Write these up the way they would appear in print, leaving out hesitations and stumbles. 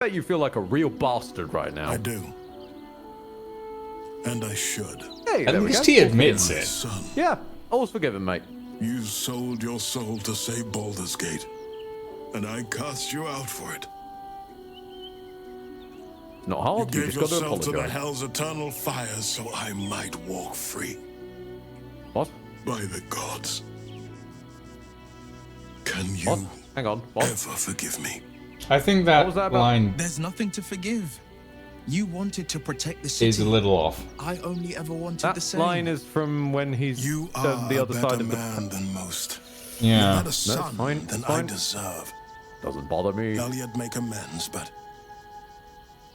bet you feel like a real bastard right now. I do. And I should. Hey, At least he admits My it. son, Yeah, all's forgiven, mate. you sold your soul to save Baldur's Gate. And I cast you out for it. Not hard, you Gave just got to yourself to the apologize. hell's eternal fires so I might walk free. What? By the gods. Can you What? Hang on, what? ever forgive me? I think What that, was that about? line There's nothing to forgive. You wanted to protect the city. is a little off. I only ever wanted That the same. line is from when he's You done are the a other better side of the... man than most. Yeah. A better son fine, than I fine. deserve. Doesn't bother me. I'll yet make amends, but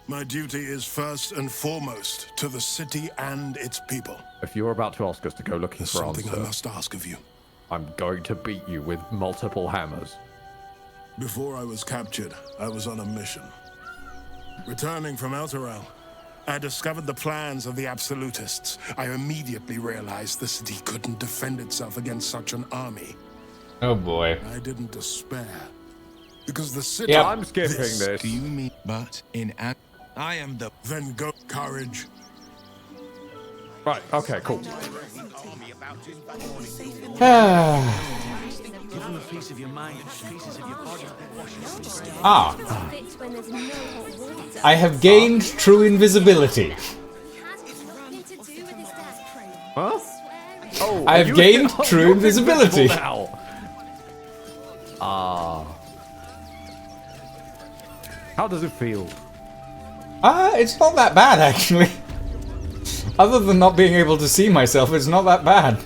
my duty is first and foremost to the city and its people. If you're about to ask us to go looking There's for something I answers, must ask of you. I'm going to beat you with multiple hammers. Before I was captured, I was on a mission. Returning from Elturel, I discovered the plans of the Absolutists. I immediately realized the city couldn't defend itself against such an army. Oh boy. I didn't despair. Because the city... Yep. I'm skipping this. Do you mean? But in I am the. Then go, courage. Right, okay, cool. Ah. I have gained true invisibility. Huh? Oh, I are have you- gained oh, true you're invisibility. invisible now. How does it feel? It's not that bad, actually. Other than not being able to see myself, it's not that bad.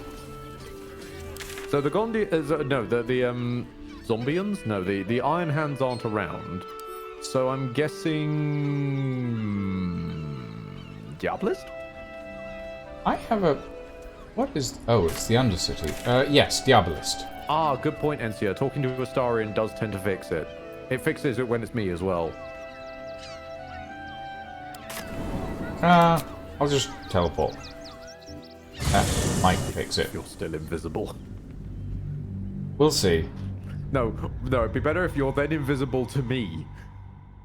So the Gondi... no, the Zombians? No, the Iron Hands aren't around. So I'm guessing... Diabolist? I have a... What is... Oh, it's the Undercity. Yes, Diabolist. Ah, good point, Encia. Talking to Astarion does tend to fix it. It fixes it when it's me as well. I'll just teleport. That might fix it. You're still invisible. We'll see. No, it'd be better if you're then invisible to me.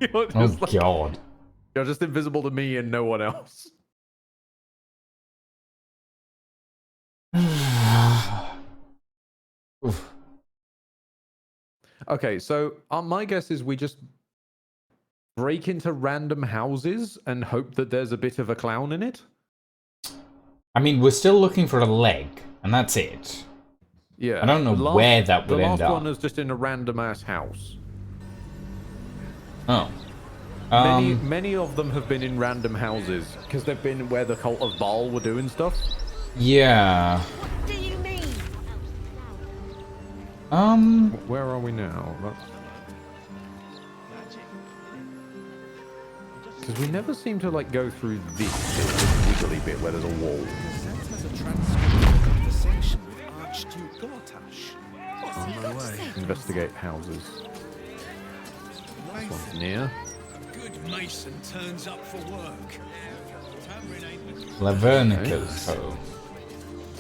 You're Oh just, god. you're just invisible to me and no one else. Oof. Okay, so my guess is we just break into random houses and hope that there's a bit of a clown in it. I mean, we're still looking for a leg, and that's it. Yeah. I don't know the where that would the end last up. one is just in a random ass house. Oh. Many of them have been in random houses because they've been where the cult of Baal were doing stuff. Yeah. What do you mean? Where are we now? Because we never seem to like go through this wiggly bit where there's a wall. Has a transcript of a conversation with Archduke Gortash. On my way. Investigate houses. This one's near. Good mason turns up for work. Lavernica's home.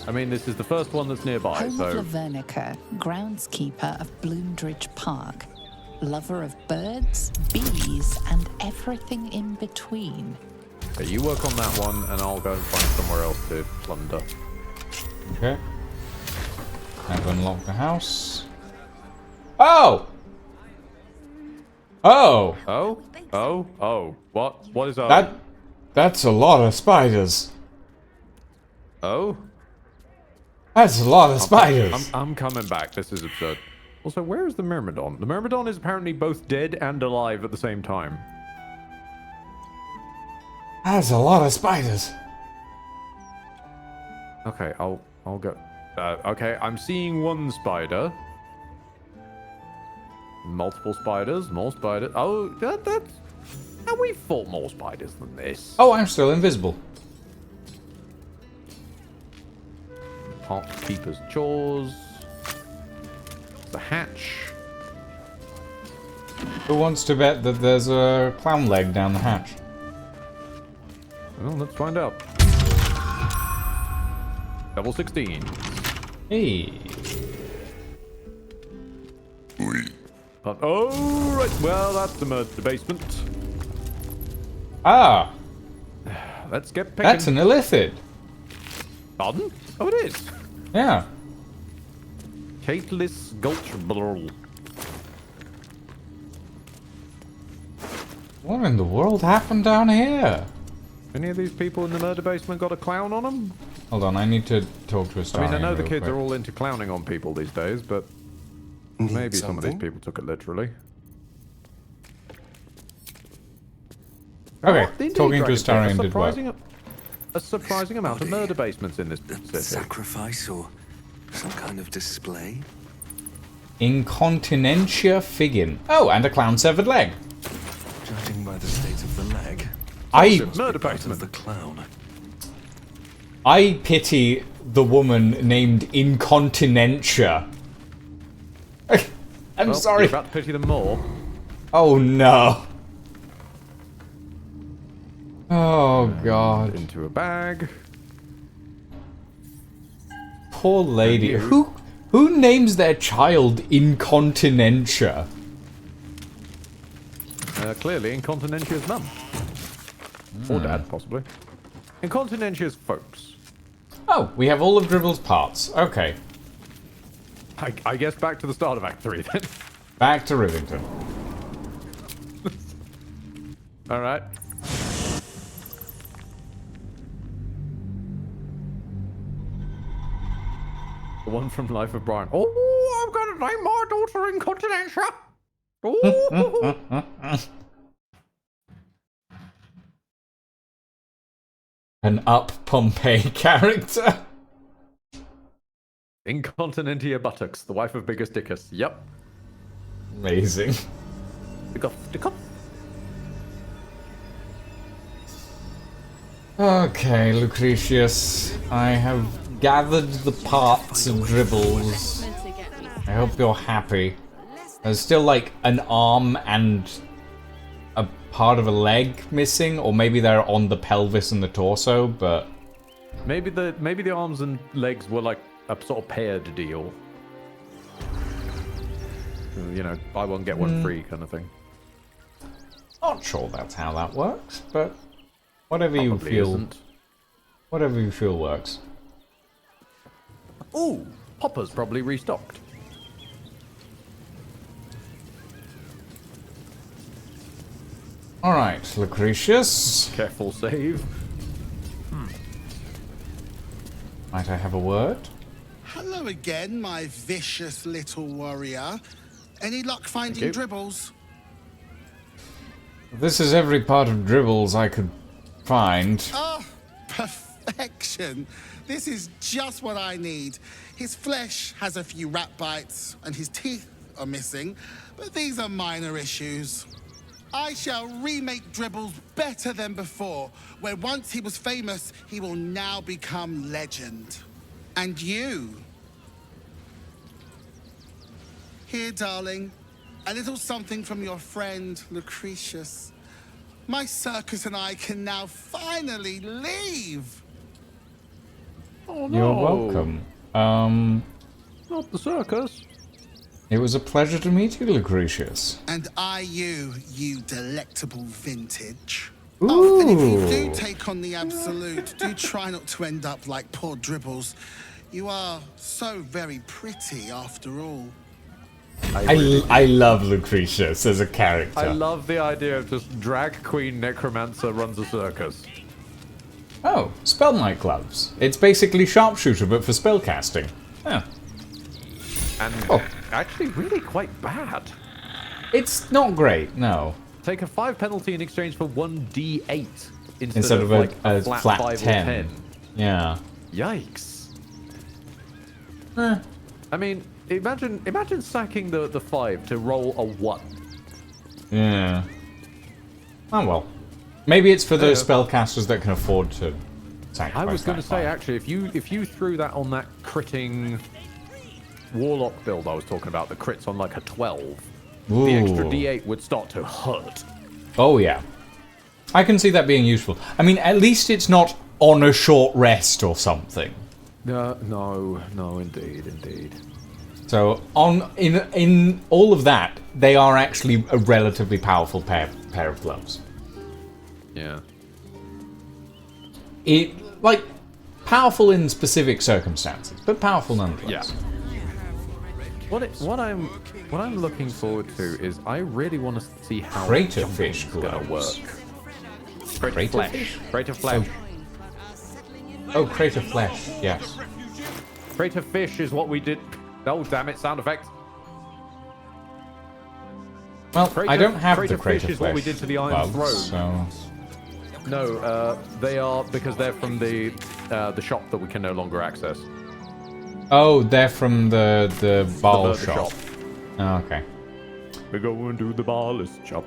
I mean, this is the first one that's nearby, Home so... of Lavernica, groundskeeper of Bloomdridge Park, lover of birds, bees, and everything in between. Okay, you work on that one, and I'll go and find somewhere else to plunder. Okay. I've unlocked the house. Oh! Oh! Oh? Oh? Oh. What? What is That's a lot of spiders. Oh? That's a lot of spiders. I'm coming back. This is absurd. Also, where is the Myrmidon? The Myrmidon is apparently both dead and alive at the same time. That's a lot of spiders. Okay, I'll go. Okay, I'm seeing one spider. Multiple spiders, more spiders. Oh, that's... Now we fought more spiders than this. Oh, I'm still invisible. Park keeper's chores. The hatch. Who wants to bet that there's a clown leg down the hatch? Well, let's find out. Level 16. Hey. Oh, right. Well, that's the basement. Ah, Let's get picking. that's an illithid. Pardon? Oh, it is. Yeah. Cateless Gulch. What in the world happened down here? Any of these people in the murder basement got a clown on them? Hold on, I need to talk to a star. I mean, I know the kids are all into clowning on people these days, but maybe some of these people took it literally. Okay, Indeed, talking to a Dragonfly, Starian did work. A surprising amount of murder basements in this city. Sacrifice or some kind of display? Incontinentia Figgin. Oh, and a clown severed leg. Judging by the state of the leg, Murder part basement. of the clown. I pity the woman named Incontinentia. I'm Well, sorry. You're about to pity them more. Oh no. Oh god. Into a bag. Poor lady. you. Who names their child Incontinentia? Clearly, Incontinentia's mum. Or dad, possibly. Incontinentia's folks. Oh, we have all of Dribble's parts. Okay. I guess back to the start of Act 3 then. Back to Rivington. Alright. The one from Life of Brian. Oh, I'm gonna name my daughter Incontinentia. Oh. An up Pompeii character. Incontinentia buttocks, the wife of Biggest Dickus. Yep. Amazing. Dickup. Okay, Lucretius. I have gathered the parts of Dribbles. I hope you're happy. There's still like an arm and a part of a leg missing, or maybe they're on the pelvis and the torso, but Maybe the arms and legs were like a sort of paired deal. You know, buy one get one free kind of thing. not sure that's how that works, but whatever you Probably feel isn't. whatever you feel works. Ooh, Popper's probably restocked. Alright, Lucretius. Careful save. Might I have a word? Hello again, my vicious little warrior. Any luck finding you. dribbles? This is every part of Dribbles I could find. Oh, perfection. This is just what I need. His flesh has a few rat bites and his teeth are missing, but these are minor issues. I shall remake Dribbles better than before, where once he was famous, he will now become legend. And you? Here, darling, a little something from your friend, Lucretius. My circus and I can now finally leave. Oh no. You're welcome. Not the circus. It was a pleasure to meet you, Lucretius. And you delectable vintage. Oh, and if you do take on the absolute, do try not to end up like poor Dribbles. You are so very pretty after all. I love Lucretius as a character. I love the idea of just drag queen necromancer runs a circus. Oh, spell nightclubs. It's basically sharpshooter, but for spellcasting. Yeah. And actually really quite bad. It's not great, no. Take a 5 penalty in exchange for 1d8 Instead of like a flat, flat 5 10. or 10. Yeah. Yikes. I mean, imagine sacking the 5 to roll a 1. Yeah. Oh well. Maybe it's for those spellcasters that can afford to sacrifice I was going to that say, five. actually, if you threw that on that critting warlock build I was talking about, the crits on like a 12, the extra Ooh. d8 would start to hurt. Oh yeah. I can see that being useful. I mean, at least it's not on a short rest or something. No, indeed. So in all of that, they are actually a relatively powerful pair of gloves. Yeah. It like powerful in specific circumstances, but powerful nonetheless. Yeah. What I'm looking forward to is I really want to see how Crater fish gonna glows. work. Crater flesh. fish? Crater flesh. Oh, crater flesh. Yes. Crater fish is what we did. Oh, damn it! Sound effects. Well, I don't have crater the crater fish is flesh what we did to the Iron bugs, Throne. so No, they are because they're from the shop that we can no longer access. oh, they're from the ball burger shop. shop. Oh, okay. We go and do the barless shop.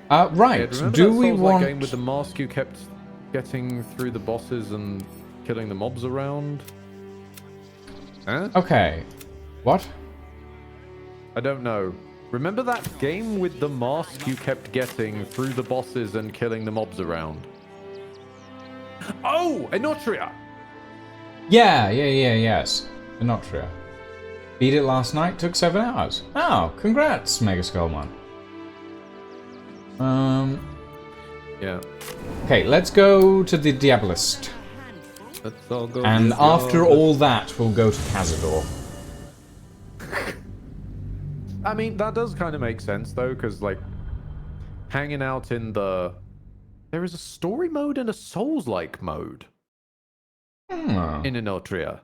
Right. Yeah, Do we Souls-like want? game with the mask you kept getting through the bosses and killing the mobs around? Huh? Okay. What? I don't know. Remember that game with the mask you kept getting through the bosses and killing the mobs around? Oh, Enotria! Yes. Enotria. Beat it last night, took 7 hours. Oh, congrats, Mega Skullman. Yeah. Okay, let's go to the Diabolist. Let's all go. And to after the- all that, we'll go to Cazador. I mean, that does kind of make sense, though, because, like, hanging out in the... There is a story mode and a Souls-like mode in Enotria.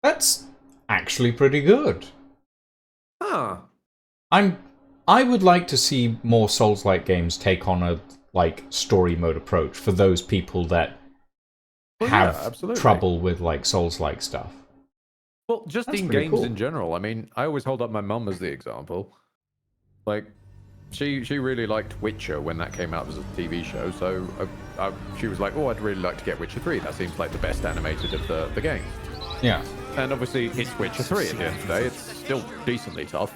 That's actually pretty good. Huh. I would like to see more Souls-like games take on a like story mode approach for those people that Well, have yeah, absolutely. trouble with like Souls-like stuff. Well, just That's in pretty games cool. in general. I mean, I always hold up my mum as the example. Like, she really liked Witcher when that came out as a TV show, so she was like, oh, I'd really like to get Witcher 3. That seems like the best animated of the games. Yeah. And obviously, it's Witcher 3 at the end of the day. It's still decently tough.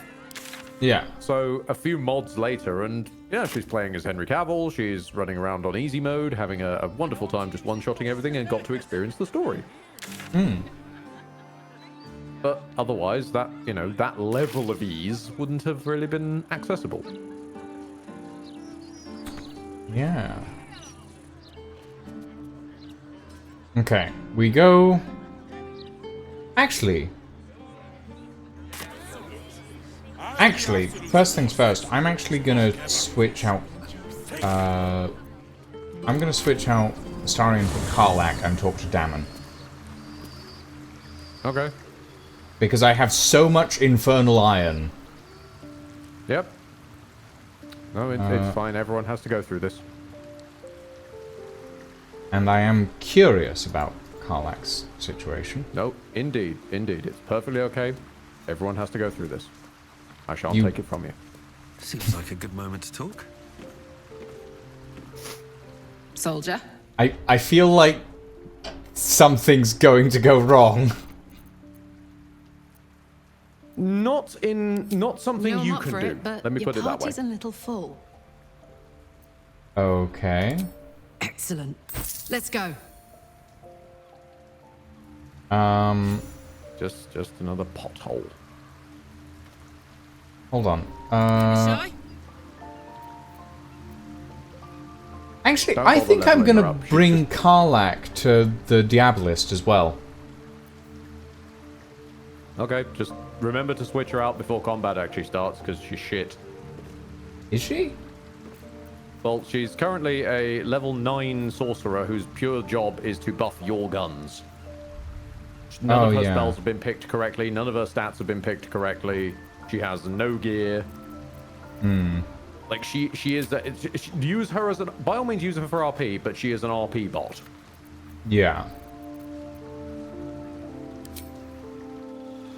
Yeah. So a few mods later, and yeah, she's playing as Henry Cavill. She's running around on easy mode, having a wonderful time just one-shotting everything, and got to experience the story. But otherwise, that that level of ease wouldn't have really been accessible. Yeah. Okay, we go... Actually, first things first, I'm actually gonna switch out... I'm gonna switch out Starion for Karlak and talk to Dammon. Okay. Because I have so much Infernal Iron. Yep. No, it's fine. Everyone has to go through this. And I am curious about Karlak's situation. No, indeed. It's perfectly okay. Everyone has to go through this. I shan't You- take it from you. Seems like a good moment to talk. Soldier? I feel like something's going to go wrong. Not something You're you not can for do. it, but Let me your put it that way. party's a little full. Okay. Excellent. Let's go. Just another pothole. Hold on. Shy? Actually, Don't I bother think I'm leveling her gonna up. She's bring Karlak to the Diabolist as well. Okay, just remember to switch her out before combat actually starts, because she's shit. Is she? Well, she's currently a level 9 sorcerer whose pure job is to buff your guns. None of her spells have been picked correctly. None of her stats have been picked correctly. She has no gear. Like, she is... use her as an... By all means, use her for RP, but she is an RP bot. Yeah.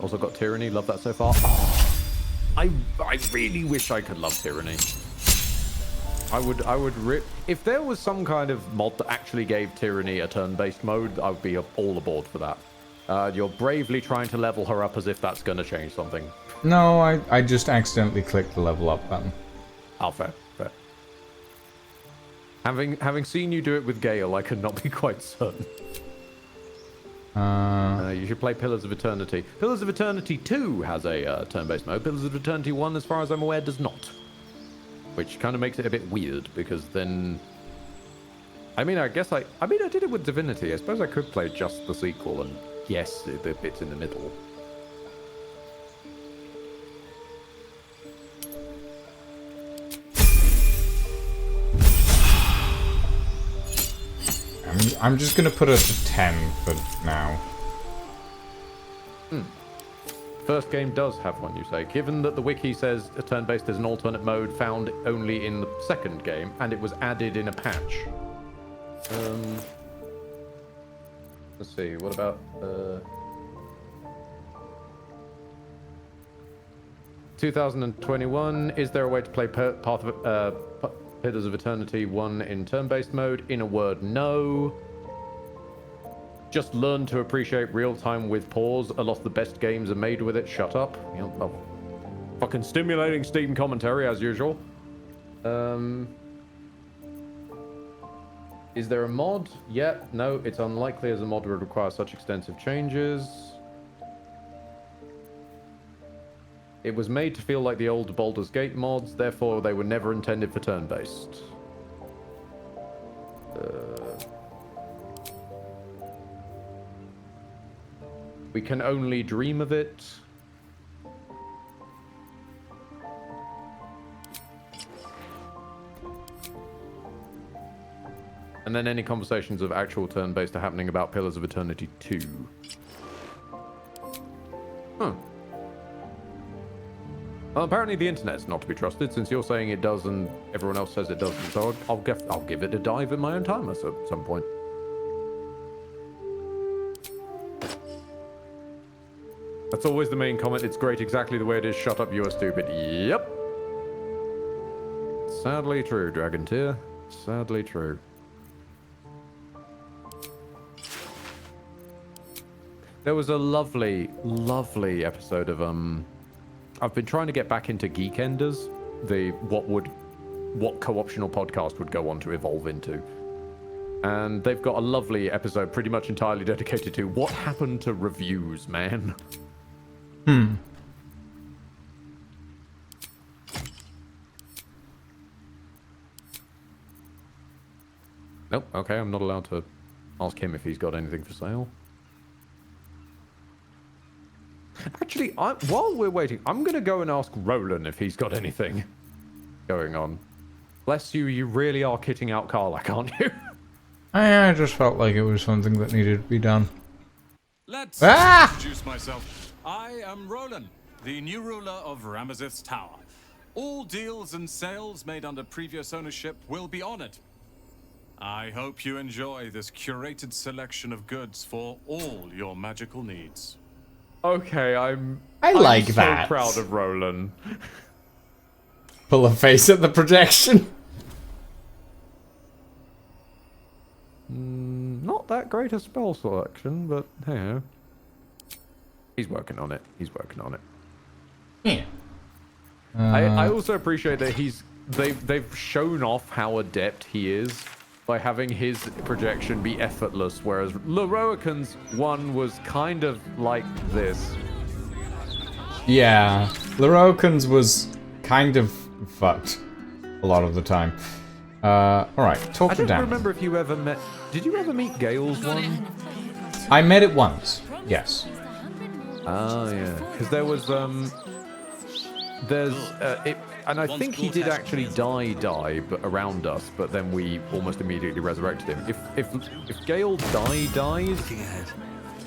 Also got Tyranny. Love that so far. Oh, I really wish I could love Tyranny. I would rip... If there was some kind of mod that actually gave Tyranny a turn-based mode, I would be all aboard for that. You're bravely trying to level her up as if that's going to change something. No, I just accidentally clicked the level up button. Oh, fair. Having seen you do it with Gale, I could not be quite certain. You should play Pillars of Eternity. Pillars of Eternity 2 has a turn-based mode. Pillars of Eternity 1, as far as I'm aware, does not. Which kind of makes it a bit weird, because then I mean, I guess I did it with Divinity. I suppose I could play just the sequel and yes, the bits in the middle. I'm just gonna put it to 10 for now. First game does have one, you say. Given that the wiki says a turn-based is an alternate mode found only in the second game, and it was added in a patch. Let's see, what about... 2021, is there a way to play Path of... Pillars of Eternity 1 in turn-based mode? In a word, no. Just learn to appreciate real-time with pause. A lot of the best games are made with it. Shut up. You know, well, fucking stimulating Steam commentary, as usual. Is there a mod? Yeah, no, it's unlikely as a mod would require such extensive changes. It was made to feel like the old Baldur's Gate mods, therefore they were never intended for turn-based. We can only dream of it. And then any conversations of actual turn-based are happening about Pillars of Eternity 2. Huh. Well, apparently the internet's not to be trusted, since you're saying it does and everyone else says it doesn't. So I'll give it a dive in my own time at some point. That's always the main comment. It's great exactly the way it is. Shut up, you are stupid. Yep. Sadly true, Dragon Tear. Sadly true. There was a lovely, lovely episode of I've been trying to get back into Geekenders, what co-optional podcast would go on to evolve into. And they've got a lovely episode pretty much entirely dedicated to what happened to reviews, man. Nope, okay, I'm not allowed to ask him if he's got anything for sale. Actually, while we're waiting, I'm going to go and ask Roland if he's got anything going on. Bless you, you really are kitting out Karlak, aren't you? I just felt like it was something that needed to be done. Let's introduce myself. I am Roland, the new ruler of Ramazith's Tower. All deals and sales made under previous ownership will be honored. I hope you enjoy this curated selection of goods for all your magical needs. Okay, I'm like so that. Proud of Roland. Pull a face at the projection. Not that great a spell selection, but hey, he's working on it. He's working on it. Yeah. I also appreciate that they've shown off how adept he is by having his projection be effortless, whereas Leroican's one was kind of like this. Yeah, Leroican's was kind of fucked a lot of the time. Alright, talk to Dan. I don't remember if you ever met... Did you ever meet Gale's one? I met it once, yes. Oh, yeah. Because there was, and I think he did actually die but around us, but then we almost immediately resurrected him. If Gale dies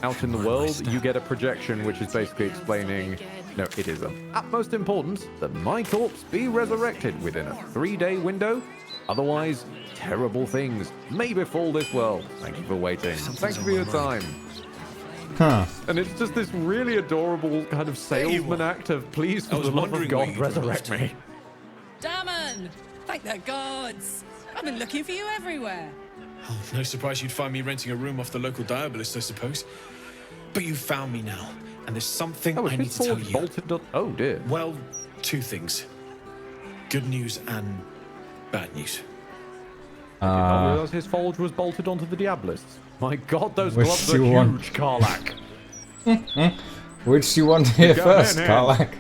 out in the world, you get a projection which is basically explaining, no, it is of utmost importance that my corpse be resurrected within a 3-day window. Otherwise, terrible things may befall this world. Thank you for waiting. Thank you for your time. Huh. And it's just this really adorable kind of salesman act of, please, for the love of God, resurrect me. Damon! Thank the gods! I've been looking for you everywhere. Oh, no surprise you'd find me renting a room off the local diabolist, I suppose. But you found me now, and there's something I need to tell you. Bolted on... Oh, dear. Well, 2 things. Good news and bad news. I did not realize his forge was bolted onto the Diabolists. My God, those gloves are huge, Karlak. Which do you want to hear first, Karlak?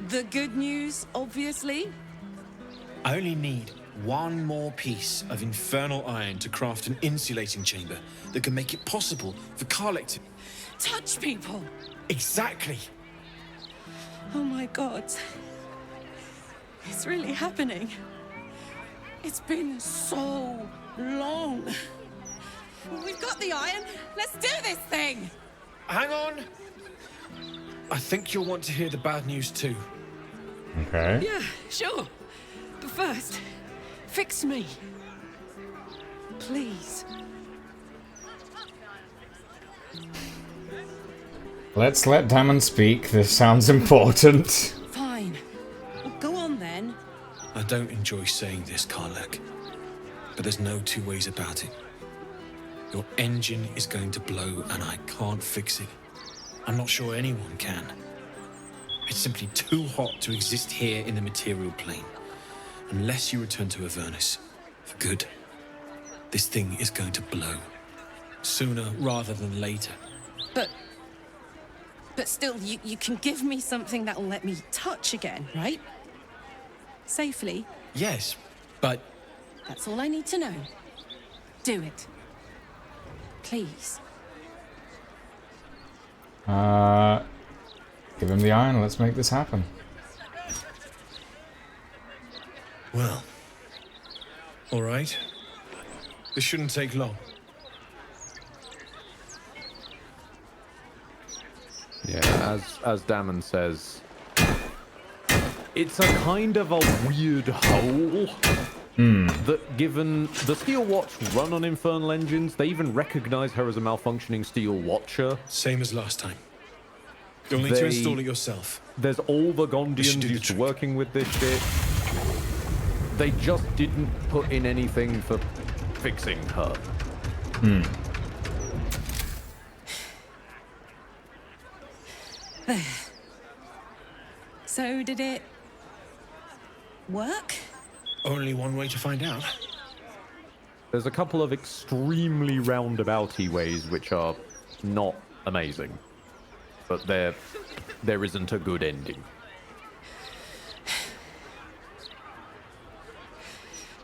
The good news, obviously. I only need one more piece of infernal iron to craft an insulating chamber that can make it possible for Karlek to... Touch people! Exactly! Oh my god. It's really happening. It's been so long. We've got the iron. Let's do this thing! Hang on! I think you'll want to hear the bad news too. Okay. Yeah, sure. But first, fix me. Please. Let's let Damon speak. This sounds important. Fine. Well, go on then. I don't enjoy saying this, Karlek, but there's no two ways about it. Your engine is going to blow and I can't fix it. I'm not sure anyone can. It's simply too hot to exist here in the material plane. Unless you return to Avernus for good, this thing is going to blow. Sooner rather than later. But still, you can give me something that'll let me touch again, right? Safely. Yes, but... That's all I need to know. Do it. Please. Give him the iron. Let's make this happen. Well... Alright. This shouldn't take long. Yeah, as Damon says, it's a kind of a weird hole that, given the Steel Watch run on infernal engines, they even recognize her as a malfunctioning Steel Watcher. Same as last time. You'll need to install it yourself. There's all the Gondians used to working with this shit. They just didn't put in anything for fixing her. There. So did it work? Only one way to find out. There's a couple of extremely roundabouty ways which are not amazing, but there isn't a good ending.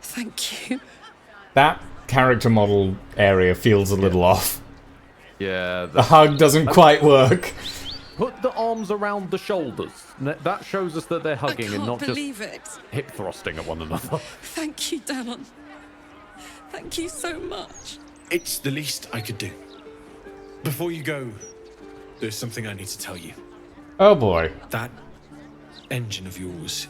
Thank you. That character model area feels a little off. Yeah. The hug doesn't quite work. Put the arms around the shoulders. That shows us that they're hugging and not just hip thrusting at one another. Thank you, Damon. Thank you so much. It's the least I could do. Before you go, there's something I need to tell you. Oh boy. That engine of yours.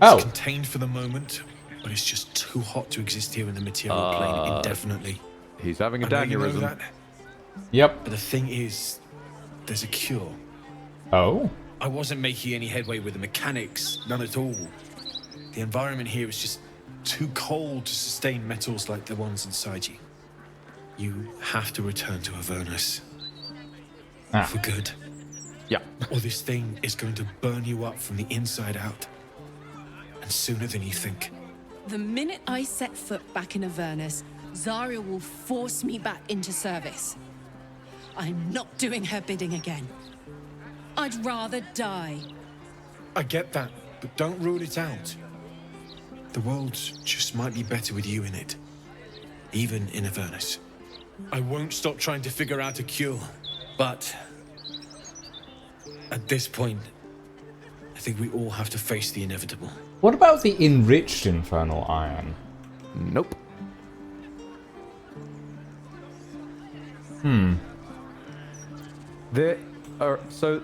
Oh. It's contained for the moment, but it's just too hot to exist here in the material plane indefinitely. He's having a I know you know aneurysm. that, Yep. but the thing is, there's a cure. Oh. I wasn't making any headway with the mechanics, none at all. The environment here is just too cold to sustain metals like the ones inside you. You have to return to Avernus. For good. Yeah. Or this thing is going to burn you up from the inside out. And sooner than you think. The minute I set foot back in Avernus, Zarya will force me back into service. I'm not doing her bidding again. I'd rather die. I get that, but don't rule it out. The world just might be better with you in it. Even in Avernus. I won't stop trying to figure out a cure, but... at this point, I think we all have to face the inevitable. What about the enriched infernal iron? Nope. There are there's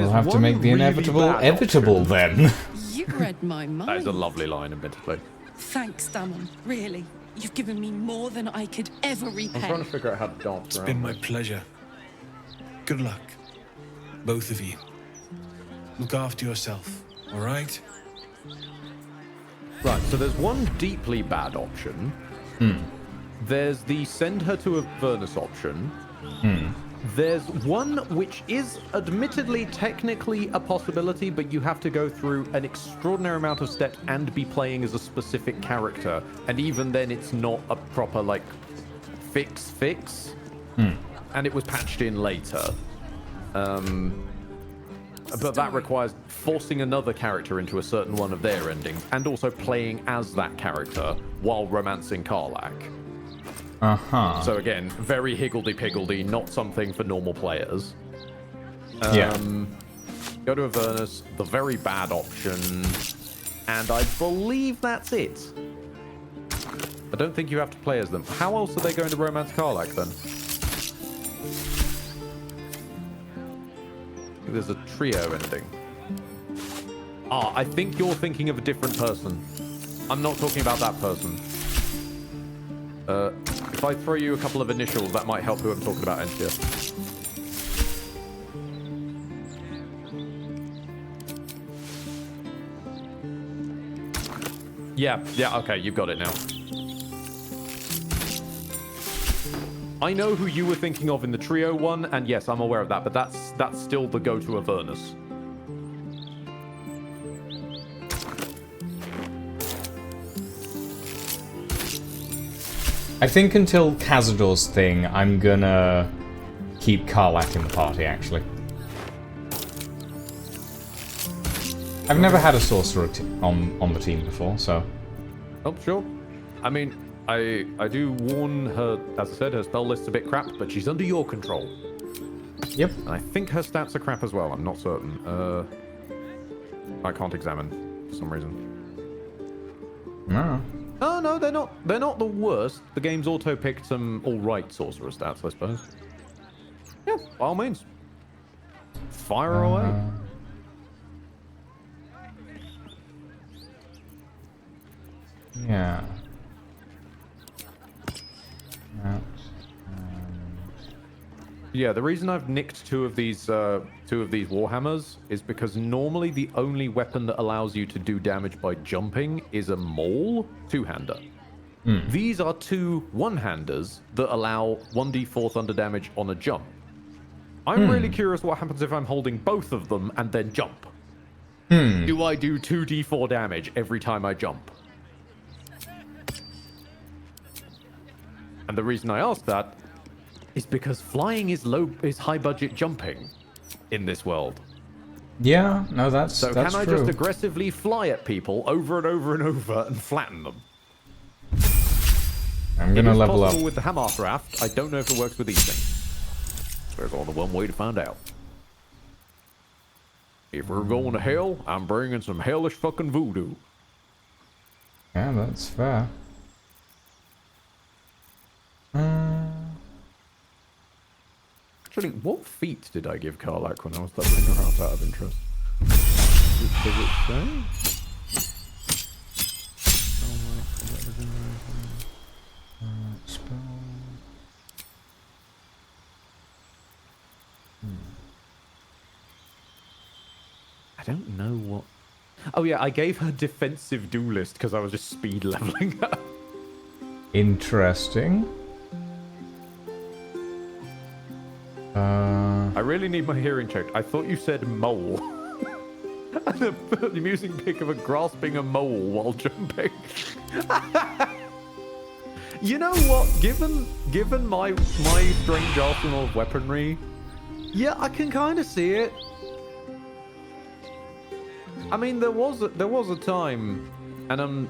We'll have to one make the really inevitable bad evitable option. then. You read my mind. That is a lovely line, admittedly. Thanks, Damon. Really. You've given me more than I could ever repay. I'm trying to figure out how to dance It's around been my this. pleasure. Good luck. Both of you. Look after yourself, all right? Right, so there's one deeply bad option. There's the send her to Avernus option. There's one which is admittedly technically a possibility, but you have to go through an extraordinary amount of steps and be playing as a specific character. And even then, it's not a proper, like, fix. And it was patched in later. but that requires forcing another character into a certain one of their endings, and also playing as that character while romancing Karlach. Uh-huh. So again, very higgledy-piggledy, not something for normal players. Yeah. Go to Avernus, the very bad option, and I believe that's it. I don't think you have to play as them. How else are they going to romance Karlach then? There's a trio ending. Ah, I think you're thinking of a different person. I'm not talking about that person. If I throw you a couple of initials, that might help who I'm talking about, Entia. Yeah, okay, you've got it now. I know who you were thinking of in the trio one, and yes, I'm aware of that, but that's still the go-to Avernus. I think until Cazador's thing, I'm gonna keep Karlach in the party, actually. I've never had a sorcerer on the team before, so... Oh, sure. I mean, I do warn her, as I said, her spell list's a bit crap, but she's under your control. Yep. And I think her stats are crap as well, I'm not certain. I can't examine, for some reason. No. Oh, no, they're not. They're not the worst. The game's auto-picked some all-right sorcerer stats, I suppose. Yeah, by all means. Fire away. Yeah. Yeah, the reason I've nicked two of these warhammers is because normally the only weapon that allows you to do damage by jumping is a maul two-hander. These are two one-handers that allow 1d4 thunder damage on a jump. I'm really curious what happens if I'm holding both of them and then jump. Do I do 2d4 damage every time I jump? And the reason I ask that is because flying is high budget jumping in this world. Yeah, no, that's so that's can I true. just aggressively fly at people over and over and over and flatten them? I'm gonna level up with the Hammerthraft. I don't know if it works with these things. There's only one way to find out. If we're going to hell, I'm bringing some hellish fucking voodoo. Yeah, that's fair. Actually, what feat did I give Karlach when I was leveling her up out of interest? Does it say? Spell. I don't know what... Oh yeah, I gave her defensive duelist because I was just speed leveling her. Interesting. I really need my hearing checked. I thought you said mole. And an amusing pic of her grasping a mole while jumping. You know what? Given my strange arsenal of weaponry, yeah, I can kind of see it. I mean, there was a time, and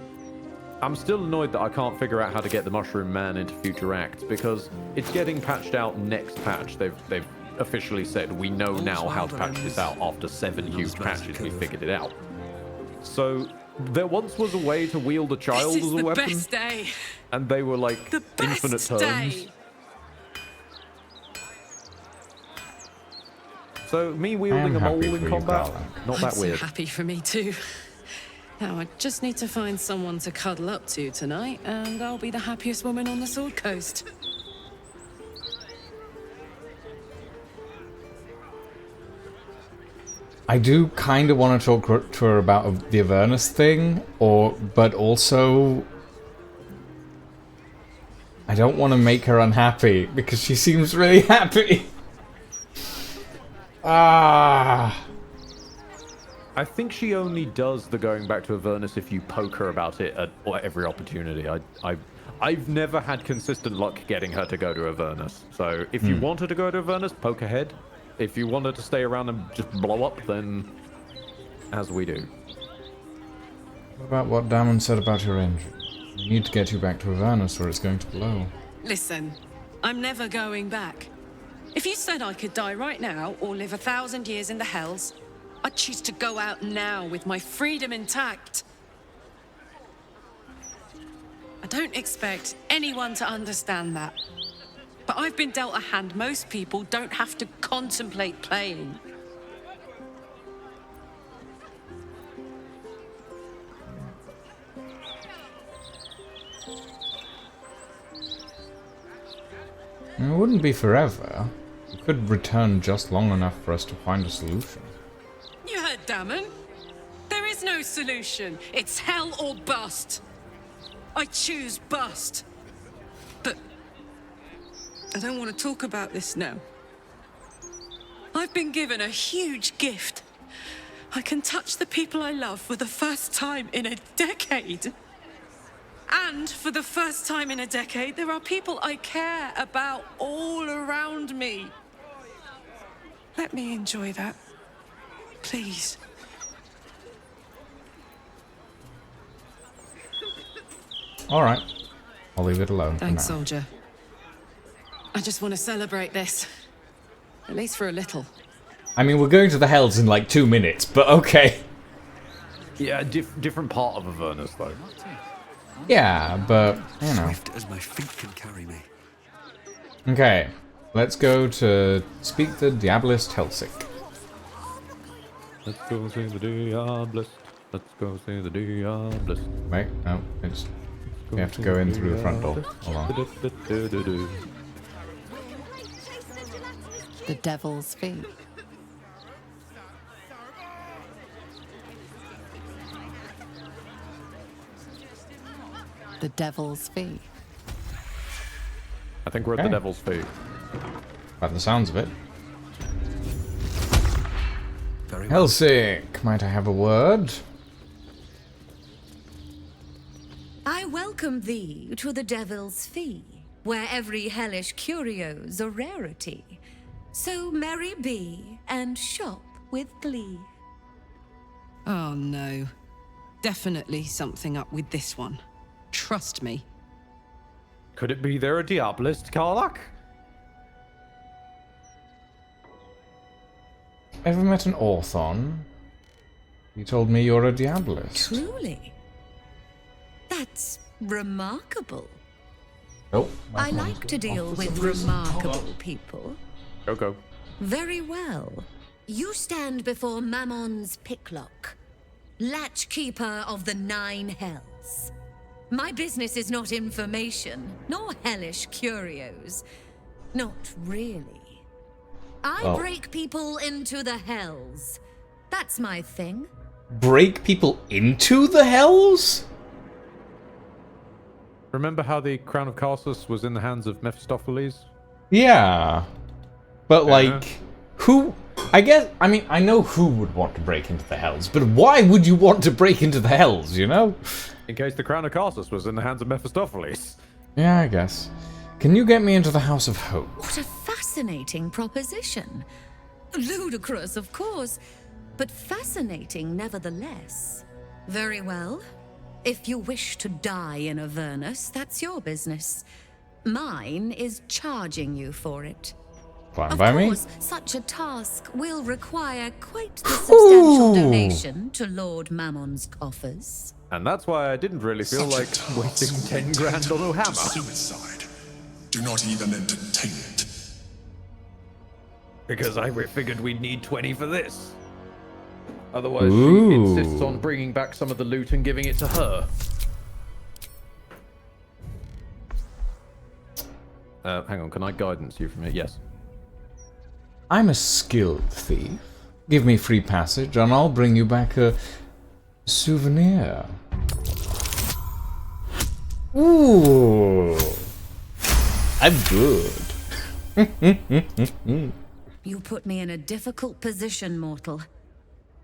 I'm still annoyed that I can't figure out how to get the Mushroom Man into future acts because it's getting patched out next patch. They've officially said we know now how to patch this out after 7 huge patches. We figured it out. So there once was a way to wield a child as a weapon, best day. and they were like infinite turns. Day. So me wielding a mole in combat, not that weird. So happy for me too. Now I just need to find someone to cuddle up to tonight, and I'll be the happiest woman on the Sword Coast. I do kind of want to talk to her about the Avernus thing, but also I don't want to make her unhappy because she seems really happy. I think she only does the going back to Avernus if you poke her about it at every opportunity. I've never had consistent luck getting her to go to Avernus. So if you want her to go to Avernus, poke ahead. If you wanted to stay around and just blow up, then as we do. What about what Damon said about your engine? We need to get you back to Avernus or it's going to blow. Listen, I'm never going back. If you said I could die right now or live 1,000 years in the Hells, I'd choose to go out now with my freedom intact. I don't expect anyone to understand that. But I've been dealt a hand most people don't have to contemplate playing. It wouldn't be forever. We could return just long enough for us to find a solution. You heard Damon. There is no solution. It's hell or bust. I choose bust. But I don't want to talk about this now. I've been given a huge gift. I can touch the people I love for the first time in a decade. And for the first time in a decade, there are people I care about all around me. Let me enjoy that. Please. Alright. I'll leave it alone for now. Thanks, soldier. I just want to celebrate this. At least for a little. I mean, we're going to the Hells in like 2 minutes, but okay. Yeah, different part of Avernus, though. Yeah, but, you know. Swift as my feet can carry me. Okay, let's go to speak the Diabolist Helsik. Let's go see the Diabolist. Let's go see the Diabolist. Wait, no, it's... We have to go in through the front door. Hold on. The Devil's Fee. The Devil's Fee. I think we're at the Devil's Fee. By the sounds of it. Very well. Helsik, might I have a word? I welcome thee to the Devil's Fee, where every hellish curio's a rarity. So merry be, and shop with glee. Oh no. Definitely something up with this one. Trust me. Could it be they're a Diabolist, Karlach? Ever met an Orthon? You told me you're a Diabolist. Truly? That's remarkable. Oh, I like to deal with remarkable people. Go. Very well. You stand before Mammon's picklock, latchkeeper of the 9 hells. My business is not information, nor hellish curios. Not really. I break people into the hells. That's my thing. Break people into the Hells? Remember how the Crown of Carsus was in the hands of Mephistopheles? Yeah. But, like, who... I mean, I know who would want to break into the Hells, but why would you want to break into the Hells, you know? In case the Crown of Carsus was in the hands of Mephistopheles. Yeah, I guess. Can you get me into the House of Hope? What a fascinating proposition. Ludicrous, of course, but fascinating nevertheless. Very well. If you wish to die in Avernus, that's your business. Mine is charging you for it. Fine by me. Of course, such a task will require quite the substantial donation to Lord Mammon's coffers. And that's why I didn't really feel like wasting 10 grand on a hammer. Suicide. Do not even entertain it. Because I figured we'd need 20 for this. Otherwise, Ooh. she insists on bringing back some of the loot and giving it to her. Hang on, can I guidance you from here? Yes. I'm a skilled thief. Give me free passage and I'll bring you back a souvenir. Ooh. I'm good. You put me in a difficult position, mortal.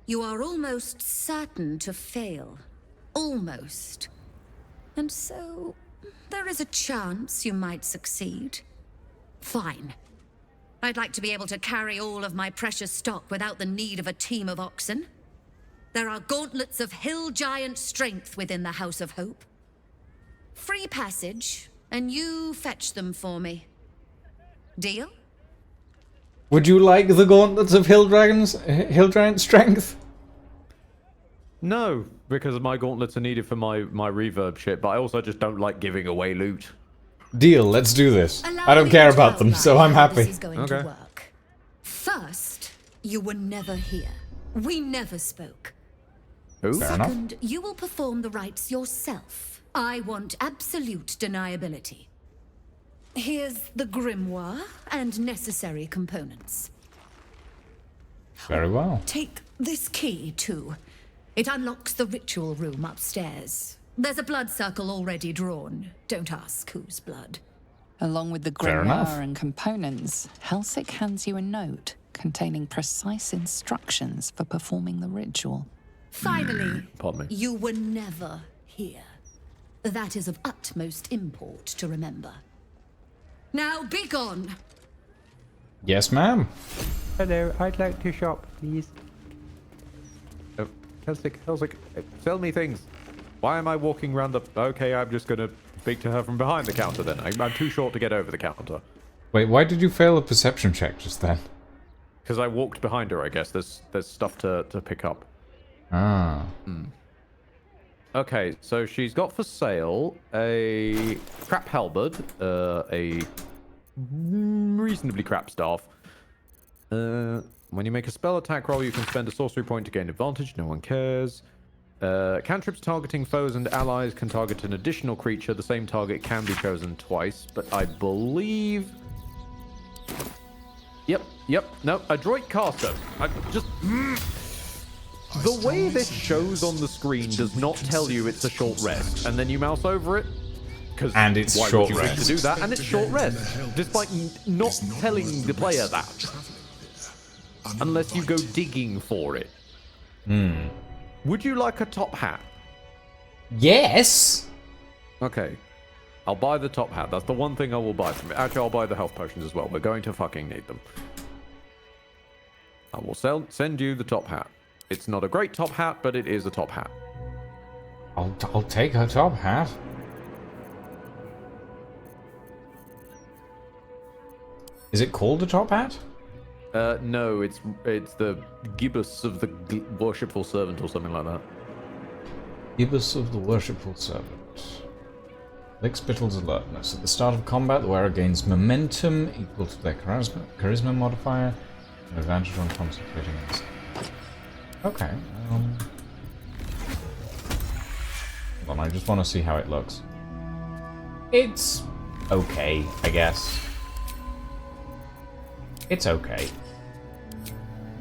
You are almost certain to fail. Almost. And so, there is a chance you might succeed. Fine. I'd like to be able to carry all of my precious stock without the need of a team of oxen. There are gauntlets of hill giant strength within the House of Hope. Free passage, and you fetch them for me. Deal? Would you like the gauntlets of hill giant strength? No, because my gauntlets are needed for my reverb shit, but I also just don't like giving away loot. Deal, let's do this. Allow I don't me care to about them, outline so I'm how happy. This is going to work. First, you were never here. We never spoke. Ooh. Fair enough. Second, you will perform the rites yourself. I want absolute deniability. Here's the grimoire and necessary components. Very well. Take this key, too. It unlocks the ritual room upstairs. There's a blood circle already drawn. Don't ask whose blood. Along with the Fair enough. grimoire and components, Helsik hands you a note containing precise instructions for performing the ritual. Finally, Pardon me. you were never here. That is of utmost import to remember. Now be gone! Yes, ma'am. Hello, I'd like to shop, please. Oh, Helsik, sell me things. Why am I walking around the... Okay, I'm just gonna speak to her from behind the counter then. I'm too short to get over the counter. Wait, why did you fail a perception check just then? Because I walked behind her, I guess. There's stuff to pick up. Ah. Okay, so she's got for sale a crap halberd, a reasonably crap staff. When you make a spell attack roll, you can spend a sorcery point to gain advantage. No one cares. Cantrips targeting foes and allies can target an additional creature. The same target can be chosen twice, but I believe... Yep, no, a droid caster. I just... The way this shows on the screen does not tell you it's a short rest, and then you mouse over it. And it's why short would you wish rest. to do that? And it's short rest, despite not telling the player that. Unless you go digging for it. Would you like a top hat? Yes. Okay. I'll buy the top hat. That's the one thing I will buy from it. Actually, I'll buy the health potions as well. We're going to fucking need them. I will send you the top hat. It's not a great top hat, but it is a top hat. I'll take her top hat. Is it called a top hat? No, it's the gibbous of the worshipful servant or something like that. Gibbous of the worshipful servant. Lickspittle's alertness. At the start of combat, the wearer gains momentum equal to their charisma modifier, an advantage on concentrating on this. Okay. Hold on, I just want to see how it looks. It's okay, I guess. It's okay.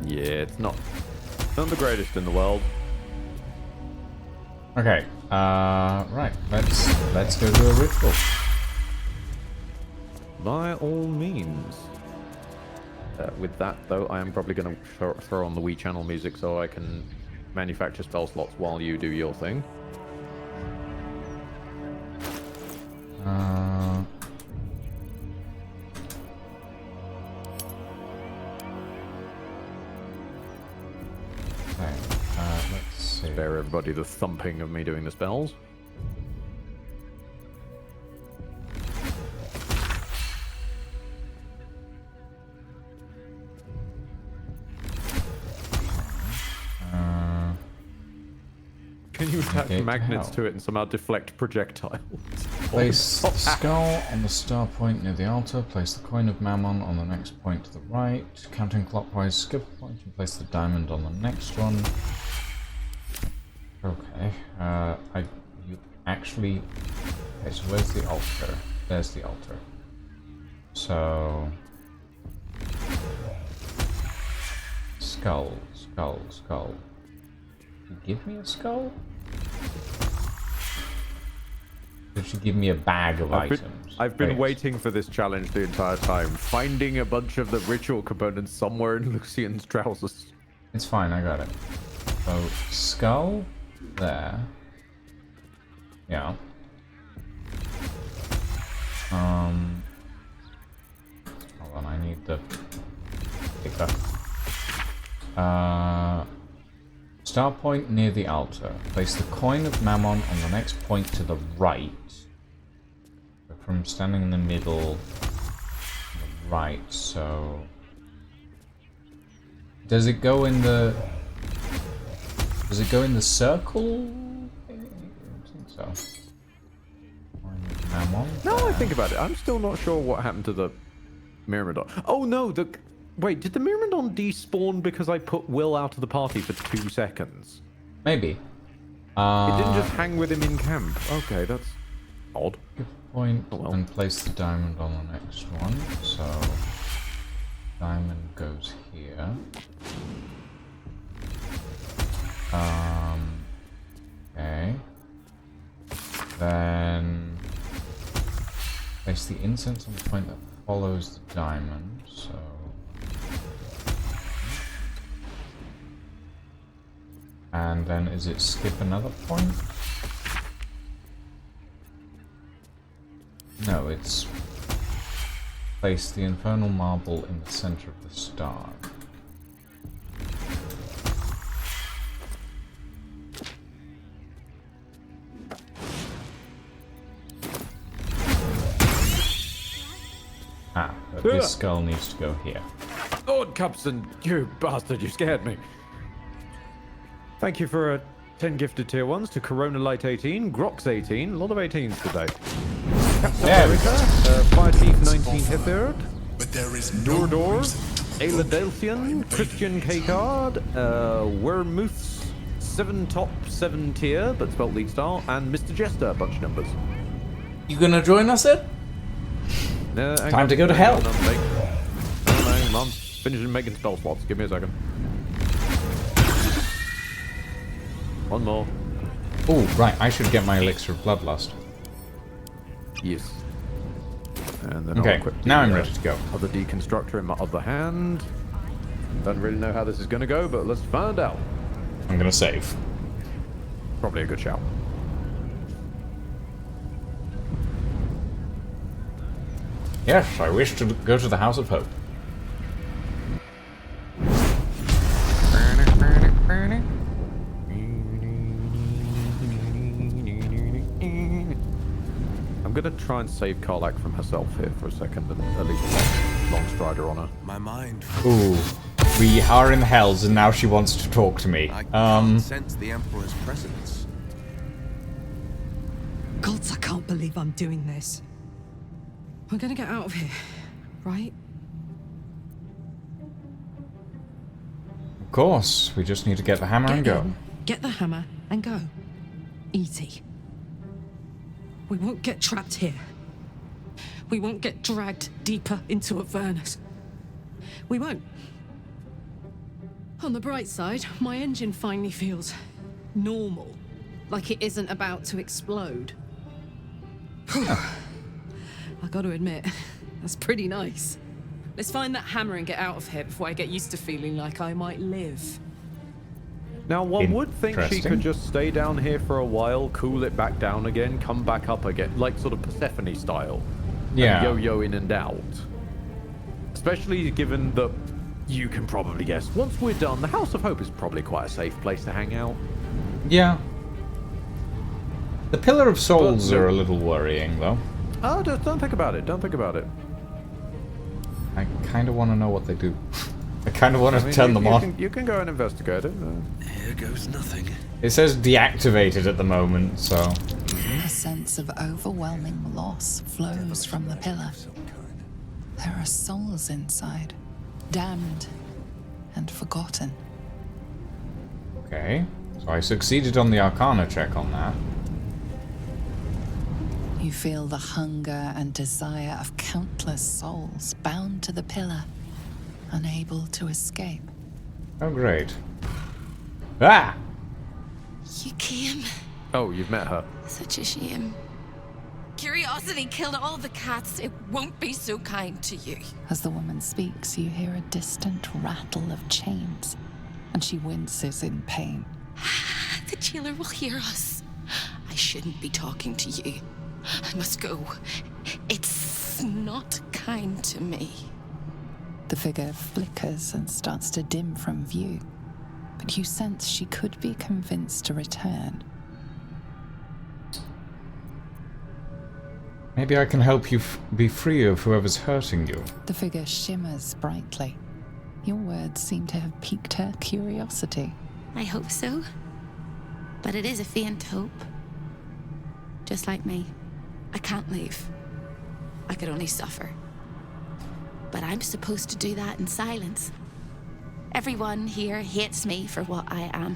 Yeah, it's not the greatest in the world. Okay. Right. Let's go do a ritual. By all means. With that, though, I am probably going to throw on the Wii channel music so I can manufacture spell slots while you do your thing. Okay. Let's see. Spare everybody the thumping of me doing the spells. Can you attach magnets to it and somehow deflect projectiles? Place the skull on the star point near the altar. Place the coin of Mammon on the next point to the right. Counting clockwise, skip a point and place the diamond on the next one. Okay. You actually... Okay, so where's the altar? There's the altar. So... Skull, skull, skull. Did you give me a skull? Did she give me a bag of items? I've been waiting for this challenge the entire time. Finding a bunch of the ritual components somewhere in Lucian's trousers. It's fine, I got it. So, skull, there. Yeah. Hold on, I need the Star point near the altar. Place the coin of Mammon on the next point to the right. From standing in the middle, right, so... Does it go in the circle? I think so. Now I think about it, I'm still not sure what happened to the Myrmidon. Oh no, wait, did the Myrmidon despawn because I put Will out of the party for 2 seconds? Maybe. It didn't just hang with him in camp. Okay, that's odd. Point and place the diamond on the next one. So diamond goes here. Okay. Then place the incense on the point that follows the diamond. So and then is it skip another point? No, it's place the infernal marble in the center of the star. Ah, but this skull needs to go here. Lord Cupson, you bastard, you scared me. Thank you for 10 gifted tier 1s to Corona Light 18, Grox 18, a lot of 18s today. Captain America, Fire Thief 19 Hitherd, Dordor, Ailadelphian, Christian K-Card, Wormuths 7 top 7 tier, but spelt league style, and Mr. Jester, a bunch of numbers. You gonna join us then? Time to go to hell. Hang on, finishing making spell slots. Give me a second. One more. Oh, right. I should get my elixir of bloodlust. Yes. And then okay, I'll equip now I'm ready to go. Other deconstructor in my other hand. Don't really know how this is going to go, but let's find out. I'm going to save. Probably a good shout. Yes, I wish to go to the House of Hope. I'm gonna try and save Karlak from herself here for a second and at least long strider on her. My mind. Ooh, we are in Hells and now she wants to talk to me. I can't sense the Emperor's presence. Gods, I can't believe I'm doing this. We're gonna get out of here, right? Of course, we just need to get the hammer and go. Get the hammer and go. Easy. We won't get trapped here. We won't get dragged deeper into Avernus. We won't. On the bright side, my engine finally feels normal. Like it isn't about to explode. I gotta admit, that's pretty nice. Let's find that hammer and get out of here before I get used to feeling like I might live. Now, one would think she could just stay down here for a while, cool it back down again, come back up again, like sort of Persephone style. Yeah. And yo-yo in and out. Especially given that you can probably guess, once we're done, the House of Hope is probably quite a safe place to hang out. Yeah. The Pillar of Souls are a little worrying, though. Oh, don't think about it. Don't think about it. I kind of want to know what they do. I kind of want to turn them on. You can go and investigate it. Here goes nothing. It says deactivated at the moment, so... A sense of overwhelming loss flows from the pillar. There are souls inside, damned and forgotten. Okay, so I succeeded on the Arcana check on that. You feel the hunger and desire of countless souls bound to the pillar, unable to escape. Oh, great. Ah! You came. Oh, you've met her. Such a shame. Curiosity killed all the cats. It won't be so kind to you. As the woman speaks, you hear a distant rattle of chains, and she winces in pain. The jailer will hear us. I shouldn't be talking to you. I must go. It's not kind to me. The figure flickers and starts to dim from view, but you sense she could be convinced to return. Maybe I can help you be free of whoever's hurting you. The figure shimmers brightly. Your words seem to have piqued her curiosity. I hope so. But it is a faint hope. Just like me. I can't leave. I could only suffer. But I'm supposed to do that in silence. Everyone here hates me for what I am.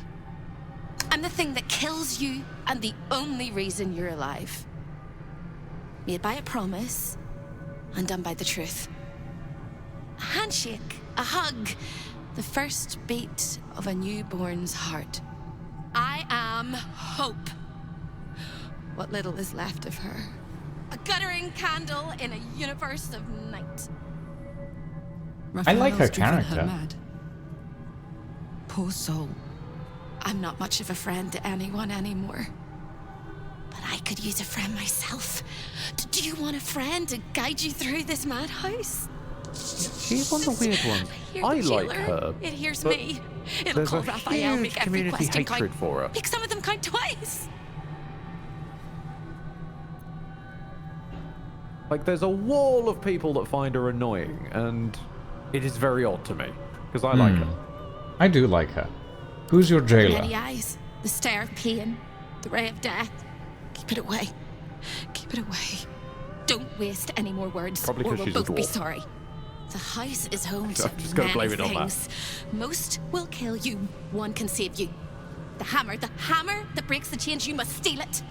I'm the thing that kills you and the only reason you're alive. Made by a promise, undone by the truth. A handshake, a hug, the first beat of a newborn's heart. I am hope. What little is left of her. A guttering candle in a universe of night. I like her character. Her mad. Poor soul. I'm not much of a friend to anyone anymore. But I could use a friend myself. Do you want a friend to guide you through this madhouse? She's one of the weird ones. I like her. It hears me. It'll call Raphael, huge make every community question hatred count. for her. Make some of them count twice. Like, there's a wall of people that find her annoying, and it is very odd to me, because I like her. I do like her. Who's your jailer? Many eyes, the stare of pain, the ray of death. Keep it away. Keep it away. Don't waste any more words, Probably or 'cause we'll she's a both be dwarf. sorry. The house is home to I'm just gonna many blame it on that. things. Most will kill you. One can save you. The hammer that breaks the chains. You must steal it.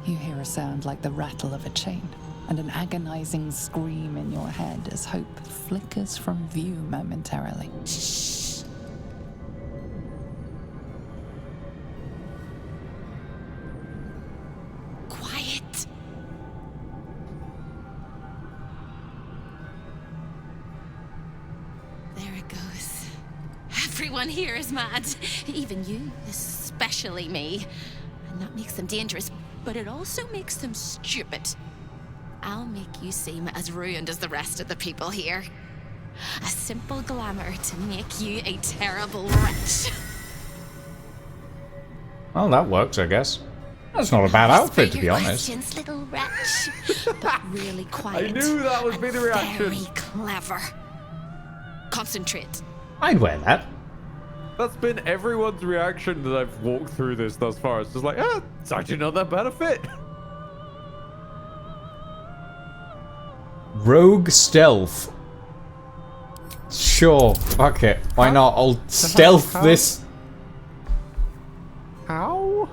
You hear a sound like the rattle of a chain, and an agonizing scream in your head as hope flickers from view momentarily. Shh. Quiet. There it goes. Everyone here is mad. Even you, especially me. And that makes them dangerous, but it also makes them stupid. I'll make you seem as ruined as the rest of the people here. A simple glamour to make you a terrible wretch. Well, that works, I guess. That's not a bad outfit, to be honest. Questions, little wretch. But really quiet. I knew that would be the reaction. Very clever. Concentrate. I'd wear that. That's been everyone's reaction that I've walked through this thus far. It's just like, it's actually not that bad a fit. Rogue stealth. Sure, fuck it. Why not? I'll stealth this. How?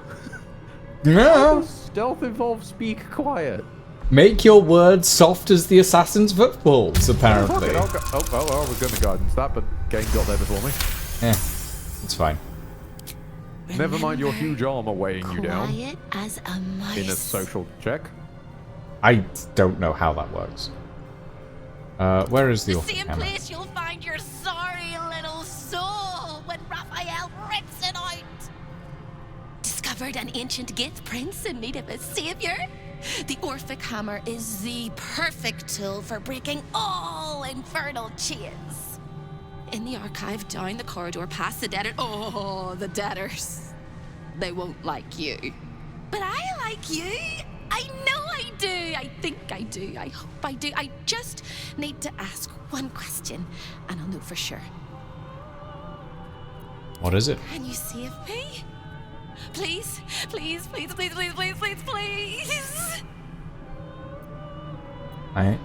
Yeah. Stealth involves speak quiet. Make your words soft as the assassin's footballs, apparently. I was going to guidance that, but game got there before me. Yeah, it's fine. Never mind your huge armor weighing you down. Quiet as a mouse. In a social check. I don't know how that works. Where is the The orphan same hammer? place you'll find your sorry little soul when Raphael rips it out. Discovered an ancient Gith prince in need of a savior. The Orphic hammer is the perfect tool for breaking all infernal chains. In the archive, down the corridor, past the debtor. Oh, the debtors. They won't like you. But I like you. I know I do. I think I do. I hope I do. I just need to ask one question, and I'll know for sure. What is it? Can you save me? Please, please, please, please, please, please, please, please.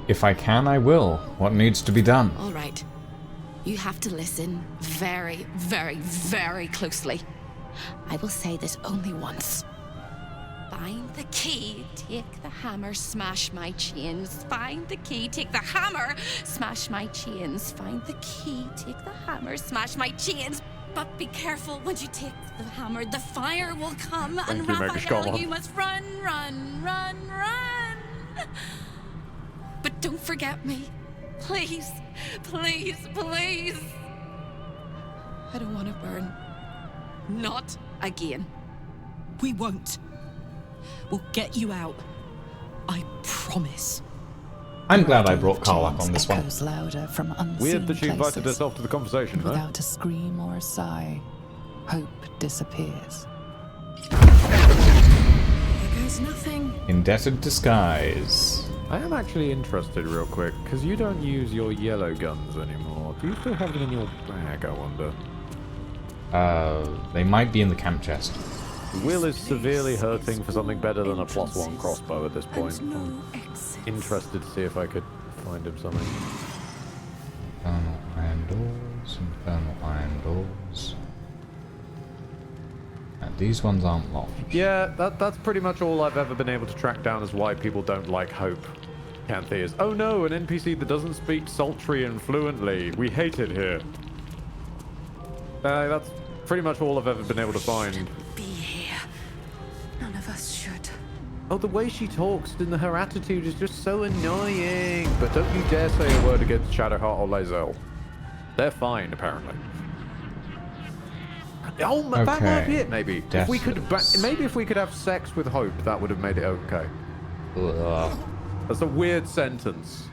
If I can, I will. What needs to be done? All right. You have to listen very, very, very closely. I will say this only once. Find the key, take the hammer, smash my chains. Find the key, take the hammer, smash my chains. Find the key, take the hammer, smash my chains. But be careful when you take the hammer, the fire will come. Thank and you, Raphael, Megascola. you must run, run, run, run. But don't forget me. Please, please, please. I don't want to burn. Not again. We won't. We'll get you out. I promise. I'm glad I brought Carl up on this one. Echoes louder from unseen Weird that she invited places. herself to the conversation, huh? Without a scream or a sigh, hope disappears. Here goes nothing. Indebted disguise. I am actually interested real quick, because you don't use your yellow guns anymore. Do you still have them in your bag, I wonder? They might be in the camp chest. Will is severely hurting for something better than a +1 crossbow at this point. I'm interested to see if I could find him something. Infernal iron doors, infernal iron doors. And these ones aren't locked. Yeah, that's pretty much all I've ever been able to track down as why people don't like Hope. Canthe is, oh no, an NPC that doesn't speak sultry and fluently. We hate it here. That's pretty much all I've ever been able to find. Be here. None of us should. Oh, the way she talks and her attitude is just so annoying. But don't you dare say a word against Shadowheart or Lae'zel. They're fine, apparently. Oh, that might be it, maybe. If we could, maybe if we could have sex with Hope, that would have made it okay. Ugh. That's a weird sentence.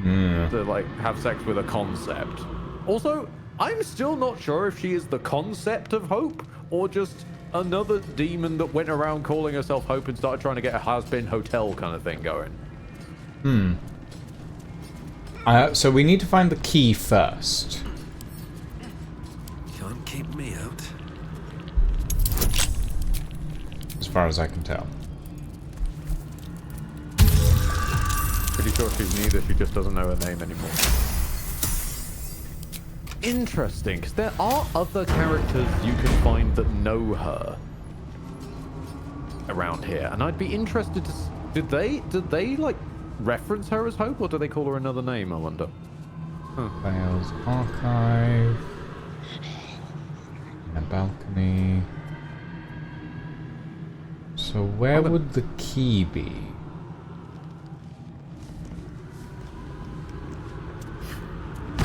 To, like, have sex with a concept. Also, I'm still not sure if she is the concept of Hope, or just another demon that went around calling herself Hope and started trying to get a has-been hotel kind of thing going. So we need to find the key first. Can't keep me out. As far as I can tell. Pretty sure she's neither, she just doesn't know her name anymore. Interesting, because there are other characters you can find that know her around here, and I'd be interested to... Did they like, reference her as Hope, or do they call her another name, I wonder? Vale's archive. A balcony. So where would the key be?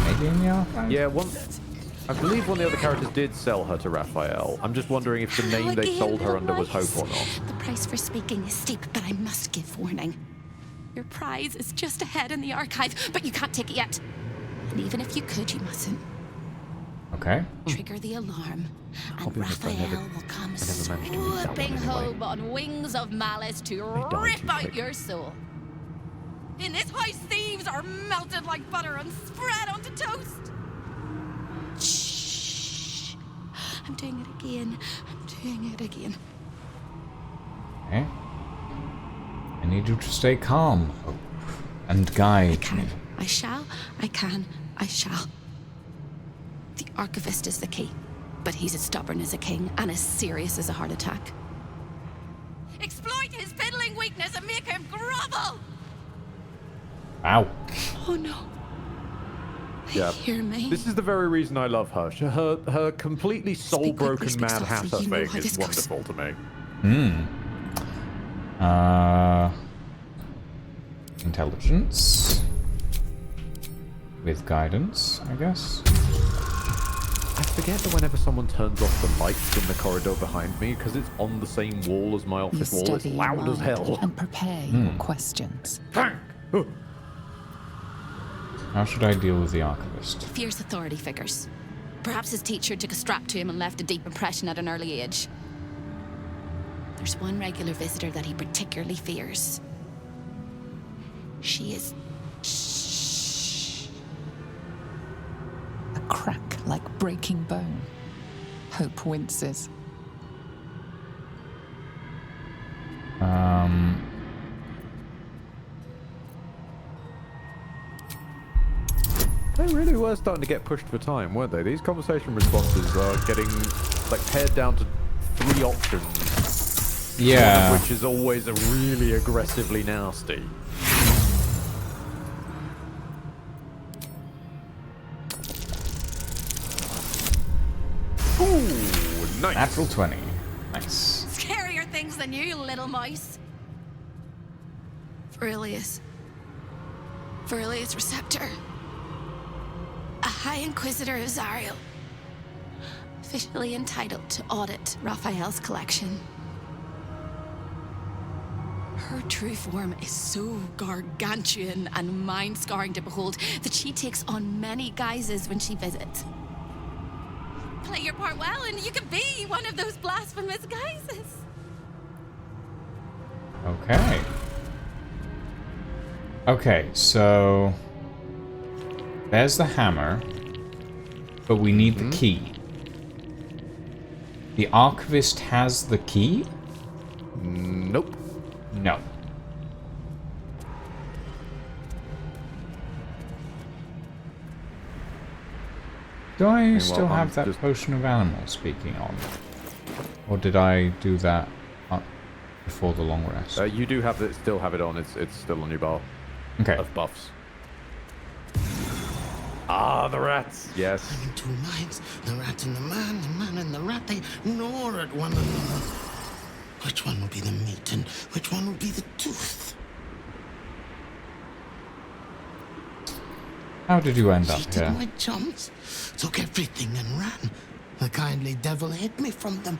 Maybe in the archive? Yeah, I believe one of the other characters did sell her to Raphael. I'm just wondering if the name they sold her under was Hope or not. The price for speaking is steep, but I must give warning. Your prize is just ahead in the archive, but you can't take it yet. And even if you could, you mustn't. Okay. Trigger the alarm, and Raphael will come swooping home on wings of malice to rip out your soul. In this house, thieves are melted like butter and spread onto toast. Shh. I'm doing it again. I'm doing it again. Okay. I need you to stay calm, Hope, and guide me. I shall. I can. I shall. The Archivist is the key, but he's as stubborn as a king and as serious as a heart attack. Exploit his fiddling weakness and make him grovel! Ow. Oh no. Yeah. Hear me? This is the very reason I love her. Her completely soul-broken Mad Hatter thing is wonderful to me. Intelligence. With guidance, I guess. I forget that whenever someone turns off the lights in the corridor behind me, because it's on the same wall as my office wall, it's loud as hell. And prepare your questions. How should I deal with the Archivist? Fierce authority figures. Perhaps his teacher took a strap to him and left a deep impression at an early age. There's one regular visitor that he particularly fears. She is... A crack like breaking bone. Hope winces. They really were starting to get pushed for time, weren't they? These conversation responses are getting, like, pared down to 3 options. Yeah. Which is always a really aggressively nasty. Ooh, nice. Natural 20. Nice. Scarier things than you, little mouse. Verilius Receptor. A High Inquisitor of Zariel. Officially entitled to audit Raphael's collection. Her true form is so gargantuan and mind-scarring to behold that she takes on many guises when she visits. Play your part well and you can be one of those blasphemous guises. Okay. Okay, so... there's the hammer, but we need the key. The archivist has the key? Nope. No. Do I still have that potion of animal speaking on? Or did I do that before the long rest? You do have it, still have it on. It's still on your bar. Okay. Of buffs. Ah, the rats. Yes. I'm in two minds. The rat and the man and the rat, they gnaw at one another. Which one will be the meat and which one will be the tooth? How did you end up Cheated here? my chums, took everything and ran. The kindly devil hid me from them,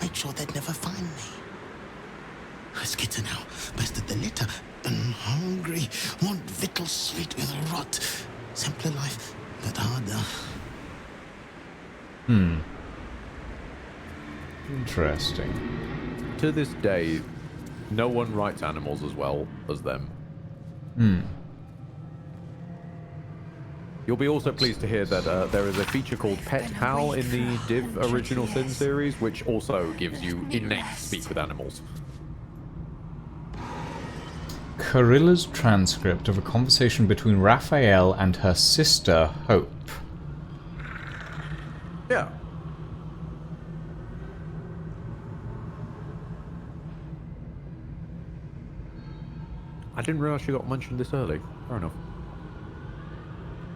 made sure they'd never find me. I skitter now, bested the litter, and hungry, want victuals sweet with rot. Simpler life, but harder. Interesting. To this day, no one writes animals as well as them. You'll be also pleased to hear that there is a feature called Pet Pal in the Div Original Sin series, which also gives you innate speak with animals. Carilla's transcript of a conversation between Raphael and her sister, Hope. Yeah. I didn't realize she got mentioned this early. Fair enough.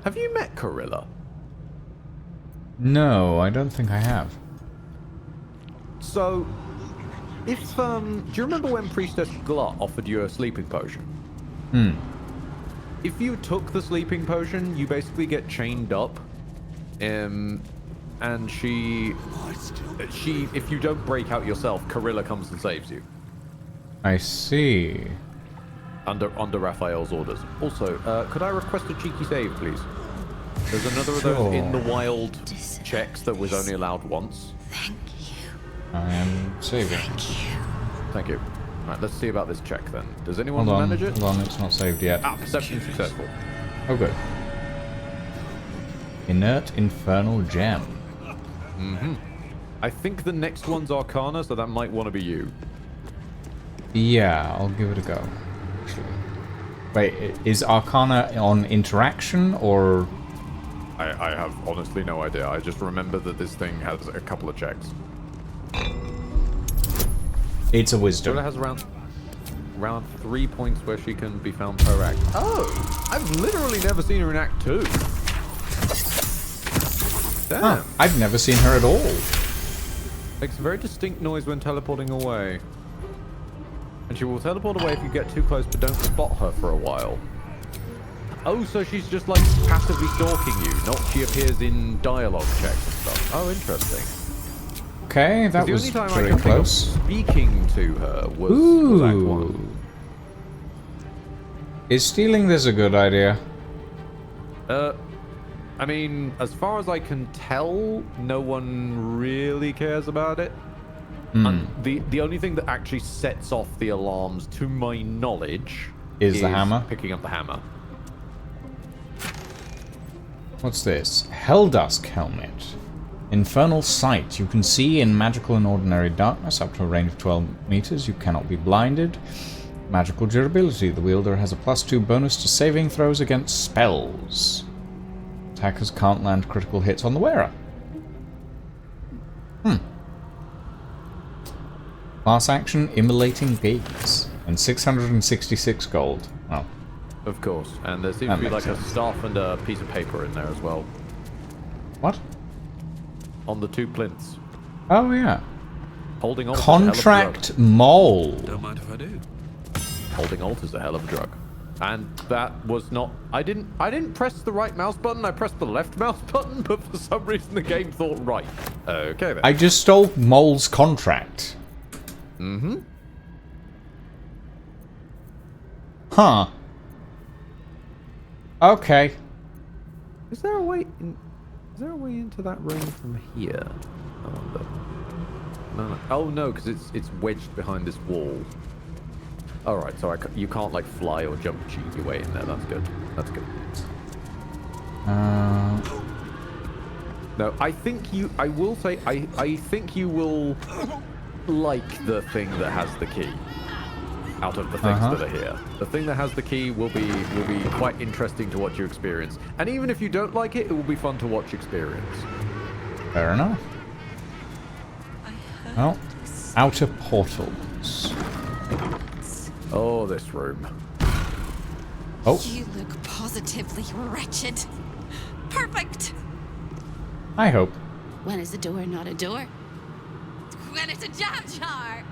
Have you met Carilla? No, I don't think I have. So, if, do you remember when Priestess Glut offered you a sleeping potion? If you took the sleeping potion, you basically get chained up. And she, if you don't break out yourself, Carilla comes and saves you. I see. Under Raphael's orders. Also, could I request a cheeky save, please? There's another of those in the wild checks that was only allowed once. Thank you. I am saving. Thank you. Right, let's see about this check then. Does anyone Hold on, manage it? hold on, it's not saved yet. Ah, perception successful. Oh, good. Inert Infernal Gem. I think the next one's Arcana, so that might want to be you. Yeah, I'll give it a go. Actually. Wait, is Arcana on interaction or? I have honestly no idea. I just remember that this thing has a couple of checks. It's a wisdom. It has around 3 points where she can be found per act. Oh, I've literally never seen her in Act 2. Damn. Huh, I've never seen her at all. Makes a very distinct noise when teleporting away. And she will teleport away if you get too close, but don't spot her for a while. Oh, so she's just like passively stalking you, not she appears in dialogue checks and stuff. Oh, interesting. Okay, that was the only time very I can close. think of speaking to her was Act 1. Is stealing this a good idea? I mean, as far as I can tell, no one really cares about it. The only thing that actually sets off the alarms, to my knowledge, is the hammer. Picking up the hammer. What's this? Helldusk Helmet. Infernal Sight. You can see in magical and ordinary darkness up to a range of 12 meters. You cannot be blinded. Magical durability. The wielder has a +2 bonus to saving throws against spells. Attackers can't land critical hits on the wearer. Class action, Immolating Gaze. And 666 gold. Well. Of course. And there seems to be like a staff and a piece of paper in there as well. What? On the 2 plinths. Oh, yeah. Holding alt Contract Mold. Don't mind if I do. Holding alt is a hell of a drug. And that was not... I didn't press the right mouse button, I pressed the left mouse button, but for some reason the game thought right. Okay then. I just stole Mole's contract. Huh. Okay. Is there a way into that room from here? I wonder. No. Oh no, because it's wedged behind this wall. All right, so you can't like fly or jump cheat your way in there. That's good. That's good. No, I think you. I will say. I think you will like the thing that has the key. Out of the things that are here, the thing that has the key will be quite interesting to watch you experience. And even if you don't like it, it will be fun to watch experience. Fair enough. Well, outer portals. Oh, this room. Oh. You look positively wretched. Perfect. I hope. When is a door not a door? When it's a jam jar.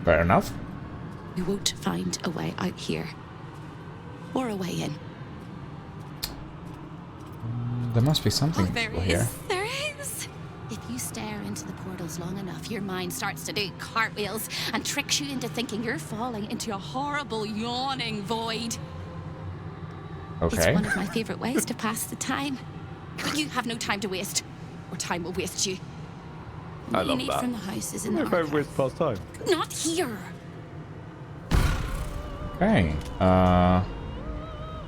Fair enough. You won't find a way out here. Or a way in. There must be something There here. is. There is. If you stare into the portals long enough, your mind starts to do cartwheels and tricks you into thinking you're falling into a horrible, yawning void. Okay. It's one of my favorite ways to pass the time. You have no time to waste, or time will waste you. I What love you need that. from the house is in My the favorite way to pass time. Not here. Okay.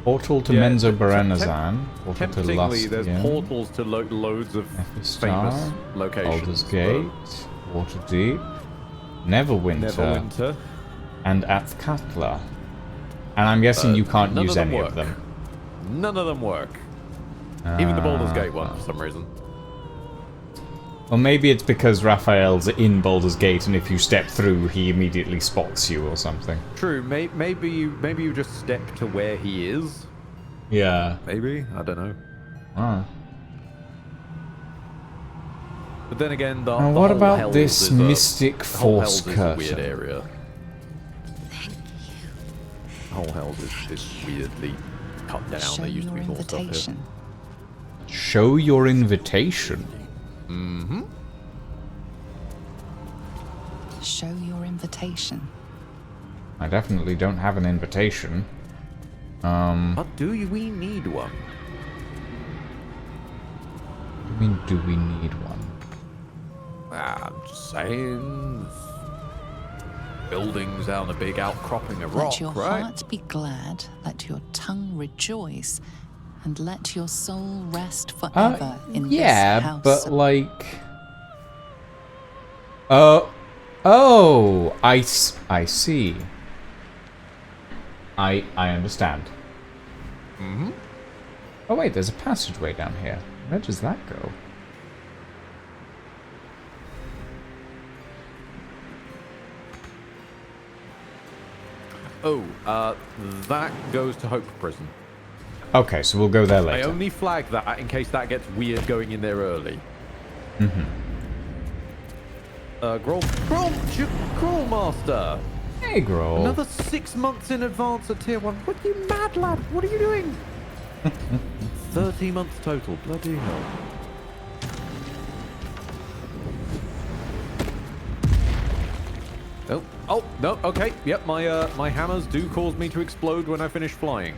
Portal to Menzo Berenazan. Portal to Temptingly, there's Lustia. portals to loads of Star, famous locations. Baldur's Gate, Waterdeep, Neverwinter, and Athkatla. And I'm guessing you can't none use of them any work. of them. None of them work. Even the Baldur's Gate one, for some reason. Well, maybe it's because Raphael's in Baldur's Gate, and if you step through, he immediately spots you or something. True. Maybe you just step to where he is. Yeah. Maybe. I don't know. Ah. But then again, the Now, the what whole about Hells this is mystic the whole force Hells is a weird curtain? area. The whole Hells is weirdly cut down. Show There used to your be more stuff here. invitation. Show your invitation. Mm-hmm. Show your invitation. I definitely don't have an invitation. But do we need one? I mean, do we need one? I'm just saying. Buildings on a big outcropping of rock, Let your right? heart be glad, let your tongue rejoice, and let your soul rest forever in this house. But like... I see. I understand. Mm-hmm. Oh wait, there's a passageway down here. Where does that go? Oh, that goes to Hope Prison. Okay, so we'll go there I later. only flag that in case that gets weird going in there early. Mm-hmm. Growl Master! Hey, Growl. Another 6 months in advance at Tier 1. What are you mad, lad? What are you doing? 30 months total. Bloody hell. Oh, no, okay. Yep, my hammers do cause me to explode when I finish flying.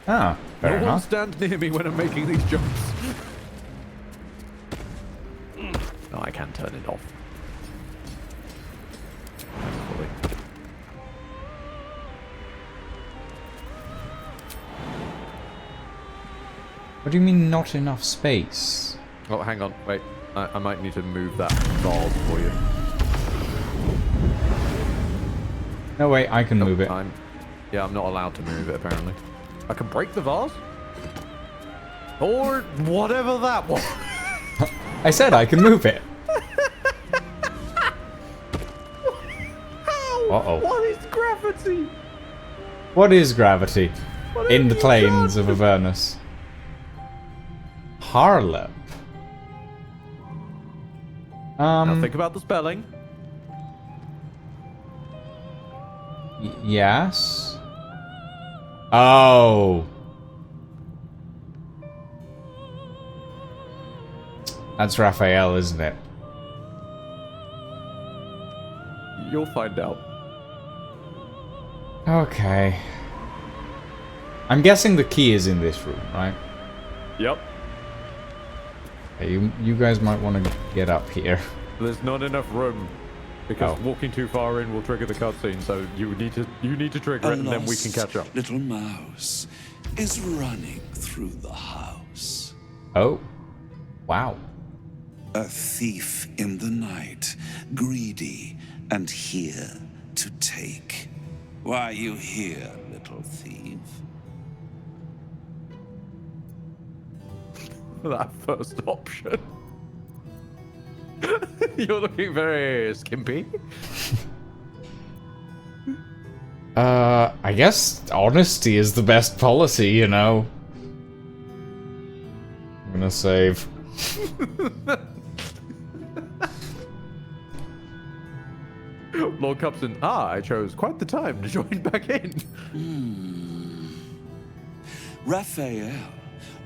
Ah, fair No one enough. stand near me when I'm making these jumps. No, I can turn it off. What do you mean not enough space? Oh, hang on. Wait. I might need to move that vase for you. No, wait, I can move it. I'm not allowed to move it, apparently. I can break the vase? Or whatever that was. I said I can move it. How? Uh-oh. What is gravity? What is gravity? What In is the plains of Avernus. Harlep. Now think about the spelling. Yes. Oh. That's Raphael, isn't it? You'll find out. Okay. I'm guessing the key is in this room, right? Yep. Okay, you guys might want to get up here. There's not enough room. Because walking too far in will trigger the cutscene, so you need to trigger it and then we can catch up. Little mouse is running through the house. Oh. Wow. A thief in the night, greedy and here to take. Why are you here, little thief? That first option. You're looking very skimpy. I guess honesty is the best policy, you know. I'm gonna save. Lord Cupson, I chose quite the time to join back in. Raphael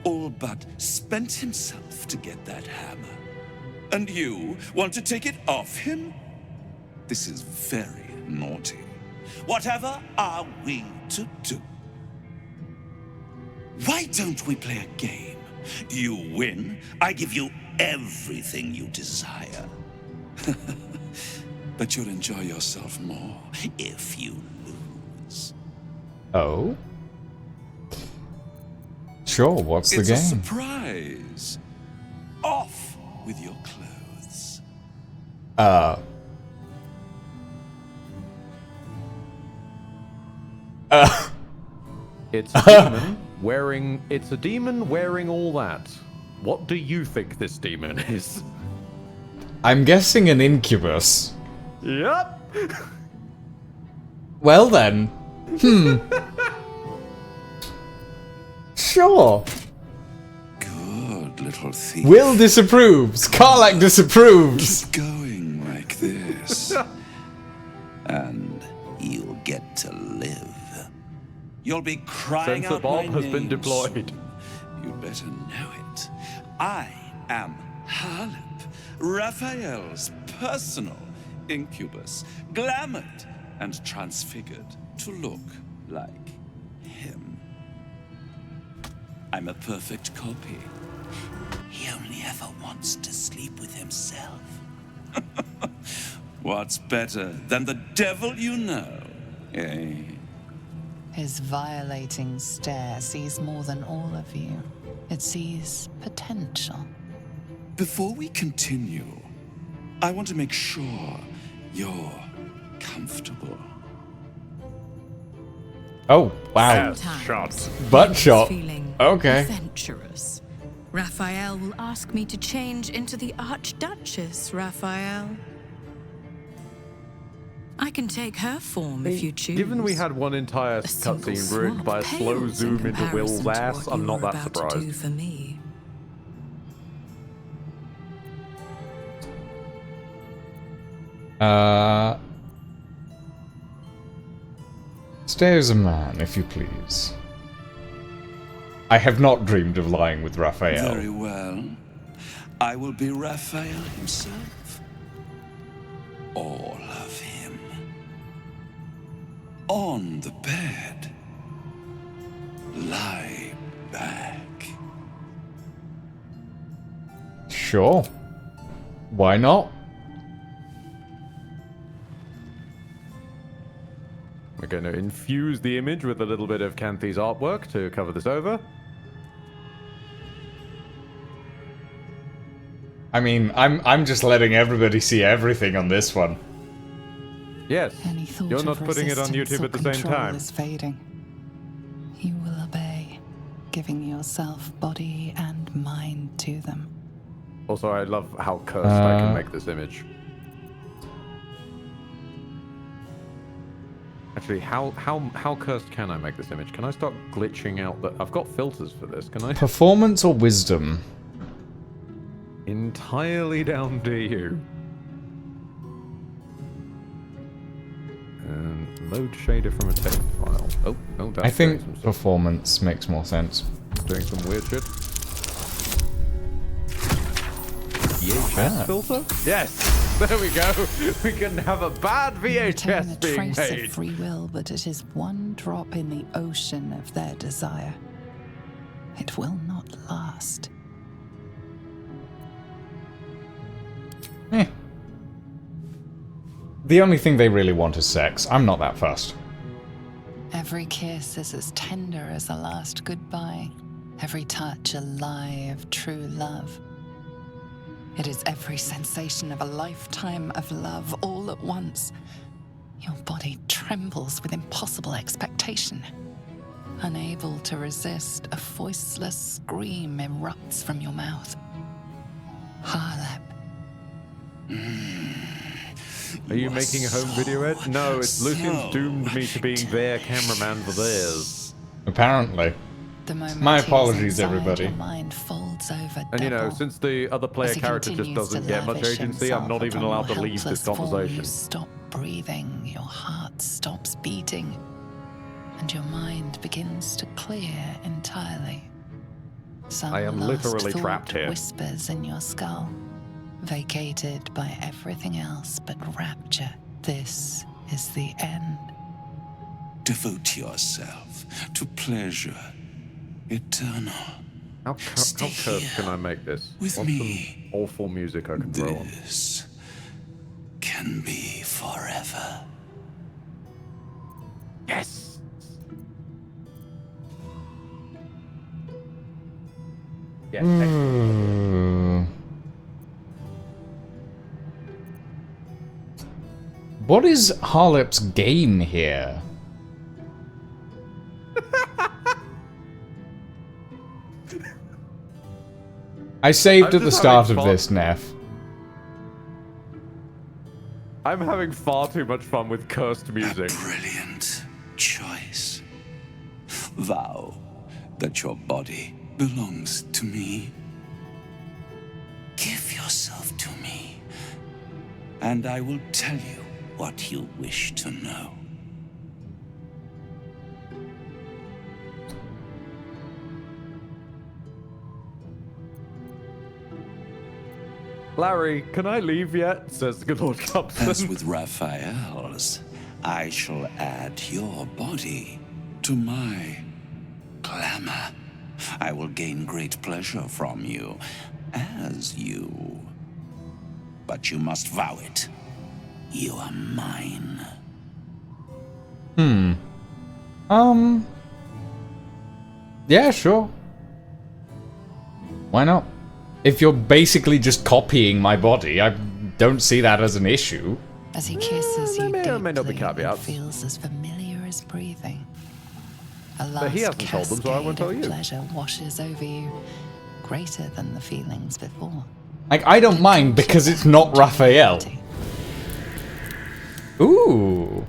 all but spent himself to get that hammer. And you want to take it off him? This is very naughty. Whatever are we to do? Why don't we play a game? You win, I give you everything you desire. But you'll enjoy yourself more if you lose. Oh? Sure, what's the game? It's a surprise. Off with your clothes. It's a demon wearing. It's a demon wearing all that. What do you think this demon is? I'm guessing an incubus. Yep. Well then. Sure. Good little thief. Will disapproves. Karlach disapproves. Keep going like this. And you'll get to live. You'll be crying Sensor out Bob my has name been deployed. soon. You'd better know it. I am Harlip, Raphael's personal incubus, glamored and transfigured to look like him. I'm a perfect copy. He only ever wants to sleep with himself. What's better than the devil you know, eh? His violating stare sees more than all of you. It sees potential. Before we continue, I want to make sure you're comfortable. Oh, wow. Sometimes Butt shot. feeling Okay. adventurous. Raphael will ask me to change into the Archduchess, Raphael. I can take her form if you choose. Given we had one entire cutscene ruined by a slow zoom into Will's ass, I'm not that surprised. For me. Stay as a man, if you please. I have not dreamed of lying with Raphael. Very well. I will be Raphael himself. All of him. On the bed. Lie back. Sure. Why not? We're going to infuse the image with a little bit of Canthy's artwork to cover this over. I mean, I'm just letting everybody see everything on this one. Yes. Any thought You're not of putting it on resistance YouTube or at the same control time. is fading. You will obey, giving yourself body and mind to them. Also, I love how cursed I can make this image. Actually, how cursed can I make this image? Can I start glitching out the... I've got filters for this, can I? Performance or wisdom? Entirely down to you. And load shader from a text file. Oh, that's I think doing some stuff. performance makes more sense. Doing some weird shit. VHS filter? Yes! There we go. We can have a bad Retain a VHS being trace made. of free will, but it is one drop in the ocean of their desire. It will not last. The only thing they really want is sex. I'm not that fussed. Every kiss is as tender as a last goodbye. Every touch a lie of true love. It is every sensation of a lifetime of love all at once. Your body trembles with impossible expectation. Unable to resist, a voiceless scream erupts from your mouth. Harlep. Are you making a home video, Ed? No, it's Lucian's doomed me to being their cameraman for theirs. Apparently. The moment My he is apologies, inside, everybody. Your mind folds over And you know, double. since the other player As he character just continues doesn't to get much lavish agency, I'm not himself even upon allowed to your leave this helpless form, conversation. You stop breathing, your heart stops beating, and your mind begins to clear entirely. Some I am lost literally thought trapped here. whispers in your skull, vacated by everything else but rapture. This is the end. Devote yourself to pleasure eternal. How cursed can I make this? with What's me. some awful music I can throw on? This can be forever. Yes! Yes, What is Harlep's game here? I saved at the start of this, Neff. I'm having far too much fun with cursed music. Brilliant choice. Vow that your body belongs to me. Give yourself to me, and I will tell you what you wish to know. Larry, can I leave yet? Says the good Lord Cupson. As with Raphael's, I shall add your body to my glamour. I will gain great pleasure from you, as you. But you must vow it. You are mine. Yeah, sure. Why not? If you're basically just copying my body, I don't see that as an issue. As he kisses you may or may not be deeply, it caveats. feels as familiar as breathing. A But he last hasn't told them, so I won't cascade tell of you. pleasure washes over you, greater than the feelings before. Like, I don't mind because it's not Raphael. Ooh.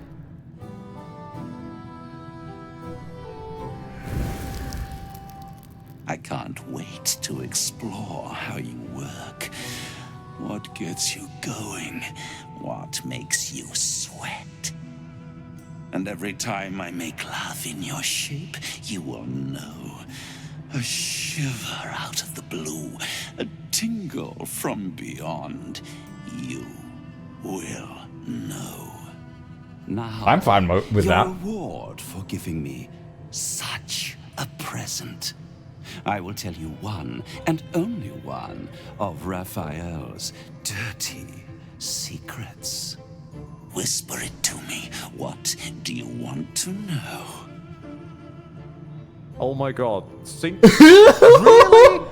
I can't wait to explore how you work. What gets you going? What makes you sweat? And every time I make love in your shape, you will know. A shiver out of the blue, a tingle from beyond. You will know. Now, I'm fine with your that. reward for giving me such a present. I will tell you one, and only one, of Raphael's dirty secrets. Whisper it to me. What do you want to know? Oh my god. Sync. Really?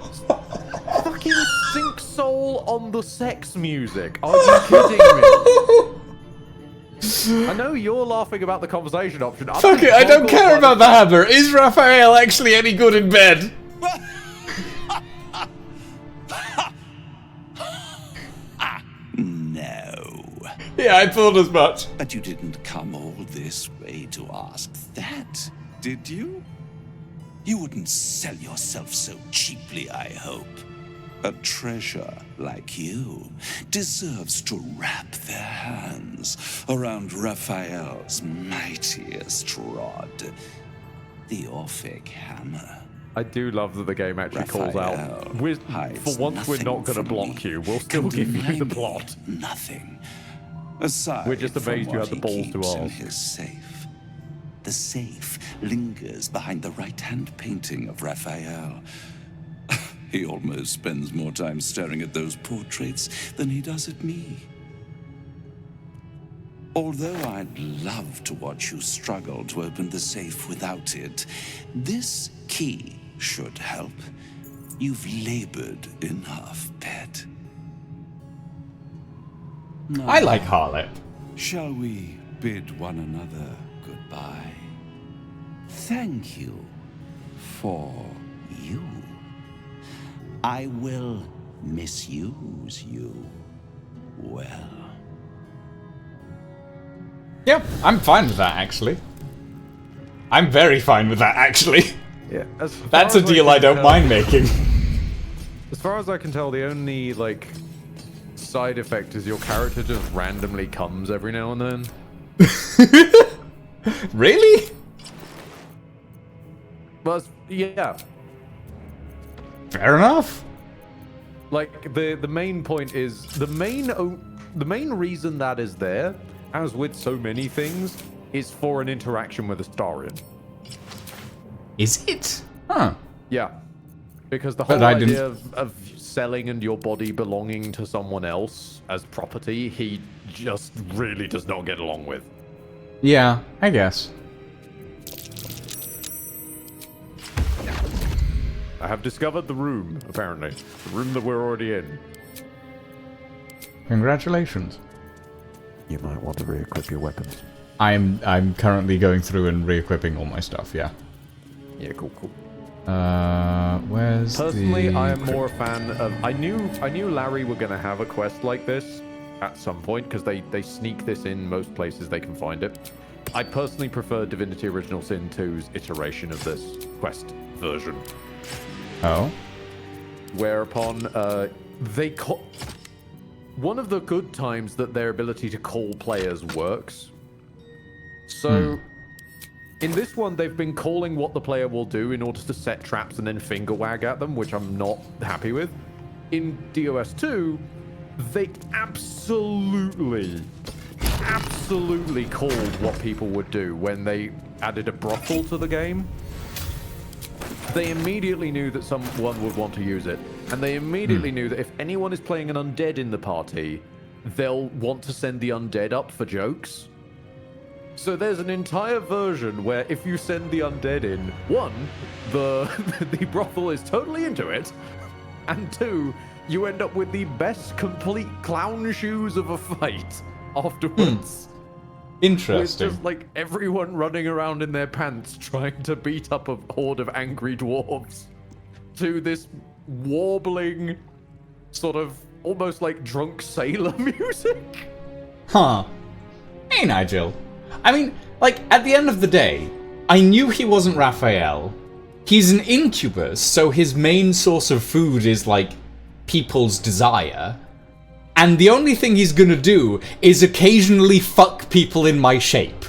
Fucking Sync Soul on the sex music. Are you kidding me? I know you're laughing about the conversation option. Fuck it, I don't care about the hammer. Is Raphael actually any good in bed? No. Yeah, I thought as much. But you didn't come all this way to ask that, did you? You wouldn't sell yourself so cheaply, I hope. A treasure like you deserves to wrap their hands around Raphael's mightiest rod, the Orphic hammer. I do love that the game actually calls out. For once, we're not going to block you. We'll still give you the plot. Nothing. Aside We're just amazed you had the balls to ask. His safe. The safe lingers behind the right-hand painting of Raphael. He almost spends more time staring at those portraits than he does at me. Although I'd love to watch you struggle to open the safe without it, this key should help. You've labored enough, pet. Now, I like Harlot. shall we bid one another goodbye? Thank you for you. I will misuse you well. Yep, I'm fine with that, actually. I'm very fine with that, actually. Yeah, that's a deal I don't mind making. As far as I can tell, the only, like, side effect is your character just randomly comes every now and then. Really? But, yeah. Fair enough. Like, the main point is, the main reason that is there, as with so many things, is for an interaction with Astarion. Is it? Huh. Yeah. Because the whole idea of selling and your body belonging to someone else as property, he just really does not get along with. Yeah, I guess. I have discovered the room, apparently. The room that we're already in. Congratulations. You might want to re-equip your weapons. I'm currently going through and re-equipping all my stuff, yeah. Yeah, cool. Where's Personally, I am more a fan of... I knew Larry were going to have a quest like this at some point, because they sneak this in most places they can find it. I personally prefer Divinity Original Sin 2's iteration of this quest version. Oh? Whereupon, one of the good times that their ability to call players works. So... In this one, they've been calling what the player will do in order to set traps and then finger wag at them, which I'm not happy with. In DOS 2, they absolutely called what people would do when they added a brothel to the game. They immediately knew that someone would want to use it, and they immediately knew that if anyone is playing an undead in the party, they'll want to send the undead up for jokes. So there's an entire version where if you send the undead in, one, the brothel is totally into it, and two, you end up with the best complete clown shoes of a fight afterwards. Interesting. With just like everyone running around in their pants trying to beat up a horde of angry dwarves to this warbling, sort of almost like drunk sailor music. Huh. Hey, Nigel. I mean, like, at the end of the day, I knew he wasn't Raphael. He's an incubus, so his main source of food is, like, people's desire. And the only thing he's gonna do is occasionally fuck people in my shape.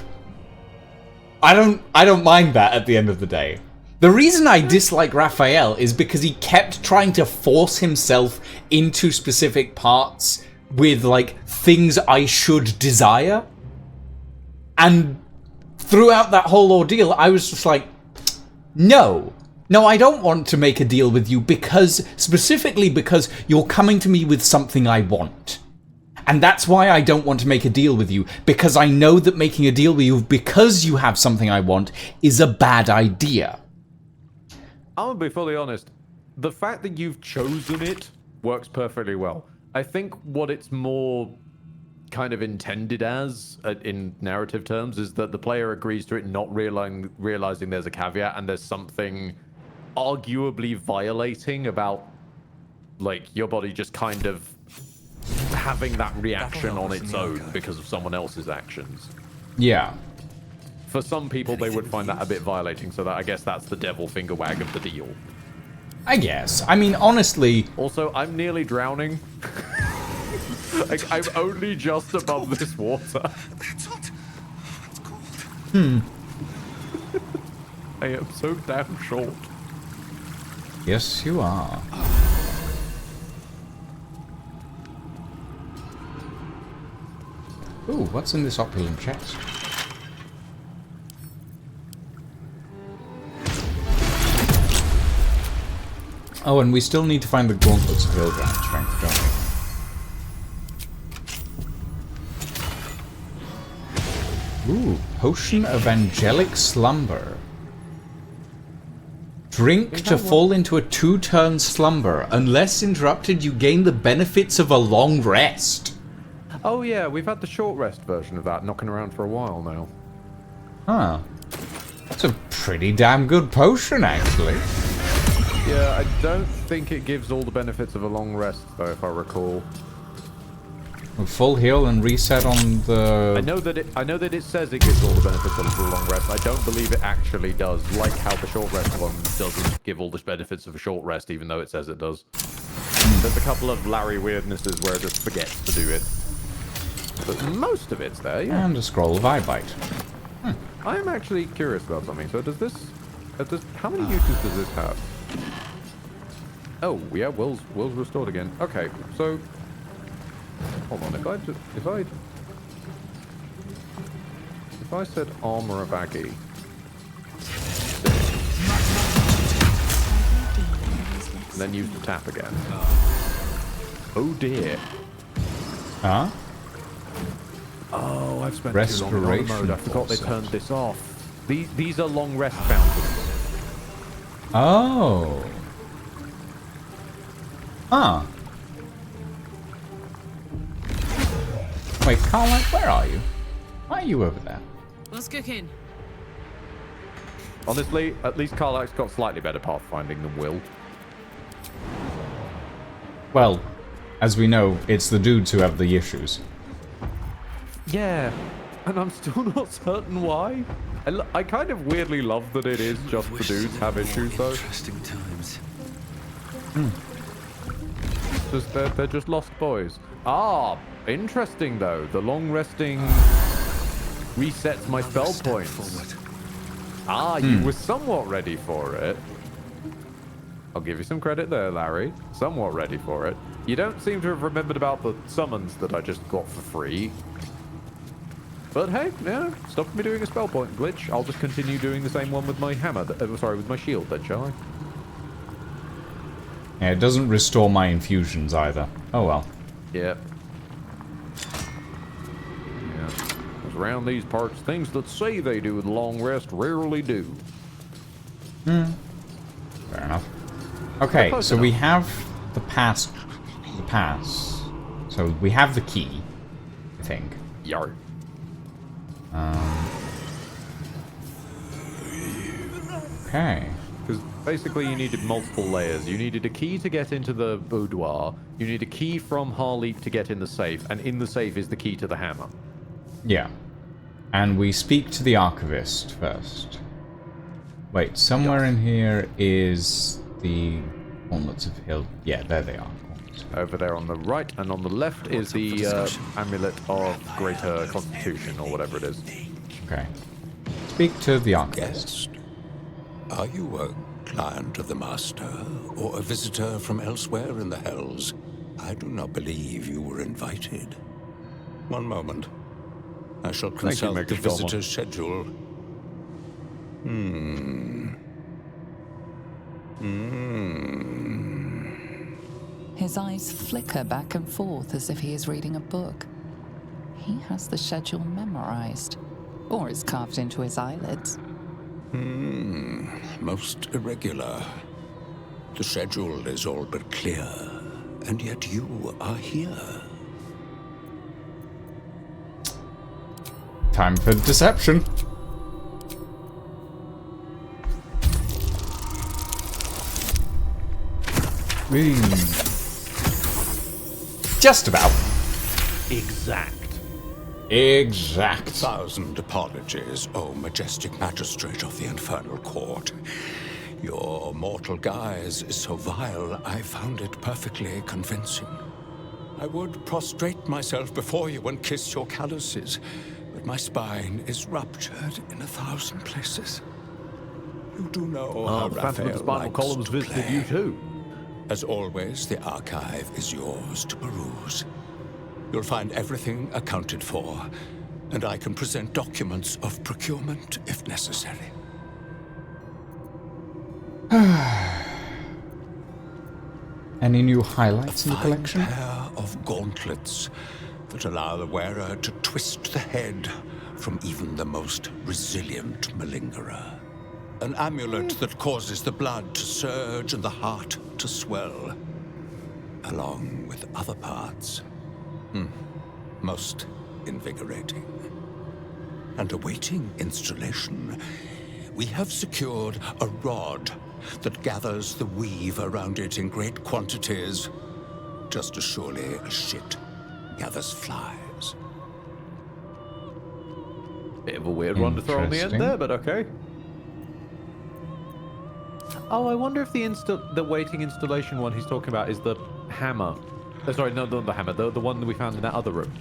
I don't mind that at the end of the day. The reason I dislike Raphael is because he kept trying to force himself into specific parts with, like, things I should desire. And throughout that whole ordeal, I was just like, no, I don't want to make a deal with you specifically because you're coming to me with something I want. And that's why I don't want to make a deal with you, because I know that making a deal with you because you have something I want is a bad idea. I'm gonna be fully honest. The fact that you've chosen it works perfectly well. I think what it's more kind of intended as in narrative terms is that the player agrees to it, not realizing there's a caveat and there's something arguably violating about, like, your body just kind of having that reaction on its own because of someone else's actions. Yeah. For some people, they would find that a bit violating, so that I guess that's the devil finger wag of the deal. I guess. I mean, honestly... Also, I'm nearly drowning. Like, I'm only just above this water. That's hot. It's cold. I am so damn short. Yes, you are. Ooh, what's in this opulent chest? Oh, and we still need to find the gauntlets of Hildrand strength, don't we? Ooh, potion of angelic slumber. Drink to fall into a 2-turn slumber. Unless interrupted, you gain the benefits of a long rest. Oh yeah, we've had the short rest version of that knocking around for a while now. Huh. That's a pretty damn good potion, actually. Yeah, I don't think it gives all the benefits of a long rest, though, if I recall. A full heal and reset on the... I know that it says it gives all the benefits of a long rest. I don't believe it actually does, like how the short rest one doesn't give all the benefits of a short rest, even though it says it does. There's a couple of Larry weirdnesses where it just forgets to do it. But most of it's there, yeah. And a scroll of eye bite. I am actually curious about something. So does this... how many uses does this have? Oh, yeah, will's restored again. Okay, so... Hold on, if I said armor a baggie... and then use the tap again. Oh dear. Huh? Oh, I've spent too long in auto mode. I forgot they turned this off. These are long rest fountains. Oh. Huh. Wait, Carla, where are you? Why are you over there? What's cooking? Honestly, at least Karlak's got slightly better pathfinding than Will. Well, as we know, it's the dudes who have the issues. Yeah, and I'm still not certain why. I kind of weirdly love that it is just the dudes have issues, though. Interesting times. Just they're just lost boys. Ah, interesting though. The long resting resets my spell points. Ah, you were somewhat ready for it. I'll give you some credit there, Larry. Somewhat ready for it. You don't seem to have remembered about the summons that I just got for free. But hey, yeah, stop me doing a spell point glitch. I'll just continue doing the same one with my hammer. With my shield then, shall I? Yeah, it doesn't restore my infusions either. Oh well. Yep. Yeah. Because around these parts, things that say they do with long rest rarely do. Fair enough. Okay, so we have the pass. So we have the key, I think. Yard. Okay. Because basically you needed multiple layers. You needed a key to get into the boudoir. You need a key from Harleap to get in the safe. And in the safe is the key to the hammer. Yeah. And we speak to the archivist first. Wait, somewhere in here is the Gauntlets of Hill. Yeah, there they are. Over there on the right, and on the left is the Amulet of Greater Constitution, or whatever it is. Okay. Speak to the archivist. Guest? Are you a client of the Master, or a visitor from elsewhere in the Hells? I do not believe you were invited. One moment. I shall consult the visitor's schedule. His eyes flicker back and forth as if he is reading a book. He has the schedule memorized, or is carved into his eyelids. Most irregular. The schedule is all but clear, and yet you are here. Time for deception. Just about. Exact. 1,000 apologies, O majestic magistrate of the Infernal Court. Your mortal guise is so vile, I found it perfectly convincing. I would prostrate myself before you and kiss your calluses, but my spine is ruptured in 1,000 places. You do know Oh, how the Phantom of the Raphael Spinal likes Columns to visited play. you too. As always, the archive is yours to peruse. You'll find everything accounted for, and I can present documents of procurement if necessary. Any new highlights in the collection? A pair of gauntlets that allow the wearer to twist the head from even the most resilient malingerer. An amulet that causes the blood to surge and the heart to swell, along with other parts. Most invigorating. And awaiting installation, we have secured a rod that gathers the weave around it in great quantities, just as surely as shit gathers flies. Bit of a weird one to throw on the end there, but okay. Oh, I wonder if the waiting installation one he's talking about is the hammer. Sorry, no, not the hammer. The one that we found in that other room.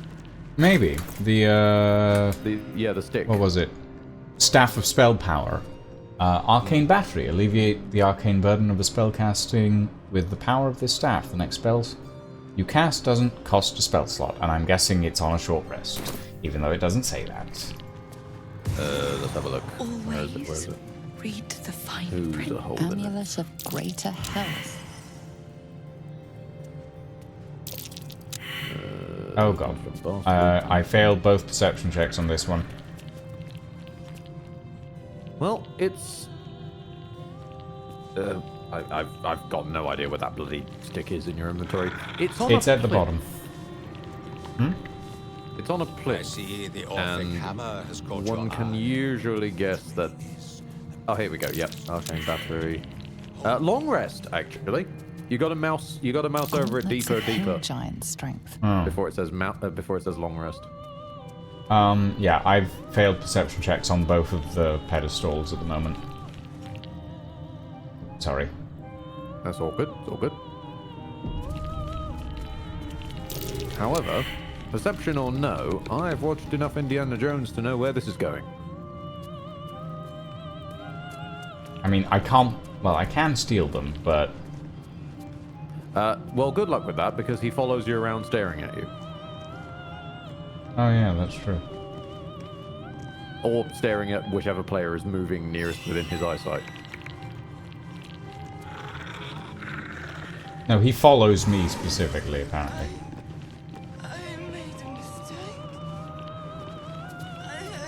Maybe. The stick. What was it? Staff of Spell Power. Arcane Battery. Alleviate the arcane burden of a spell casting with the power of this staff. The next spells you cast doesn't cost a spell slot, and I'm guessing it's on a short rest, even though it doesn't say that. Let's have a look. Where is it? Read the fine Who's print. holding it? Amulet of Greater Health. Oh god. I failed both perception checks on this one. Well, it's... I've got no idea where that bloody stick is in your inventory. It's at the bottom. It's on a plinth. I see the Orphic hammer has caught your one can eye. usually guess that... Oh, here we go. Yep, arcane battery. Long rest, actually. You got to mouse over it deeper. Giant strength. Before it says long rest. Yeah, I've failed perception checks on both of the pedestals at the moment. Sorry. That's all good. It's all good. However, perception or no, I've watched enough Indiana Jones to know where this is going. I mean, I can't... Well, I can steal them, but... Well, good luck with that, because he follows you around staring at you. Oh yeah, that's true. Or staring at whichever player is moving nearest within his eyesight. No, he follows me specifically, apparently.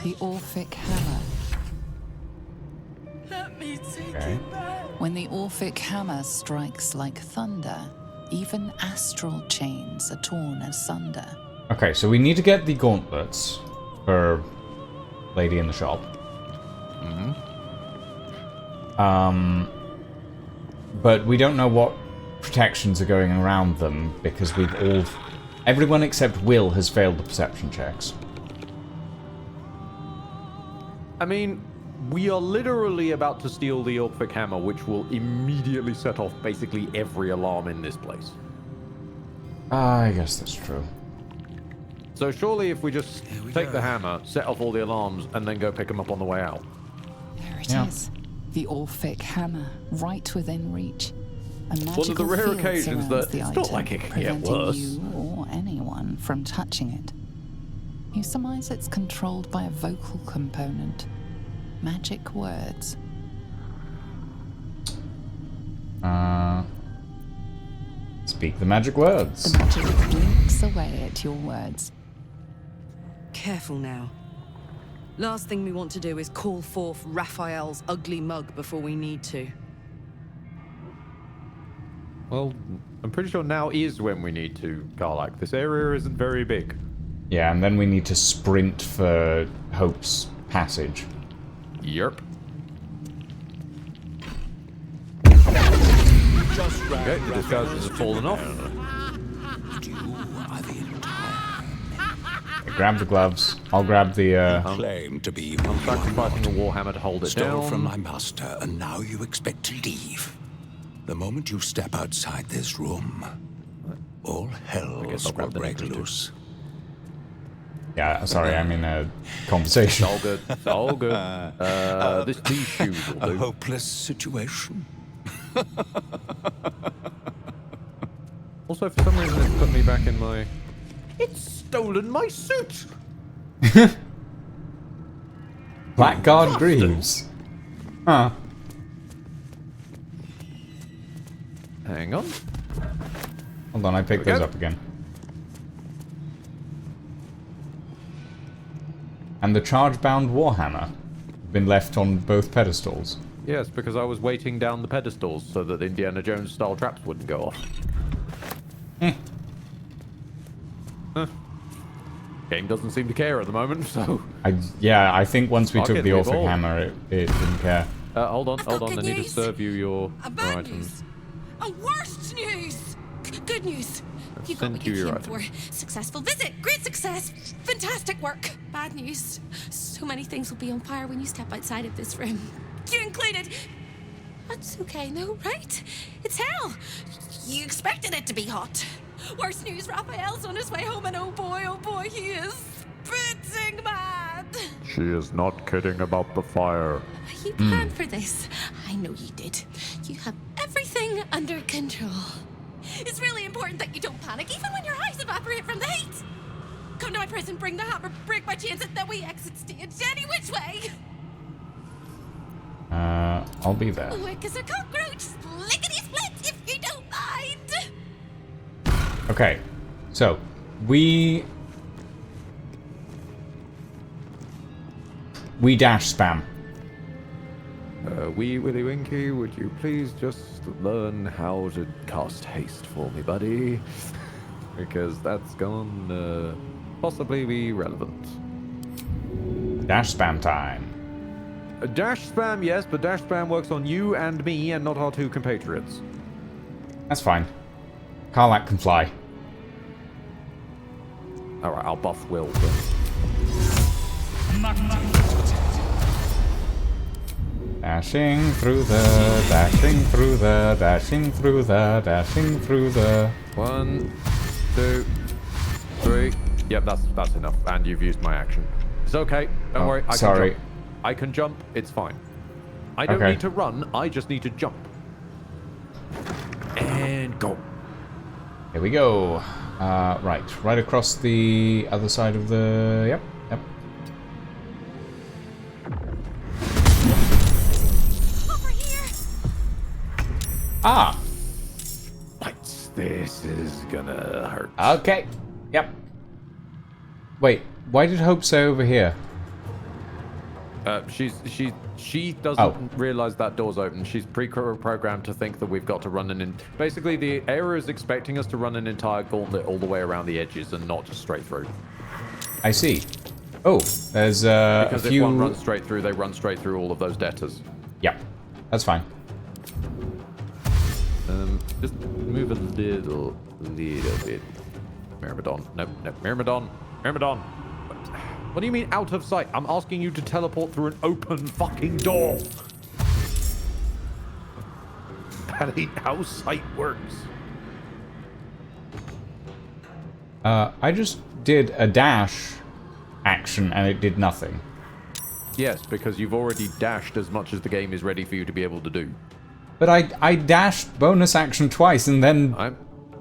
The Orphic Hammer. Okay. When the Orphic Hammer strikes like thunder, even astral chains are torn asunder. Okay, so we need to get the gauntlets for Lady in the Shop. But we don't know what protections are going around them because everyone except Will has failed the perception checks. I mean, we are literally about to steal the Orphic Hammer, which will immediately set off basically every alarm in this place. I guess that's true. So surely if we just take the hammer, set off all the alarms, and then go pick them up on the way out. There it is. The Orphic Hammer, right within reach. A magical One of the rare field occasions surrounds that the it's item, not like it can get preventing worse. you or anyone from touching it. You surmise it's controlled by a vocal component. Magic words. Speak the magic words. The magic blinks away at your words. Careful now. Last thing we want to do is call forth Raphael's ugly mug before we need to. Well, I'm pretty sure now is when we need to, Garlac. This area isn't very big. Yeah, and then we need to sprint for Hope's passage. Yerp. Okay, the disguises have fallen off. Grab the gloves. I'll grab the, Claim to be I'm sacrificing a warhammer to hold it Stole down. from my master, and now you expect to leave. The moment you step outside this room, all hell guess I'll will grab the break necklace too. loose. Yeah, sorry, I'm in a conversation. It's all good. It's all good. These shoes will A do. hopeless situation. Also, for some reason, it's put me back in my... It's stolen my suit! Blackguard Greaves. Huh. Hang on. Hold on, I picked those up again. And the charge-bound warhammer have been left on both pedestals. Yes, because I was waiting down the pedestals so that Indiana Jones-style traps wouldn't go off. Huh. Game doesn't seem to care at the moment, so... Yeah, I think once we took the move Orphic on. hammer, it didn't care. Hold on. I need to news. serve you your Bad items. news. And worst news. Good news. You got Send what you you your came for. items. Successful visit. Great success. Fantastic work. Bad news. So many things will be on fire when you step outside of this room. You included. That's okay, no, right? It's hell. You expected it to be hot. Worst news, Raphael's on his way home, and oh boy, he is spitting mad. She is not kidding about the fire. You planned for this. I know you did. You have everything under control. It's really important that you don't panic, even when your eyes evaporate from the heat. Come to my prison, bring the hammer, break my chains, and then we exit stage any which way. I'll be there. Quick as a cockroach, lickety-split if you don't mind. Okay, so we dash spam. Wee Willy Winky, would you please just learn how to cast haste for me, buddy? Because that's going to possibly be relevant. Dash spam time. Dash spam, yes, but dash spam works on you and me and not our two compatriots. That's fine. Karlak can fly. Alright, I'll buff Will then. Dashing through the, dashing through the, dashing through the, dashing through the. 1, 2, 3. Yep, that's enough. And you've used my action. It's okay. Don't worry. I can jump. I can jump. It's fine. I don't need to run. I just need to jump. And go. Here we go. Right across the other side of the. Yep. Over here. Ah. This is gonna hurt. Okay. Yep. Wait. Why did Hope say over here? She doesn't realize that door's open. She's pre-programmed to think that we've got to run basically, the area is expecting us to run an entire gauntlet all the way around the edges and not just straight through. I see. Oh, there's because a few... if one runs straight through, they run straight through all of those debtors. Yep. That's fine. Just move a little bit. Myrmidon. Nope. Myrmidon. What do you mean out of sight? I'm asking you to teleport through an open fucking door. That ain't how sight works. I just did a dash action and it did nothing. Yes, because you've already dashed as much as the game is ready for you to be able to do. But I dashed bonus action twice and then...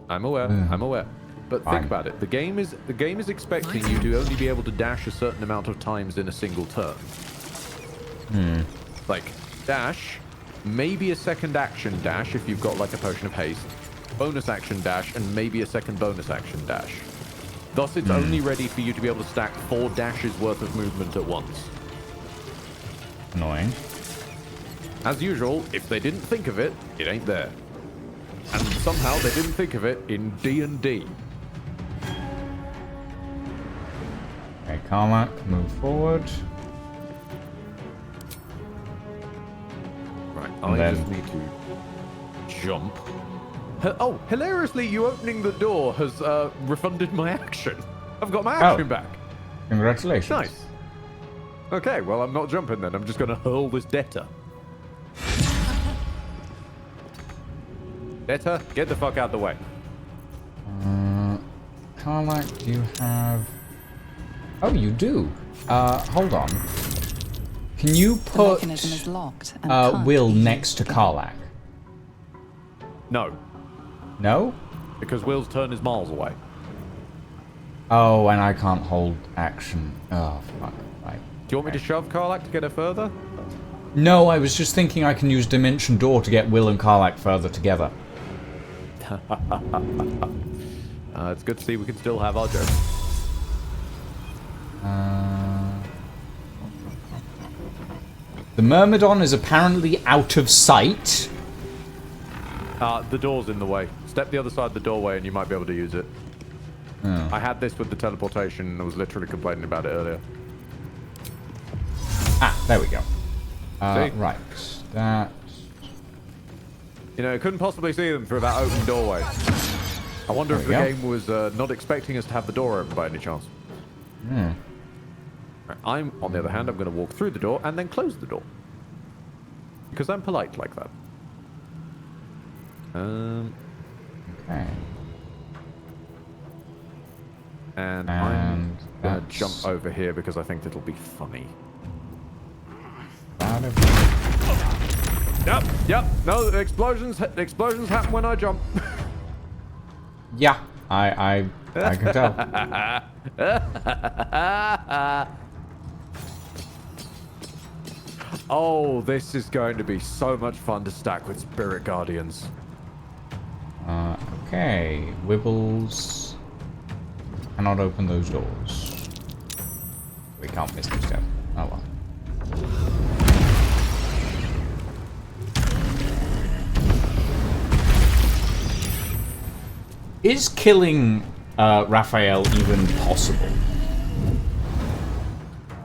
I'm aware. I'm aware. But think about it. The game is expecting you to only be able to dash a certain amount of times in a single turn. Like dash, maybe a second action dash if you've got like a potion of haste, bonus action dash, and maybe a second bonus action dash. Thus, it's only ready for you to be able to stack 4 dashes worth of movement at once. Annoying. As usual, if they didn't think of it, it ain't there. And somehow they didn't think of it in D&D. Okay, Carmack, move forward. Right, I just need to jump. Oh, hilariously, you opening the door has refunded my action. I've got my action back. Congratulations. Nice. Okay, well, I'm not jumping then. I'm just going to hurl this debtor. Debtor, get the fuck out the way. Carmack, you have... Oh, you do? Hold on. Can you The put mechanism is locked and can't Will be next to Karlach? No. No? Because Will's turn is miles away. Oh, and I can't hold action. Oh, fuck. Right. Do you want me to shove Karlach to get her further? No, I was just thinking I can use Dimension Door to get Will and Karlach further together. It's good to see we can still have our joke. The Myrmidon is apparently out of sight. The door's in the way. Step the other side of the doorway and you might be able to use it. Oh. I had this with the teleportation and I was literally complaining about it earlier. Ah, there we go. See? Right. That... You know, I couldn't possibly see them through that open doorway. I wonder if the game was not expecting us to have the door open by any chance. Hmm. I'm, on the other hand, I'm going to walk through the door and then close the door. Because I'm polite like that. Okay. And I'm going to jump over here because I think it'll be funny. Yep. No, explosions happen when I jump. Yeah, I can tell. Oh, this is going to be so much fun to stack with Spirit Guardians. Okay, Wibbles cannot open those doors. We can't miss this step. Oh well. Is killing Raphael even possible?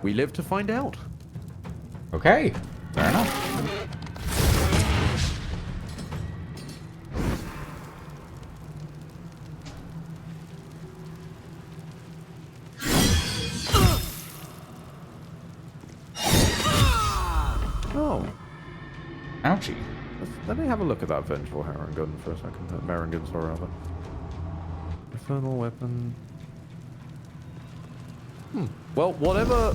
We live to find out. Okay, fair enough. Oh. Ouchie. Let me have a look at that vengeful Heron gun for a second. Marin gun, sorry, rather. Infernal weapon. Well, whatever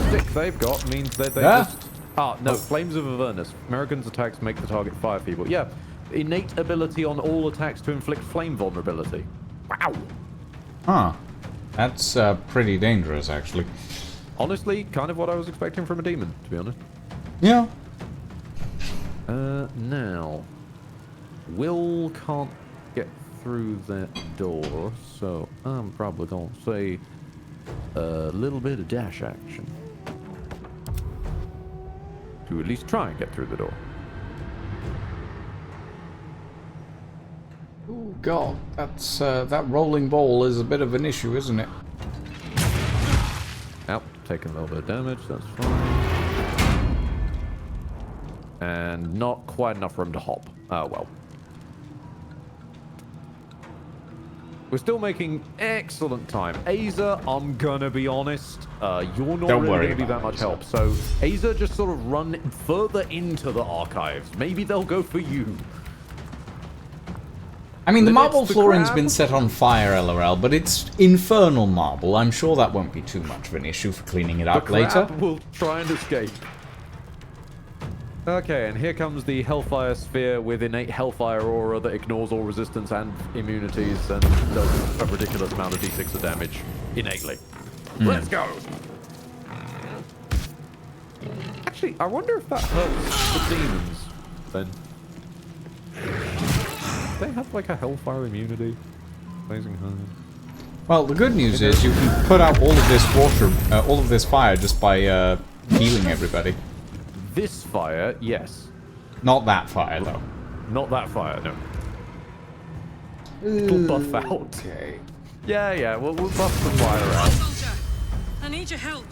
stick they've got means that they just... no, Flames of Avernus. Americans' attacks make the target fire feeble. Yeah, innate ability on all attacks to inflict flame vulnerability. Wow. Huh. That's pretty dangerous, actually. Honestly, kind of what I was expecting from a demon, to be honest. Yeah. Now, Will can't get through that door, so I'm probably gonna say a little bit of dash action to at least try and get through the door. Oh god, that's that rolling ball is a bit of an issue, isn't it? Ow, taking a little bit of damage, that's fine. And not quite enough room to hop. Oh well. We're still making excellent time. Aza, I'm gonna be honest, you're not really gonna be that much help. So Aza, just sort of run further into the archives. Maybe they'll go for you. I mean, the marble flooring's been set on fire, LOL, but it's infernal marble. I'm sure that won't be too much of an issue for cleaning it up later. The crab will try and escape. Okay, and here comes the Hellfire Sphere with innate Hellfire Aura that ignores all resistance and immunities and does a ridiculous amount of d6 of damage innately. Let's go! Actually, I wonder if that hurts the demons, then. Do they have, like, a Hellfire immunity? Amazing hard. Well, the good news is you can put out all of this water, all of this fire just by healing everybody. This fire, yes. Not that fire, though. Not that fire, no. It'll buff out. Okay. Yeah, we'll buff the fire out. Soldier, I need your help.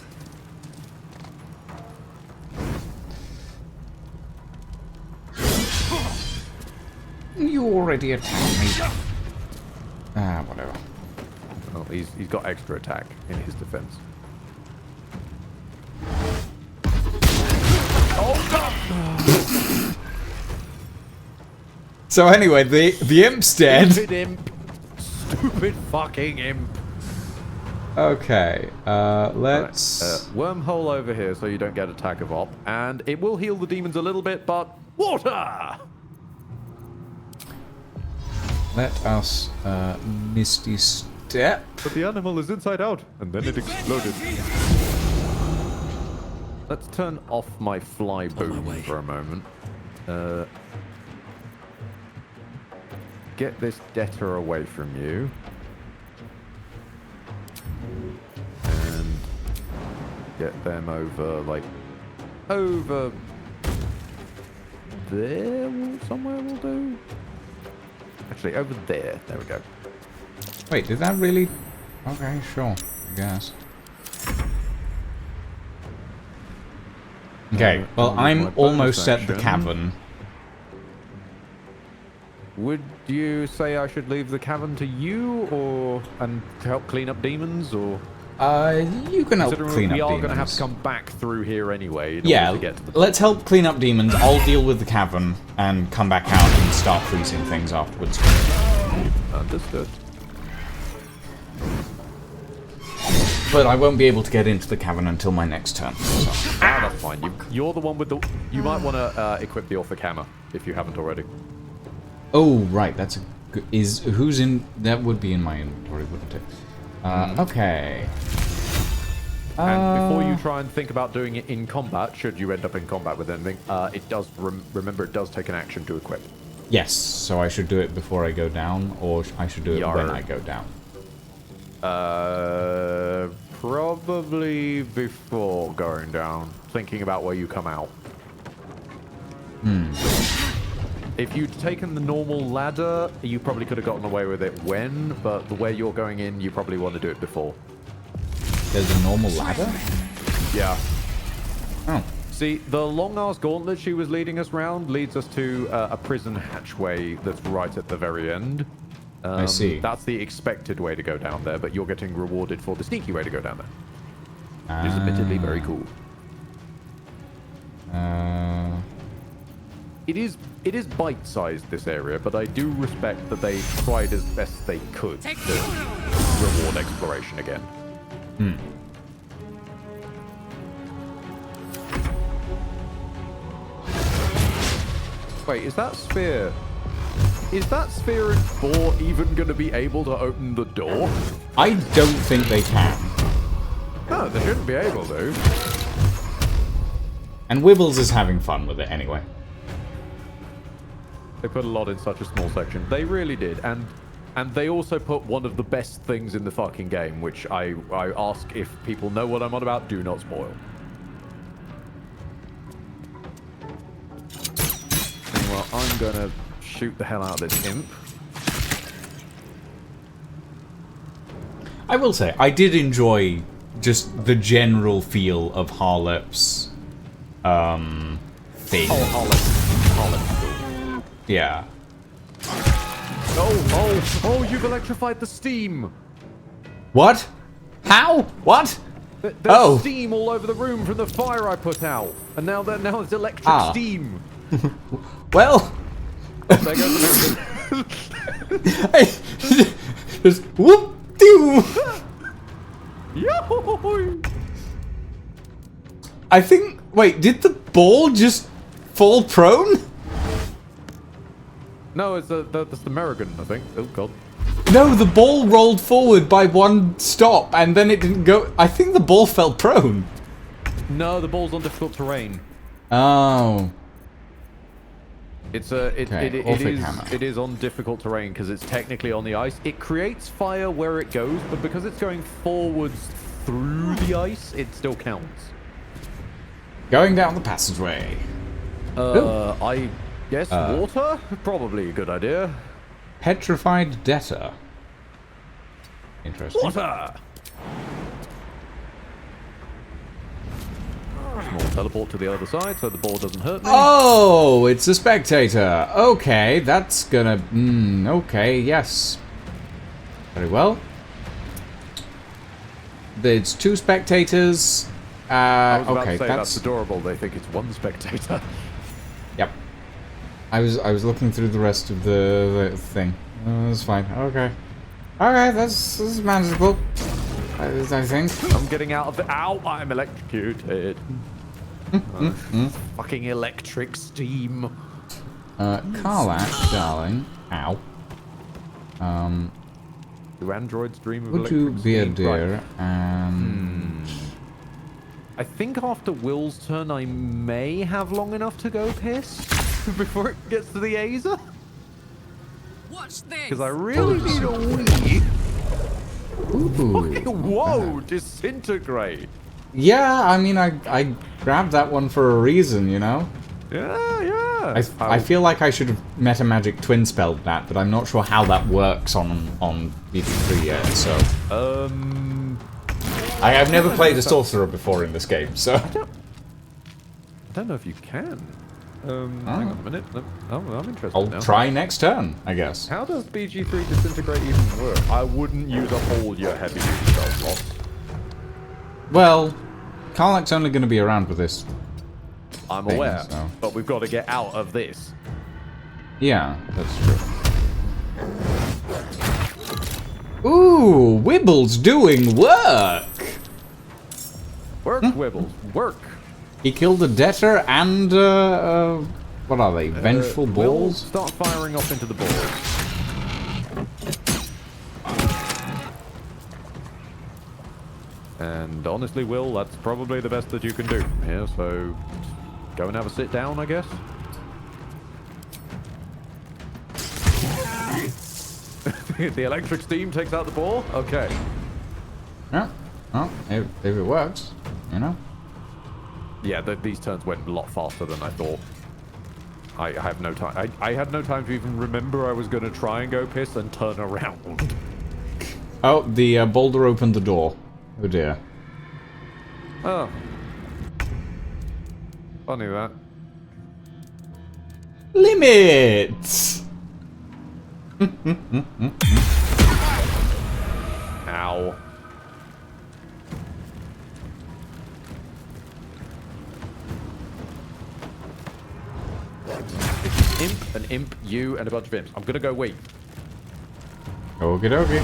You already attacked me. Ah, whatever. Oh, he's got extra attack in his defense. Oh god! So anyway, the imp's dead. Stupid imp. Stupid fucking imp. Okay, let's... Right. Wormhole over here so you don't get attack of op. And it will heal the demons a little bit, but... Water! Let us, Misty Step. But the animal is inside out, and then it exploded. Let's turn off my fly boom for a moment. Get this debtor away from you. And get them over, like, over there somewhere will do. Actually, over there. There we go. Wait, did that really... Okay, sure. I guess. Okay, well, I'm almost at the cavern. Would you say I should leave the cavern to you, or and to help clean up demons, or? You can help clean up demons. We are going to have to come back through here anyway. Yeah, to get to the let's help clean up demons. I'll deal with the cavern and come back out and start freezing things afterwards. Understood. But I won't be able to get into the cavern until my next turn. So. Ah, that's fine. You're the one with the... You might want to equip the Orphic Hammer, if you haven't already. Oh, right. That's a good... Who's in... That would be in my inventory, wouldn't it? Okay. And before you try and think about doing it in combat, should you end up in combat with anything, it does... Remember, it does take an action to equip. Yes, so I should do it before I go down, or I should do it when I go down. Probably before going down. Thinking about where you come out. If you'd taken the normal ladder, you probably could have gotten away with it when, but the way you're going in, you probably want to do it before. There's a normal ladder? Yeah. Oh. See, the long-ass gauntlet she was leading us round leads us to a prison hatchway that's right at the very end. I see. That's the expected way to go down there, but you're getting rewarded for the sneaky way to go down there. Which is admittedly very cool. It is bite-sized, this area, but I do respect that they tried as best they could to reward exploration again. Wait, is that sphere... Is that sphere and 4 even going to be able to open the door? I don't think they can. No, they shouldn't be able to. And Wibbles is having fun with it anyway. They put a lot in such a small section. They really did. And they also put one of the best things in the fucking game, which I ask if people know what I'm on about, do not spoil. Well, I'm going to shoot the hell out of this imp. I will say, I did enjoy just the general feel of Harlep's thing. Harlep's cool. Yeah. Oh, you've electrified the steam. What? How? What? There's steam all over the room from the fire I put out. And now it's electric steam. Well... There goes the just whoop doo. I think. Wait, did the ball just fall prone? No, it's that's the Merrigan, I think. Oh god. No, the ball rolled forward by one stop, and then it didn't go. I think the ball fell prone. No, the ball's on difficult terrain. Oh. It's it is on difficult terrain because it's technically on the ice. It creates fire where it goes, but because it's going forwards through the ice, it still counts. Going down the passageway. I guess water? Probably a good idea. Petrified debtor. Interesting. Water! Small teleport to the other side so the ball doesn't hurt me. Oh, it's a spectator. Okay, that's gonna... okay, yes. Very well. There's 2 spectators. I was about okay, to say that's adorable. They think it's 1 spectator. Yep. I was looking through the rest of the thing. That's fine. Okay. Okay, that's manageable. I think. I'm getting out of the... Ow! I'm electrocuted. Fucking electric steam. Karlach, darling. Ow. Do androids dream of Would electric you be a steam? dear Right. and... I think after Will's turn, I may have long enough to go piss before it gets to the Azer. Watch this. Because I really need a wee. Ooh. Fucking whoa! Disintegrate. Yeah, I mean, I grabbed that one for a reason, you know? Yeah. I feel like I should have meta magic twin spelled that, but I'm not sure how that works on BG3 yet, so... I have never played a sorcerer before in this game, so... I don't know if you can. Hang on a minute. I'm interested I'll now. try next turn, I guess. How does BG3 disintegrate even work? I wouldn't use up all your heavy duty spell slots. Well, Karlach's only going to be around with this. I'm thing, aware, so. but we've got to get out of this. Yeah, that's true. Ooh, Wibble's doing work! Work, Wibbles, work! He killed a debtor and, what are they, vengeful Will balls? start firing off into the balls. And honestly, Will, that's probably the best that you can do. Yeah, so go and have a sit down, I guess. The electric steam takes out the ball? Okay. Yeah, well, if it works, you know? Yeah, these turns went a lot faster than I thought. I have no time. I had no time to even remember I was going to try and go piss and turn around. Oh, the Baldur opened the door. Oh dear. Oh. Funny that. Limits! Ow. Imp, an imp, you, and a bunch of imps. I'm gonna go wait. Okie dokie.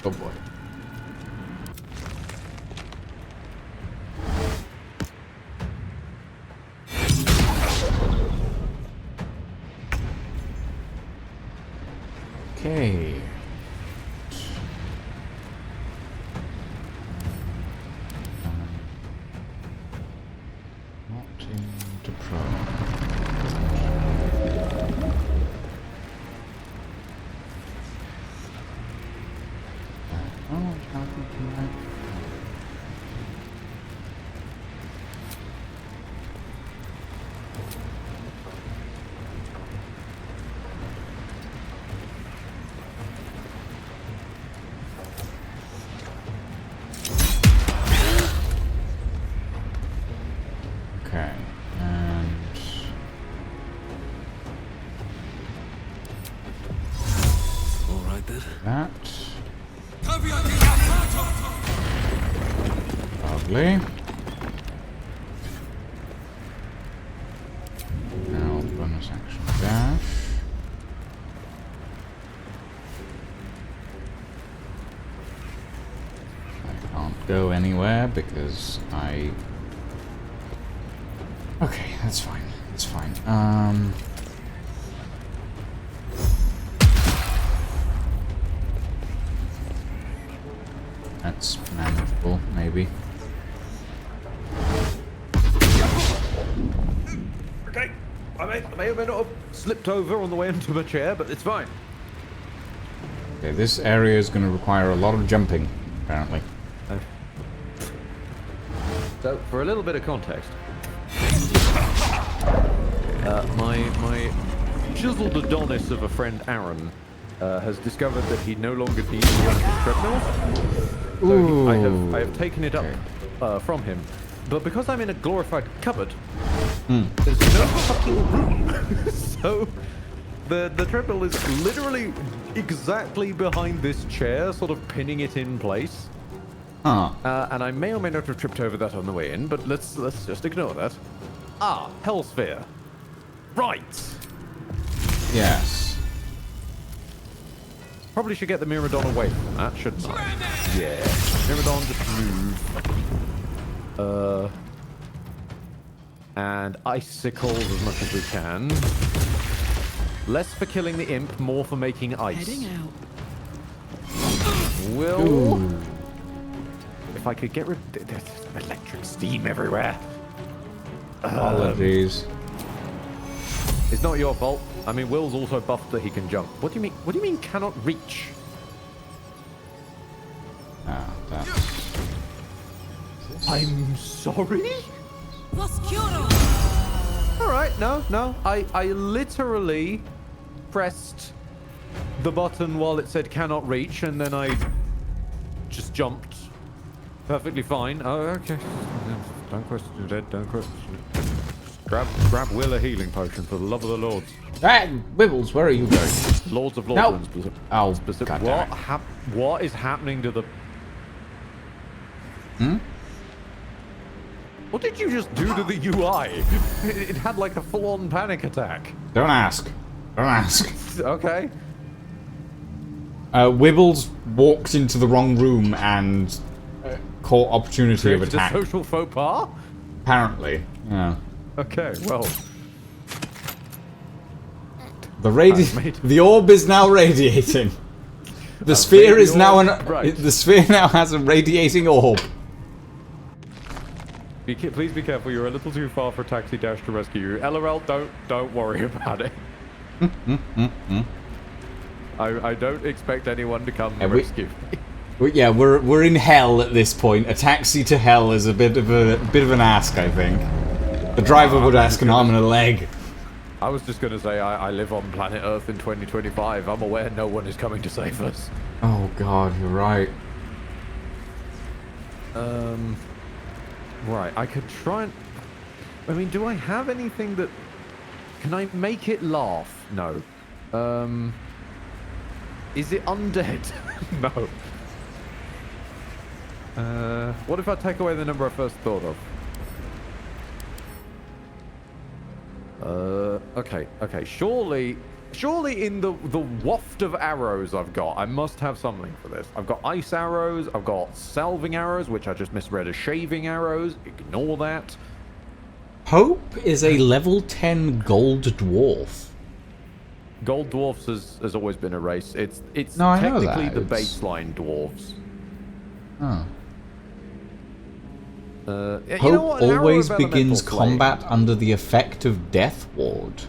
Oh boy. Okay. Not into pro. Oh, what's happening tonight? Okay, and All right then. that. Lovely. Now bonus action dash. I can't go anywhere because I... Okay, that's fine. That's fine. That's manageable, maybe. Okay. I may or may not have slipped over on the way into the chair, but it's fine. Okay, this area is going to require a lot of jumping, apparently. So, for a little bit of context, my chiseled Adonis of a friend, Aaron, has discovered that he no longer needs one of his treadmills. So I have taken it up from him. But because I'm in a glorified cupboard, there's no fucking room. So the treadmill is literally exactly behind this chair, sort of pinning it in place. Huh. And I may or may not have tripped over that on the way in, but let's just ignore that. Ah, Hellsphere. Right. Yes. Probably should get the Myrmidon away from that, shouldn't I? Yeah. Myrmidon, just move. And icicles as much as we can. Less for killing the imp, more for making ice. Heading out. Will... Ooh. If I could get rid... There's electric steam everywhere. Apologies. It's not your fault. I mean, Will's also buffed that he can jump. What do you mean? What do you mean cannot reach? Ah, that's... I'm sorry? Alright, no. I literally pressed the button while it said cannot reach, and then I just jumped. Perfectly fine. Oh, okay. Don't question it, Ed. Don't question it. Grab Will a healing potion for the love of the lords. Hey, Wibbles, where are you going? Lords of No. Lordlands. Oh, Specific. God. What is happening to the... What did you just do to the UI? It had like a full-on panic attack. Don't ask. Don't ask. Okay. Wibbles walked into the wrong room and caught opportunity of Created attack. a social faux pas? Apparently, yeah. Okay, well. The orb is now radiating. The sphere is now the sphere now has a radiating orb. Please be careful. You're a little too far for Taxi Dash to rescue you. LOL, don't worry about it. I don't expect anyone to come and rescue me. Yeah, we're in hell at this point. A taxi to hell is a bit of an ask, I think. The driver would ask an arm and a leg. I was just gonna say I live on planet Earth in 2025. I'm aware no one is coming to save us. Oh God, you're right. Right, I could try and... I mean, do I have anything that... Can I make it laugh? No. Is it undead? No. What if I take away the number I first thought of? Okay. Surely in the waft of arrows I've got, I must have something for this. I've got ice arrows, I've got salving arrows, which I just misread as shaving arrows. Ignore that. Hope is a level 10 gold dwarf. Gold dwarfs has always been a race. It's No, I know technically that. the baseline dwarves. Oh. Hope always begins combat under the effect of Death Ward.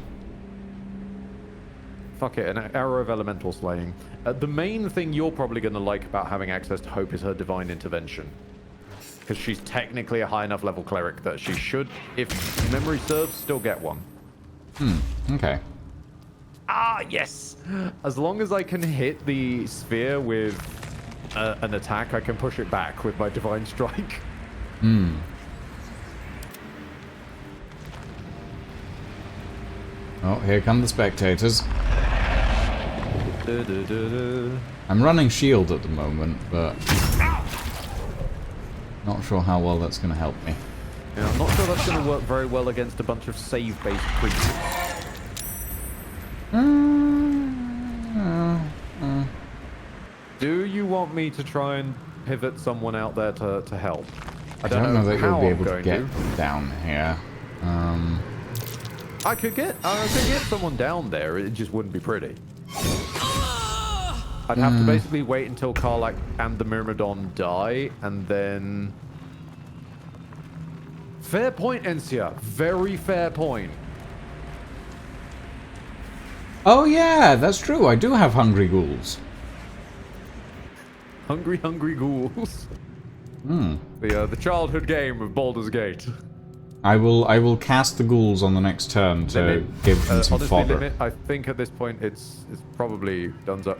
Fuck it, an arrow of elemental slaying. The main thing you're probably going to like about having access to Hope is her divine intervention. Because she's technically a high enough level cleric that she should, if memory serves, still get one. Okay. Ah, yes! As long as I can hit the sphere with an attack, I can push it back with my divine strike. Oh, here come the spectators. I'm running shield at the moment, but not sure how well that's going to help me. Yeah, I'm not sure that's going to work very well against a bunch of save-based creatures. Do you want me to try and pivot someone out there to help? I don't know that you'll be able to going get down here. I could get someone down there. It just wouldn't be pretty. I'd have to basically wait until Karlach and the Myrmidon die, and then... Fair point, Encia. Very fair point. Oh yeah, that's true. I do have hungry ghouls. Hungry ghouls. The childhood game of Baldur's Gate. I will cast the ghouls on the next turn to give them some honestly, fodder. Limit, I think at this point it's probably done so.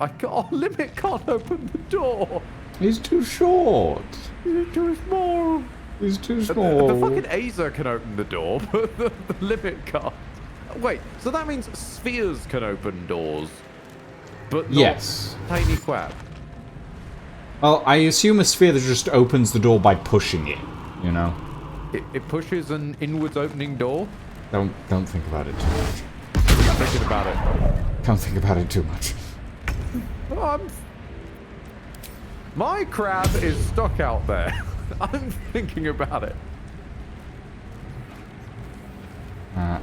Limit can't open the door. He's too short. He's too small. He's too small. The fucking Azer can open the door, but the Limit can't. Wait, so that means spheres can open doors, but not tiny quab. Well, I assume a sphere that just opens the door by pushing it, you know? It pushes an inwards opening door? Don't think about it too much. thinking about it. Don't think about it too much. My crab is stuck out there. I'm thinking about it.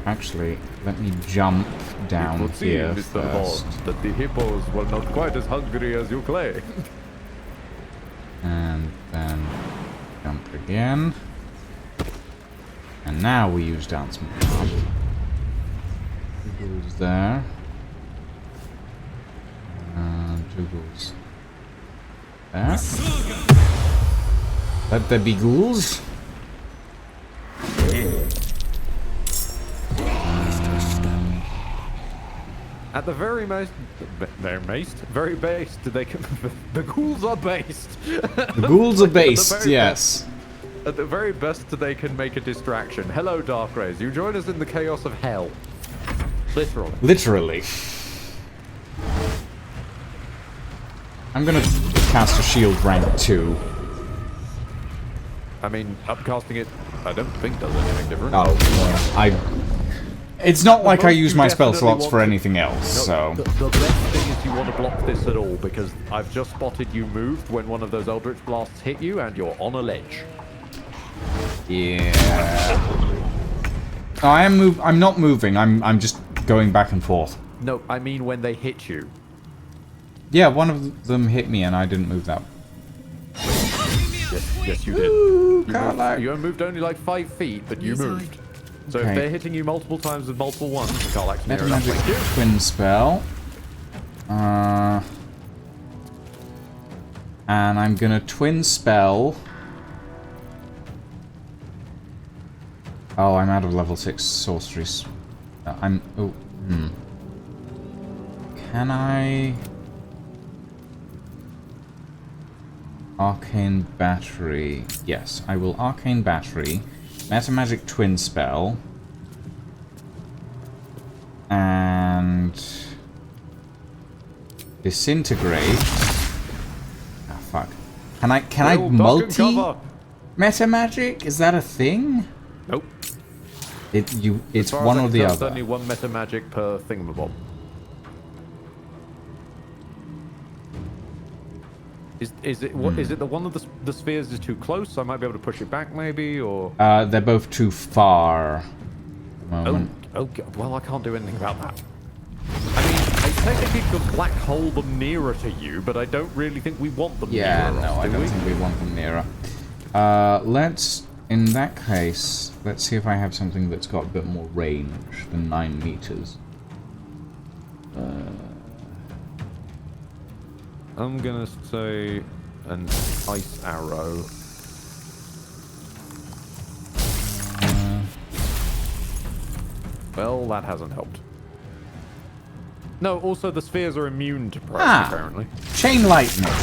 Actually, let me jump down it would here seem, Mr. first. Bond, that the hippos were not quite as hungry as you claim. And then jump again. And now we use dance move. Two ghouls there. And two ghouls there. Let there be ghouls. At the very most, very based, they can, the ghouls are based. The ghouls are based, yes. At the very best, they can make a distraction. Hello, Dark Rays. You join us in the chaos of hell. Literally. Literally. I'm gonna cast a shield rank 2. I mean, upcasting it, I don't think does anything different. Oh, it's not like I use my spell slots for anything else, so... The best thing is you want to block this at all, because I've just spotted you moved when one of those Eldritch Blasts hit you, and you're on a ledge. Yeah. Oh, I'm not moving, I'm just going back and forth. No, I mean when they hit you. Yeah, one of them hit me and I didn't move that. Yes, you did. Ooh, you moved only like 5 feet, but you moved. So Okay. if they're hitting you multiple times with multiple ones, Karlak's near Meta enough. Magic Thank you. Twin Spell. And I'm gonna Twin Spell. Oh, I'm out of level 6 sorceries. Can I... Arcane Battery. Yes, I will Arcane Battery. Meta Magic Twin Spell. And... Disintegrate. Ah, fuck. Can I multi... Meta Magic? Is that a thing? Nope. It's one or the There's other. only one meta magic per thingamabob. Is it the one of the spheres is too close? I might be able to push it back, maybe, or. They're both too far. Well, I can't do anything about that. I mean, I technically could black hole them nearer to you, but I don't really think we want them Yeah, nearer. no, I don't think we want them nearer. In that case, let's see if I have something that's got a bit more range than 9 meters. I'm gonna say an ice arrow. Well, that hasn't helped. No, also the spheres are immune to pressure, apparently. Chain lightning.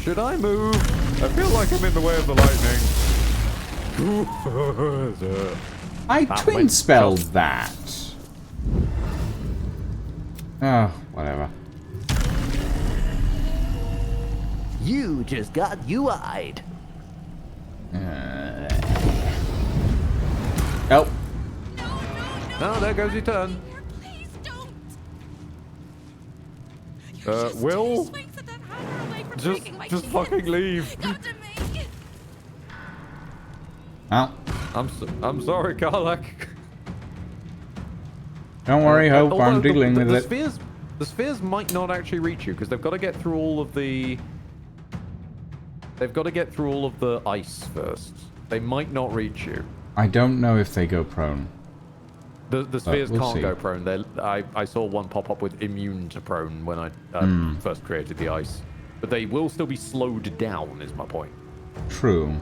Should I move? I feel like I'm in the way of the lightning. I twin spelled that. Oh, whatever. You just got UI'd. Oh. No, there goes your turn. Will? Just fucking leave. Well. I'm sorry, Karlak. Don't worry, Hope. I'm dealing with it. The spheres might not actually reach you because they've got to get through all of the. They've got to get through all of the ice first. They might not reach you. I don't know if they go prone. The spheres we'll can't see. go prone. I saw one pop up with immune to prone when I first created the ice. But they will still be slowed down, is my point. True.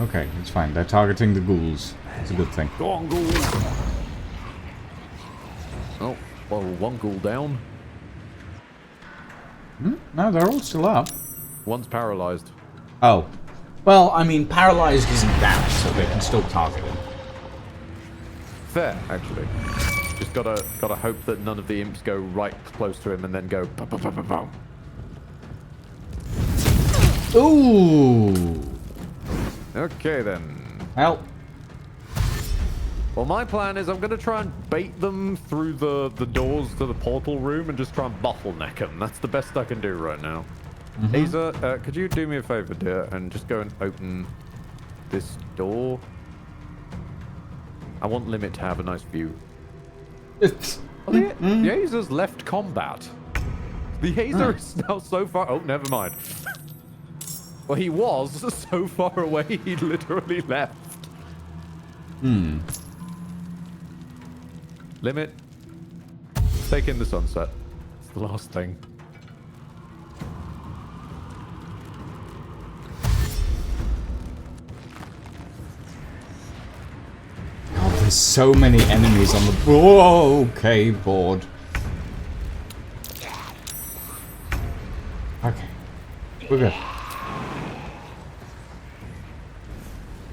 Okay, it's fine. They're targeting the ghouls. It's a good thing. Go on, ghouls! Oh, well, one ghoul down. No, they're all still up. One's paralyzed. Oh. Well, I mean, paralyzed isn't damage, so they can still target him. Fair, actually. Just gotta hope that none of the imps go right close to him and then go pa-pa-pa-pa-pum. Ooh! Okay then. Well, Well, my plan is I'm going to try and bait them through the doors to the portal room and just try and bottleneck them. That's the best I can do right now. Hazer, could you do me a favor, dear, and just go and open this door? I want Limit to have a nice view. The Hazer's left combat. The Hazer is now so far... Oh, never mind. Well, he was so far away, he literally left. Limit. Take in the sunset. It's the last thing. God, there's so many enemies on the... Whoa, okay, board. Okay. We're good.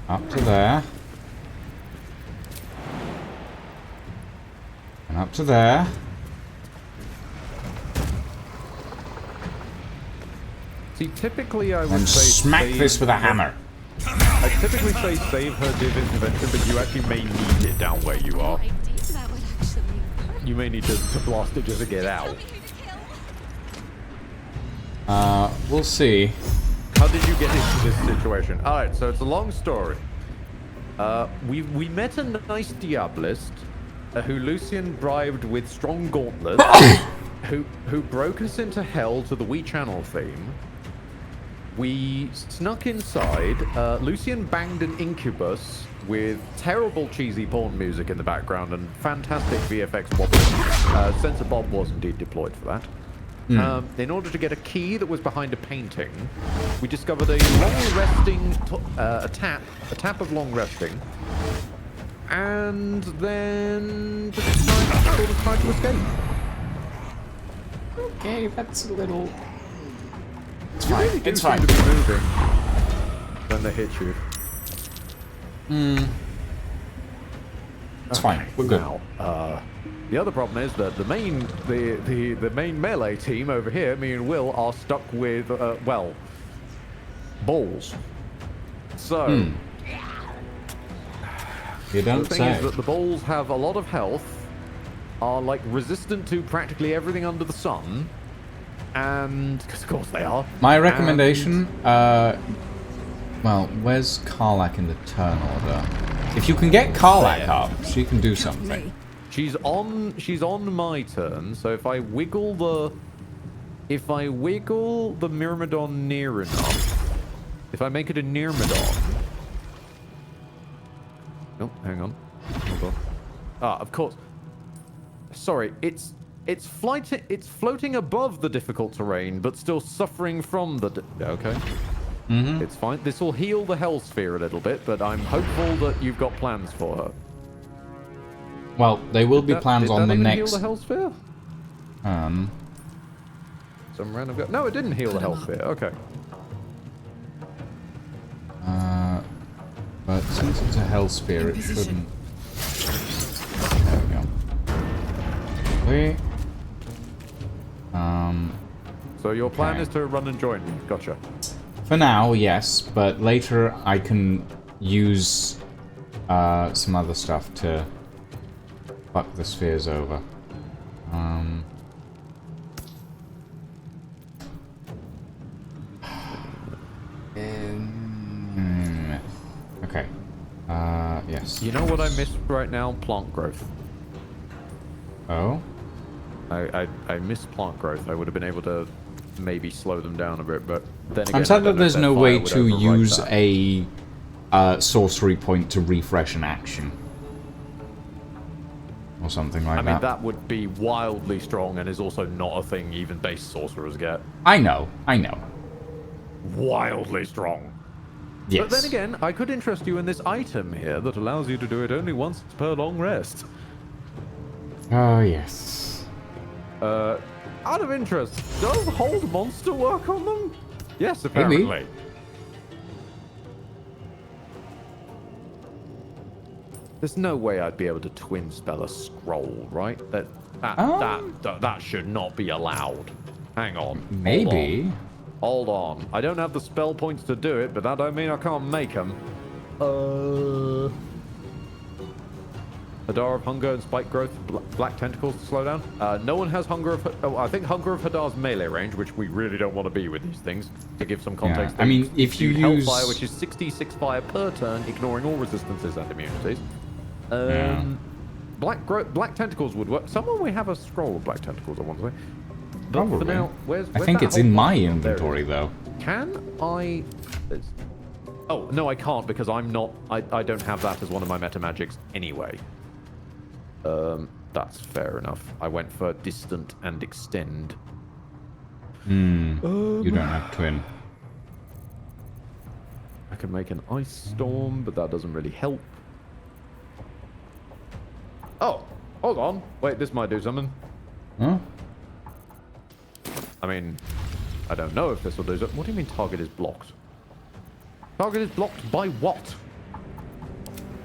Up to there. And up to there. See, typically I would And say... smack this with a hammer. I typically say save her div intervention, but you actually may need it down where you are. You may need to blast it just to get out. We'll see. How did you get into this situation? Alright, so it's a long story. We met a nice Diabolist who Lucian bribed with strong gauntlets, who broke us into hell to the We Channel theme. We snuck inside. Lucian banged an incubus with terrible cheesy porn music in the background and fantastic VFX wobbling. Sensor Bob was indeed deployed for that. In order to get a key that was behind a painting, we discovered a long resting, a tap of long resting, and then just tried to escape. Okay, that's a little... It's fine. Really it's fine. To be moving when they hit you. It's fine. We're good. Now, the other problem is that the main melee team over here, me and Will, are stuck with well, balls. So you don't the thing say. is that the balls have a lot of health, are like resistant to practically everything under the sun, and because of course they are. My recommendation, well, where's Karlach in the turn order? If you can get Karlach up, she can do something. She's on my turn, so if I wiggle the Myrmidon near enough, if I make it a Myrmidon. Oh, hang on. Hold on. Ah, of course. Sorry, it's floating above the difficult terrain, but still suffering from the... Okay. It's fine. This will heal the Hell Sphere a little bit, but I'm hopeful that you've got plans for her. Well, they will be plans on the next... Did that heal the Hell Sphere? Some random guy... No, it didn't heal the Hell Sphere. Okay. But since it's a Hell Sphere, it shouldn't... There we go. So your plan is to run and join me. Gotcha. For now, yes, but later I can use some other stuff to fuck the spheres over. Okay. Yes. You know what I missed right now? Plant growth. Oh? I missed plant growth. I would have been able to maybe slow them down a bit, but then again, I'm sad that there's no way to use a sorcery point to refresh an action. Or something like that. I mean, that would be wildly strong and is also not a thing even base sorcerers get. I know. Wildly strong. Yes. But then again, I could interest you in this item here that allows you to do it only once per long rest. Oh, yes. Out of interest, does Hold Monster work on them? Yes, apparently. Maybe. There's no way I'd be able to twin spell a scroll, right? That should not be allowed. Hang on. Maybe. Hold on. I don't have the spell points to do it, but that don't mean I can't make them. Hadar of Hunger and Spike Growth, Black Tentacles to slow down. No one has Hunger of... Oh, I think Hunger of Hadar's melee range, which we really don't want to be with these things. To give some context, I mean, if you use... Hellfire, which is 66 fire per turn, ignoring all resistances and immunities. Black Tentacles would work. Somewhere we have a scroll of Black Tentacles, I want to say. But Probably. for now, where's I think it's in my inventory, though. Can I... Oh, no, I can't because I'm not... I don't have that as one of my meta magics anyway. That's fair enough. I went for distant and extend. You don't have twin. I can make an ice storm, but that doesn't really help. Oh, hold on. Wait, this might do something. Huh? I mean, I don't know if this will do something. What do you mean target is blocked? Target is blocked by what?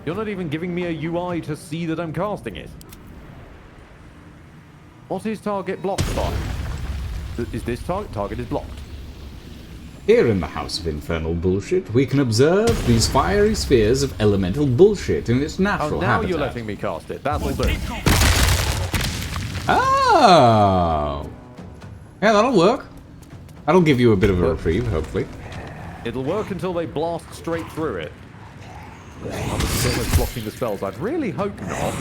You're not even giving me a UI to see that I'm casting it. What is target blocked by? Is this target? Target is blocked. Here in the House of Infernal Bullshit, we can observe these fiery spheres of elemental bullshit in its natural now habitat. You're letting me cast it. That'll do. Oh! Yeah, that'll work. That'll give you a bit of a reprieve, hopefully. It'll work until they blast straight through it. Obviously, blocking the spells. I'd really hope not.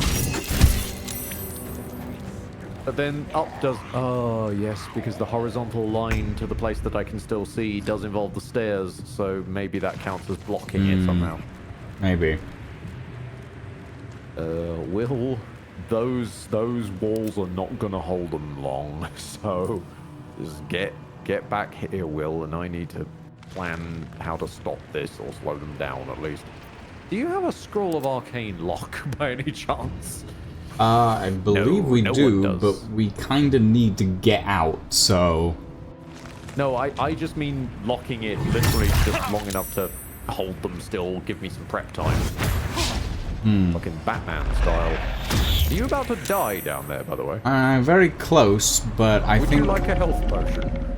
But then up does... Oh, yes, because the horizontal line to the place that I can still see does involve the stairs, so maybe that counts as blocking it somehow. Maybe. Will... Those walls are not gonna hold them long, so... Just get back here, Will, and I need to plan how to stop this, or slow them down, at least. Do you have a Scroll of Arcane Lock, by any chance? I believe we do, but we kind of need to get out, so... No, I just mean locking it literally just long enough to hold them still, give me some prep time. Fucking Batman style. Are you about to die down there, by the way? Very close, but I think... Would you like a health potion?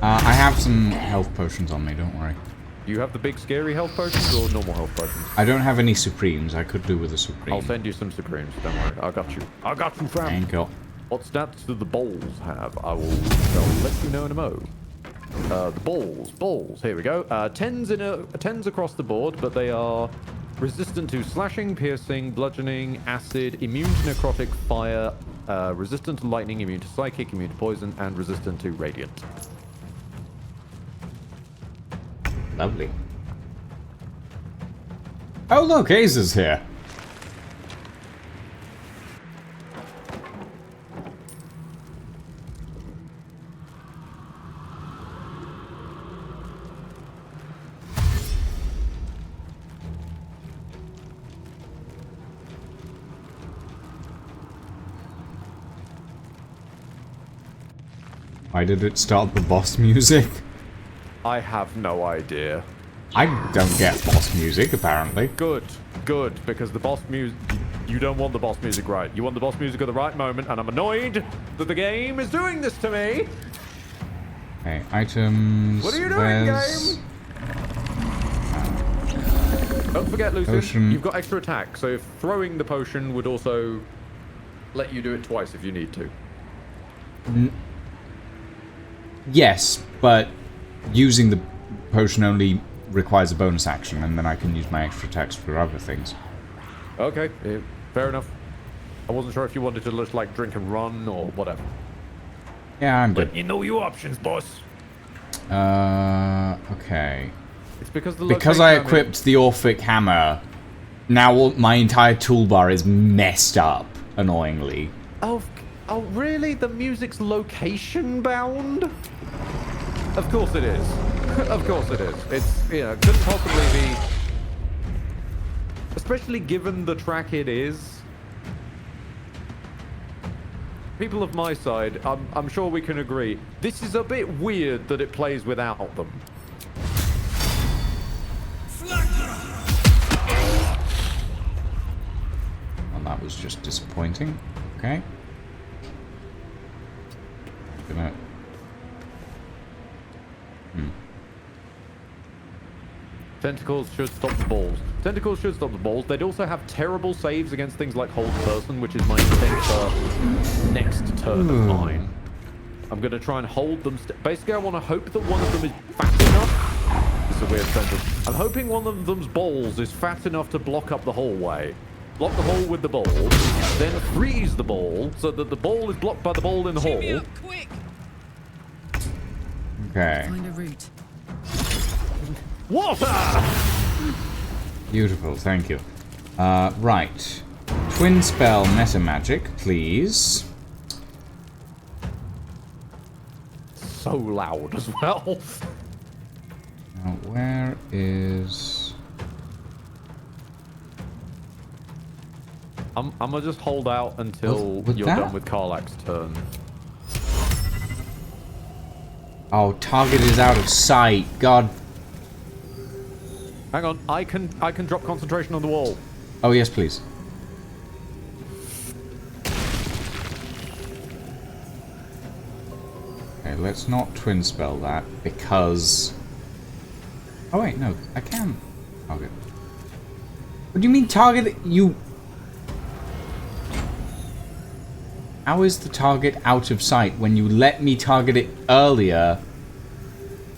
I have some health potions on me, don't worry. Do you have the big scary health potions or normal health potions? I don't have any Supremes. I could do with a Supreme. I'll send you some Supremes, don't worry. I got you. I got you, fam. Thank you. What stats do the bowls have? I'll let you know in a mo. The balls. Here we go. Tens across the board, but they are resistant to slashing, piercing, bludgeoning, acid, immune to necrotic, fire, resistant to lightning, immune to psychic, immune to poison, and resistant to radiant. Lovely. Oh look, Ace is here. Why did it start the boss music? I have no idea. I don't get boss music, apparently. Good, because the boss music... You don't want the boss music right. You want the boss music at the right moment, and I'm annoyed that the game is doing this to me. Okay, items... What are you doing, game? Don't forget, Lucian, potion. You've got extra attack, so if throwing the potion would also let you do it twice if you need to. Yes, but using the potion only requires a bonus action, and then I can use my extra attacks for other things. Okay, yeah, fair enough. I wasn't sure if you wanted to just, like, drink and run or whatever. Yeah, I'm good. Let you know your options, boss. Okay. It's because I equipped the Orphic Hammer, now my entire toolbar is messed up, annoyingly. Oh, really? The music's location bound? Of course it is. Of course it is. It's, couldn't possibly be... Especially given the track it is. People of my side, I'm sure we can agree, this is a bit weird that it plays without them. Well, that was just disappointing. Okay. Tentacles should stop the balls. Tentacles should stop the balls. They'd also have terrible saves against things like Hold Person, which is my intent for next turn of mine. I'm going to try and hold them. Basically, I want to hope that one of them is fat enough. This is a weird sentence. I'm hoping one of them's balls is fat enough to block up the hallway. Block the hole with the ball, then freeze the ball so that the ball is blocked by the ball in the hole. Up, quick. Okay. Find a route. Water! Beautiful, thank you. Right. Twin spell meta magic, please. So loud as well. Now, where is... I'm gonna just hold out until you're done with Karlak's turn. Oh, target is out of sight. God. Hang on, I can drop concentration on the wall. Oh yes, please. Okay, let's not twin spell that because. Oh wait, no, I can target. What do you mean target? You. How is the target out of sight when you let me target it earlier?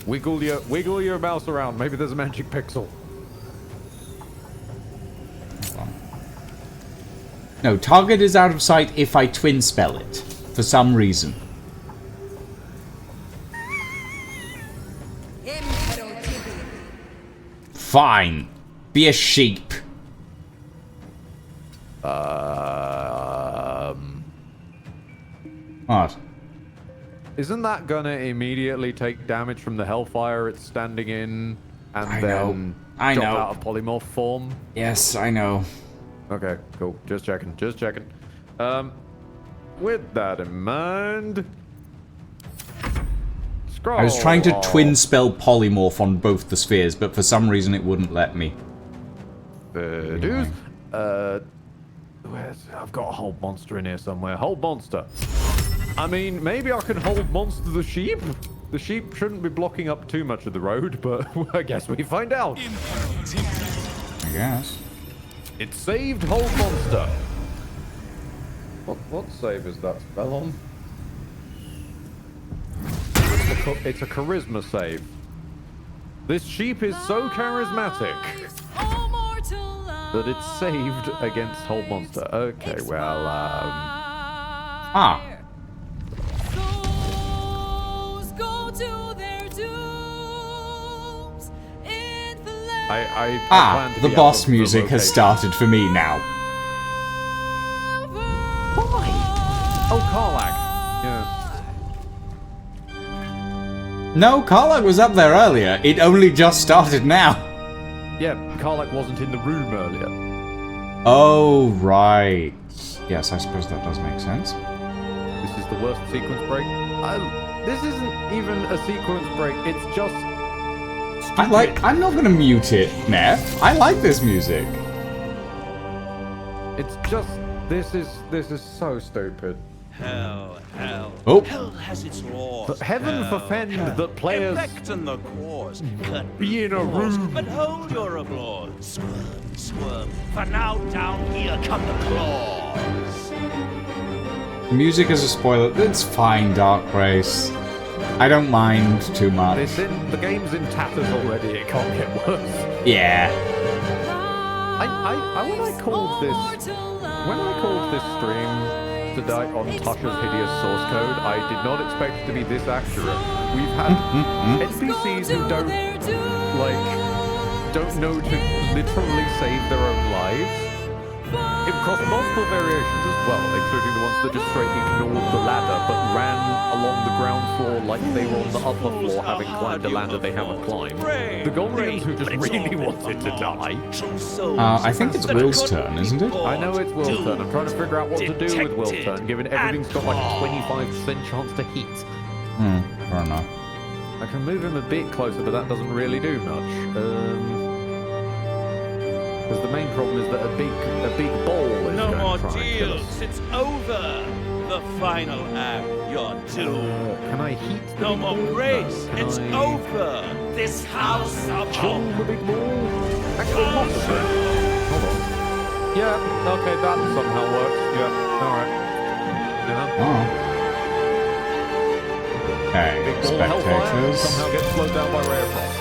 Wiggle your mouse around. Maybe there's a magic pixel. No, target is out of sight if I twin spell it for some reason. Fine. Be a sheep. What? Isn't that gonna immediately take damage from the hellfire it's standing in and then I drop know. out of polymorph form? Yes, I know. Okay, cool. Just checking. With that in mind... Scroll. I was trying to twin spell polymorph on both the spheres, but for some reason it wouldn't let me. Dude, I've got a hold monster in here somewhere. Hold monster. I mean, maybe I can hold monster the sheep? The sheep shouldn't be blocking up too much of the road, but I guess we find out. I guess. It saved hold monster. What save is that spell on? It's a charisma save. This sheep is so charismatic that it's saved against hold monster. Okay, well, I plan to the be boss out of music the has location. started for me now. Why? Oh, Karlak. Yeah. No, Karlak was up there earlier. It only just started now. Yeah, Karlak wasn't in the room earlier. Oh, right. Yes, I suppose that does make sense. This is the worst sequence break. This isn't even a sequence break. It's just... I'm not gonna mute it, Neff. I like this music. It's just... This is so stupid. Hell. Oh. Hell has its laws. But heaven forfend that players Effect the cause. be in a room. But hold your applause. Squirm. For now down here come the claws. Music is a spoiler. It's fine, Dark Race. I don't mind too much. The game's in tatters already. It can't get worse. Yeah. When I called this stream today on Tasha's hideous source code, I did not expect it to be this accurate. We've had NPCs who don't know to literally save their own lives. Across multiple variations as well, including the ones that just straight ignored the ladder but ran along the ground floor like they were on the upper floor having climbed a ladder they haven't climbed. The Gondians who just really wanted to die. I think it's Will's turn, isn't it? I know it's Will's turn. I'm trying to figure out what to do with Will's turn, given everything's got like a 25% chance to hit. Fair enough. I can move him a bit closer, but that doesn't really do much. Because the main problem is that a big ball is No going more to try and kill us. deals. It's over. the final act. You're doomed. Can I heat the No big more ball? grace. Can It's I over. This house of chill hope. the big ball? Actually, possibly. Hold on. Yeah, okay, that somehow works. Yeah, alright. Yeah. Oh. Okay, Big ball hellfire spectators. somehow gets slowed down by ray of frost.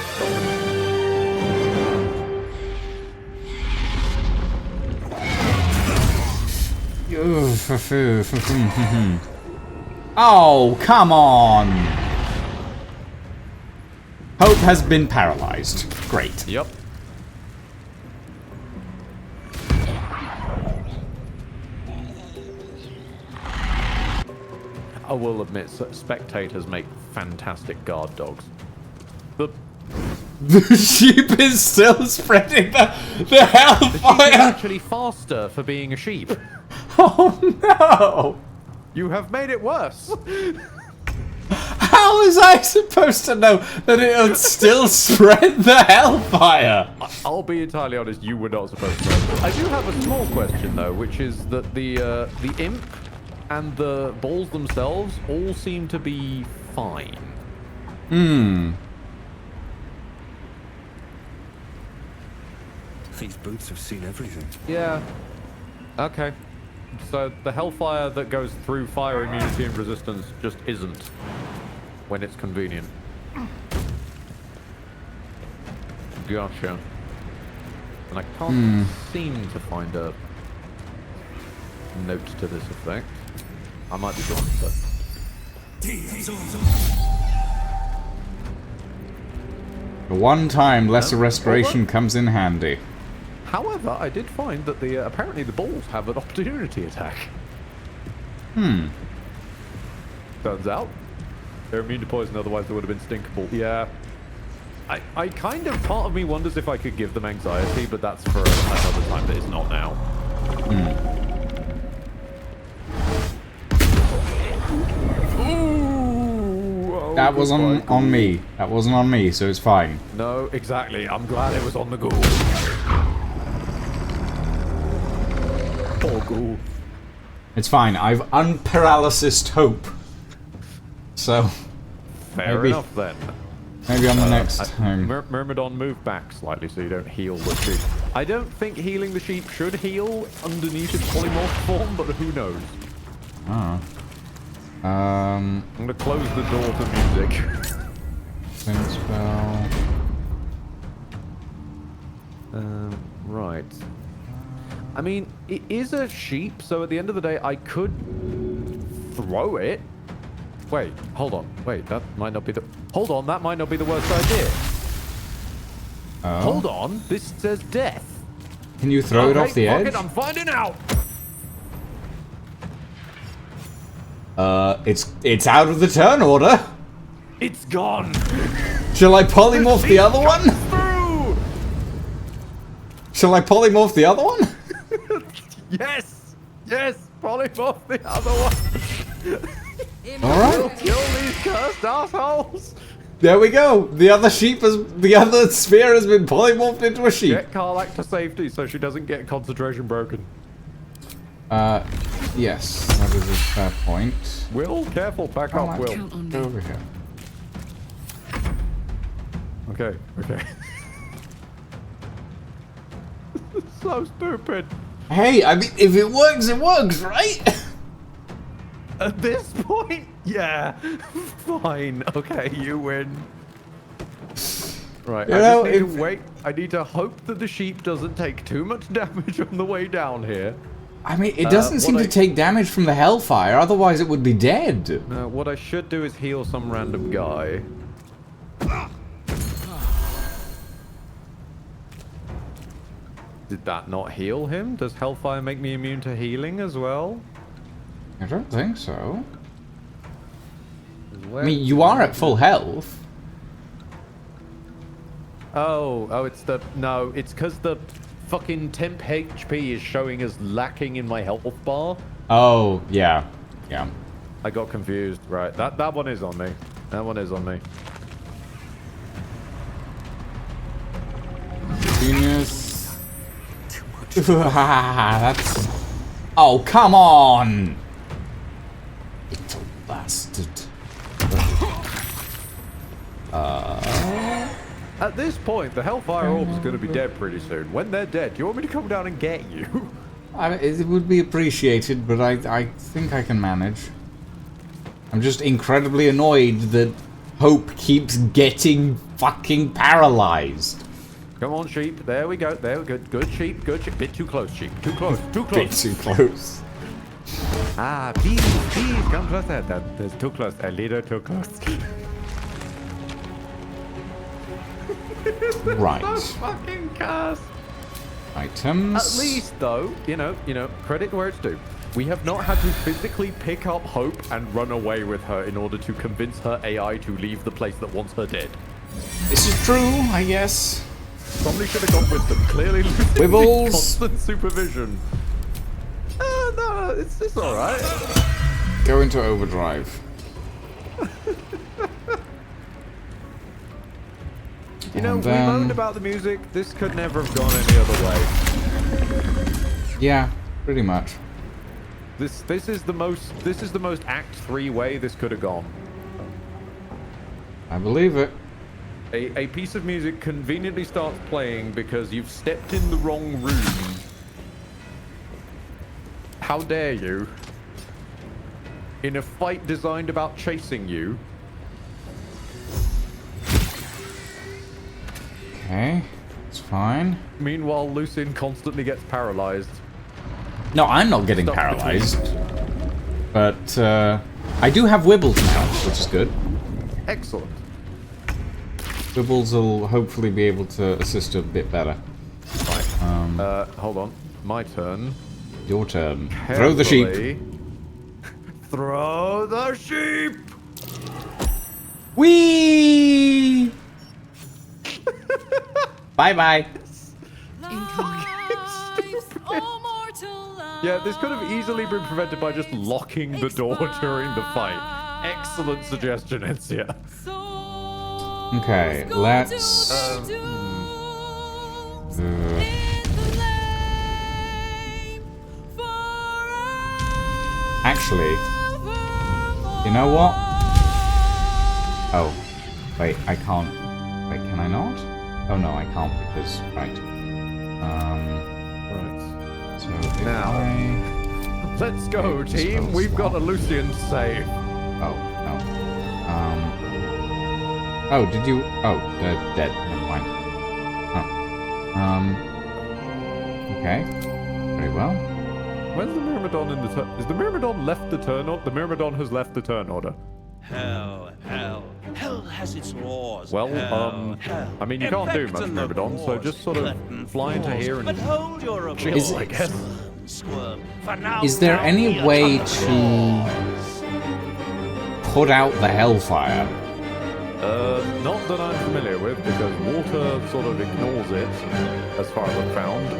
Oh, come on! Hope has been paralyzed. Great. Yep. I will admit, spectators make fantastic guard dogs. The sheep is still spreading the hellfire! The sheep is actually faster for being a sheep. Oh no! You have made it worse. How was I supposed to know that it would still spread the hellfire? I'll be entirely honest, you were not supposed to know. I do have a small question though, which is that the imp and the balls themselves all seem to be fine. These boots have seen everything. Yeah. Okay. So the hellfire that goes through fire immunity and resistance just isn't when it's convenient. Gotcha. And I can't seem to find a note to this effect. I might be wrong, but... The one time lesser restoration comes in handy. However, I did find that the apparently the balls have an opportunity attack. Turns out they're immune to poison, otherwise they would have been stinkable. Yeah. I kind of, part of me wonders if I could give them anxiety, but that's for another time that is not now. Ooh, oh, That was on me. That wasn't on me, so it's fine. No, exactly. I'm glad it was on the ghoul. Poor ghoul. It's fine. I've unparalysed hope. So, Fair maybe, enough then. Maybe on the next time. Myrmidon, move back slightly so you don't heal the sheep. I don't think healing the sheep should heal underneath its polymorph form, but who knows? Oh. I'm gonna close the door to music. Wind spell. Right. I mean, it is a sheep, so at the end of the day, I could throw it. Wait, hold on. Wait, that might not be the... Hold on, that might not be the worst idea. Oh. Hold on, this says death. Can you throw it off the fuck edge? it, I'm finding out. It's out of the turn order. It's gone. Shall I polymorph the other one? Through. Shall I polymorph the other one? Yes, yes, polymorph the other one. Alright. We'll kill these cursed assholes. There we go. The other sphere has been polymorphed into a sheep. Get Karlak to safety so she doesn't get concentration broken. Yes, that is a fair point. Will, careful, back up, Will. Go over here. Okay, okay. So stupid. Hey, I mean, if it works, right? At this point, yeah. Fine. Okay, you win. Right, You I know, just need to wait. I need to hope that the sheep doesn't take too much damage on the way down here. I mean, it doesn't seem to take damage from the hellfire, otherwise it would be dead. What I should do is heal some random guy. Did that not heal him? Does hellfire make me immune to healing as well? I don't think so. I mean, you are at full health. Oh, it's the... No, it's because the fucking temp HP is showing as lacking in my health bar. Oh, yeah. Yeah. I got confused. Right, that one is on me. That one is on me. Genius. That's... Oh, come on! At this point, the Hellfire Orb is going to be dead pretty soon. When they're dead, do you want me to come down and get you? It would be appreciated, but I think I can manage. I'm just incredibly annoyed that Hope keeps getting fucking paralyzed. Come on, sheep. There we go. There we go. Good sheep. Good sheep. Bit too close, sheep. Too close. Too close. Bit too close. Ah, please, come closer. That's too close. A little too close. Right. So fucking cursed. Items. At least, though, you know, credit where it's due. We have not had to physically pick up Hope and run away with her in order to convince her AI to leave the place that wants her dead. This is true, I guess. Probably should have gone with them. Clearly, Wibbles. Constant supervision. No, it's all right. Go into overdrive. You know, we moaned about the music. This could never have gone any other way. Yeah, pretty much. This is the most Act 3 way this could have gone. I believe it. A piece of music conveniently starts playing because you've stepped in the wrong room. How dare you? In a fight designed about chasing you. Okay, it's fine. Meanwhile, Lucien constantly gets paralyzed. No, I'm not getting paralyzed. But I do have Wibbles now, which is good. Excellent. Wibbles will hopefully be able to assist a bit better. Right. Hold on. My turn. Your turn. Throw the sheep. Throw the sheep. Whee! Bye-bye. Yeah, this could have easily been prevented by just locking the door during the fight. Excellent suggestion, Encia. Okay, let's... Actually, you know what? Oh, wait, I can't. Wait, can I not? Oh no, I can't because right. Right. So if Now, let's go, team. We've got a Lucien to save. Oh no. Oh, did you? Oh, they're dead. Never mind. Oh. Okay. Very well. When's the Myrmidon in the turn? Is the Myrmidon left the turn order? The Myrmidon has left the turn order. Hell has its laws. Well, hell. I mean, you can't do much Myrmidon, so just sort of fly into here and chill, I guess. Is there any way to put out the Hellfire? Not that I'm familiar with, because water sort of ignores it, as far as I've found.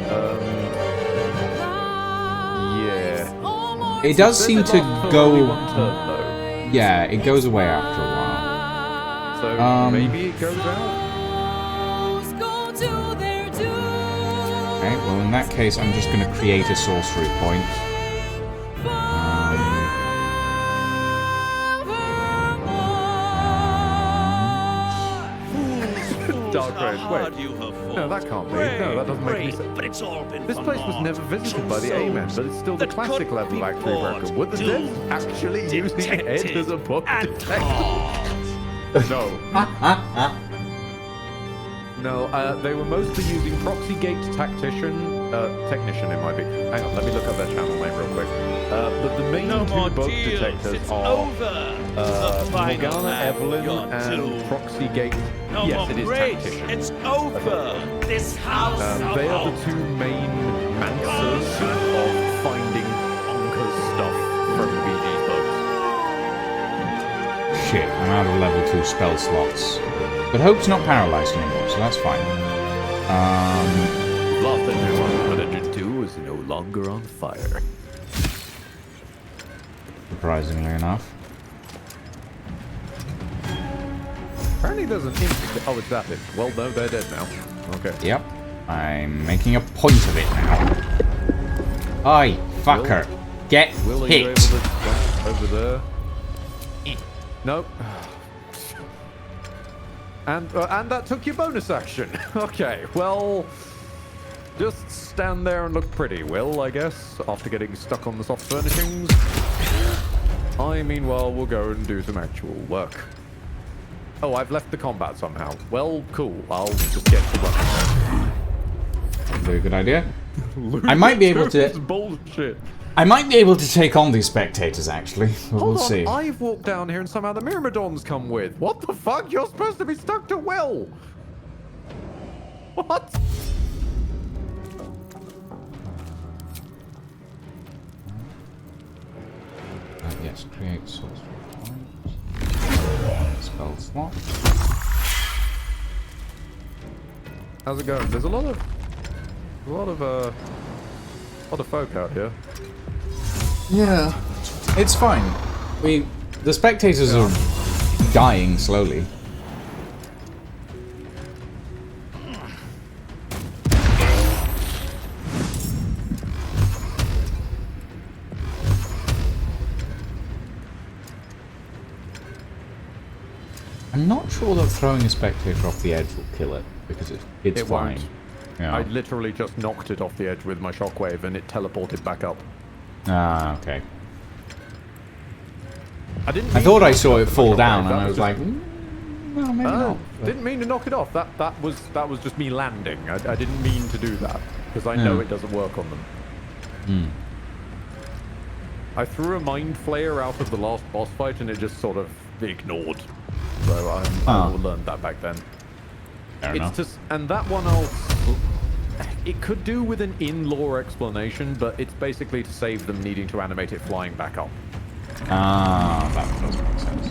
Yeah. It does seem to go... Turn, yeah, it goes away after a while. So maybe it goes out? Okay, well in that case I'm just going to create a sorcery point. Dark Rage, wait. No, that can't be. No, that doesn't make any sense. But it's all been This place was never visited by the A-Men, but it's still the classic level of Act 3 record. Would the devs actually using Ed as a book detector? No. No, they were mostly using Proxy Gate Technician it might be. Hang on, let me look up their channel name real quick. But the main two bug detectors are Morgana Evelyn and Proxy Gate. Yes, it is Tactician. It's over. This house. They are the two main answers of finding bonkers stuff from BG's bugs. Shit, I'm out of level 2 spell slots. But Hope's not paralyzed anymore, so that's fine. Last thing we want, 102 is no longer on fire. Surprisingly enough. Apparently there's an instant... Oh, it's that bit. Well, no, they're dead now. Okay. Yep. I'm making a point of it now. Oi, fucker. Get Will, are hit. you able to jump over there? Nope. And that took your bonus action. Okay, well, just stand there and look pretty, Will, I guess, after getting stuck on the soft furnishings. I, meanwhile, will go and do some actual work. Oh, I've left the combat somehow. Well, cool. I'll just get to running. Very good idea. I might be able to... Bullshit. I might be able to take on these spectators, actually. We'll see. I've walked down here and somehow the Myrmidons come with. What the fuck? You're supposed to be stuck to Will. What? Yes, create sorcery points. Spell slot. How's it going? There's a lot of folk out here. Yeah, it's fine. The spectators are dying slowly. I'm not sure that throwing a spectator off the edge will kill it, because it's fine. Won't. Yeah. I literally just knocked it off the edge with my shockwave and it teleported back up. Ah, okay. I thought I saw it fall down, and I was like, no, maybe not. Didn't mean to knock it off. That was just me landing. I didn't mean to do that because I know it doesn't work on them. Hmm. I threw a mind flayer out of the last boss fight and it just sort of ignored. So I learned that back then. Fair enough. Just, and that one it could do with an in-lore explanation, but it's basically to save them needing to animate it flying back up. Ah, that does make sense.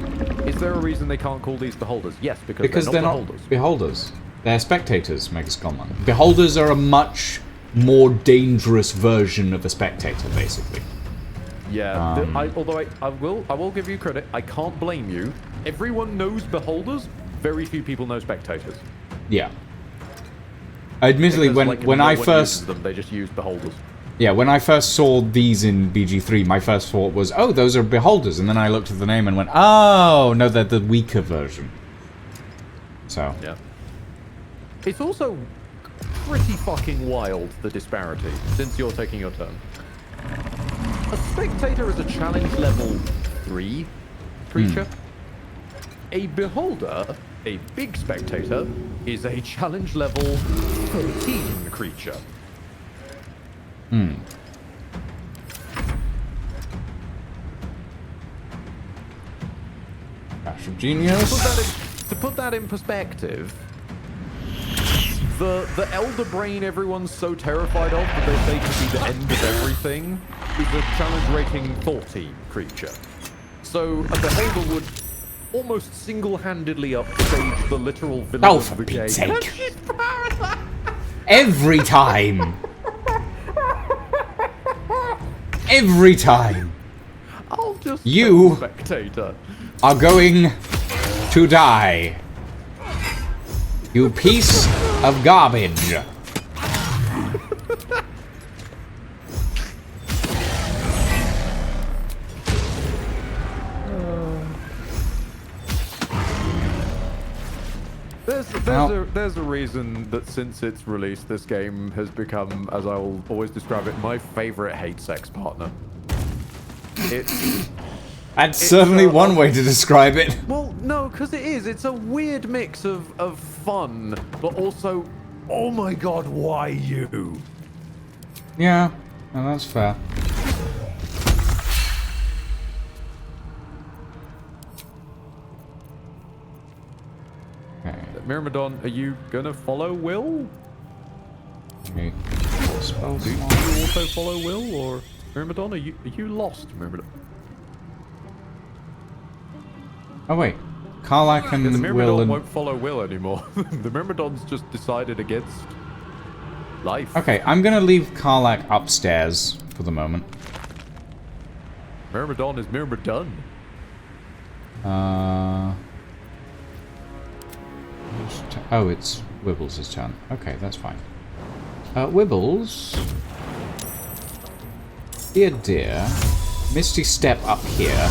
Is there a reason they can't call these beholders? Yes, because they're not beholders. Beholders. They're spectators, Megasconman. Beholders are a much more dangerous version of a spectator, basically. Yeah, although I will give you credit. I can't blame you. Everyone knows beholders. Very few people know spectators. Yeah. Admittedly, Because, when I first uses them, they just use beholders. Yeah, when I first saw these in BG3, my first thought was, oh, those are beholders, and then I looked at the name and went, oh, no, they're the weaker version. So. Yeah. It's also pretty fucking wild, the disparity, since you're taking your turn. A spectator is a challenge level 3 creature. A beholder, a big spectator, is a challenge level 13 creature. Dash of Genius. To put that in perspective, the Elder Brain everyone's so terrified of that they say could be the end of everything is a challenge rating 40 creature. So a beholder would almost single-handedly upstage the literal villain of the game. Sake. Every time. Every time. I'll just you spectator. Are going to die. You piece of garbage. There's a reason that since its release, this game has become, as I will always describe it, my favorite hate sex partner. That's certainly one way to describe it. Well, no, because it is. It's a weird mix of fun, but also, oh my god, why you? Yeah, no, that's fair. Myrmidon, are you gonna follow Will? Okay. Do you also follow Will, or Myrmidon? Are you lost, Myrmidon? Oh wait, Karlach and the Myrmidon Will won't follow Will anymore. The Myrmidon's just decided against life. Okay, I'm gonna leave Karlach upstairs for the moment. Myrmidon is Myrmidon. Oh, it's Wibbles' turn. Okay, that's fine. Wibbles. Dear. Misty step up here.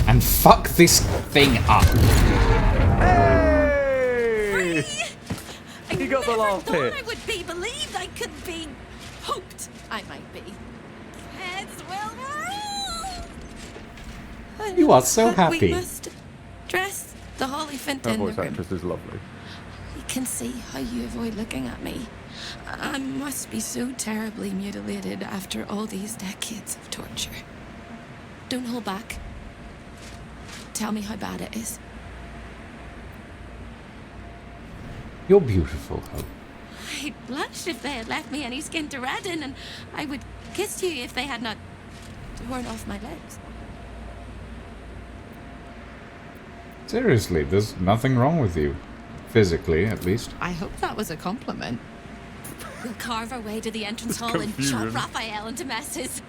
And fuck this thing up. Hey! well never off thought here. I would be believed. I could be hoped I might be. Heads will roll. You are so But happy. We must dress the Hollyphant Her in the voice room. actress is lovely. I can see how you avoid looking at me. I must be so terribly mutilated after all these decades of torture. Don't hold back. Tell me how bad it is. You're beautiful, Hope. I'd blush if they had left me any skin to redden, and I would kiss you if they had not torn off my legs. Seriously, there's nothing wrong with you. Physically, at least. I hope that was a compliment. We'll carve our way to the entrance hall and chop Raphael into messes.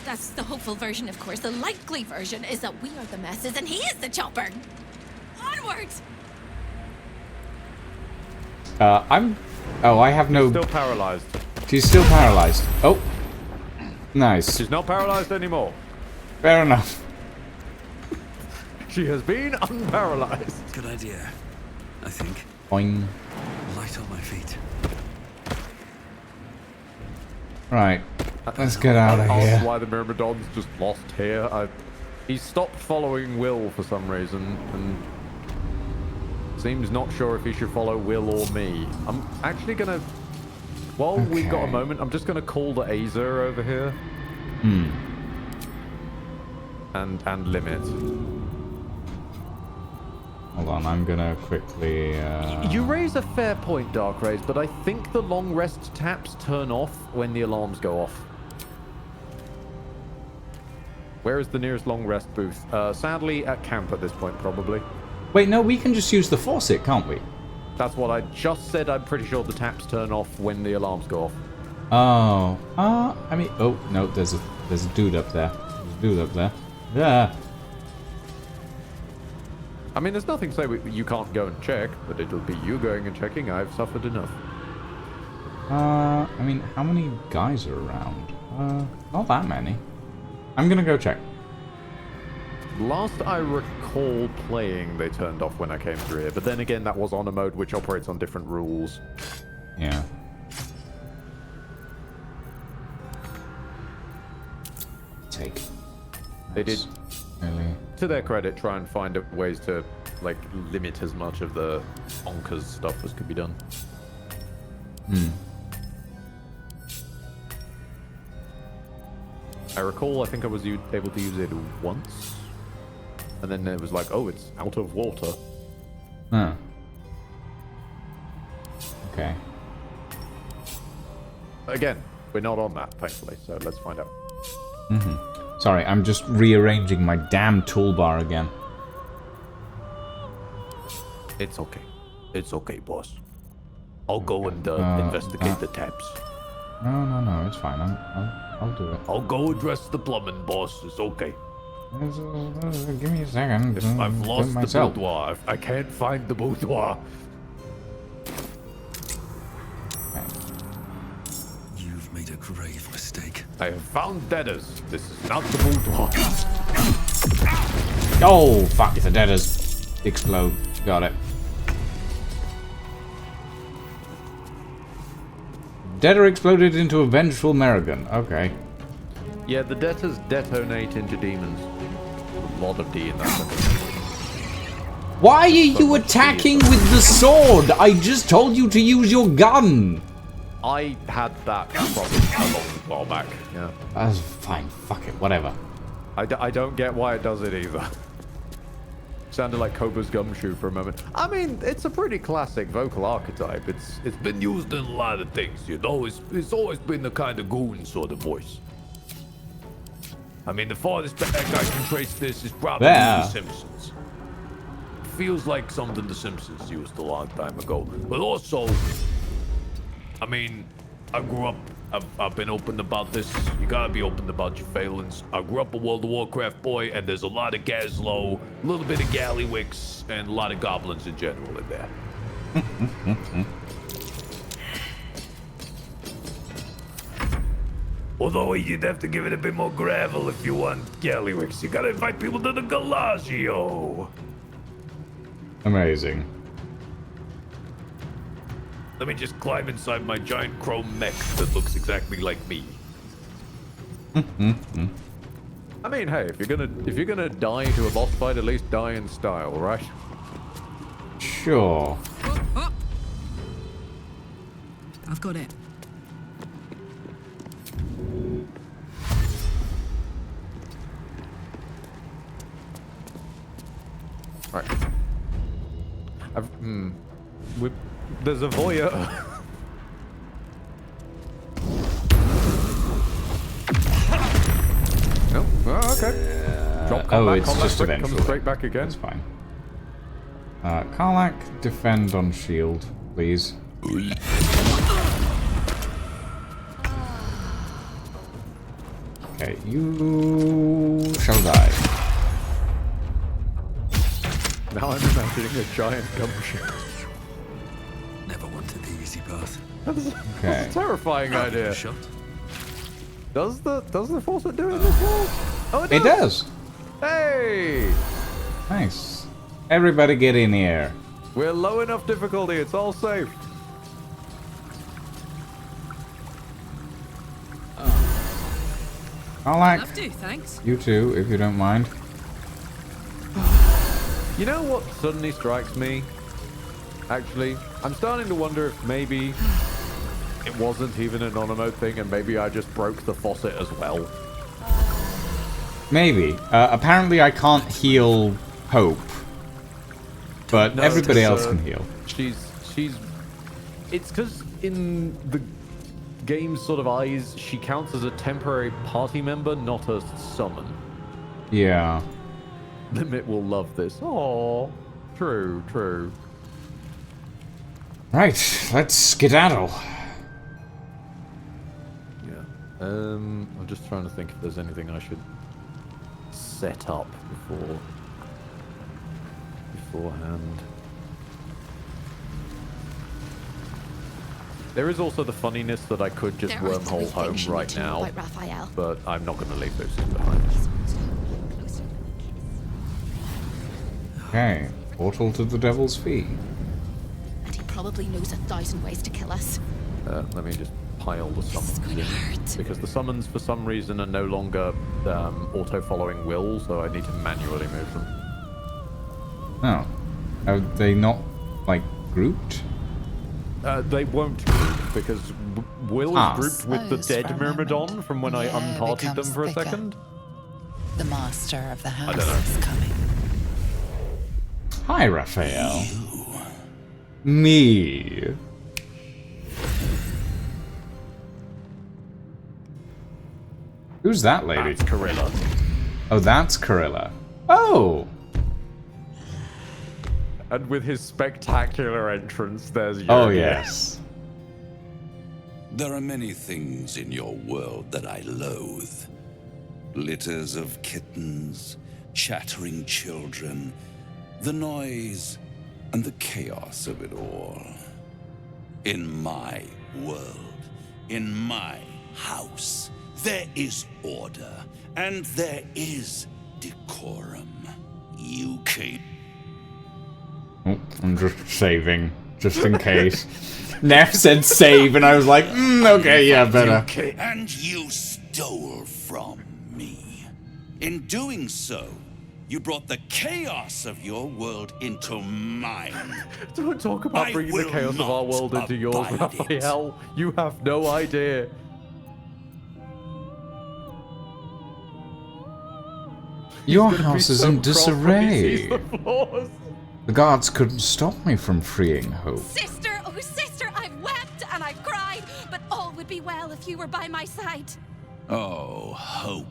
That's the hopeful version, of course. The likely version is that we are the messes and he is the chopper. Onwards! Oh, I have no... Still paralyzed. She's still paralyzed. Oh. Nice. She's not paralyzed anymore. Fair enough. She has been unparalyzed. Good idea, I think. Boing. Light on my feet. Right. Let's get out of here. That's why the Myrmidon's just lost here. He stopped following Will for some reason, and seems not sure if he should follow Will or me. I'm actually gonna, while we've got a moment, I'm just gonna call the Azer over here. And limit. Hold on, I'm gonna quickly... You raise a fair point, Dark Rays, but I think the long rest taps turn off when the alarms go off. Where is the nearest long rest booth? Sadly, at camp at this point, probably. Wait, no, we can just use the faucet, can't we? That's what I just said. I'm pretty sure the taps turn off when the alarms go off. Oh. I mean... Oh, no, there's a dude up there. There's a dude up there. Yeah. I mean, there's nothing to say you can't go and check, but it'll be you going and checking. I've suffered enough. I mean, how many guys are around? Not that many. I'm gonna go check. Last I recall playing, they turned off when I came through here. But then again, that was on a mode which operates on different rules. Yeah. Take. They did, really, to their credit, try and find ways to, like, limit as much of the bonkers stuff as could be done. I recall, I think I was able to use it once. And then it was like, oh, it's out of water. Huh. Okay. Again, we're not on that, thankfully, so let's find out. Sorry, I'm just rearranging my damn toolbar again. It's okay. It's okay, boss. I'll go and investigate the taps. No, it's fine. I'll do it. I'll go address the plumbing, boss. It's okay. Give me a second. I've lost the myself. boudoir. I can't find the boudoir. You've made a grave mistake. I have found debtors. This is not the boudoir. Oh, fuck, it's a debtors. Explode. Got it. Debtor exploded into a vengeful Merrigan. Okay. Yeah, the debtors detonate into demons. A lot of D in that sentence. Why are you attacking with the sword? I just told you to use your gun. I had that problem a long while back. Yeah. That's fine. Fuck it. Whatever. I don't get why it does it either. Sounded like Cobra's gumshoe for a moment. I mean, it's a pretty classic vocal archetype. It's been used in a lot of things, you know. It's always been the kind of goon sort of voice. I mean, the farthest back I can trace this is probably The Simpsons. Feels like something The Simpsons used a long time ago. But also, I mean, I grew up, I've been open about this. You gotta be open about your failings. I grew up a World of Warcraft boy, and there's a lot of Gazlowe, a little bit of Gallywix, and a lot of goblins in general in there. Although you'd have to give it a bit more gravel if you want Gallywix. You gotta invite people to the Galagio. Amazing. Let me just climb inside my giant chrome mech that looks exactly like me. I mean, hey, if you're gonna die to a boss fight, at least die in style, right? Sure. I've got it. Right. There's a voyeur. No. Oh, okay. Drop combat, it's just eventually. Comes straight back again. That's fine. Karlach, defend on shield, please. Okay, you shall die. Now I'm imagining a giant gumshoe. Never wanted the easy path. That's Okay. a terrifying idea. Does the faucet do it as well? Oh, It does. Hey! Nice. Everybody get in here. We're low enough difficulty. It's all safe. Karlach, Love to, thanks. you too, if you don't mind. You know what suddenly strikes me? Actually, I'm starting to wonder if maybe it wasn't even an Onomo thing and maybe I just broke the faucet as well. Maybe. Apparently I can't heal Hope. But No, everybody else so can heal. It's because in the game's sort of eyes, she counts as a temporary party member, not a summon. Yeah. Limit will love this. Oh, true. Right, let's skedaddle. Yeah. I'm just trying to think if there's anything I should set up beforehand. There is also the funniness that I could just wormhole home right now, but I'm not going to leave those things behind. Okay, portal to the Devil's Fee. And he probably knows 1,000 ways to kill us. Let me just pile the summons in, because the summons for some reason are no longer auto-following will, so I need to manually move them. Oh. Are they not, like, grouped? They won't group, because Will is grouped with the dead Myrmidon from when I unpartied them for a second. The master of the house I don't know. is coming. Hi, Raphael. Me. Who's that lady? That's Corilla. Oh, that's Corilla. Oh! And with his spectacular entrance, there's Yogi. Oh, yes. There are many things in your world that I loathe. Litters of kittens, chattering children, the noise and the chaos of it all. In my world, in my house, there is order and there is decorum. You came. Oh, I'm just saving, just in case. Neff said save, and I was like, okay, yeah, better. And you stole from me. In doing so, you brought the chaos of your world into mine. Don't talk about bringing the chaos of our world into yours, Raphael. You have no idea. Your house is in disarray. The guards couldn't stop me from freeing Hope. Sister, oh sister, I've wept and I've cried, but all would be well if you were by my side. Oh, Hope.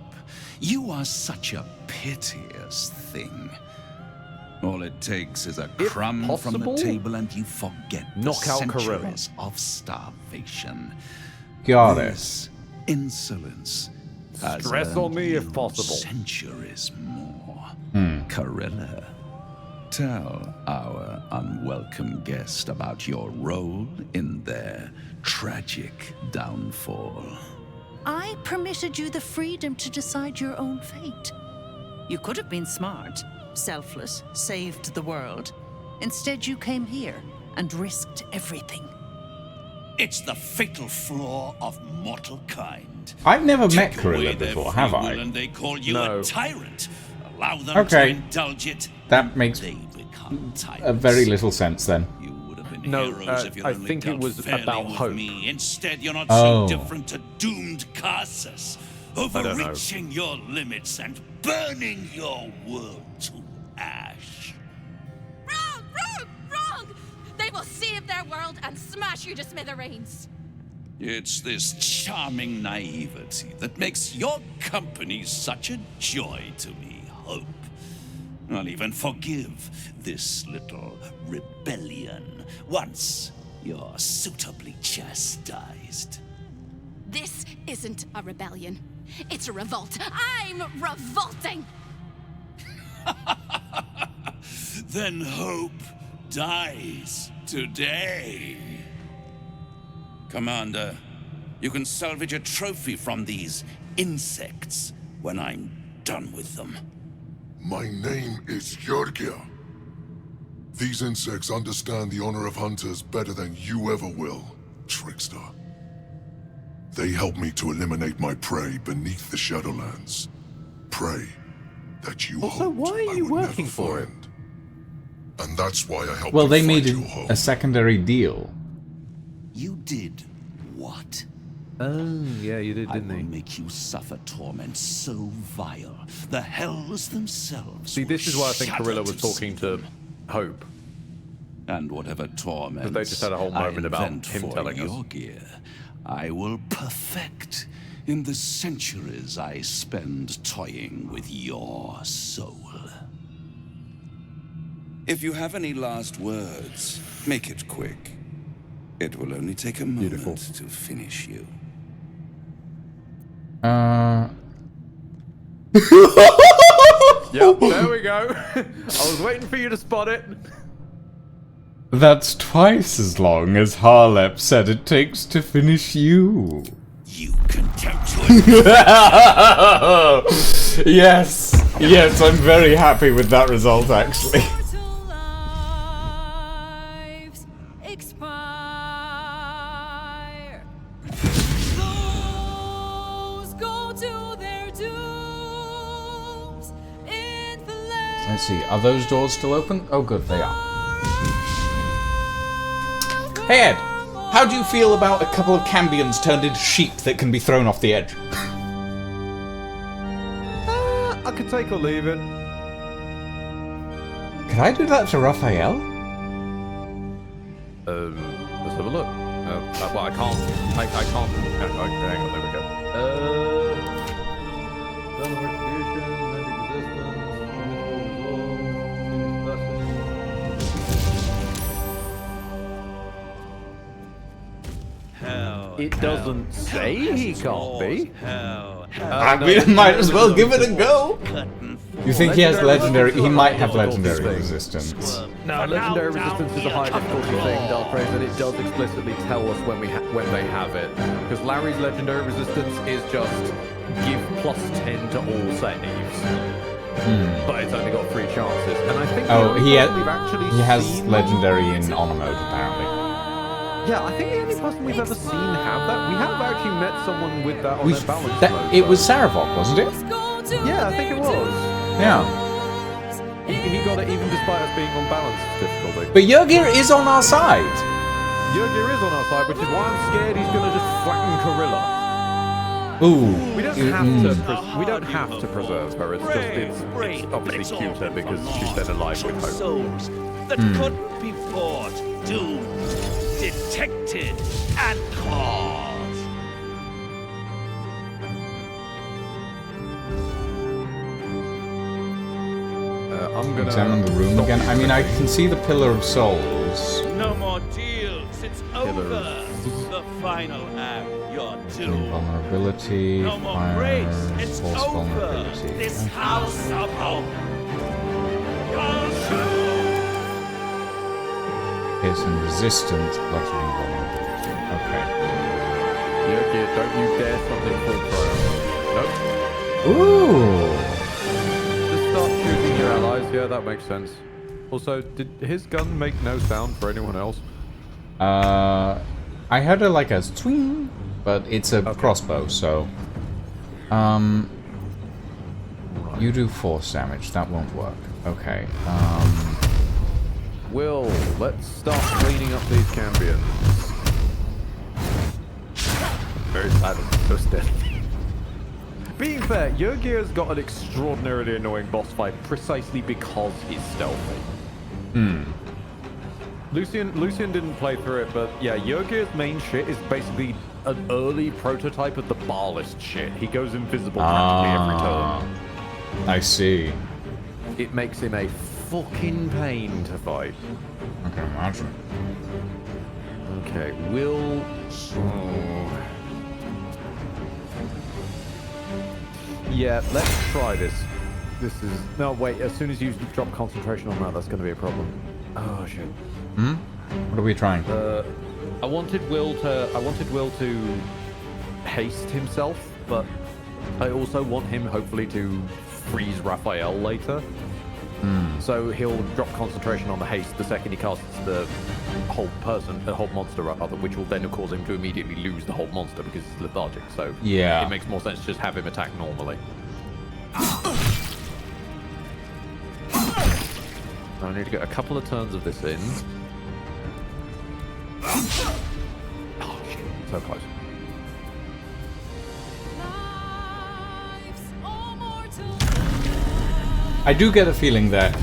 You are such a piteous thing. All it takes is a crumb from the table and you forget the centuries of starvation. Goddess. This insolence has Stress on me if earned possible. Centuries more. Corilla, tell our unwelcome guest about your role in their tragic downfall. I permitted you the freedom to decide your own fate. You could have been smart, selfless, saved the world. Instead, you came here and risked everything. It's the fatal flaw of mortal kind. I've never met Take away Gorilla their before, free have will I? And they call you No. a tyrant. Allow them Okay. to indulge it. That makes They become a very little sense then. No, heroes if you'd I only think it dealt was fairly about with hope. me. Instead, you're not Oh. so different to doomed Carsus, don't know. overreaching your limits and burning your world to ash. Wrong! They will save their world and smash you to smithereens. It's this charming naivety that makes your company such a joy to me, Hope. I'll even forgive this little rebellion once you're suitably chastised. This isn't a rebellion. It's a revolt. I'm revolting! Then Hope dies today. Commander, you can salvage a trophy from these insects when I'm done with them. My name is Georgia. These insects understand the honor of hunters better than you ever will, trickster. They help me to eliminate my prey beneath the Shadowlands. Prey that you Also, hoped why are I you would working never for it? find. And that's why I helped Well, you they find made your home. a secondary deal. You did what? Oh, yeah, you did, didn't I will he? make you suffer torment so vile, the hells themselves. See, this is why I think shudder Gorilla was to talking see to them. Hope. And whatever torment Because they just had a whole moment about invent him for telling us. your gear, I will perfect in the centuries I spend toying with your soul. If you have any last words, make it quick. It will only take a moment to finish you. Yep, there we go. I was waiting for you to spot it. That's twice as long as Harlep said it takes to finish you. You contemptuous. Yes, I'm very happy with that result, actually. Let's see, are those doors still open? Oh good, they are. Hey Ed, how do you feel about a couple of Cambions turned into sheep that can be thrown off the edge? I could take or leave it. Could I do that to Raphael? Let's have a look. Well, I can't. I can't. Hang on, there we go. Zone of retribution, magic resistance, Hell. It doesn't say he can't be. I mean, might as well give it a go. You think he has legendary? He might have legendary resistance. No, legendary resistance is a high difficulty thing, Darkpraise, and it does explicitly tell us when they have it. Because Larry's legendary resistance is just give +10 to all saves. But it's only got 3 chances, and I think he actually has seen legendary in honor mode apparently. Yeah, I think the only person we've ever seen have that. We have actually met someone with that on their balance mode. It was Saravok, wasn't it? Yeah, I think it was. Yeah. He got it even despite us being on balance difficulty. But Yurgir is on our side. Yurgir is on our side, which is why I'm scared he's gonna just flatten Gorilla. Ooh. We don't have to preserve her. It's obviously cuter because she's been alive with hope. Souls that couldn't be bought, doomed, detected, and caught. I'm gonna examine the room again. I mean, I can see the Pillar of Souls. No more deals. It's over. The final act. You're doomed. Vulnerability. No more fire, grace. It's false over. vulnerability. This house of hope. Piercing resistance, bludgeoning vulnerability. Okay. Yurgir, don't you dare something full throw. Nope. Ooh. Just start shooting your allies. Yeah, that makes sense. Also, did his gun make no sound for anyone else? I heard like a swing, but it's a crossbow, so... You do force damage, that won't work. Okay, Will, let's start cleaning up these cambions. Very bad, so steady. Being fair, Yurgir's got an extraordinarily annoying boss fight precisely because he's stealthy. Lucian didn't play through it, but yeah, Yurgir's main shit is basically an early prototype of the Barlist shit. He goes invisible practically every turn. I see. It makes him a fucking pain to fight. I can imagine. Okay, Will... Oh. Yeah, let's try this. This is... No, wait, as soon as you drop concentration on that, that's going to be a problem. Oh, shit. What are we trying? I wanted Will to haste himself, but I also want him, hopefully, to freeze Raphael later. So he'll drop concentration on the haste the second he casts the hold monster rather, which will then cause him to immediately lose the hold monster because it's lethargic. So yeah, it makes more sense to just have him attack normally. I need to get a couple of turns of this in. Oh shit, so close. I do get a feeling that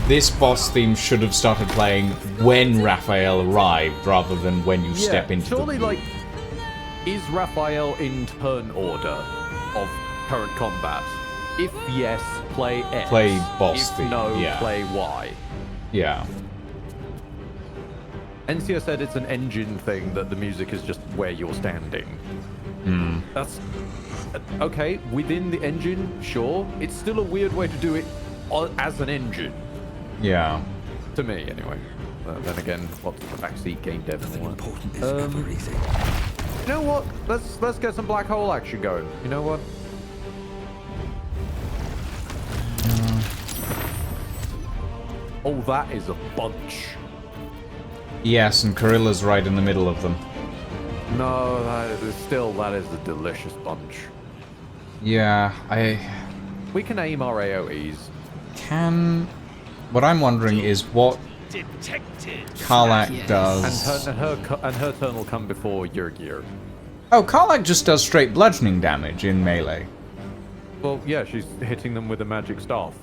this boss theme should have started playing when Raphael arrived, rather than when you step into surely, the... like, is Raphael in turn order of current combat? If yes, play X. Play boss if theme, no, yeah. play Y. Yeah. NCR said it's an engine thing, that the music is just where you're standing. That's... Okay, within the engine, sure. It's still a weird way to do it as an engine. Yeah. To me, anyway. Then again, what's the backseat game dev and all that? You know what? Let's get some black hole action going. You know what? Oh, that is a bunch. Yes, and Carilla's right in the middle of them. No, that is a delicious bunch. Yeah, We can aim our AoEs. What I'm wondering is what Karlach does. And her turn will come before Yurgir. Oh, Karlach just does straight bludgeoning damage in melee. Well, yeah, she's hitting them with a magic staff.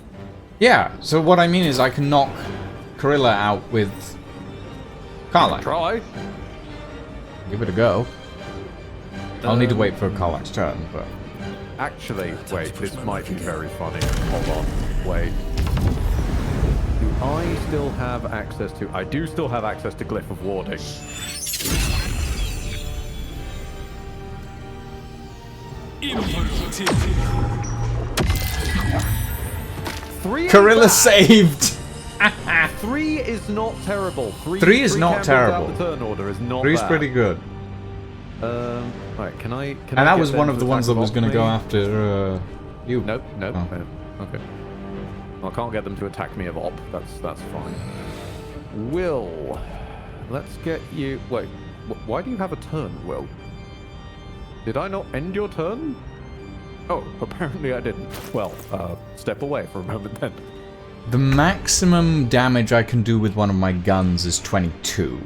Yeah, so what I mean is I can knock Carilla out with Karlach. Try. Give it a go. I'll need to wait for Karlach's turn, but... Actually, wait, this might be very funny. Hold on, wait. Do I still have access to... I do still have access to Glyph of Warding. Carilla saved! 3 is not terrible. 3 is not terrible. The turn order is not 3 is bad. pretty good. Right, can I And that was one of the ones that was going to go after you. Nope. Oh. Okay. Well, I can't get them to attack me of op. That's fine. Will, let's get you... Wait, why do you have a turn, Will? Did I not end your turn? Oh, apparently I didn't. Well, step away for a moment then. The maximum damage I can do with one of my guns is 22.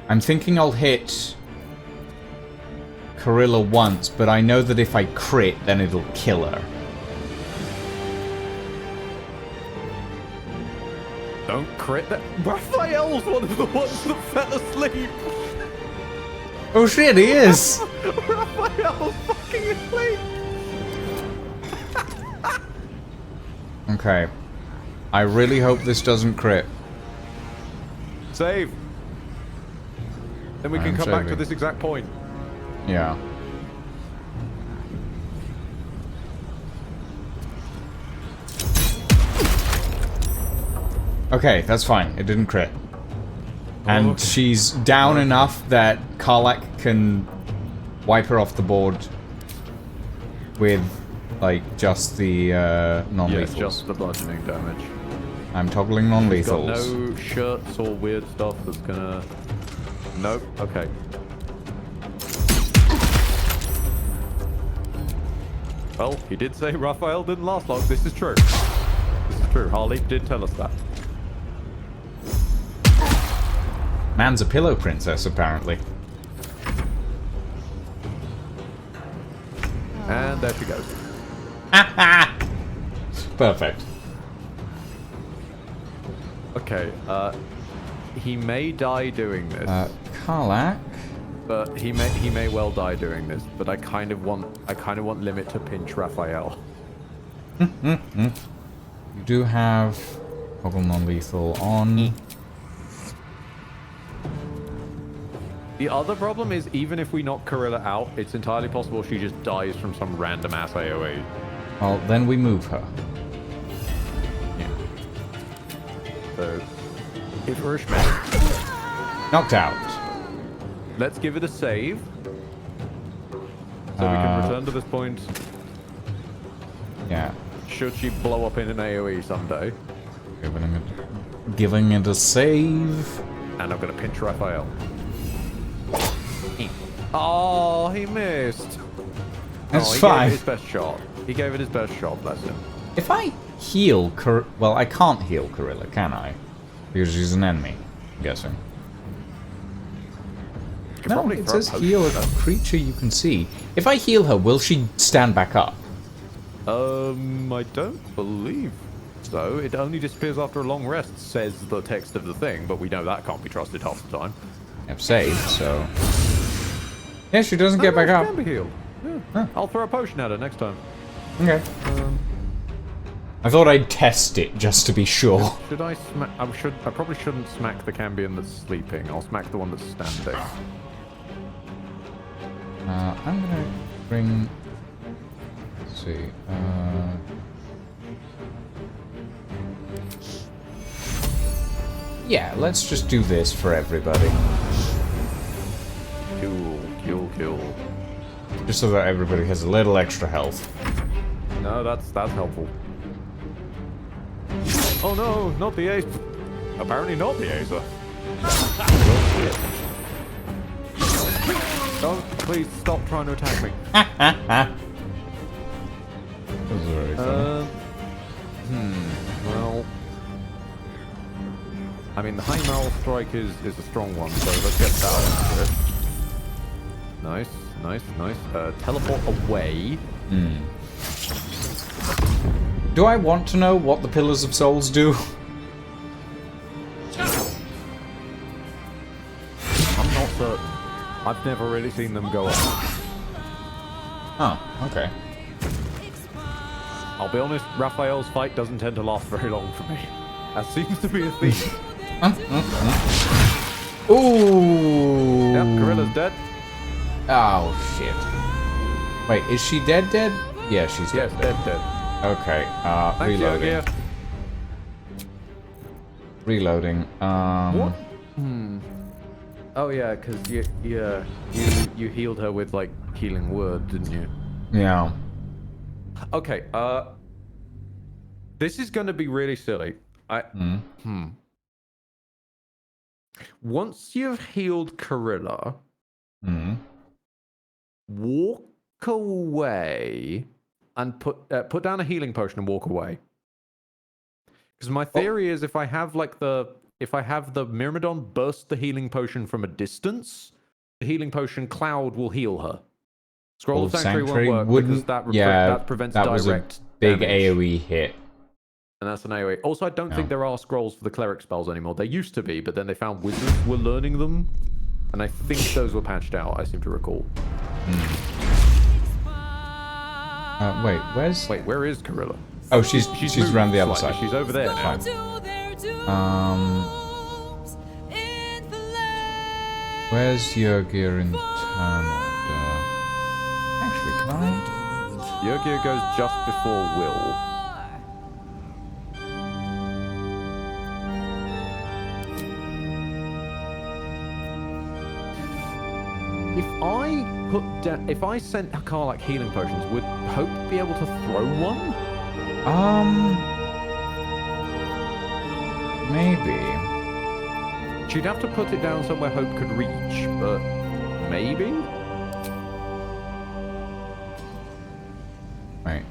I'm thinking I'll hit Carilla once, but I know that if I crit, then it'll kill her. Don't crit that. Raphael's one of the ones that fell asleep. Oh shit, he is! Raphael's fucking asleep. Okay. I really hope this doesn't crit. Save. Then we can come back to saving. this exact point. Yeah. Okay, that's fine. It didn't crit. And okay. she's down enough that Karlach can wipe her off the board with, like, just the non-lethals. Yeah, just the bludgeoning damage. I'm toggling non-lethals. No shirts or weird stuff that's gonna... Nope. Okay. Well, he did say Raphael didn't last long. This is true. This is true. Harley did tell us that. Man's a pillow princess, apparently. And there she goes. Perfect. Okay, he may die doing this. Karlak. But he may well die doing this. But I kind of want Limit to pinch Raphael. You do have toggle non-lethal on. The other problem is, even if we knock Corilla out, it's entirely possible she just dies from some random ass AoE. Well, then we move her. Yeah. So, if Urshman knocked out. Let's give it a save. So we can return to this point. Yeah. Should she blow up in an AoE someday. Giving it a save. And I'm going to pinch Raphael. Oh, he missed. That's he fine. Gave it his best shot. He gave it his best shot, bless him. If I heal well, I can't heal Corilla, can I? Because she's an enemy, I'm guessing. No, it says heal a creature you can see. If I heal her, will she stand back up? I don't believe so. It only disappears after a long rest, says the text of the thing, but we know that can't be trusted half the time. I've saved, so... Yeah, she doesn't get back up. Can be healed. Yeah. Huh. I'll throw a potion at her next time. Okay. I thought I'd test it just to be sure. Should I smack? I probably shouldn't smack the Cambion that's sleeping. I'll smack the one that's standing. I'm gonna bring. Let's see. Yeah, let's just do this for everybody. Kill. Just so that everybody has a little extra health. No, that's helpful. Oh no, not the ace. Apparently not the acer. Don't, please stop trying to attack me. Well, I mean, the high moral strike is a strong one, so let's get that into it. Nice. Teleport away. Do I want to know what the Pillars of Souls do? I'm not certain. I've never really seen them go off. Oh, okay. I'll be honest, Raphael's fight doesn't tend to last very long for me. That seems to be a theme. Ooh. Yep, Gorilla's dead. Oh, shit. Wait, is she dead? Yeah, she's dead. Yes, dead. Okay, Thanks, reloading. Yogi. Reloading. What? Oh yeah, because you healed her with like healing word, didn't you? Yeah. Okay. This is going to be really silly. Once you've healed Corilla, walk away and put down a healing potion and walk away. Because my theory is if I have the Myrmidon burst the healing potion from a distance, the healing potion cloud will heal her. Scroll of Sanctuary won't work because that prevents direct was a big damage. AoE hit. And that's an AoE. Also, I don't think there are scrolls for the cleric spells anymore. There used to be, but then they found wizards were learning them. And I think those were patched out, I seem to recall. Wait, where is Corilla? Oh, she's around the other slightly. side. She's over there now. Where's Yurgir in turn order? Actually, can I? Yurgir goes just before Will. If I sent Karlak healing potions, would Hope be able to throw one? Maybe. She'd have to put it down somewhere Hope could reach, but maybe? Right.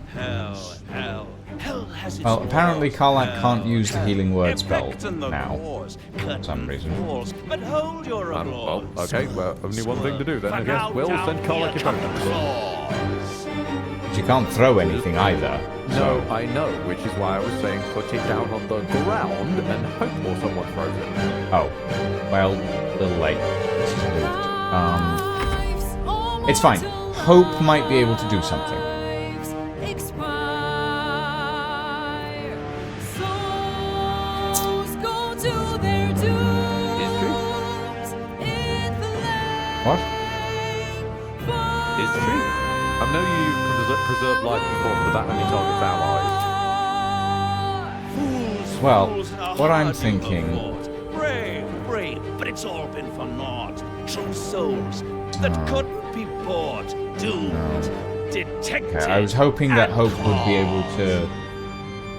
Hell has its Well, apparently laws. Karlak can't use the healing word spell Effect in the now. cause, For some reason. walls, but hold your Well, applause. okay, well, only one thing to do then, I guess. now We'll down send Karlak here a come the bonus. claws. She can't throw anything either. No, I know, which is why I was saying put it down on the ground and hope or someone throws it. Oh. Well, a little late. It's fine. Hope might be able to do something. What? Is she? I know you used preserve life before, but that only targets allies. Well, Fools in a what I'm heart thinking... overboard. Brave, but it's all been for naught. True souls that couldn't be bought, doomed, detected. Okay, I was hoping that and Hope would be able to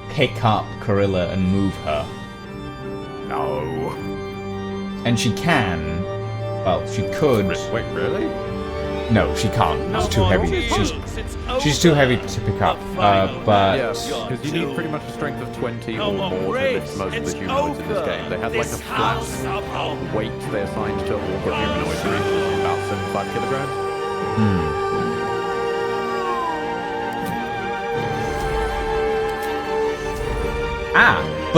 pick up Corilla and move her. No. And she can. Well, she could. Wait, really? No, she can't. It's too heavy. She's too heavy to pick up. But Yeah, because you need pretty much a strength of 20 or more to lift most of the humanoids in this game. They have like a flat weight they assigned to all the humanoids, which is about 75 kilograms.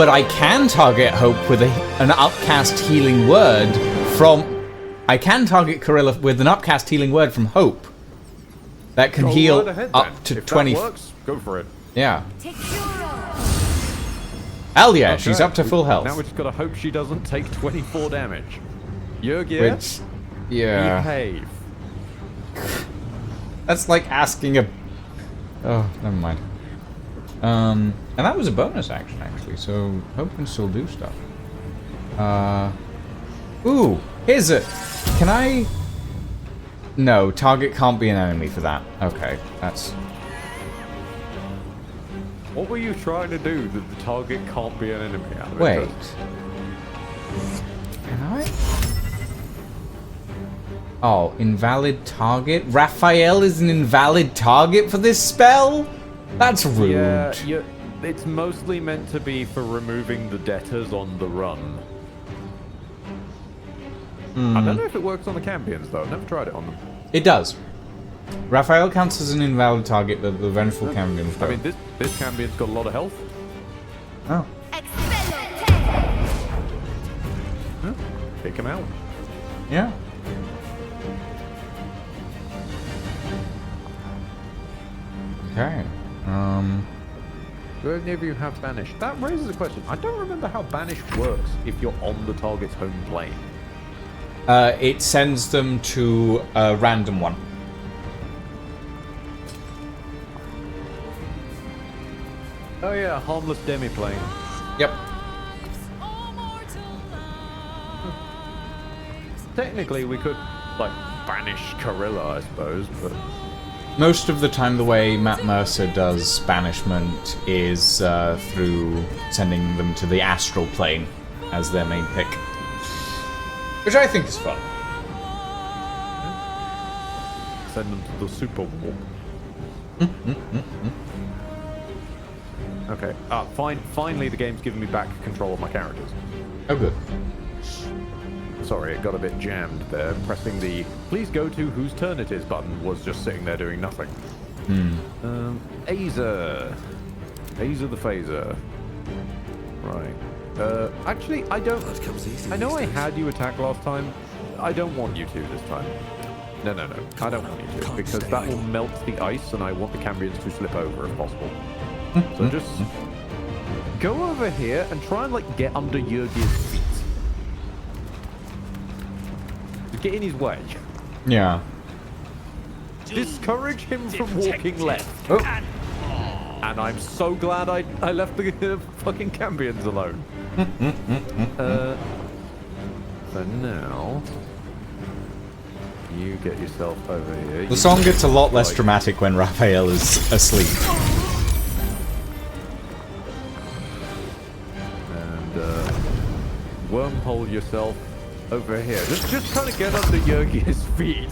but I can target Hope with an upcast healing word from... I can target Corilla with an upcast healing word from Hope. That can heal right ahead, up then. to If 20... That works, go for it. Yeah. Hell yeah, Okay, she's up to full health. Now we just gotta hope she doesn't take 24 damage. Jurgia, Which... Yeah. behave. That's like asking a... Oh, never mind. And that was a bonus action, actually, so Hope can still do stuff. Ooh, here's a... Can I... No, target can't be an enemy for that. Okay, that's... What were you trying to do that the target can't be an enemy out of Wait. interest? Can I? Oh, invalid target? Raphael is an invalid target for this spell? That's rude. Yeah, it's mostly meant to be for removing the debtors on the run. I don't know if it works on the Cambions, though. I've never tried it on them. It does. Raphael counts as an invalid target, but the Vengeful Cambions don't. I mean, this Cambion's got a lot of health. Oh. Yeah, pick him out. Yeah. Okay. Do any of you have Banish? That raises a question. I don't remember how Banish works if you're on the target's home plane. It sends them to a random one. Oh yeah, harmless demi-plane. Yep. Technically, we could, like, banish Corilla, I suppose, but... Most of the time, the way Matt Mercer does banishment is through sending them to the astral plane as their main pick. Which I think is fun. Send them to the super warp. Okay. Finally, the game's given me back control of my characters. Oh, good. Sorry, it got a bit jammed there. Pressing the "please go to whose turn it is" button was just sitting there doing nothing. Azer. Azer the Phaser. Right. Actually, I don't... I know I had you attack last time. I don't want you to this time. No. I don't want you to, because that will melt the ice, and I want the Cambrians to slip over if possible. So just go over here and try and, like, get under Jurgi's feet. Just get in his way. Yeah. Discourage him from walking left. Oh. And I'm so glad I left the fucking Cambions alone. For now, you get yourself over here. The song gets a lot less dramatic when Raphael is asleep. And wormhole yourself over here. Just kind of get under Yurgi's feet.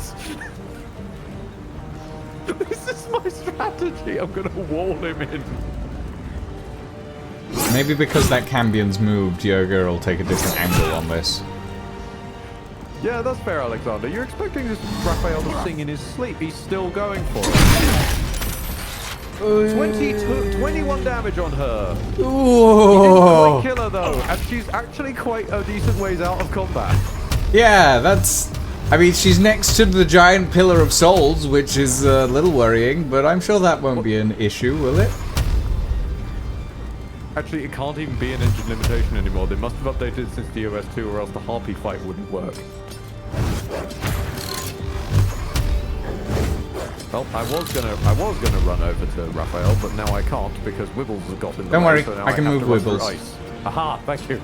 This is my strategy. I'm gonna wall him in. Maybe because that Cambion's moved, Yurgir will take a different angle on this. Yeah, that's fair, Alexander. You're expecting this Raphael to sing in his sleep. He's still going for it. 21 damage on her. Ooh. He didn't quite kill her though, and she's actually quite a decent ways out of combat. Yeah, that's... I mean, she's next to the giant pillar of souls, which is a little worrying, but I'm sure that won't be an issue, will it? Actually, it can't even be an engine limitation anymore. They must have updated it since DOS 2, or else the Harpy fight wouldn't work. Well, I was gonna run over to Raphael, but now I can't because Wibbles has got in the Don't way, worry, so now I can have move to run through Wibbles. ice. Aha, thank you.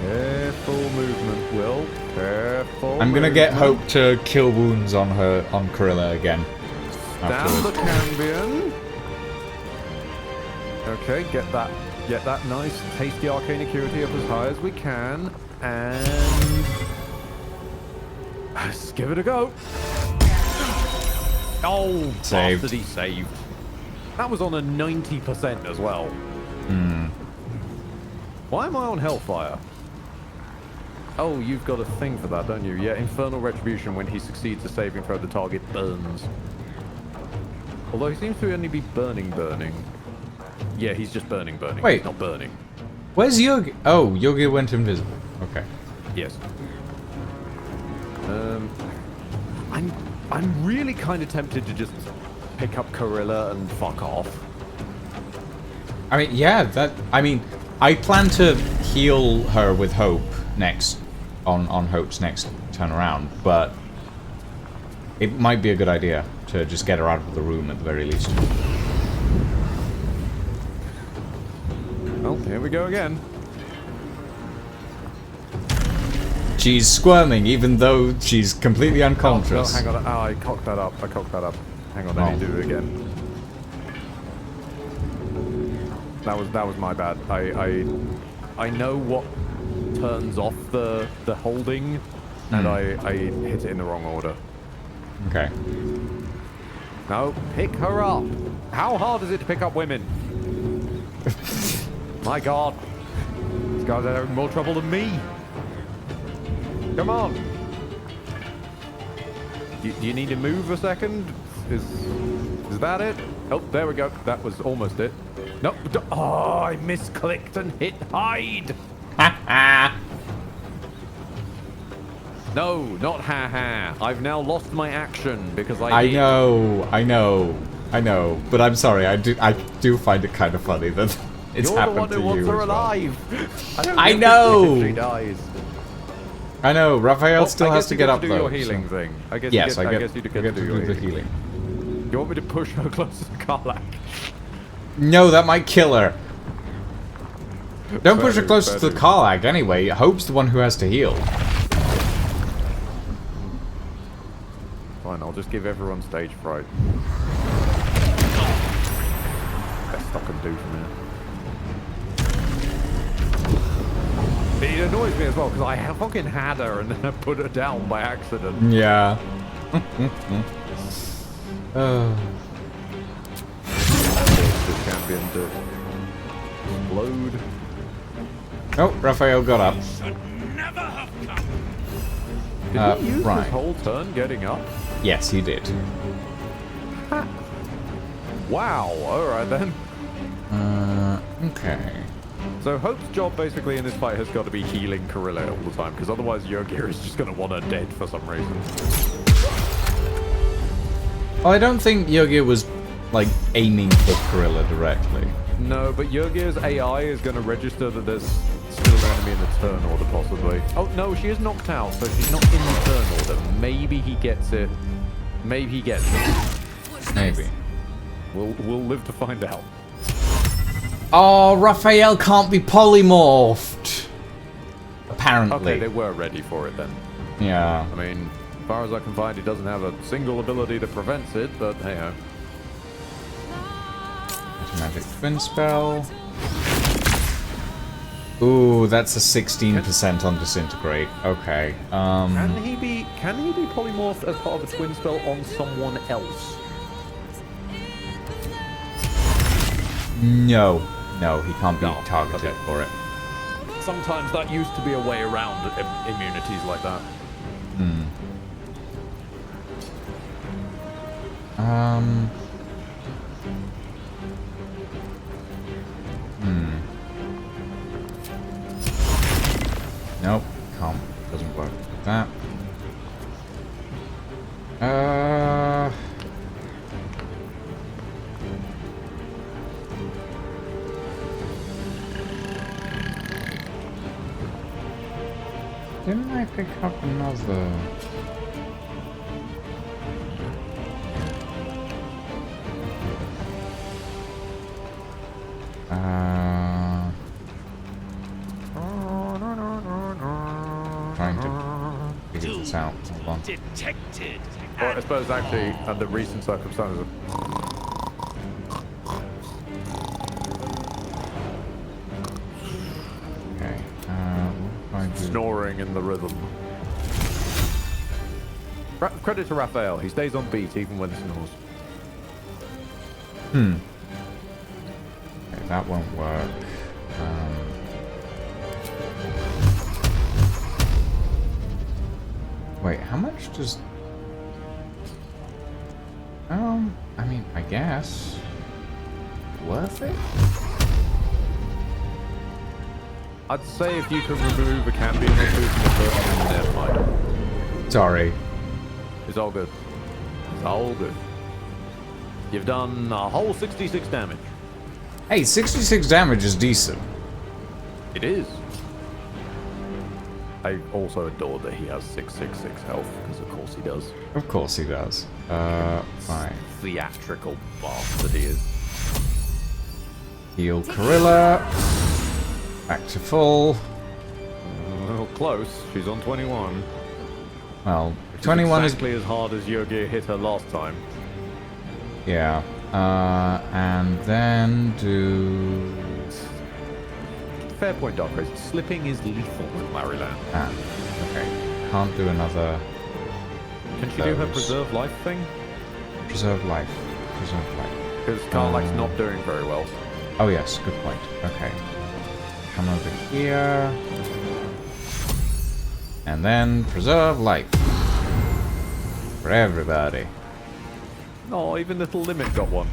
Careful movement, Will. Careful. I'm gonna get movement. Hope to kill wounds on Corilla again. Down the afterwards. Cambion. Okay, get that nice, tasty arcane acuity up as high as we can, and let's give it a go. Oh, Saved. bastard, he saved. That was on a 90% as well. Hmm. Why am I on Hellfire? Oh, you've got a thing for that, don't you? Yeah, Infernal Retribution. When he succeeds a saving throw, the target burns. Although he seems to only be burning. Yeah, he's just burning. Wait. He's not burning. Where's Yogi? Oh, Yogi went invisible. Okay. Yes. I'm really kind of tempted to just pick up Corilla and fuck off. I mean, yeah, I plan to heal her with Hope next, on Hope's next turn around, but it might be a good idea to just get her out of the room at the very least. Well, here we go again. She's squirming, even though she's completely unconscious. Oh, no, hang on. Oh, I cocked that up. Hang on, I need to do it again. That was my bad. I know what turns off the holding, and I hit it in the wrong order. Okay. No, pick her up. How hard is it to pick up women? My God, these guys are having more trouble than me. Come on. Do you need to move a second? Is that it? Oh, there we go. That was almost it. No. Oh, I misclicked and hit hide. No, not ha-ha. I've now lost my action because I know. But I'm sorry, I do find it kind of funny that it's You're happened the to one you who wants her as well. alive. I know. If she dies. I know. Raphael still I has guess to you get to up do though. your healing so. thing. I guess Yes, I I guess you get get to to do your the healing. healing. You want me to push her closer to Karlak? No, that might kill her. Don't push her Fair closer dude, to the Karlak anyway. Hope's the one who has to heal. Fine, I'll just give everyone stage fright. Best I can do for now. It annoys me as well because I fucking had her and then I put her down by accident. Yeah. This champion to explode. Oh, Raphael got up. Did he use right. his whole turn getting up? Yes, he did. Wow, alright then. Okay. So Hope's job basically in this fight has got to be healing Corilla all the time, because otherwise Yurgir is just going to want her dead for some reason. Well, I don't think Yogi was, like, aiming for Corilla directly. No, but Yurgir's AI is going to register that there's still an enemy in the turn order, possibly. Oh, no, she is knocked out, so she's not in the turn order. Maybe he gets it. Maybe he gets it. Maybe. We'll live to find out. Oh, Raphael can't be polymorphed. Apparently. Okay, they were ready for it then. Yeah. I mean, as far as I can find, he doesn't have a single ability that prevents it, but hey-ho. Anti-magic twin spell. Ooh, that's a 16% on disintegrate. Okay. Can he be polymorphed as part of a twin spell on someone else? No. No, he can't be targeted for it. Sometimes that used to be a way around immunities like that. Nope, can't. Doesn't work with that. Didn't I pick up another? Trying to figure this out. Hold on. Detected. Well, I suppose actually, under recent circumstances. Okay. Snoring in the rhythm. Credit to Raphael. He stays on beat even when he snores. Okay, that won't work. Wait, how much does... I mean, I guess... Worth it? I'd say if you could remove a Cambion or two from the first, never mind. Sorry. It's all good. It's all good. You've done a whole 66 damage. Hey, 66 damage is decent. It is. I also adore that he has 666 health, because of course he does. Of course he does. Fine. Theatrical bastard he is. Heal Corilla. Back to full. Well, close. She's on 21. Well, Which 21 is exactly as hard as Yogi hit her last time. Yeah. And then do... Fair point, Dark Race. Slipping is lethal with Maryland. Ah, okay. Can't do another... Can she do her preserve life thing? Preserve life. Preserve life. Because Karlach's not doing very well. Oh yes, good point. Okay. Come over here. And then preserve life. For everybody. Oh, even little Limit got one.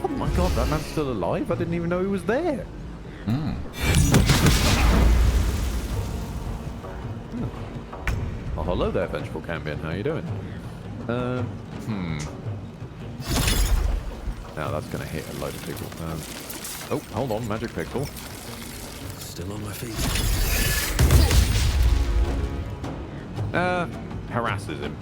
Oh my god, that man's still alive? I didn't even know he was there. Oh, hello there, Vengeful Cambion. How you doing? Now that's going to hit a load of people. Oh, hold on, Magic Pixel. Still on my feet. Harasses him.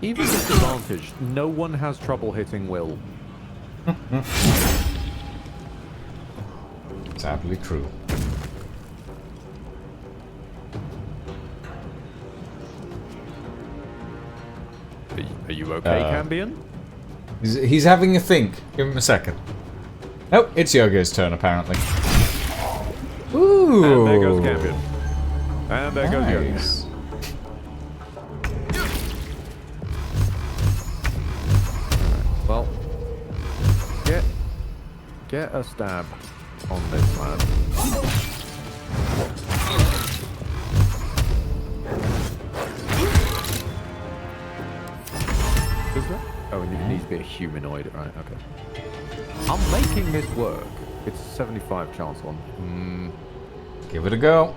Even disadvantaged, no one has trouble hitting Will. Sadly true. Are you okay, Cambion? He's having a think. Give him a second. Oh, it's Yogo's turn, apparently. Ooh! And there goes Cambion. And there goes Yogo. Well, get a stab on this lad. Is that? Oh, and it needs to be a humanoid, right? Okay. I'm making this work. It's a 75 chance on. Give it a go.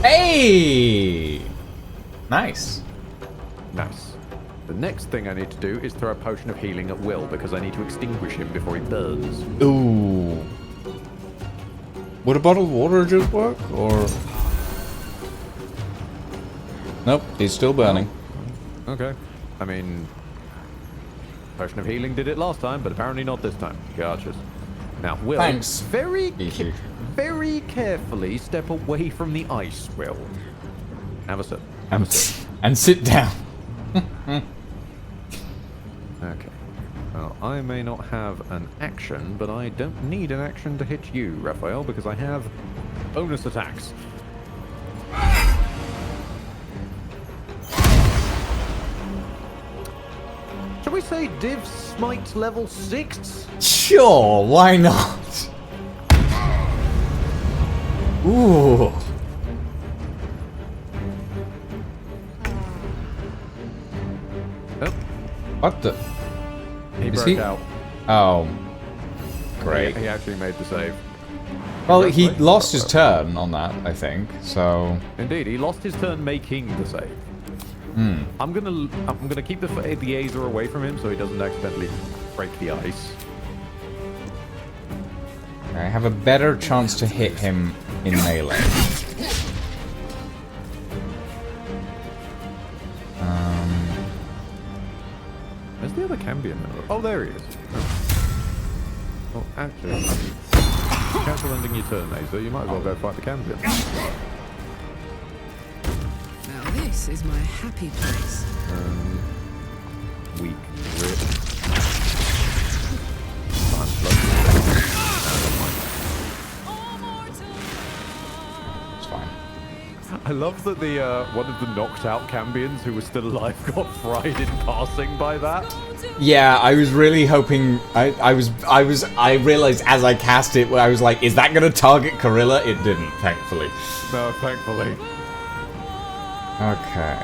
Hey! Nice. Nice. The next thing I need to do is throw a potion of healing at Will, because I need to extinguish him before he burns. Ooh. Would a bottle of water just work, or...? Nope, he's still burning. Okay. I mean... Potion of healing did it last time, but apparently not this time. Gotcha. Now, Will, Thanks. very carefully step away from the ice, Will. Have a sip. And sit down. Okay. Well, I may not have an action, but I don't need an action to hit you, Raphael, because I have bonus attacks. Shall we say Div Smite level 6? Sure, why not? Ooh. Oh. What the? He Is broke out. Oh. Great. He actually made the save. Well, he lost his turn on that, I think, so... Indeed, he lost his turn making the save. Hmm. I'm gonna keep the Aether away from him so he doesn't accidentally break the ice. I have a better chance to hit him in melee. Where's the other Cambion? Oh, there he is. Oh, actually, cancel ending your turn, Aether. You might as well go fight the Cambion. Now this is my happy place. Weak grip. It's fine. I love that the one of the knocked out Cambions who was still alive got fried in passing by that. Yeah, I was really hoping. I realized as I cast it, I was like, is that gonna target Corilla? It didn't, thankfully. No, thankfully. Okay.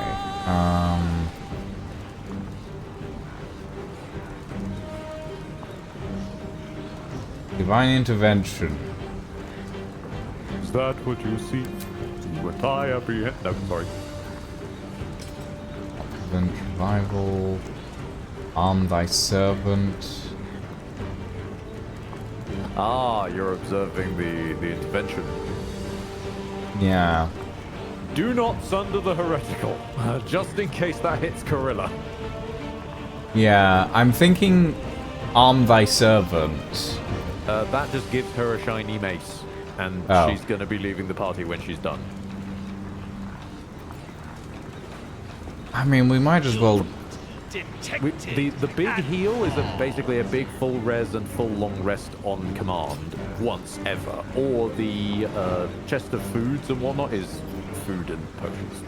Divine intervention. Is that what you see? What I apprehend? No, sorry. Then revival. Arm thy servant. Ah, you're observing the intervention. Yeah. Do not sunder the heretical, just in case that hits Corilla. Yeah, I'm thinking arm thy servant. That just gives her a shiny mace, and she's going to be leaving the party when she's done. I mean, we might as well... The big heal is basically a big full res and full long rest on command once ever. Or the chest of foods and whatnot is food and potions.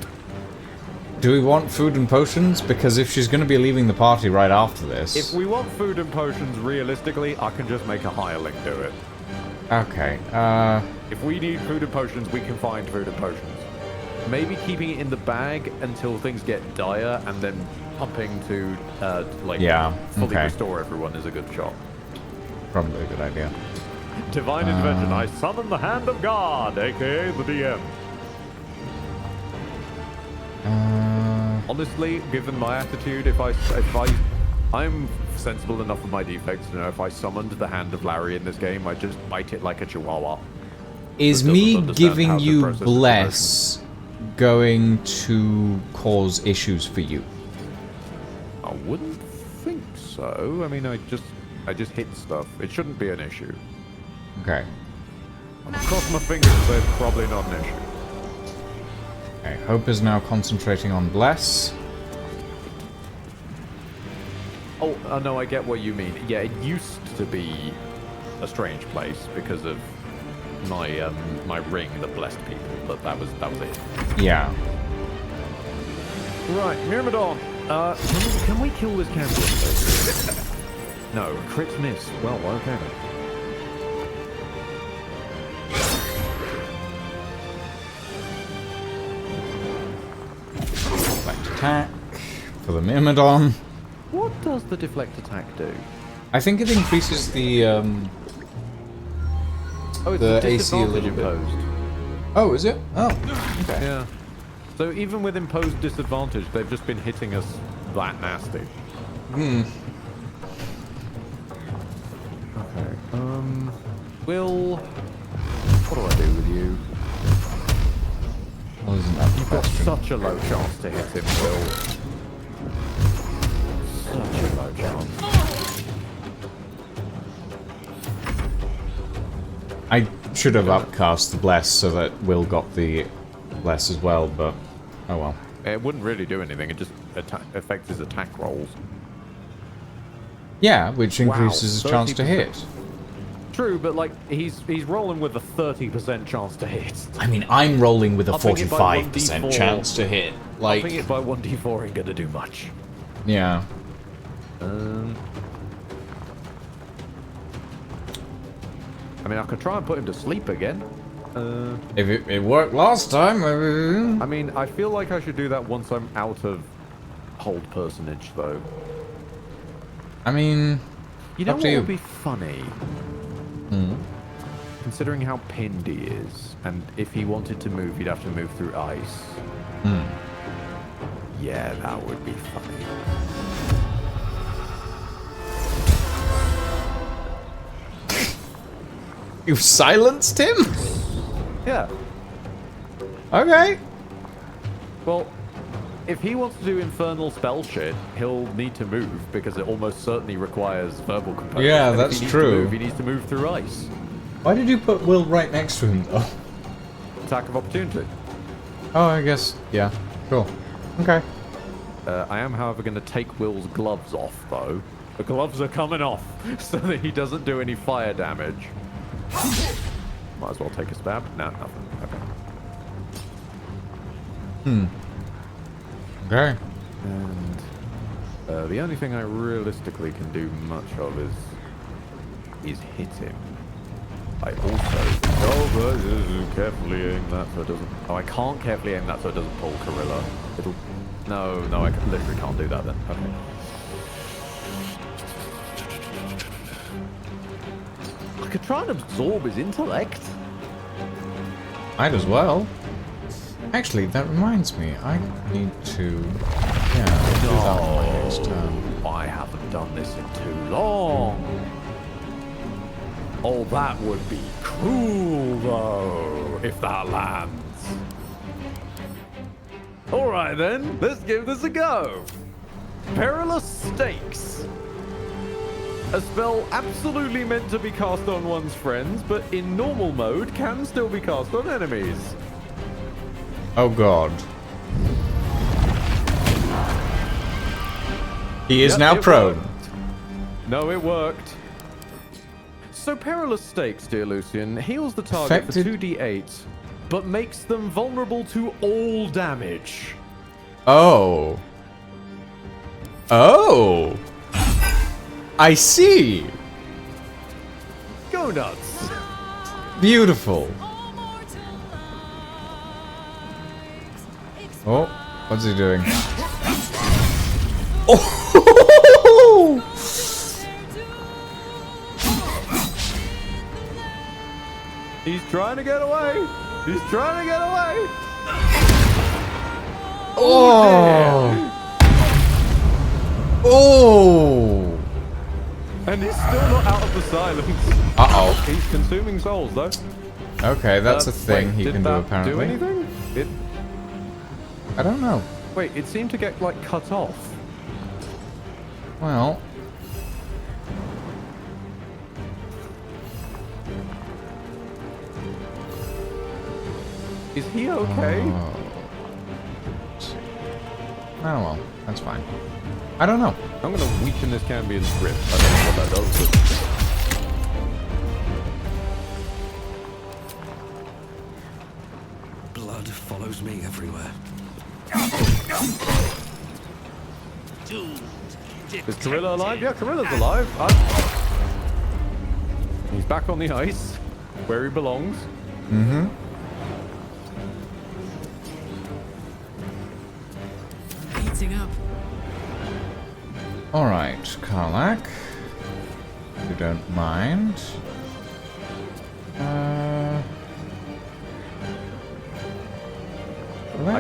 Do we want food and potions? Because if she's going to be leaving the party right after this... If we want food and potions, realistically, I can just make a hireling do it. Okay, If we need food and potions, we can find food and potions. Maybe keeping it in the bag until things get dire, and then pumping to, fully restore everyone is a good shot. Probably a good idea. Divine intervention. I summon the hand of God, aka the DM. Honestly, given my attitude, I'm sensible enough of my defects to know if I summoned the hand of Larry in this game, I just bite it like a chihuahua. Is me giving you bless going to cause issues for you? I wouldn't think so. I mean, I just hit stuff. It shouldn't be an issue. Okay. I'm crossing my fingers and say it's probably not an issue. Okay, Hope is now concentrating on bless. Oh, no, I get what you mean. Yeah, it used to be a strange place because of my my ring that blessed people, but that was it. Yeah. Right, Myrmidon. Can we kill this Cambion? No, crit miss. Well, okay then. Deflect attack for the Myrmidon. What does the deflect attack do? I think it increases the it's AC a little imposed. bit. Oh, is it? Oh, okay. Yeah. So even with imposed disadvantage, they've just been hitting us that nasty. Hmm. Okay. Will, what do I do with you? Well, isn't that You've got such a low chance to hit him, Will. Such a low chance. I should have upcast the Bless so that Will got the Bless as well, but oh well. It wouldn't really do anything, it just affects his attack rolls. Yeah, which increases his chance to 30%. hit. True, but like he's rolling with a 30% chance to hit. I mean, I'm rolling with a Upping it by 45% 1d4. chance to hit. Like, Upping it by 1d4 ain't gonna do much. yeah. I mean, I could try and put him to sleep again. If it worked last time, I mean, I feel like I should do that once I'm out of hold personage, though. I mean, You know up what to you. would be funny? Considering how pinned he is, and if he wanted to move, he'd have to move through ice. Yeah, that would be funny. You've silenced him? Yeah. Okay. Well, if he wants to do infernal spell shit, he'll need to move because it almost certainly requires verbal components. Yeah, And if that's he needs true. To move, he needs to move through ice. Why did you put Will right next to him, though? Attack of opportunity. Oh, I guess, yeah. Cool. Okay. I am, however, going to take Will's gloves off, though. The gloves are coming off so that he doesn't do any fire damage. Might as well take a stab. No, nothing. Okay. Okay. And the only thing I realistically can do much of is hit him. I also carefully aim that so it doesn't. Oh, I can't carefully aim that so it doesn't pull Gorilla. It'll. No, I literally can't do that then. Okay. I could try and absorb his intellect. Might as well. Actually, that reminds me. I need to... Yeah, I'll do that on my next turn. I haven't done this in too long. Oh, that would be cool, though, if that lands. Alright then, let's give this a go. Perilous Stakes. A spell absolutely meant to be cast on one's friends, but in normal mode can still be cast on enemies. Oh god. He is now it prone. worked. No, it worked. So Perilous Stakes, dear Lucian, heals the target for 2d8, but makes them vulnerable to all damage. Oh. Oh. I see. Go nuts. Beautiful. Oh, what's he doing? Oh! He's trying to get away. He's trying to get away. Oh! Oh! And he's still not out of the silence. Uh-oh. He's consuming souls, though. Okay, that's a thing wait, he did can do that apparently. do anything? It... I don't know. Wait, it seemed to get, like, cut off. Well... Is he okay? Oh, well, that's fine. I don't know. I'm gonna weaken this Cambian's grip. I don't know what that does, but... Blood follows me everywhere. Is Gorilla alive? Yeah, Gorilla's alive. He's back on the ice, where he belongs. Mm-hmm. Heating up. Alright, Karlak. If you don't mind. I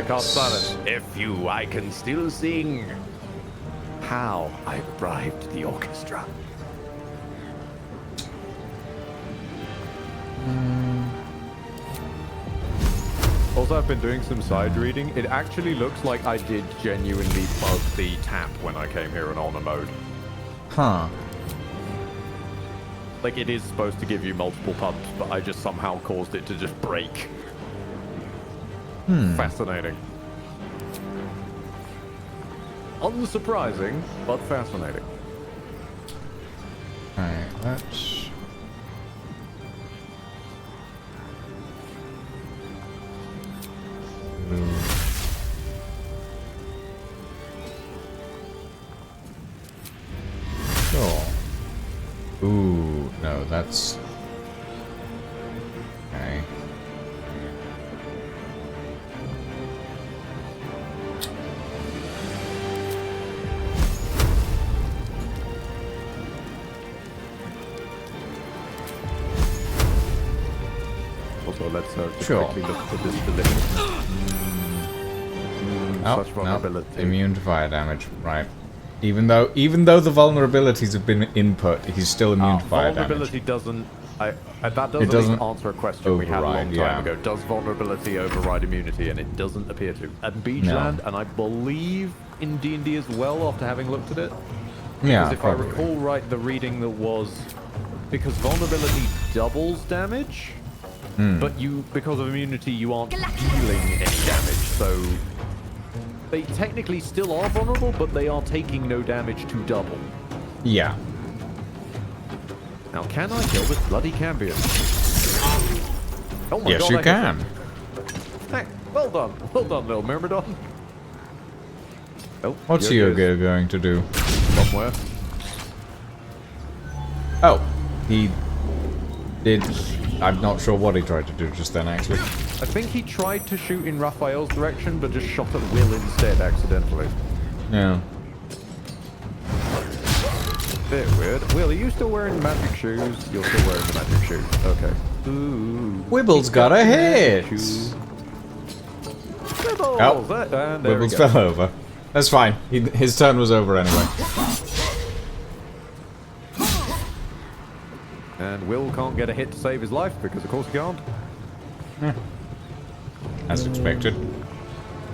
can't silence. If you, I can still sing. How I bribed the orchestra. Also, I've been doing some side reading. It actually looks like I did genuinely bug the tap when I came here in honor mode. Huh. Like, it is supposed to give you multiple pumps, but I just somehow caused it to just break. Fascinating. Unsurprising, but fascinating. Alright, let's... Sure. Ooh, no, that's... Okay. Also, let's just Sure. quickly look at this delivery. Oh, Such vulnerability. no. Immune to fire damage, right. Even though the vulnerabilities have been input, he's still immune to fire damage. Vulnerability doesn't... that doesn't even answer a question we had a long time ago. Does vulnerability override immunity? And it doesn't appear to. At Beachland, and I believe in D&D as well, after having looked at it. Yeah, because if probably. I recall right, the reading that was... Because vulnerability doubles damage, but because of immunity, you aren't dealing any damage, so... They technically still are vulnerable, but they are taking no damage to double. Yeah. Now, can I kill this bloody Cambion? Oh my Yes, God, you can. Hey, well done, little Myrmidon. Oh, What's Yoga going to do? Somewhere. Oh, he did. I'm not sure what he tried to do just then, actually. I think he tried to shoot in Raphael's direction, but just shot at Will instead, accidentally. Yeah. Bit weird. Will, are you still wearing magic shoes? You're still wearing the magic shoes. Okay. Ooh. Wibble's got a hit! Wibbles! Oh, And there we Wibbles go. fell over. That's fine. His turn was over anyway. And Will can't get a hit to save his life, because of course he can't. As expected.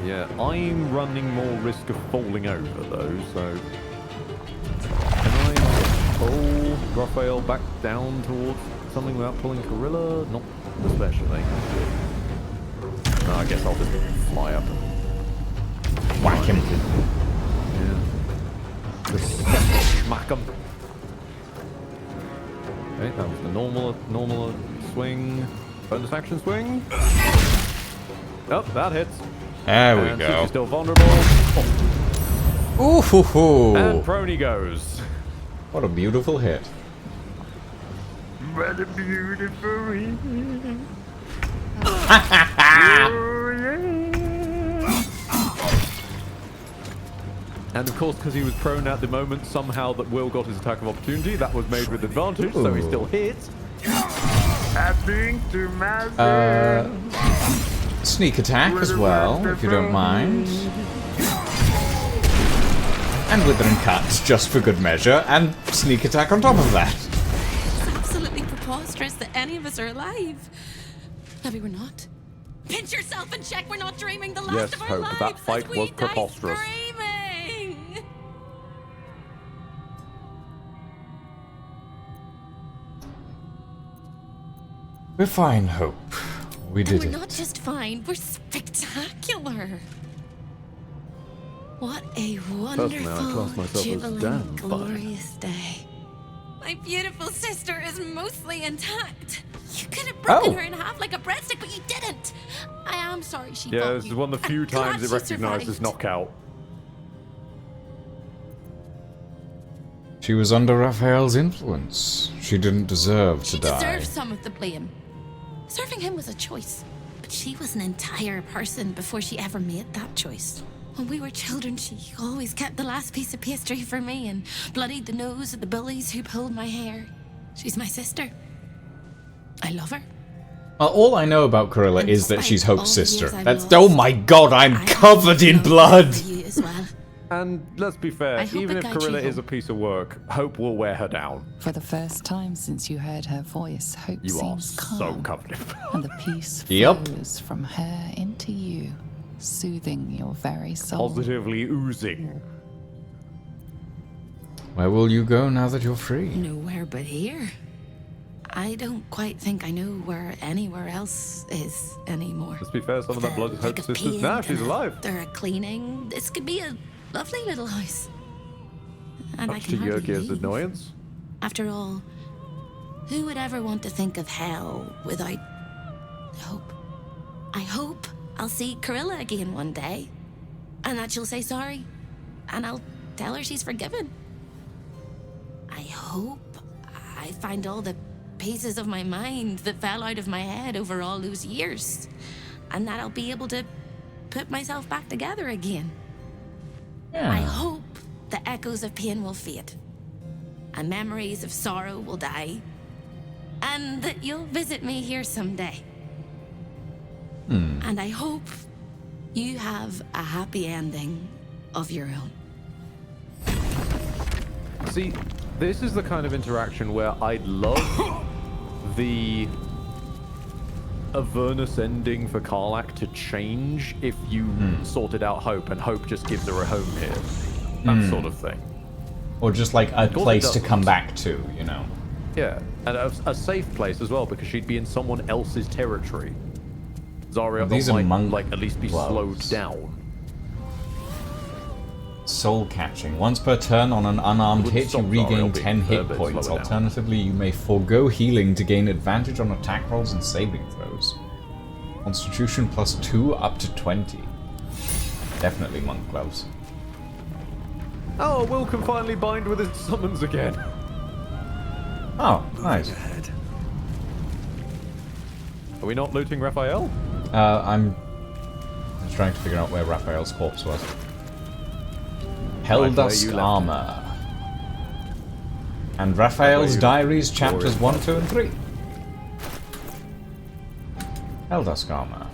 Yeah, I'm running more risk of falling over though, so... Can I pull Raphael back down towards something without pulling Gorilla? Not especially. No, I guess I'll just fly up and... Whack him. Yeah. Just smack him. Okay, that was the normal swing. Bonus action swing. Oh, that hits. There we And go. She's still vulnerable. Oh. Ooh hoo hoo. And prone he goes. What a beautiful hit. What a beautiful hit. And of course, because he was prone at the moment, somehow that Will got his attack of opportunity. That was made with advantage, so he still hit. Adding to my Sneak attack as well, if you don't mind. And withering cut, just for good measure, and sneak attack on top of that. It's absolutely preposterous that any of us are alive. Maybe we're not. Pinch yourself and check we're not dreaming the last Yes, of our Hope, lives. that fight as we was die preposterous. screaming. We're fine, Hope. We And did we're it. not just fine, we're spectacular. What a Personally, I class wonderful, myself as jubilant, damn fine. glorious day. My beautiful sister is mostly intact. You could have broken her in half like a breadstick, but you didn't. I am sorry she Yeah, fought this is you. one of the few I'm glad times it she recognizes survived. knockout. She was under Raphael's influence. She didn't deserve to She die. deserves some of the blame. Serving him was a choice, but she was an entire person before she ever made that choice. When we were children, she always kept the last piece of pastry for me and bloodied the nose of the bullies who pulled my hair. She's my sister. I love her. Well, all I know about Corilla And is that despite she's all Hope's the years sister. I've That's lost, oh my god, I'm covered in blood. For you as well. And let's be fair, I hope even it if guides you Corilla is home. a piece of work, Hope will wear her down. For the first time since you heard her voice, Hope You are seems so calm, covered in and the peace Yep. flows from her into you, soothing your very soul. Positively oozing. Where will you go now that you're free? Nowhere but here. I don't quite think I know where anywhere else is anymore. Let's be fair, some of that blood is Hope's sisters. Now she's alive. They're a cleaning. This could be a lovely little house. And I Much can to hardly Jurgir's leave. annoyance. After all, who would ever want to think of hell without hope? I hope I'll see Corilla again one day, and that she'll say sorry, and I'll tell her she's forgiven. I hope I find all the pieces of my mind that fell out of my head over all those years, and that I'll be able to put myself back together again. Yeah. I hope the echoes of pain will fade, and memories of sorrow will die, and that you'll visit me here someday. And I hope you have a happy ending of your own. See, this is the kind of interaction where I'd love the Avernus ending for Karlach to change if you sorted out Hope, and Hope just gives her a home here. That sort of thing. Or just like a place to come back to, you know. Yeah, and a safe place as well, because she'd be in someone else's territory. Zarya These are monk might at least be slowed down. Soul catching. Once per turn on an unarmed hit, you regain 10 hit points. Alternatively, you may forego healing to gain advantage on attack rolls and saving throws. Constitution +2 up to 20. Definitely monk gloves. Oh, Will can finally bind with his summons again. Oh, nice. Are we not looting Raphael? I'm just trying to figure out where Raphael's corpse was. Helldusk Armor. And Raphael's Diaries, chapters 1, 2, and 3. Helldusk Armor.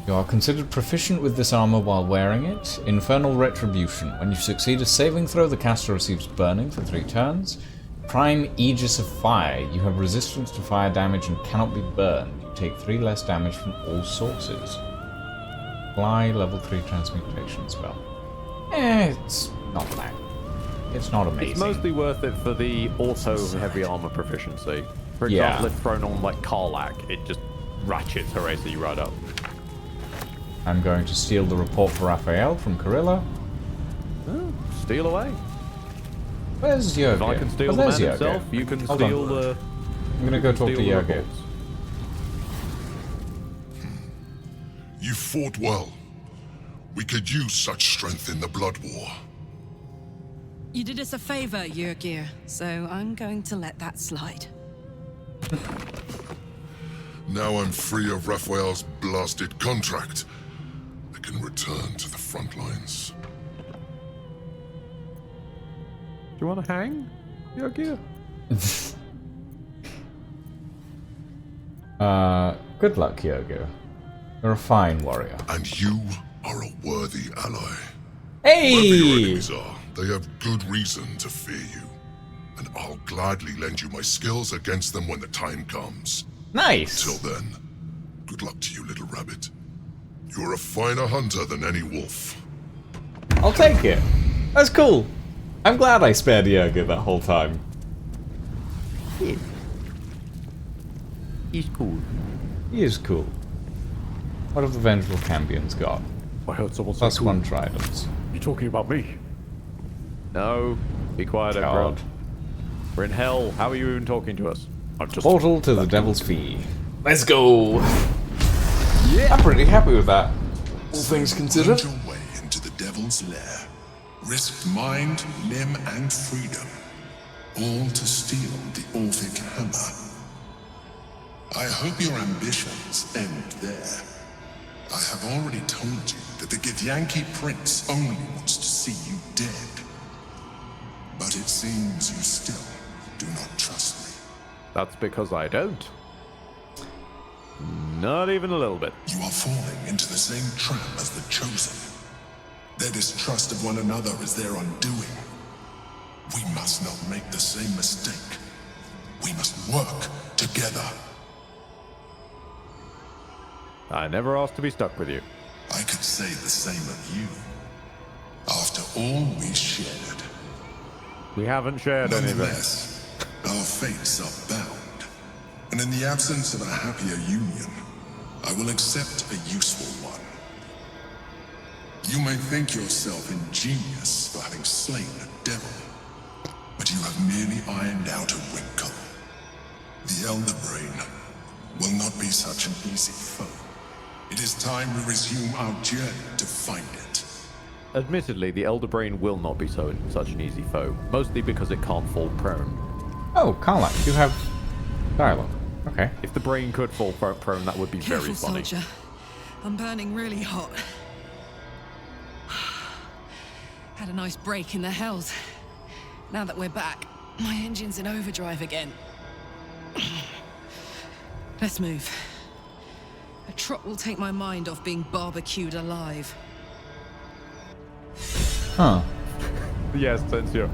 You are considered proficient with this armor while wearing it. Infernal Retribution. When you succeed a saving throw, the caster receives burning for 3 turns. Prime Aegis of Fire. You have resistance to fire damage and cannot be burned. You take 3 less damage from all sources. Fly, level 3 transmutation spell. It's not bad. It's not amazing. It's mostly worth it for the auto heavy armor proficiency. For example, if thrown on like Karlach, it just ratchets her AC right up. I'm going to steal the report for Raphael from Corilla. Oh, steal away. Where's Jurgir? If I can steal the man himself, you can steal the... I'm gonna go talk to Jurgir. You fought well. We could use such strength in the Blood War. You did us a favor, Jurgir, so I'm going to let that slide. Now I'm free of Raphael's blasted contract. I can return to the front lines. Do you want to hang, Jurgir? Good luck, Jurgir. You're a fine warrior. And you are a worthy ally. Hey! Whoever your enemies are, they have good reason to fear you. And I'll gladly lend you my skills against them when the time comes. Nice! Till then, good luck to you, little rabbit. You're a finer hunter than any wolf. I'll take it. That's cool. I'm glad I spared Jurgir that whole time. Yeah. He's cool. He is cool. What have the Vengeful Cambions got? I heard someone say +1 tridents. You talking about me? No. Be quiet, everyone. We're in hell. How are you even talking to us? I'm just... Portal to the Devil's Fee. Let's go! Yeah! I'm pretty happy with that. All things considered. Find your way into the Devil's Lair. Risk mind, limb, and freedom. All to steal the Orphic Hammer. I hope your ambitions end there. I have already told you that the Githyanki Prince only wants to see you dead. But it seems you still do not trust me. That's because I don't. Not even a little bit. You are falling into the same trap as the Chosen. Their distrust of one another is their undoing. We must not make the same mistake. We must work together. I never asked to be stuck with you. I could say the same of you. After all we shared. We haven't shared anything. Nonetheless, our fates are bound. And in the absence of a happier union, I will accept a useful one. You may think yourself ingenious for having slain a devil, but you have merely ironed out a wrinkle. The Elder Brain will not be such an easy foe. It is time we resume our journey to find it. Admittedly, the Elder Brain will not be such an easy foe, mostly because it can't fall prone. Oh, Karlach, you have dialogue. Okay. If the brain could fall prone, that would be very Careful, funny. soldier. I'm burning really hot. Had a nice break in the hells. Now that we're back, my engine's in overdrive again. Let's move. A trot will take my mind off being barbecued alive. Huh. Yes, Sensio.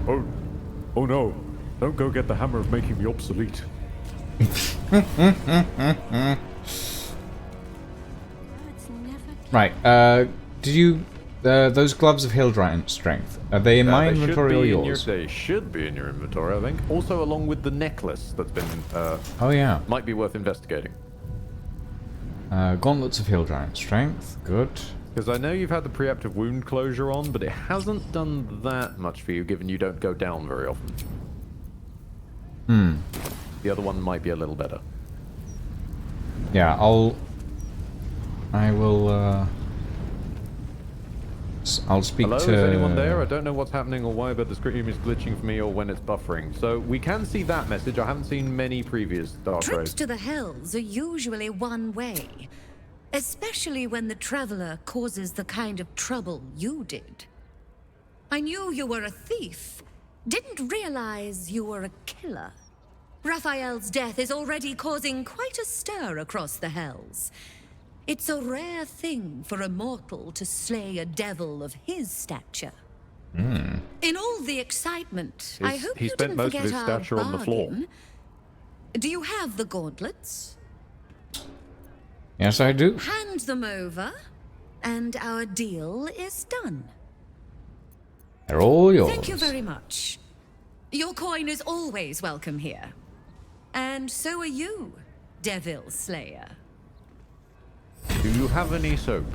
Oh no. Don't go get the hammer of making me obsolete. Right, did you... those gloves of hill giant strength, are they in my inventory or yours? They should be in your inventory, I think. Also, along with the necklace that's been... oh, yeah. Might be worth investigating. Gauntlets of hill giant strength, good. Because I know you've had the preemptive wound closure on, but it hasn't done that much for you, given you don't go down very often. Hmm. The other one might be a little better. Yeah, I will, I'll speak Hello, to... is anyone there? I don't know what's happening or why, but the screen is glitching for me or when it's buffering. So we can see that message. I haven't seen many previous Dark Trips Rays. to the Hells are usually one way, especially when the traveler causes the kind of trouble you did. I knew you were a thief, didn't realize you were a killer. Raphael's death is already causing quite a stir across the Hells. It's a rare thing for a mortal to slay a devil of his stature. Mm. In all the excitement, I hope He you spent didn't most of forget his our stature on the floor. bargain. Do you have the gauntlets? Yes, I do. Hand them over, and our deal is done. They're all yours. Thank you very much. Your coin is always welcome here. And so are you, Devil Slayer. Do you have any soap?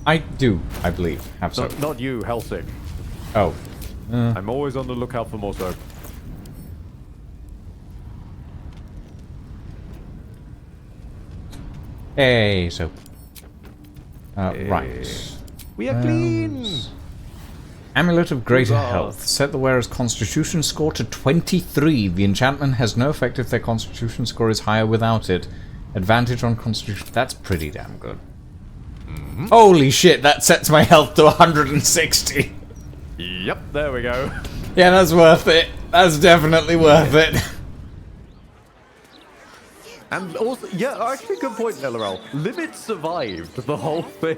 I do, I believe, have soap. Not you, Helsing. Oh. I'm always on the lookout for more soap. Hey, soap. Right. We are clean! Amulet of Greater Huzzah. Health. Set the wearer's constitution score to 23. The enchantment has no effect if their constitution score is higher without it. Advantage on constitution. That's pretty damn good. Mm-hmm. Holy shit, that sets my health to 160. Yep, there we go. Yeah, that's worth it. That's definitely worth it. And also, yeah, actually, good point, LRL. Limit survived the whole thing.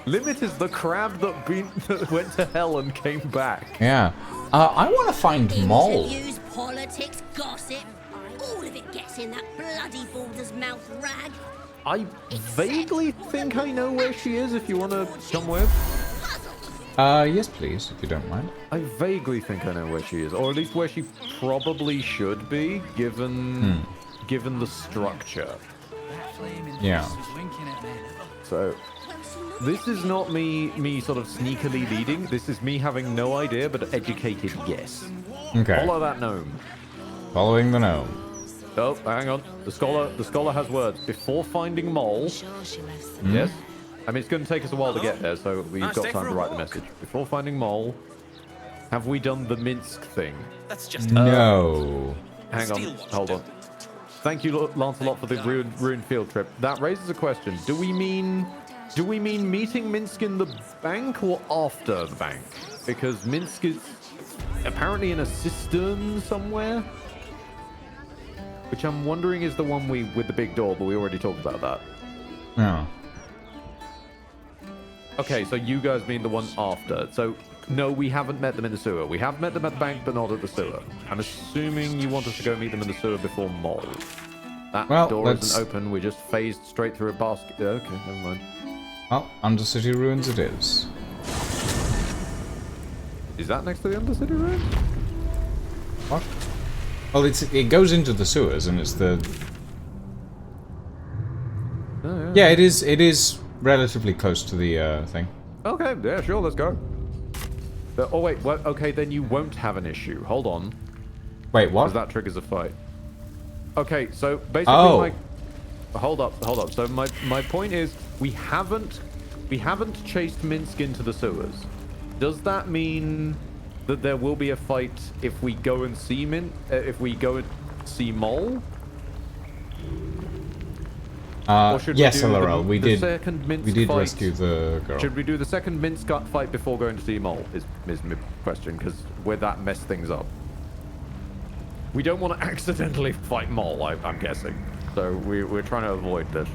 Limit is the crab that went to hell and came back. Yeah. I want to find Mole. Interviews, politics, gossip. All of it gets in that bloody Baldur's mouth rag. I vaguely think I know where she is, if you want to come with. Yes, please, if you don't mind. I vaguely think I know where she is, or at least where she probably should be, given the structure. Yeah. So, this is not me sort of sneakily leading. This is me having no idea, but educated guess. Okay. Follow that gnome. Following the gnome. Oh, hang on. The scholar has words. Before finding Mole. Yes. I mean, it's going to take us a while to get there, so we've got time to write the message. Before finding Mole, have we done the Minsk thing? That's just no. Hang on. Hold on. Thank you, Lancelot, for the ruined field trip. That raises a question. Do we mean meeting Minsk in the bank or after the bank? Because Minsk is apparently in a cistern somewhere. Which I'm wondering is the one with the big door, but we already talked about that. Yeah. Okay, so you guys mean the one after. So, no, we haven't met them in the sewer. We have met them at the bank, but not at the sewer. I'm assuming you want us to go meet them in the sewer before Mole. That door isn't open. We just phased straight through a basket. Okay, never mind. Well, Undercity Ruins it is. Is that next to the Undercity Ruins? What? Well, it goes into the sewers, and it's the... Oh, yeah, it is relatively close to the thing. Okay, yeah, sure, let's go. Oh wait, what? Okay, then you won't have an issue. Hold on. Wait, what? Because that triggers a fight. Okay, so basically hold up. So my point is, we haven't chased Minsk into the sewers. Does that mean that there will be a fight if we go and see Mole? Yes, LRL, we did fight? rescue the girl. Should we do the second Minsk fight before going to see Mole? Is my question, because where that mess things up. We don't want to accidentally fight Mole, I'm guessing. So we're trying to avoid this.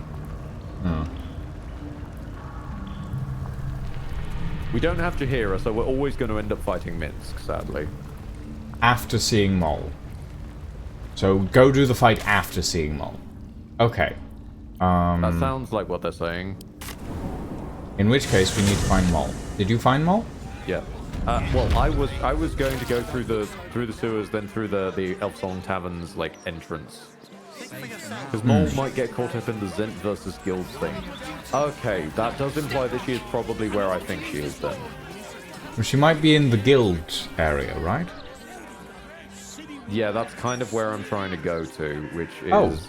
We don't have Jahira, so we're always going to end up fighting Minsk, sadly. After seeing Mole. So go do the fight after seeing Mole. Okay. That sounds like what they're saying. In which case, we need to find Mole. Did you find Mole? Yeah. Well, I was going to go through the sewers, then through the Elfsong Tavern's like entrance. Because Mole might get caught up in the Zent versus Guilds thing. Okay, that does imply that she is probably where I think she is then. Well, she might be in the guild area, right? Yeah, that's kind of where I'm trying to go to, which is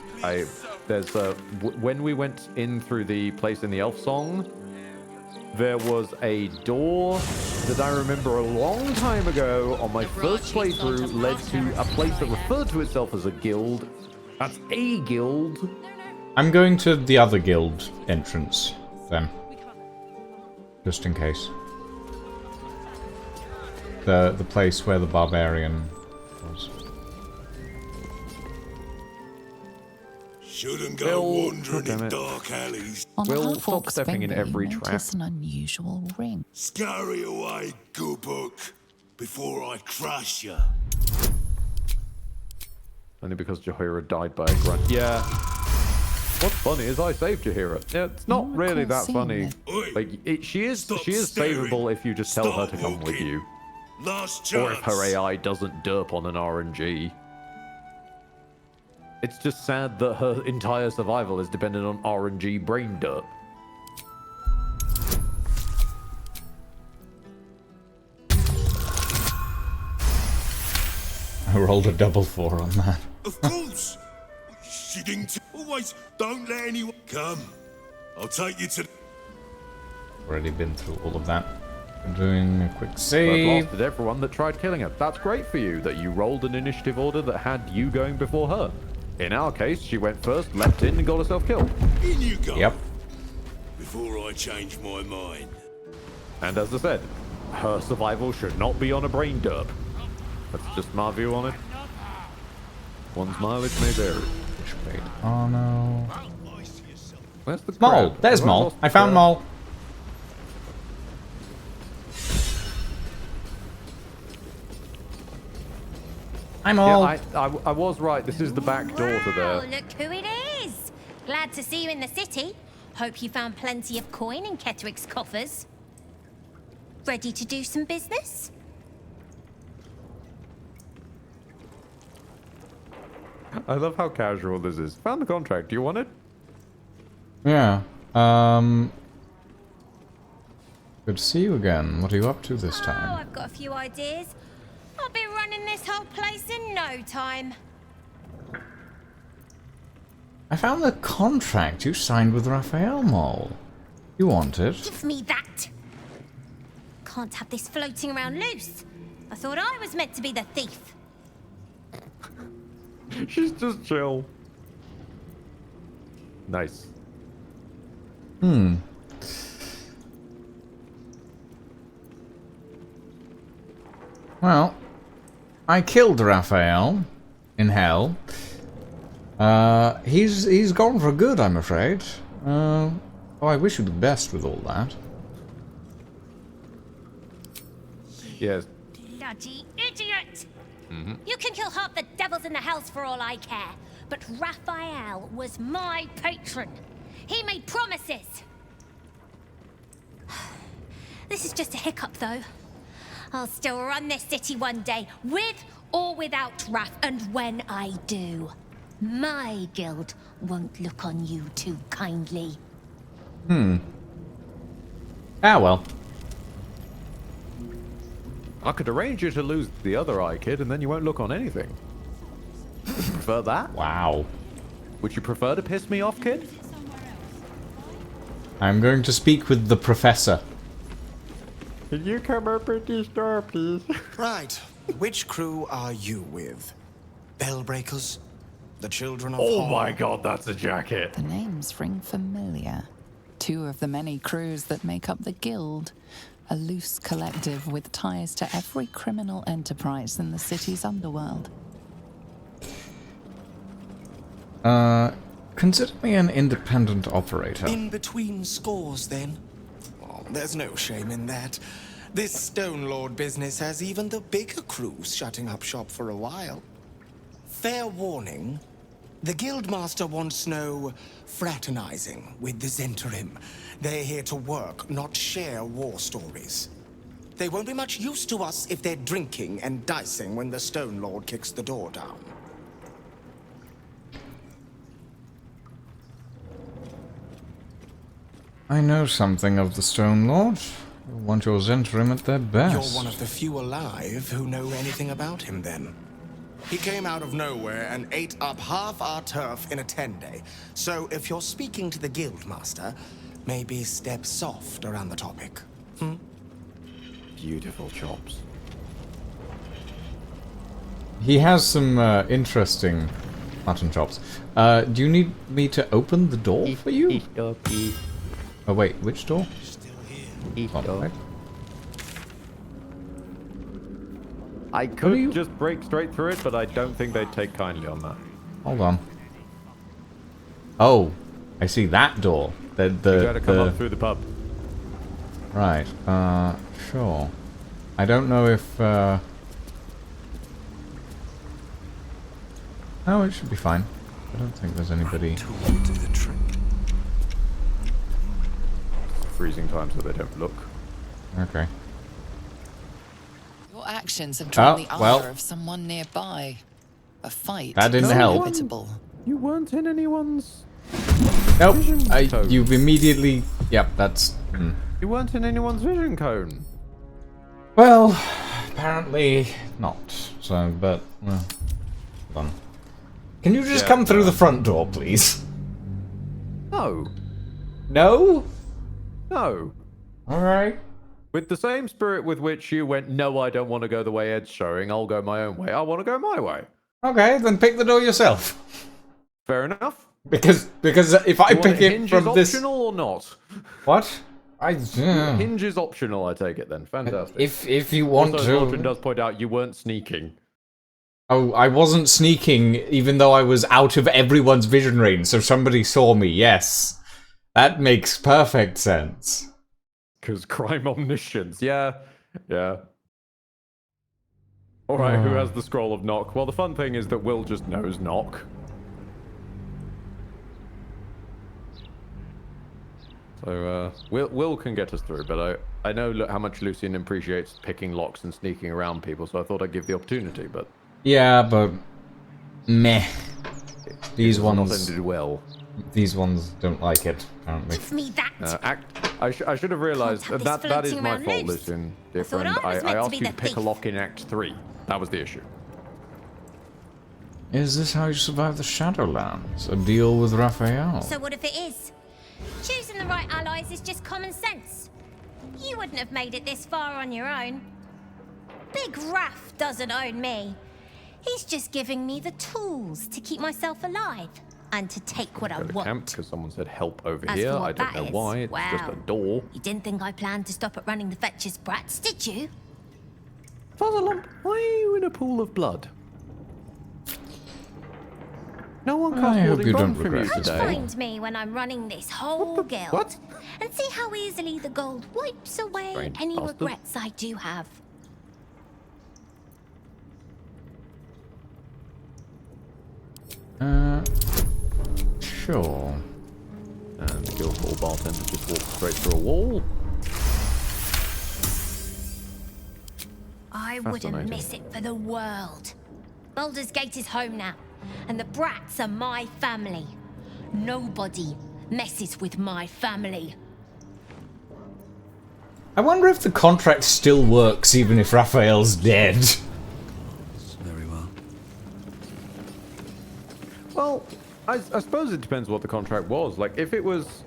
when we went in through the place in the Elfsong, there was a door that I remember a long time ago on my first playthrough led to a place that referred to itself as a guild. That's a guild. I'm going to the other guild entrance, then. Just in case. The place where the barbarian was. Shouldn't go wandering in dark alleys. On stop stepping in every trap. Notice an unusual ring. Scurry away, Goobuk, before I crush you. Only because Jahira died by a grunt. Yeah. What's funny is I saved Jahira. Yeah, it's not really that funny. Like she is savable if you just tell her to come with you. Or if her AI doesn't derp on an RNG. It's just sad that her entire survival is dependent on RNG brain derp. I rolled a double 4 on that. Of course! She didn't always don't let anyone come. I'll take you to... Already been through all of that. I'm doing a quick I've save. blasted everyone that tried killing her. That's great for you that you rolled an initiative order that had you going before her. In our case, she went first, leapt in, and got herself killed. In you go. Yep. Before I change my mind. And as I said, her survival should not be on a brain derp. That's just my view on it. One's mileage may vary. Oh no. Where's the Mole! crab? There's Have Mole. lost I the found crab? Mole. Hi, Mole. Yeah, I was right. This is the back door to Oh, the... look who it is! Glad to see you in the city. Hope you found plenty of coin in Ketterick's coffers. Ready to do some business? I love how casual this is. Found the contract. Do you want it? Yeah. Good to see you again. What are you up to this Oh, time? I've got a few ideas. I'll be running this whole place in no time. I found the contract you signed with Raphael, Mole. You want it? Give me that! Can't have this floating around loose. I thought I was meant to be the thief. She's just chill. Nice. Well, I killed Raphael in hell. He's gone for good, I'm afraid. Oh, I wish you the best with all that. Yes. Bloody idiot! You can kill half the devils in the hells for all I care, but Raphael was my patron. He made promises. This is just a hiccup, though. I'll still run this city one day, with or without Raff, and when I do, my guild won't look on you too kindly. Ah, well. I could arrange you to lose the other eye, kid, and then you won't look on anything. Would you prefer that? Wow. Would you prefer to piss me off, kid? I'm going to speak with the professor. Can you come up with this door, please? Right. Which crew are you with? Bellbreakers? The Children of Oh Horror? my god, that's a jacket. The names ring familiar. 2 of the many crews that make up the Guild. A loose collective with ties to every criminal enterprise in the city's underworld. Consider me an independent operator. In between scores, then? Oh, there's no shame in that. This Stone Lord business has even the bigger crews shutting up shop for a while. Fair warning, the Guildmaster wants no fraternizing with the Zentrim. They're here to work, not share war stories. They won't be much use to us if they're drinking and dicing when the Stone Lord kicks the door down. I know something of the Stone Lord. I want your Zentrim at their best. You're one of the few alive who know anything about him, then. He came out of nowhere and ate up half our turf in a 10-day. So if you're speaking to the Guildmaster, maybe step soft around the topic. Beautiful chops. He has some interesting mutton chops. Do you need me to open the door for you? Oh wait, which door? Oh, I could just break straight through it, but I don't think they'd take kindly on that. Hold on. Oh, I see that door. You gotta come up through the pub. Right. Sure. I don't know if. Oh, it should be fine. I don't think there's anybody. Freezing time so they don't look. Okay. Your actions have drawn the well. ire of someone nearby. A fight That didn't is help. inevitable. You weren't in anyone's. Nope. You've immediately. Yep, that's. You weren't in anyone's vision cone. Well, apparently not. So, but. Hold on. Can you just come through the front door, please? No. No? No. Alright. With the same spirit with which you went, no, I don't want to go the way Ed's showing, I'll go my own way. I want to go my way. Okay, then pick the door yourself. Fair enough. Because if I pick it from this... optional or not? What? Hinge is optional, I take it then. Fantastic. If you want also, to... Lordrin does point out you weren't sneaking. Oh, I wasn't sneaking, even though I was out of everyone's vision range, so somebody saw me, yes. That makes perfect sense. Because crime omniscience, yeah. Alright, who has the scroll of knock? Well, the fun thing is that Will just knows knock. So, Will can get us through, but I know how much Lucian appreciates picking locks and sneaking around people, so I thought I'd give the opportunity, but... Yeah, but... Meh. These ones... Not ended well. These ones don't like it, apparently. Give me that! I should have realised that is my fault, Lucian, dear friend. I asked you to pick a lock in Act 3. That was the issue. Is this how you survive the Shadowlands? A deal with Raphael? So what if it is? Choosing the right allies is just common sense. You wouldn't have made it this far on your own. Big Raph doesn't own me. He's just giving me the tools to keep myself alive and to take what I want. Camp because someone said help over As here. for what I don't that know is, why. It's just a door. You didn't think I planned to stop at running the Fetcher's brats, did you? Fuzzalump, why are you in a pool of blood? No one comes holding bone from you Come today. find me when I'm running this whole guild. What? And see how easily the gold wipes away Strange any bastard. regrets I do have. Sure. And the guild hall bartender just walks straight through a wall. I I wouldn't miss it for the world. Baldur's Gate is home now, and the brats are my family. Nobody messes with my family. I wonder if the contract still works even if Raphael's dead. Very well. Well, I suppose it depends what the contract was. Like, if it was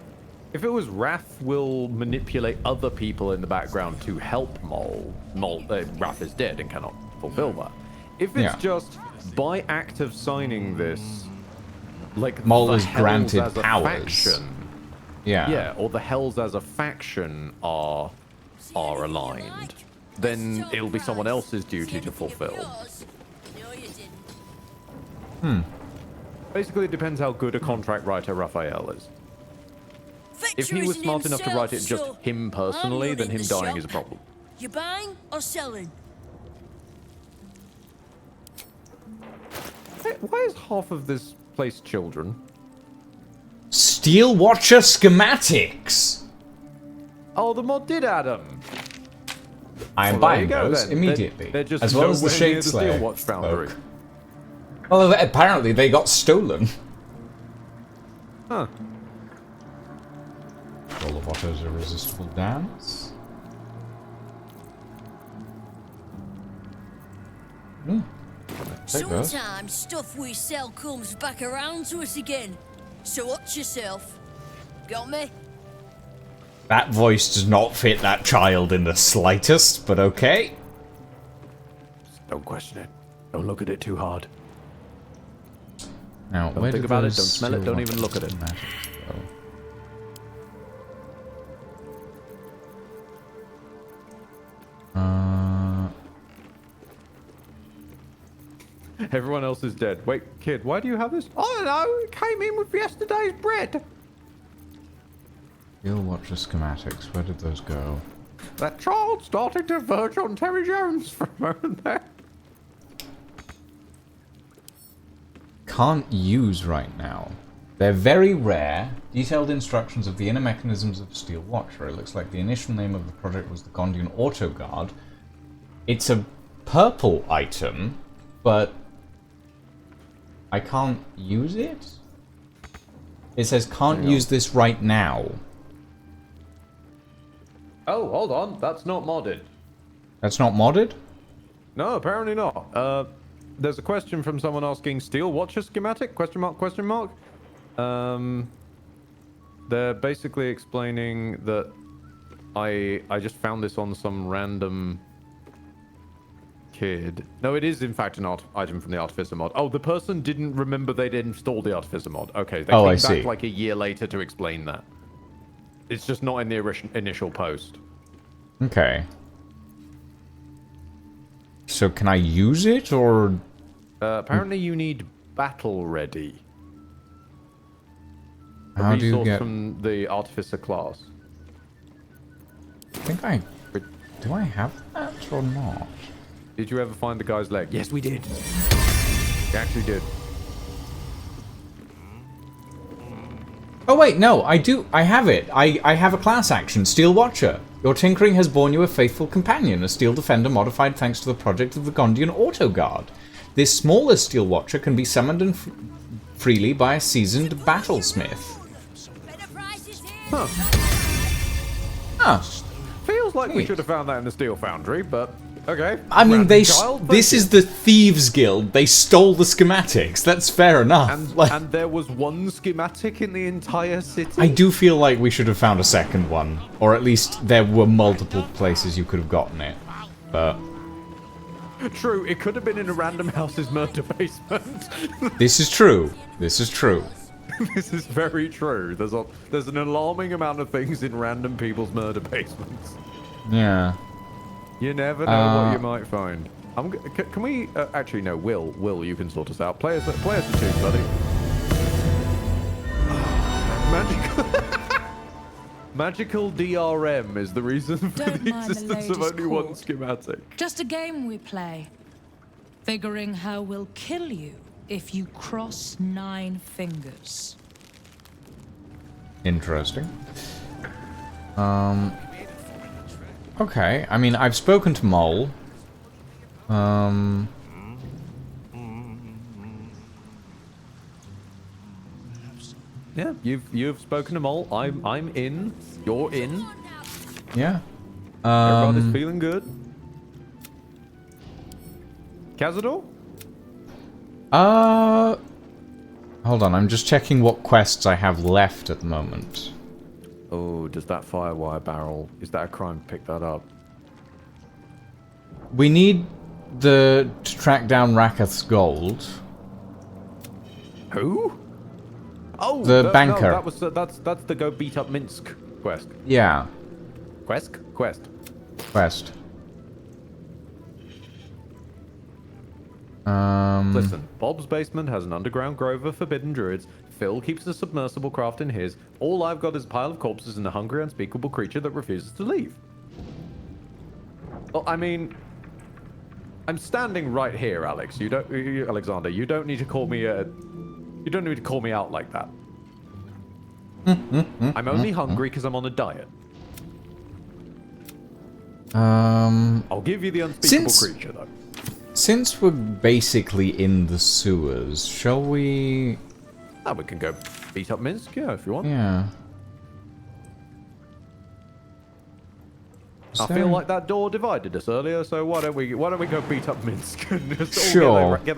Wrath will manipulate other people in the background to help Wrath is dead and cannot fulfill that. If it's just by act of signing this, like Mol the is Hells granted as a powers. faction, Yeah, or the Hells as a faction are aligned, then it'll be someone else's duty to fulfill. Basically, it depends how good a contract writer Raphael is. If he was smart enough to write it just him personally, then him dying is a problem. You buying or selling? Why is half of this place children? Steel Watcher schematics. Oh, the mod did add them. I am Well, there buying you go, those then. immediately, They're just as well as the nowhere near Shade the Slayer. Steelwatch Foundry. folk. Well, apparently they got stolen. Huh. Roll of Otto's Irresistible Dance. Take those. Sometimes stuff we sell comes back around to us again. So watch yourself. Got me? That voice does not fit that child in the slightest, but okay. Don't question it. Don't look at it too hard. Now, Don't where think did about it, those don't smell it, Steel don't even Watcher look at it. schematics go? Everyone else is dead. Wait, kid, why do you have this? I don't know. It came in with yesterday's bread. Steel Watcher schematics, where did those go? That child started to verge on Terry Jones for a moment there. Can't use right now. They're very rare. Detailed instructions of the inner mechanisms of Steel Watcher. It looks like the initial name of the project was the Gondian Auto Guard. It's a purple item, but I can't use it? It says can't use this right now. Oh, hold on. That's not modded. That's not modded? No, apparently not. There's a question from someone asking Steel Watcher schematic? Question mark, question mark? They're basically explaining that I just found this on some random kid. No, it is in fact an item from the Artificer mod. Oh, the person didn't remember they'd installed the Artificer mod. Okay, they came back like a year later to explain that. It's just not in the initial post. Okay. So can I use it, or...? Apparently you need battle ready. How do you resource get... from the Artificer class. I think I... Do I have that, or not? Did you ever find the guy's leg? Yes, we did. We actually did. Oh wait, no, I do. I have it. I have a class action, Steel Watcher. Your tinkering has borne you a faithful companion, a Steel Defender modified thanks to the project of the Gondian Auto Guard. This smaller Steel Watcher can be summoned and freely by a seasoned battlesmith. Huh. Huh. Feels like we should have found that in the Steel Foundry, but okay. I mean, Child, this is the Thieves Guild. They stole the schematics. That's fair enough. And there was one schematic in the entire city? I do feel like we should have found a second one. Or at least there were multiple places you could have gotten it. But... True, it could have been in a random house's murder basement. This is true. This is true. This is very true. There's an alarming amount of things in random people's murder basements. Yeah. You never know what you might find. Can we... actually, no, Will, you can sort us out. Play us a tune, buddy. Magical DRM is the reason for Don't the mind the existence of ladies' only one court. schematic. Just a game we play. Figuring how we'll kill you if you cross 9 fingers. Interesting. Okay, I mean, I've spoken to Mole. Yeah, you've spoken them all. I'm in. You're in. Yeah. Everybody's feeling good. Cazador? Hold on, I'm just checking what quests I have left at the moment. Oh, does that firewire barrel... Is that a crime to pick that up? We need to track down Rakath's gold. Who? Oh, the banker. No, that's the go beat up Minsk quest. Yeah. Quest. Listen, Bob's basement has an underground grove of forbidden druids. Phil keeps a submersible craft in his. All I've got is a pile of corpses and a hungry, unspeakable creature that refuses to leave. Well, I mean, I'm standing right here, Alex. Alexander. You don't need to call me you don't need to call me out like that. I'm only hungry because I'm on a diet. I'll give you the unspeakable creature, though. Since we're basically in the sewers, shall we... Oh, we can go beat up Minsk, yeah, if you want. Yeah. I feel like that door divided us earlier, so why don't we go beat up Minsk and just all Sure. get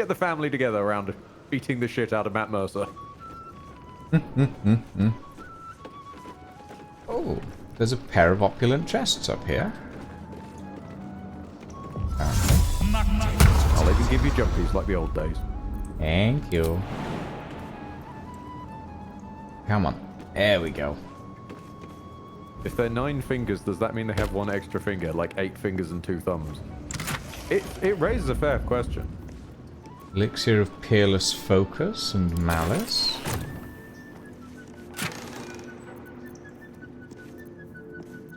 the family together around beating the shit out of Matt Mercer. Oh, there's a pair of opulent chests up here. I'll even give you jumpies like the old days. Thank you. Come on. There we go. If they're 9 fingers, does that mean they have 1 extra finger, like 8 fingers and 2 thumbs? It raises a fair question. Elixir of Peerless Focus and Malice.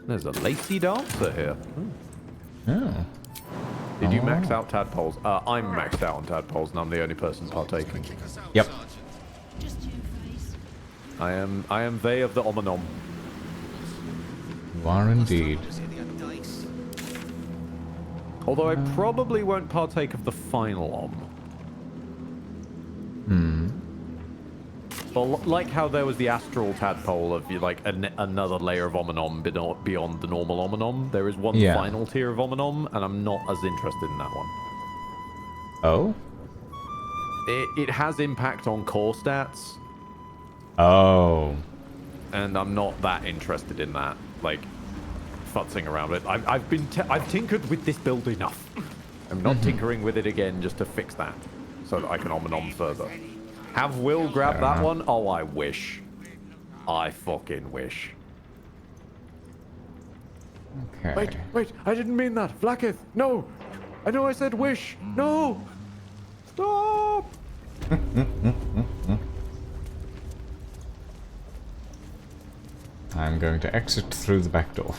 There's a lacy dancer here. Oh. Did you max out tadpoles? I'm maxed out on tadpoles, and I'm the only person partaking. Yep. I am they of the Ominom. You are indeed. Although I probably won't partake of the final Om. Well, like how there was the astral tadpole of like another layer of Ominom beyond the normal Ominom, there is one final tier of Ominom, and I'm not as interested in that one. Oh? It has impact on core stats. Oh. And I'm not that interested in that, like, futzing around with it. I've tinkered with this build enough. I'm not tinkering with it again just to fix that, so that I can Ominom further. Have Will grab that one? Oh, I wish. I fucking wish. Okay. Wait, I didn't mean that. Vlaakith, no! I know I said wish. No! Stop! I'm going to exit through the back door.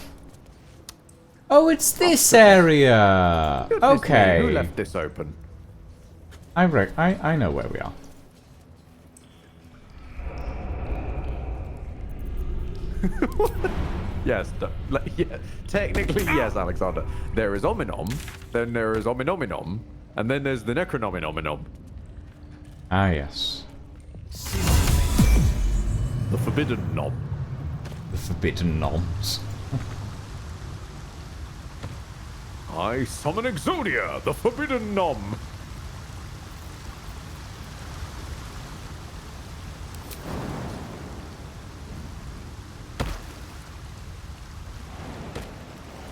Oh, it's this area! Okay. Who left this open? I know where we are. Yes, technically yes, Alexander. There is Ominom, then there is Ominominom, and then there's the Necronominominom. Ah, yes. The Forbidden Nom. The Forbidden Noms. I summon Exodia, the Forbidden Nom.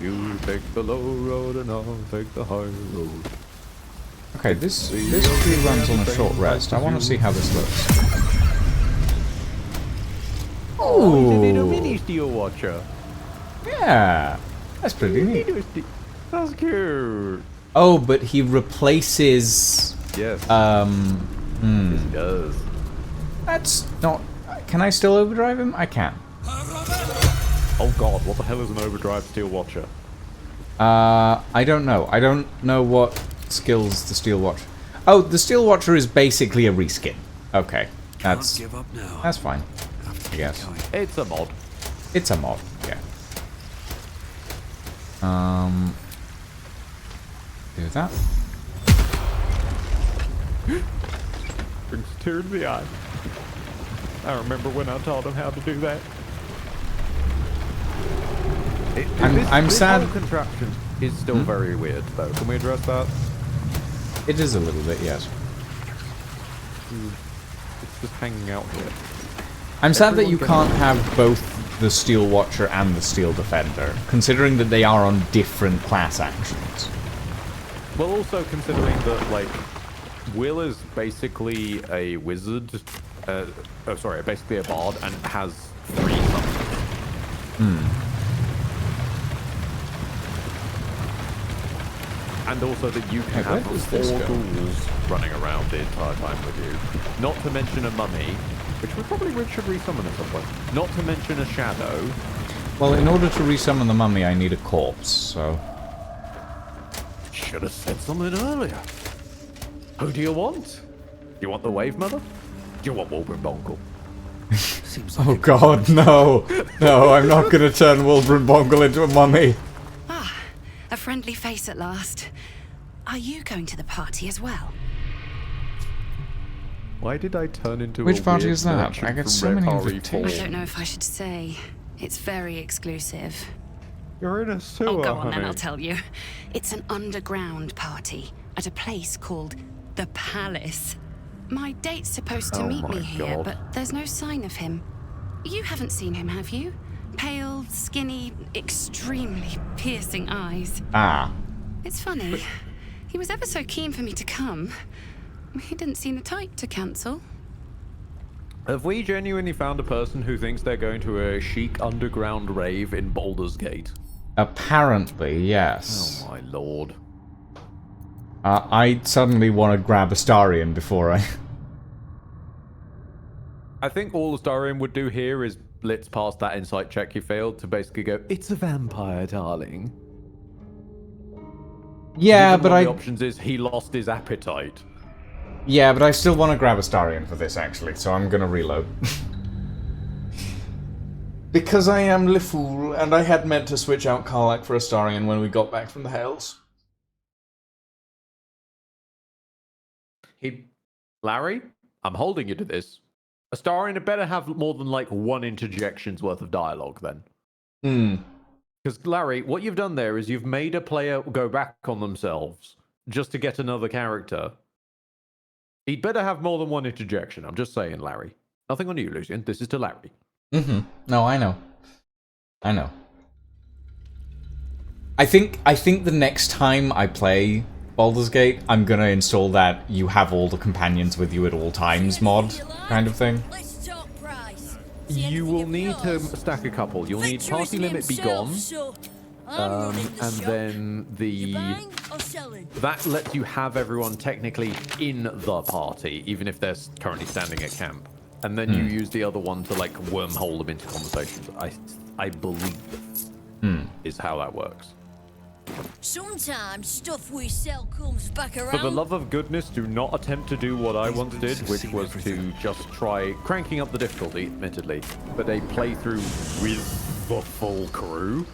You take the low road and I'll take the high road. Okay, this tree runs on a short rest. I want to see how this looks. Oh, it's a little mini steel watcher. Yeah, that's pretty neat. That's cute. Oh, but he replaces... Yes. He does. That's not... Can I still overdrive him? I can. Oh god, what the hell is an overdrive steel watcher? I don't know. I don't know what skills the Steel Watcher... Oh, the Steel Watcher is basically a reskin. Okay, that's... Can't give up now. That's fine. I guess. It's a mod. It's a mod, yeah. Do that. Brings a tear to the eye. I remember when I taught him how to do that. I'm sad. This whole contraption is still very weird, though. Can we address that? It is a little bit, yes. It's just hanging out here. I'm sad that you can't have both the Steel Watcher and the Steel Defender, considering that they are on different class actions. Well, also considering that, like, Will is basically a wizard, basically a bard, and has 3 summons. And also that you can have 4 ghouls running around the entire time with you. Not to mention a mummy, which we probably should resummon at some point. Not to mention a shadow. Well, in order to resummon the mummy, I need a corpse, so... Should have said something earlier. Who do you want? Do you want the Wave Mother? Do you want Wolverine Bongle? Oh god, no! No, I'm not gonna turn Wolverine Bongle into a mummy. Ah, a friendly face at last. Are you going to the party as well? Why did I turn into Which a party weird is that? merchant I get from so many Red RE4? invitations. I don't know if I should say. It's very exclusive. You're in a sewer, Oh, go on honey. then, I'll tell you. It's an underground party at a place called The Palace. My date's supposed to Oh meet my me here, God. but there's no sign of him. You haven't seen him, have you? Pale, skinny, extremely piercing eyes. Ah. It's funny. He was ever so keen for me to come. He didn't seem the type to cancel. Have we genuinely found a person who thinks they're going to a chic underground rave in Baldur's Gate? Apparently, yes. Oh my lord. I suddenly want to grab Astarion before I... I think all Astarion would do here is blitz past that insight check you failed to basically go, it's a vampire, darling. Yeah, Even but one I... of the options is he lost his appetite. Yeah, but I still want to grab Astarion for this, actually, so I'm gonna reload. Because I am Lifool, and I had meant to switch out Karlach for Astarion when we got back from the Hells. Larry, I'm holding you to this. Astarion had better have more than like 1 interjection's worth of dialogue then. Because Larry, what you've done there is you've made a player go back on themselves just to get another character. He'd better have more than 1 interjection. I'm just saying, Larry. Nothing on you, Lucian. This is to Larry. No, I know. I know. I think the next time I play Baldur's Gate, I'm gonna install that you have all the companions with you at all times mod kind of thing. You will need to stack a couple. You'll need party limit be gone. And then that lets you have everyone technically in the party, even if they're currently standing at camp. And then you use the other one to like wormhole them into conversations. I believe is how that works. Sometimes stuff we sell comes back around. For the love of goodness, do not attempt to do what I once did, which was to just try cranking up the difficulty, admittedly, but a playthrough with the full crew.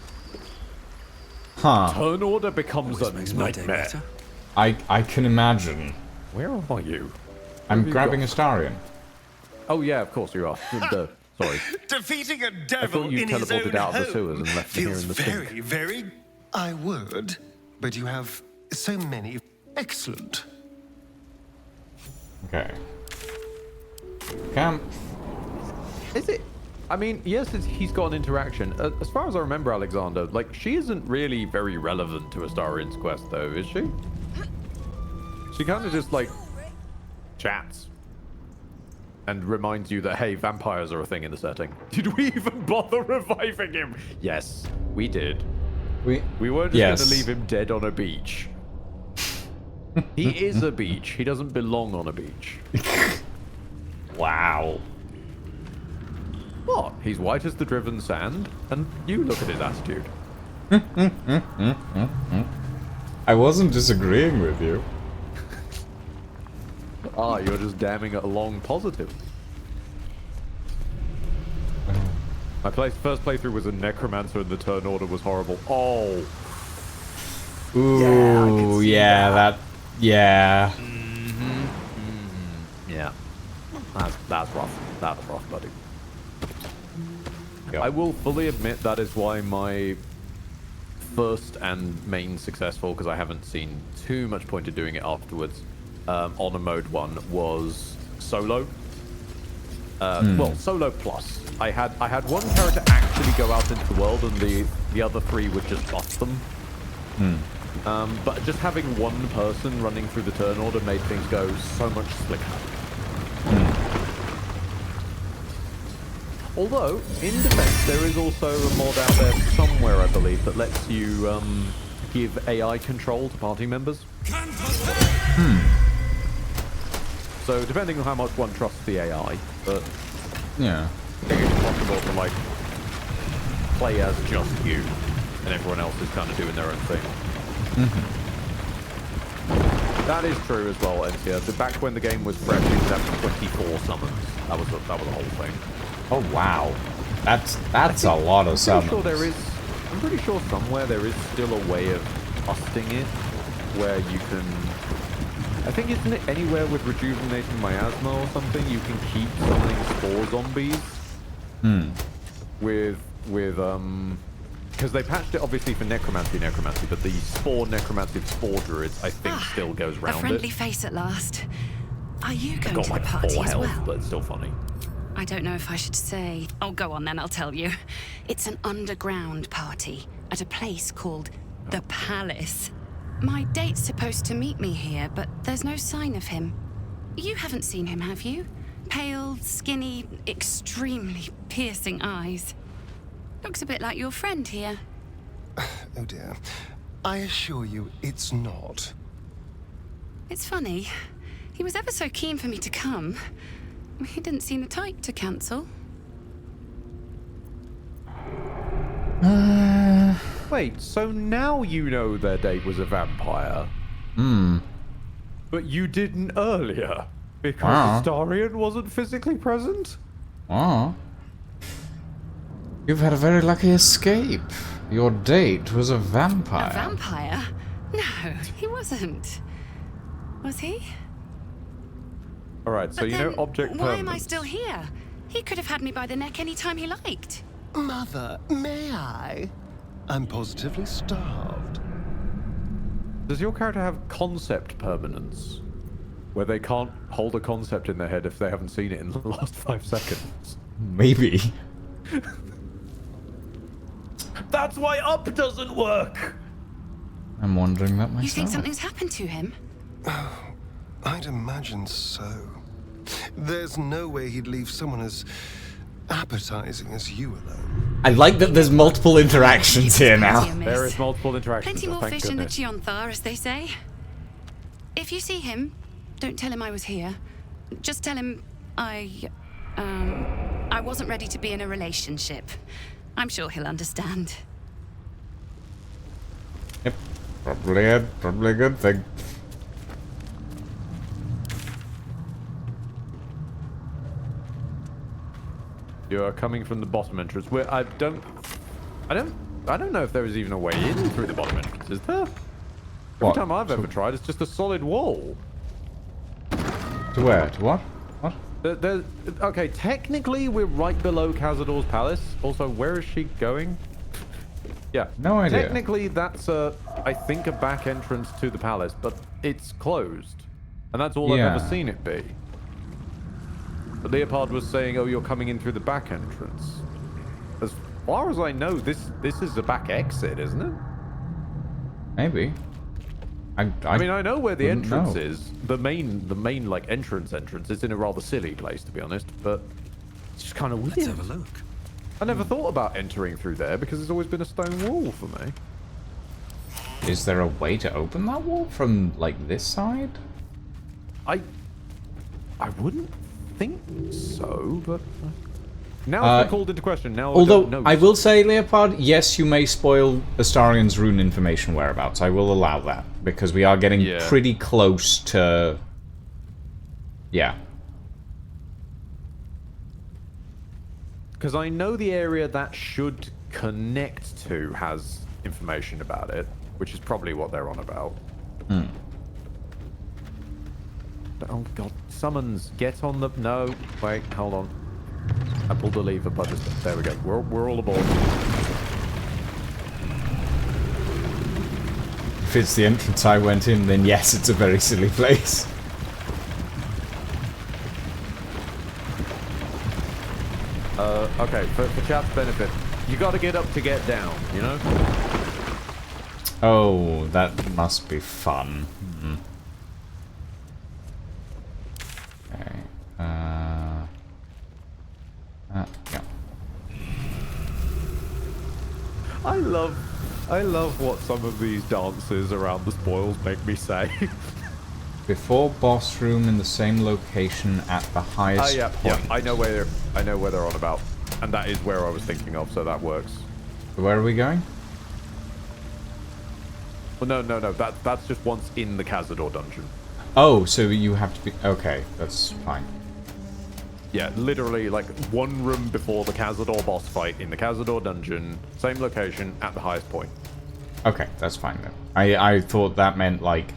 Huh. Turn order becomes a nightmare. I can imagine. Where are you? I'm grabbing Astarion. Oh yeah, of course you are. Sorry. Defeating a I devil thought you in his teleported own out of the home sewers and left me here feels in the very, sink. very. I would, but you have so many. Excellent. Okay. Camp. Is it? I mean, yes, he's got an interaction. As far as I remember, Alexander, like, she isn't really very relevant to Astarion's quest, though, is she? She kind of just, like, chats. And reminds you that, hey, vampires are a thing in the setting. Did we even bother reviving him? Yes, we did. We weren't just going to leave him dead on a beach. He is a beach. He doesn't belong on a beach. Wow. What? He's white as the driven sand, and you look at his attitude. I wasn't disagreeing with you. Ah, you're just damning it along positive. My first playthrough was a necromancer and the turn order was horrible. Oh. Ooh, yeah, yeah. Yeah. That's rough. That's rough, buddy. I will fully admit that is why my first and main successful, because I haven't seen too much point in doing it afterwards, on a mode 1 was solo. Well, solo plus. I had one character actually go out into the world, and the other 3 would just buff them. But just having one person running through the turn order made things go so much slicker. Although, in defense, there is also a mod out there somewhere, I believe, that lets you give AI control to party members. So, depending on how much one trusts the AI, but yeah, I think it's possible to like play as just you, and everyone else is kind of doing their own thing. That is true as well, NCR. Back when the game was fresh, you could have 24 summons. That was the whole thing. Oh wow, that's a lot of summons. I'm pretty sure somewhere there is still a way of busting it, where you can. I think isn't it anywhere with rejuvenating miasma or something? You can keep summoning spore zombies. With because they patched it obviously for necromancy, but the necromancy spore druids I think still goes round A friendly it. face at last. Are you going Got to the like party 4 as health, well? but it's still funny. I don't know if I should say. Oh, go on then, I'll tell you. It's an underground party at a place called the Palace. My date's supposed to meet me here, but there's no sign of him. You haven't seen him, have you? Pale, skinny, extremely piercing eyes. Looks a bit like your friend here. Oh dear. I assure you, it's not. It's funny. He was ever so keen for me to come. He didn't seem the type to cancel. Wait, so now you know their date was a vampire? But you didn't earlier? Because Astarion wasn't physically present? You've had a very lucky escape. Your date was a vampire. A vampire? No, he wasn't. Was he? Alright, so But you know then, object why permanence. am I still here? He could have had me by the neck any time he liked. Mother, may I? I'm positively starved. Does your character have concept permanence? Where they can't hold a concept in their head if they haven't seen it in the last 5 seconds? Maybe. That's why up doesn't work! I'm wondering that myself. You think something's happened to him? I'd imagine so. There's no way he'd leave someone as appetizing as you alone. I like that there's multiple interactions here now. There is multiple interactions. Plenty more thank fish in the goodness. Chionthar, as they say. If you see him, don't tell him I was here. Just tell him I wasn't ready to be in a relationship. I'm sure he'll understand. Yep, probably a good thing. You are coming from the bottom entrance. Where I don't know if there is even a way in through the bottom entrance. Is there? Every time I've ever tried, it's just a solid wall. To where? To what? What? Okay, technically we're right below Cazador's palace. Also, where is she going? Yeah. No idea. Technically, that's I think a back entrance to the palace, but it's closed, and that's all I've ever seen it be. But Leopard was saying, "Oh, you're coming in through the back entrance." As far as I know, this is the back exit, isn't it? Maybe. I mean, I know where the entrance know. is. The main like entrance. It's in a rather silly place, to be honest. But it's just kind of weird. Let's have a look. I never thought about entering through there because there's always been a stone wall for me. Is there a way to open that wall from like this side? I wouldn't think so, but now it's been called into question. Now Although I will say, Leopard, yes, you may spoil Astarion's rune information whereabouts. I will allow that because we are getting pretty close to. Yeah. Because I know the area that should connect to has information about it. which is probably what they're on about. Hmm. Oh god, summons, get on the... No, wait, hold on. I pulled the lever, but there we go. We're all aboard. If it's the entrance I went in, then yes, it's a very silly place. Okay, for chat's benefit, you gotta get up to get down, you know? Oh, that must be fun. Hmm. Okay. Yeah. I love what some of these dances around the spoils make me say. Before boss room in the same location at the highest yeah, point. I know where they're on about, and that is where I was thinking of, so that works. Where are we going? Well, no. That's just once in the Cazador dungeon. Oh, so you have to be... Okay, that's fine. Yeah, literally, like, one room before the Cazador boss fight in the Cazador dungeon, same location, at the highest point. Okay, that's fine then. I thought that meant, like,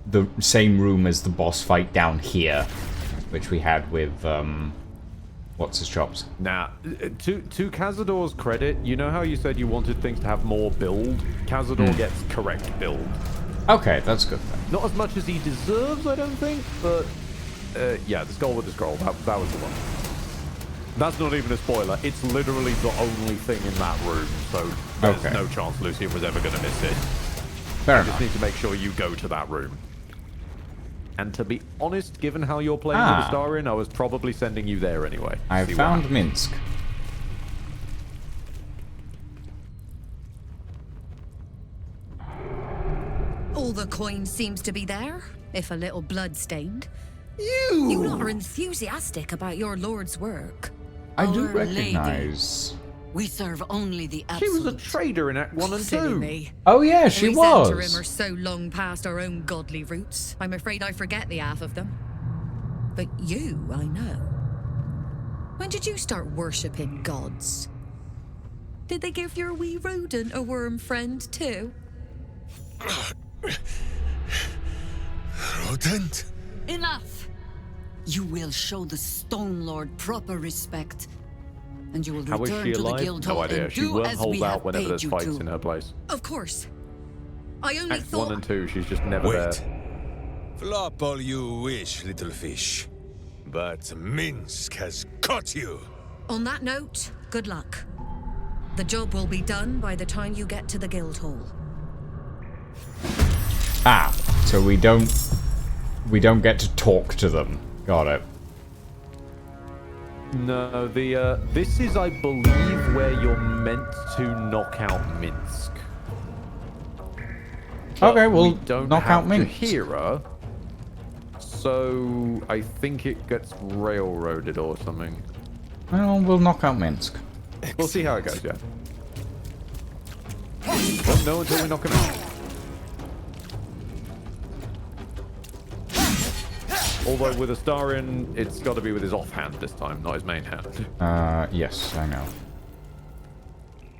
the same room as the boss fight down here, which we had with, what's his chops? Now, to Cazador's credit, you know how you said you wanted things to have more build? Cazador gets correct build. Okay, that's good then. Not as much as he deserves, I don't think, but yeah, the Skull with the Scroll, that was the one. That's not even a spoiler. It's literally the only thing in that room, so there's no chance Lucian was ever going to miss it. Fair I enough. just need to make sure you go to that room. And to be honest, given how you're playing with the star in, I was probably sending you there anyway. I found Minsk. All the coin seems to be there, if a little blood-stained. You lot are enthusiastic about your lord's work. I do Our recognize... We serve only the She was absolute. a trader in Act 1 and 2. Silly me. Oh yeah, she we was. We are so long past our own godly roots, I'm afraid I forget the half of them. But you, I know. When did you start worshipping gods? Did they give your wee rodent a worm friend too? Rodent? Enough! You will show the Stone Lord proper respect. And you will How is return she to the alive? guild No hall idea. and She do will as hold we out have whenever paid there's you fights to. in her place. Of course. I only Act thought... 1 and 2, she's just never there. Flop all you wish, little fish. But Minsk has caught you. On that note, good luck. The job will be done by the time you get to the guild hall. Ah, so we don't get to talk to them. Got it. No, this is, I believe, where you're meant to knock out Minsk. But Okay, well, we don't knock have out Minsk. Jahira, so I think it gets railroaded or something. Well, we'll knock out Minsk. We'll see how it goes, yeah. Won't know until we knock him out. Although with a star in, it's got to be with his offhand this time, not his main hand. Yes, I know.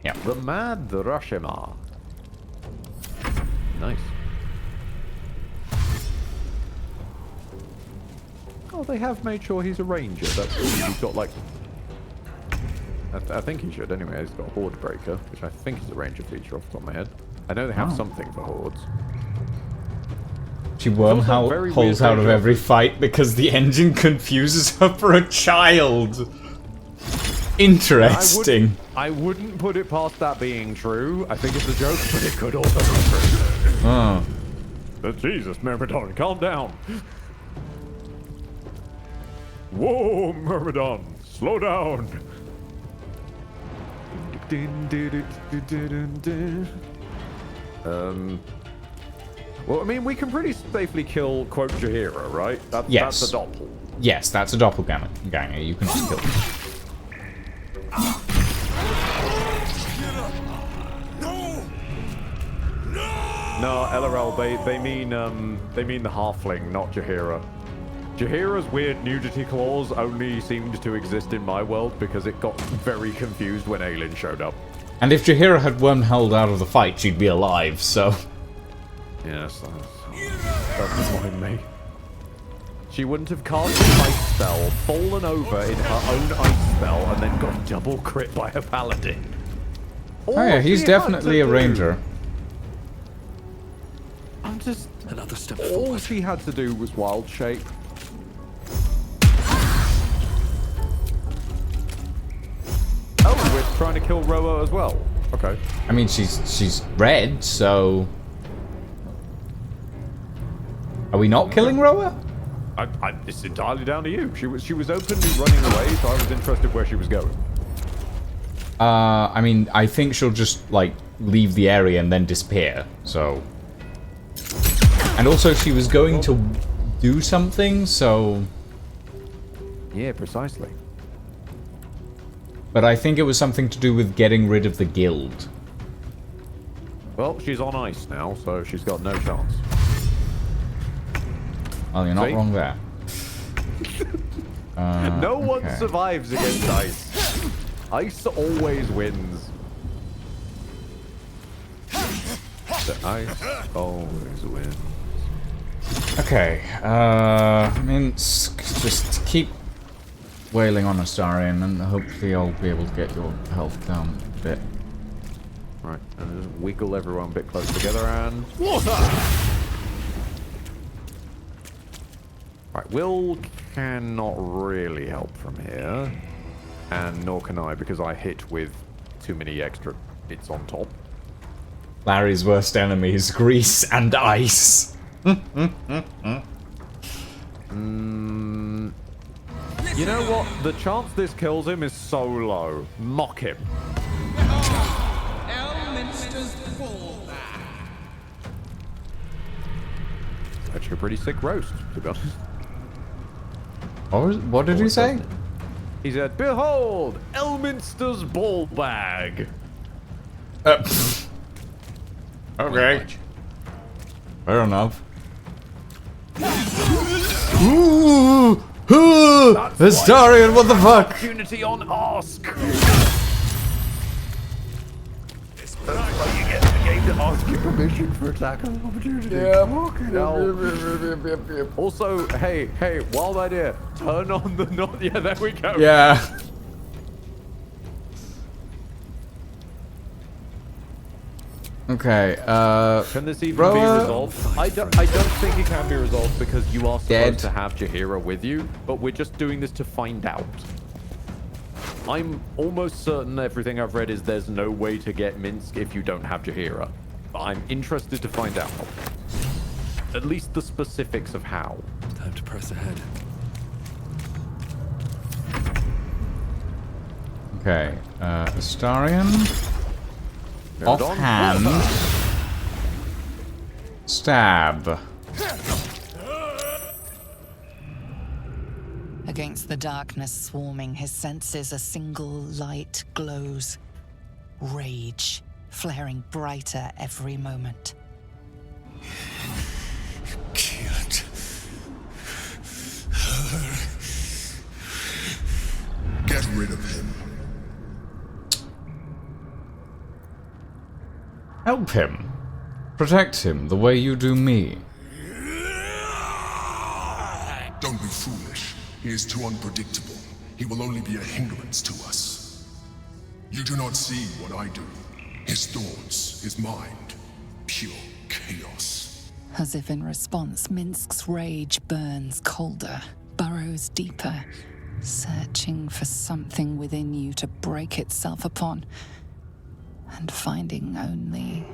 Yeah. The Mad Rashomar. Nice. Oh, they have made sure he's a ranger. That's good. He's got like... I think he should anyway. He's got a Horde Breaker, which I think is a ranger feature off the top of my head. I know they have something for Hordes. She wormholes holes out of every fight because the engine confuses her for a child. Interesting. I wouldn't put it past that being true. I think it's a joke, but it could also be true. Oh. But Jesus, Myrmidon, calm down. Whoa, Myrmidon, slow down. Well, I mean, we can pretty safely kill, quote, Jahira, right? Yes. That's a doppel. Yes, that's a doppelganger. You can just kill them. No, LRL, they mean the halfling, not Jahira. Jahira's weird nudity clause only seemed to exist in my world because it got very confused when Aelin showed up. And if Jaheira had one held out of the fight, she'd be alive, so... Yes, that's annoying me. She wouldn't have cast an ice spell, fallen over in her own ice spell, and then got double crit by a paladin. Oh yeah, he's definitely a ranger. I'm just... Another step All forward. she had to do was wild shape. Oh, we're trying to kill Roa as well. Okay. I mean, she's red, so... Are we not killing Roa? It's entirely down to you. She was openly running away, so I was interested where she was going. I mean, I think she'll just, like, leave the area and then disappear, so... And also, she was going to do something, so... Yeah, precisely. But I think it was something to do with getting rid of the guild. Well, she's on ice now, so she's got no chance. Well, you're not See? wrong there. No one okay. survives against ice. Ice always wins. The ice always wins. Okay, Minsk, just keep wailing on Astarion, and hopefully I'll be able to get your health down a bit. Right, and just wiggle everyone a bit close together, and... Water! Right, Will cannot really help from here, and nor can I, because I hit with too many extra hits on top. Larry's worst enemies, grease and ice. You know what? The chance this kills him is so low. Mock him. It's actually a pretty sick roast, to be honest. What did he say? He said, "Behold, Elminster's ball bag." Okay. Fair enough. Ooh! Astarion, what the fuck? Opportunity on ask. That's why you get the game to ask you permission for attack of opportunity. Yeah. Also, hey, wild idea. Turn on the not. Yeah, there we go. Yeah. Okay, Can this even Roa? be resolved? I don't think it can be resolved because you are supposed to have Jaheira with you, but we're just doing this to find out. I'm almost certain everything I've read is there's no way to get Minsk if you don't have Jaheira. But I'm interested to find out. At least the specifics of how. Time to press ahead. Okay, Astarion. Offhand. Stab. Against the darkness swarming, his senses a single light glows. Rage, flaring brighter every moment. Can't. Get rid of him. Help him. Protect him the way you do me. Don't be foolish. He is too unpredictable. He will only be a hindrance to us. You do not see what I do. His thoughts, his mind, pure chaos. As if in response, Minsk's rage burns colder, burrows deeper, searching for something within you to break itself upon. And finding only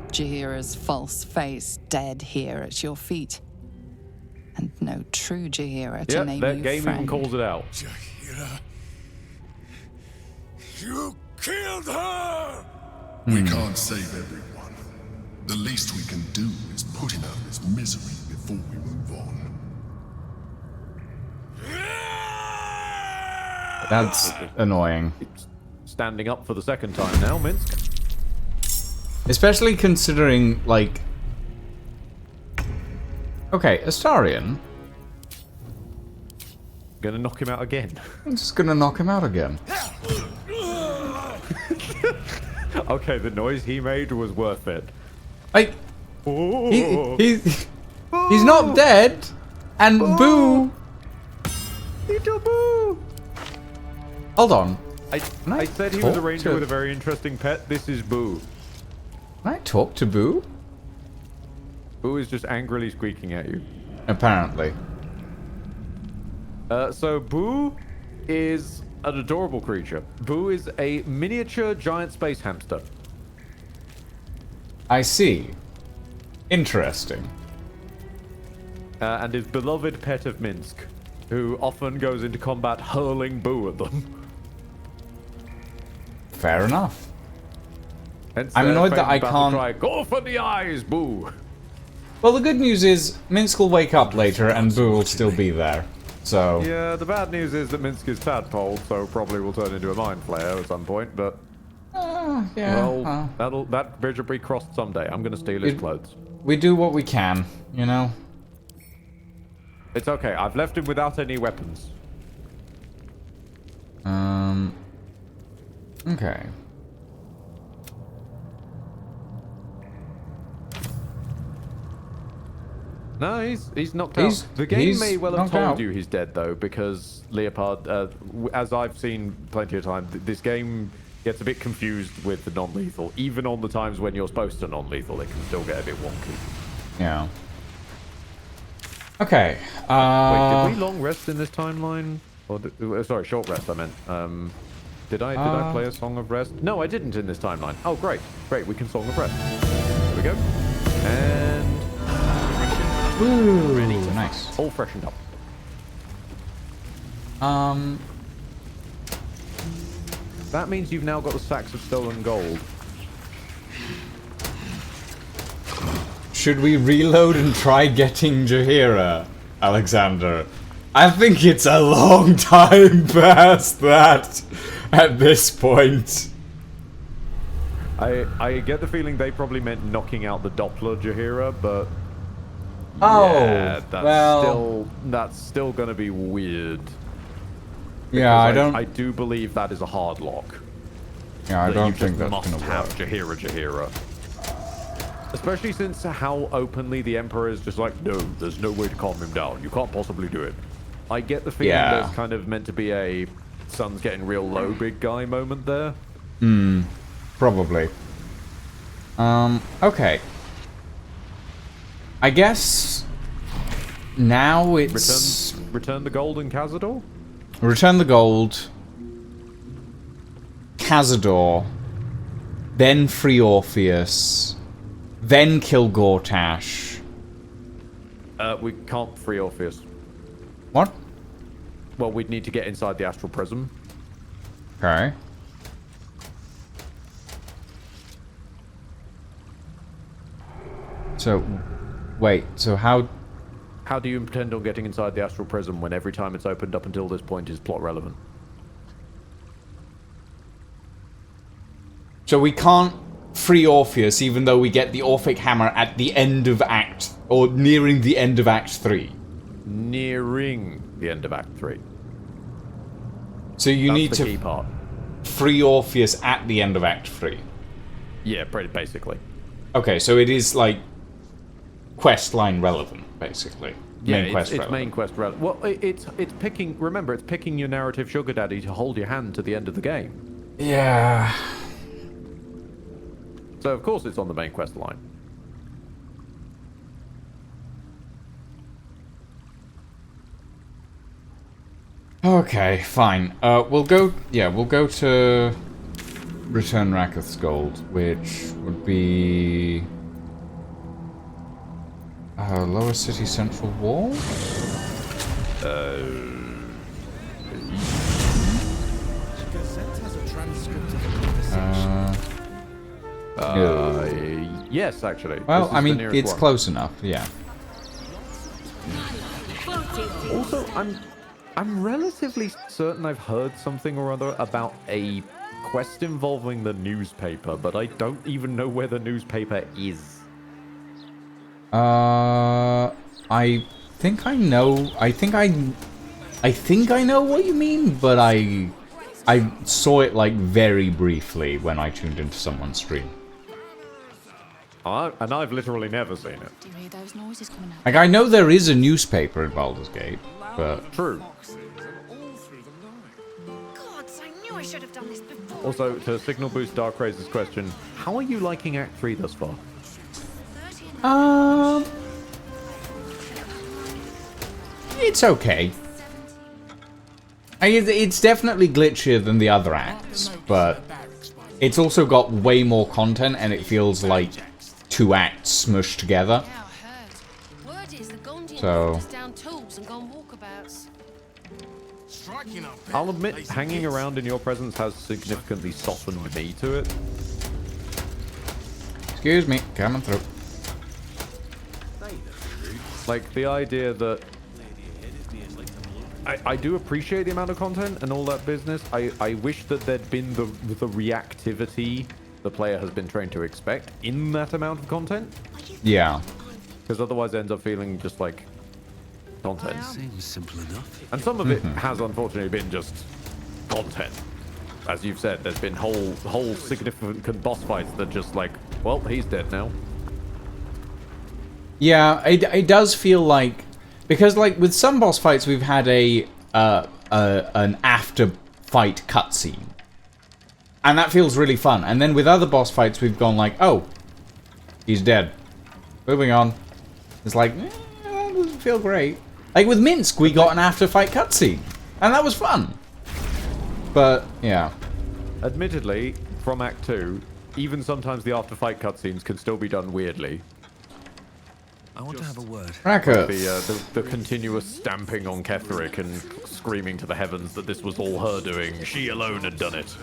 Jaheira's false face dead here at your feet. And no true Jaheira to name that you game friend. even calls it out. Jaheira. You killed her! We can't save everyone. The least we can do is put him out of his misery before we move on. That's annoying. Standing up for the second time now, Minsk. Especially considering, like... Okay, Astarion. Gonna knock him out again. I'm just gonna knock him out again. Okay, the noise he made was worth it. Like, he's not dead, and Boo. Little Boo. Hold on. I said he was a ranger with a very interesting pet. This is Boo. Can I talk to Boo? Boo is just angrily squeaking at you. Apparently. So Boo is an adorable creature. Boo is a miniature giant space hamster. I see. Interesting. And his beloved pet of Minsk, who often goes into combat hurling Boo at them. Fair enough. Hence I'm annoyed that I battle can't... cry, go for the eyes, Boo! Well, the good news is Minsk will wake up later and Boo will still be there. So... Yeah, the bad news is that Minsk is tadpole, so probably will turn into a mind flayer at some point, but... yeah. Well, that bridge will be crossed someday. I'm gonna steal his clothes. We do what we can, you know? It's okay, I've left him without any weapons. Okay. No, he's knocked out. The game may well have knocked told out. you he's dead, though, because Leopard, as I've seen plenty of times, this game gets a bit confused with the non-lethal. Even on the times when you're supposed to non-lethal, it can still get a bit wonky. Yeah. Okay. Wait, did we long rest in this timeline? Or sorry, short rest, I meant. Did I play a Song of Rest? No, I didn't in this timeline. Oh, great. Great, we can Song of Rest. There we go. And... Ooh, nice. All freshened up. That means you've now got the sacks of stolen gold. Should we reload and try getting Jaheira, Alexander? I think it's a long time past that at this point. I get the feeling they probably meant knocking out the Doppler Jaheira, but yeah, that's still gonna be weird. Yeah, I do believe that is a hard lock. Yeah, I don't think that's must gonna have work. Jaheira. Especially since how openly the Emperor is just like, no, there's no way to calm him down. You can't possibly do it. I get the feeling there's kind of meant to be a sun's getting real low big guy moment there. Probably. Okay. I guess now it's... Return the gold in Cazador? Return the gold. Cazador. Then free Orpheus. Then kill Gortash. We can't free Orpheus. What? Well, we'd need to get inside the Astral Prism. Okay. So, wait, so how... How do you intend on getting inside the Astral Prism when every time it's opened up until this point is plot relevant? So we can't free Orpheus even though we get the Orphic Hammer at the end of Act... or nearing the end of Act 3. Nearing the end of Act 3. So you need to key part. Free Orpheus at the end of Act 3. Yeah, basically. Okay, so it is like quest line relevant, basically. Yeah, main quest it's relevant. main quest relevant. Well, it's picking. Remember, it's picking your narrative sugar daddy to hold your hand to the end of the game. Yeah. So of course it's on the main quest line. Okay, fine. We'll go to Return Raketh's Gold, which would be Lower City Central Wall. Yes, actually. Well, This is I the mean, nearest it's one. close enough. Yeah. Also, I'm relatively certain I've heard something or other about a quest involving the newspaper, but I don't even know where the newspaper is. I think I know. I think I know what you mean, but I I saw it like very briefly when I tuned into someone's stream. And I've literally never seen it. Do you hear those noises coming out? Like, I know there is a newspaper in Baldur's Gate, but... True. Gods, I knew I should have done this before. Also, to signal boost Dark Razor's question, how are you liking Act 3 thus far? It's okay. It's definitely glitchier than the other acts, but it's also got way more content and it feels like 2 acts smushed together. So... I'll admit, hanging around in your presence has significantly softened me to it. Excuse me, coming through. Like, the idea that... I do appreciate the amount of content and all that business. I wish that there'd been the reactivity the player has been trained to expect in that amount of content. Yeah. Because otherwise it ends up feeling just like content. Seems simple enough. And some of it has unfortunately been just content. As you've said, there's been whole significant boss fights that just like, well, he's dead now. Yeah, it does feel like... Because, like, with some boss fights, we've had an after-fight cutscene. And that feels really fun. And then with other boss fights, we've gone like, oh, he's dead. Moving on. It's like, that doesn't feel great. Like, with Minsk, we got an after-fight cutscene. And that was fun. But, yeah. Admittedly, from Act 2, even sometimes the after-fight cutscenes can still be done weirdly. I want to have a word. The continuous stamping on Ketherick and screaming to the heavens that this was all her doing. She alone had done it.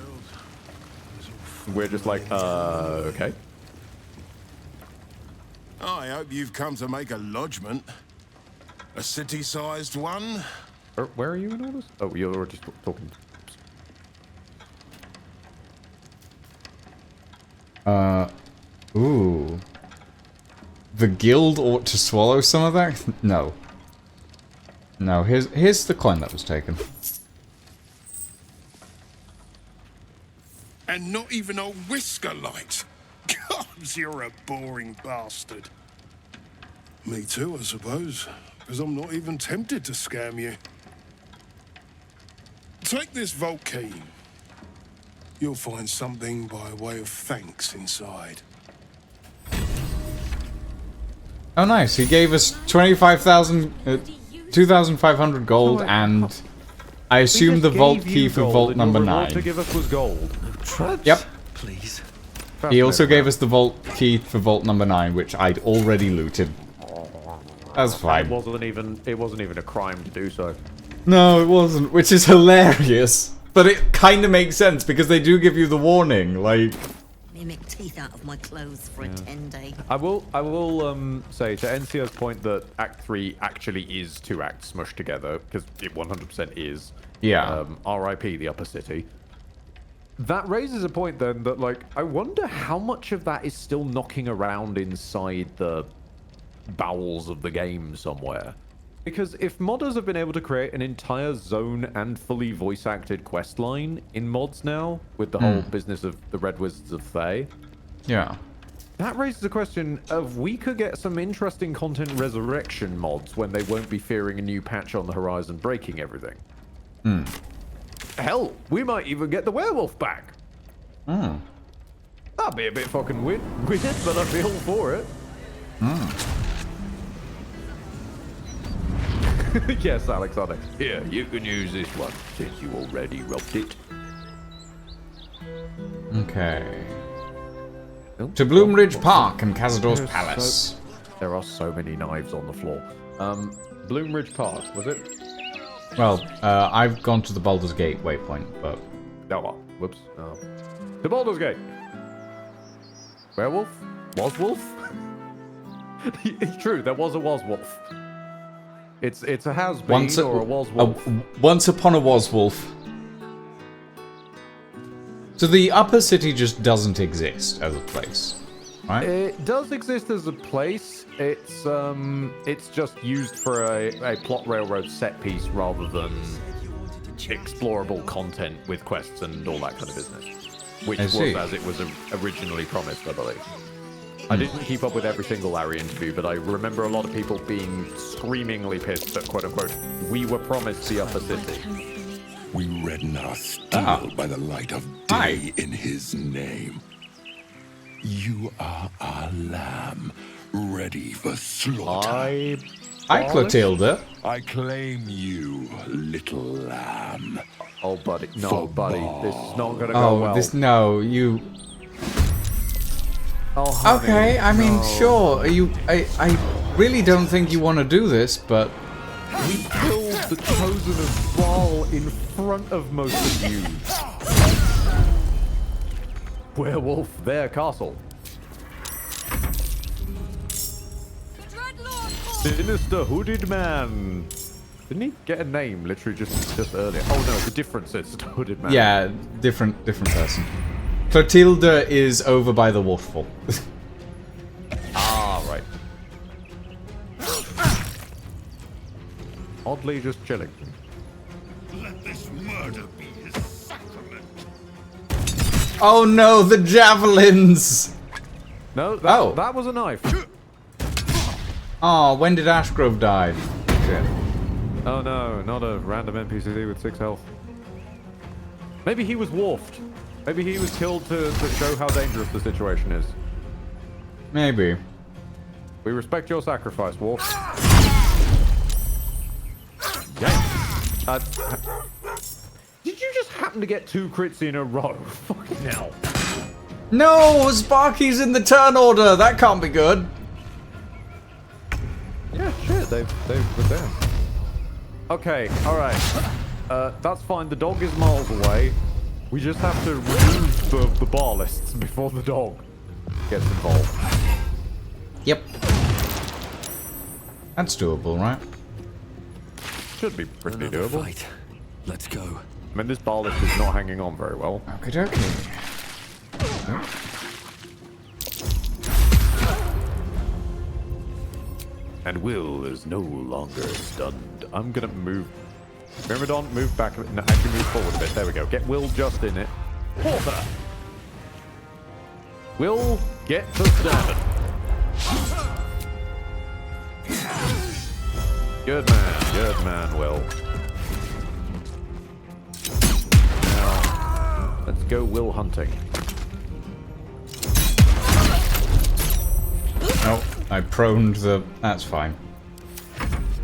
We're just like, okay. I hope you've come to make a lodgment. A city-sized one? Where are you in all this? Oh, you're already talking. Ooh. The guild ought to swallow some of that? No. No, here's the coin that was taken. And not even a whisker light. God, you're a boring bastard. Me too, I suppose. Because I'm not even tempted to scam you. Take this vault key. You'll find something by way of thanks inside. Oh, nice. He gave us 2,500 gold, and I assume the vault key for vault number 9. To give us was gold. Yep. Please. He also gave us the vault key for vault number 9, which I'd already looted. That's fine. It wasn't even a crime to do so. No, it wasn't, which is hilarious. But it kind of makes sense because they do give you the warning, like. Mimic teeth out of my clothes for a 10-day. I will say to NCO's point that Act 3 actually is 2 acts smushed together, because it 100% is. Yeah. R.I.P. the upper city. That raises a point then that, like, I wonder how much of that is still knocking around inside the bowels of the game somewhere. Because if modders have been able to create an entire zone and fully voice-acted quest line in mods now, with the whole business of the Red Wizards of Thay, yeah, that raises the question of we could get some interesting content resurrection mods when they won't be fearing a new patch on the horizon breaking everything. Hell, we might even get the werewolf back. That'd be a bit fucking weird, but I'd be all for it. Yes, Alexander. Here, you can use this one, since you already rubbed it. Okay. To Bloomridge Park and Cazador's Palace. There are so many knives on the floor. Bloomridge Park, was it? Well, I've gone to the Baldur's Gate waypoint, but... Oh, well, whoops. To Baldur's Gate. Werewolf? Was-wolf? It's true, there was a was-wolf. It's a has-been or a was-wolf. Once upon a was-wolf. So the upper city just doesn't exist as a place, right? It does exist as a place. It's just used for a plot railroad set piece rather than explorable content with quests and all that kind of business, which was as it was originally promised, I believe. I didn't keep up with every single Larry interview, but I remember a lot of people being screamingly pissed that, quote unquote, we were promised the upper city. We redden our steel by the light of day in his name. You are our lamb, ready for slaughter. Hi, Clotilda. I claim you, little lamb. Oh, buddy. No, buddy. This is not going to go well. No, you... Oh, honey, okay, I mean, sure. I really don't think you want to do this, but... We killed the Chosen of Baal in front of most of you. Werewolf, their castle. Sinister hooded man. Didn't he get a name literally just earlier? Oh no, it's a different sinister hooded man. Yeah, different person. Clotilda is over by the waterfall. Ah, right. Oddly just chilling. Let this murder be his sacrament. Oh no, the javelins! No, that was a knife. Oh, when did Ashgrove die? Shit. Oh no, not a random NPC with 6 health. Maybe he was dwarfed. Maybe he was killed to show how dangerous the situation is. Maybe. We respect your sacrifice, Dwarf. Yeah. Did you just happen to get 2 crits in a row? Fucking hell. No, Sparky's in the turn order. That can't be good. Yeah, shit, they've were down. Okay, alright. That's fine. The dog is miles away. We just have to remove the bar lists before the dog gets involved. Yep. That's doable, right? Should be pretty doable. Fight. Let's go. I mean, this bar list is not hanging on very well. Okie dokie. And Will is no longer stunned. I'm gonna move. Myrmidon, move back a bit. No, actually move forward a bit. There we go. Get Will just in it. Porter! Will, get to stabbing. Good man, Will. Now, let's go Will hunting. Oh, I proned the... That's fine.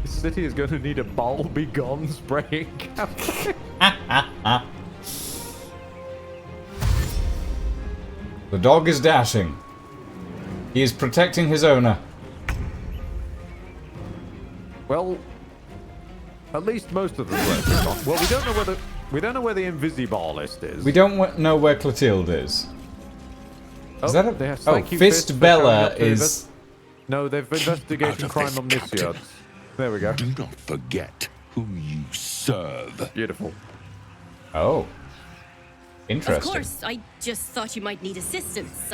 This city is going to need a Baal be gone spraying campaign. The dog is dashing. He is protecting his owner. Well, at least most of the threats are gone. Well, we don't know where the Invisibar list is. We don't know where Clotilde is. Is that a... thank you, Fist Bella is... No, they've investigated crime omniscience. There we go. Do not forget who you serve. Beautiful. Oh. Interesting. Of course, I just thought you might need assistance.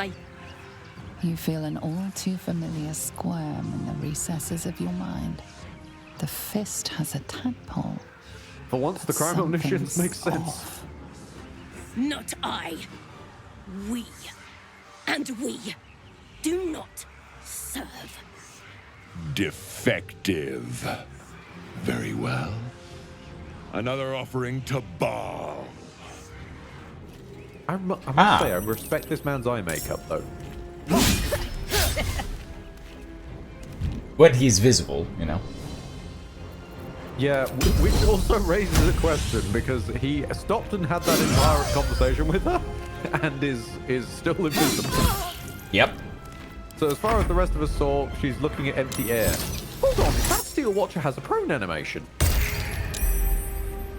You feel an all too familiar squirm in the recesses of your mind. The fist has a tadpole. For once, the crime omniscience makes sense. Not I. We. And we do not serve. Defective. Very well. Another offering to Baal. I must say, I respect this man's eye makeup, though. When he's visible, you know. Yeah, which also raises a question, because he stopped and had that entire conversation with her, and is still invisible. Yep. So as far as the rest of us saw, she's looking at empty air. Hold on, that Steel Watcher has a prone animation.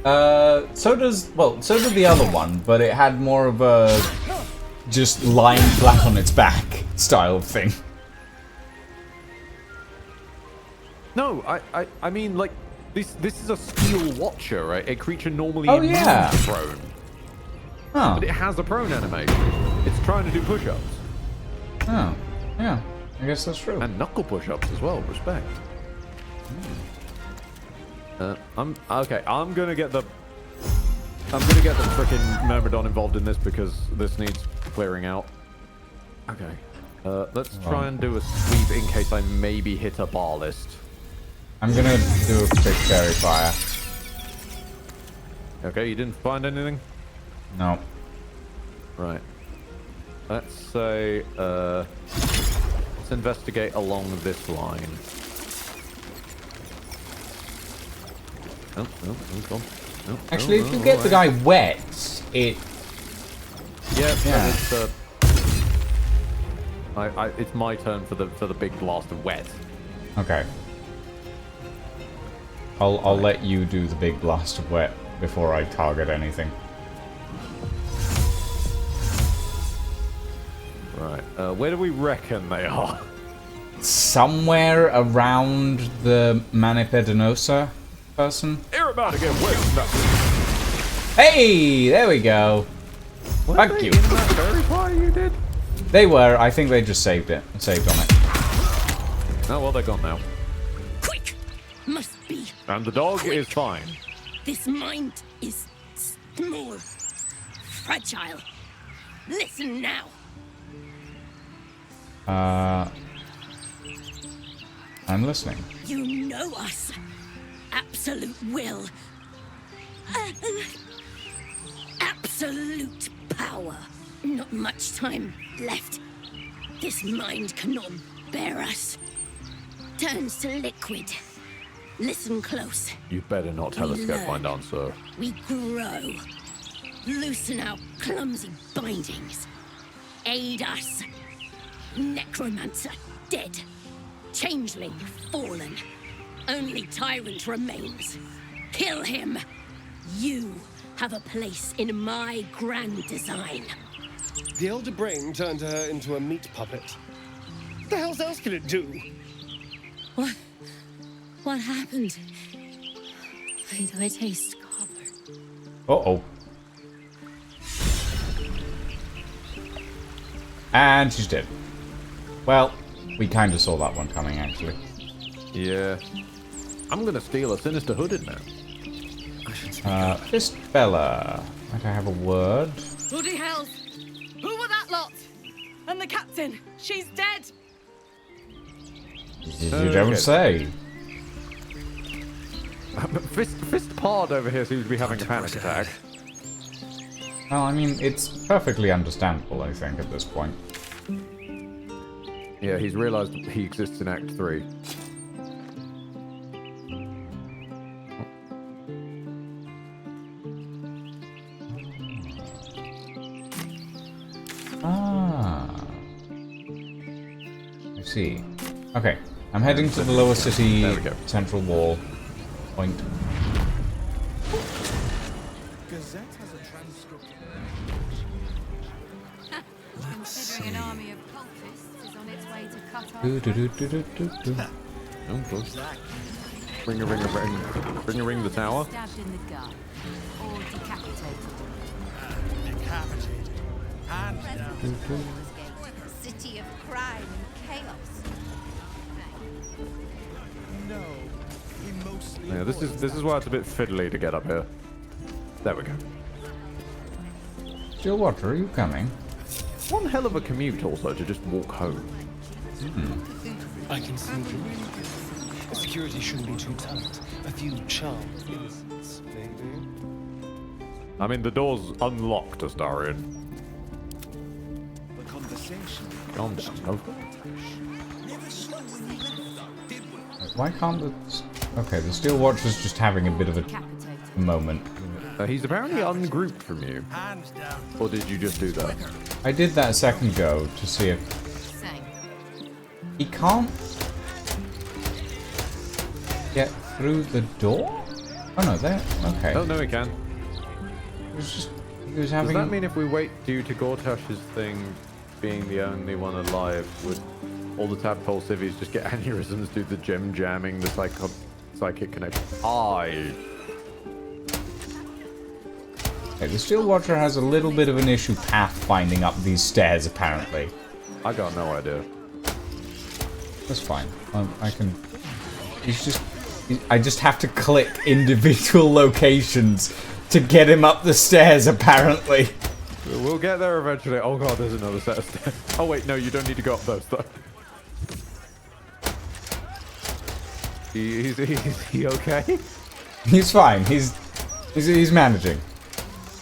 So does the other one, but it had more of a just lying flat on its back style of thing. No, I mean, like, this is a Steel Watcher, right? A creature normally immune to prone. Oh. But it has a prone animation. It's trying to do push-ups. Oh, yeah. I guess that's true. And knuckle push-ups as well, respect. I'm gonna get the I'm gonna get the frickin' Myrmidon involved in this because this needs clearing out. Okay. Let's try and do a sweep in case I maybe hit a bar list. I'm gonna do a quick fairy fire. Okay, you didn't find anything? No. Right. Let's say, let's investigate along this line. Actually, if you get the guy wet, it... Yeah. It's my turn for the big blast of wet. Okay. I'll let you do the big blast of wet before I target anything. Right. Where do we reckon they are? Somewhere around the Manipedinosa person. They're about to get wet. Hey, there we go. Thank you. In that fairy fire you did? They were. I think they just saved it. Saved on it. Oh well, they're gone now. Quick! Must be. And the dog is fine. This mind is small, fragile. Listen now. I'm listening. You know us. Absolute will. Absolute power. Not much time left. This mind cannot bear us. Turns to liquid. Listen close. You better not tell us to go find answer. We grow. Loosen our clumsy bindings. Aid us. Necromancer dead. Changeling fallen. Only tyrant remains. Kill him. You have a place in my grand design. The Elder Brain turned her into a meat puppet. What the hell else can it do? What happened? I taste copper. Uh-oh. And she's dead. Well, we kind of saw that one coming, actually. Yeah. I'm gonna steal a Sinister Hooded now. Fistbella. Might I have a word? Bloody hell! Who were that lot? And the captain? She's dead! You don't say. Fistpard over here seems to be having a panic attack. Well, I mean, it's perfectly understandable, I think, at this point. Yeah, he's realised he exists in Act 3. Ah. I see. Okay, I'm heading to the lower city central wall point. Gazette has a transcript. Considering an army of cultists is on its way to cut off. Ring the tower. Stabbed in the gut or decapitated. Decapitated. Hands down. City of crime and chaos. No, he mostly. Yeah, this is why it's a bit fiddly to get up here. There we go. Stillwater, are you coming? One hell of a commute, also, to just walk home. I can see you. The security shouldn't be too tight. A few charmed innocents, maybe. I mean, the door's unlocked, Astarion. The conversation. Calm down, no. Why can't the... Okay, the Stillwatcher's just having a bit of a moment. He's apparently ungrouped from you. Or did you just do that? I did that a second ago to see if... He can't... get through the door? Oh no, there. Okay. Oh, no, he can. He was having... Does that mean if we wait due to Gortash's thing being the only one alive, would all the tadpole civvies just get aneurysms due to the gem jamming the psychic connection? Okay, the Stillwatcher has a little bit of an issue pathfinding up these stairs, apparently. I got no idea. That's fine. I can... He's just... I just have to click individual locations to get him up the stairs, apparently. We'll get there eventually. Oh god, there's another set of stairs. Oh wait, no, you don't need to go up those though. He okay? He's fine. He's managing.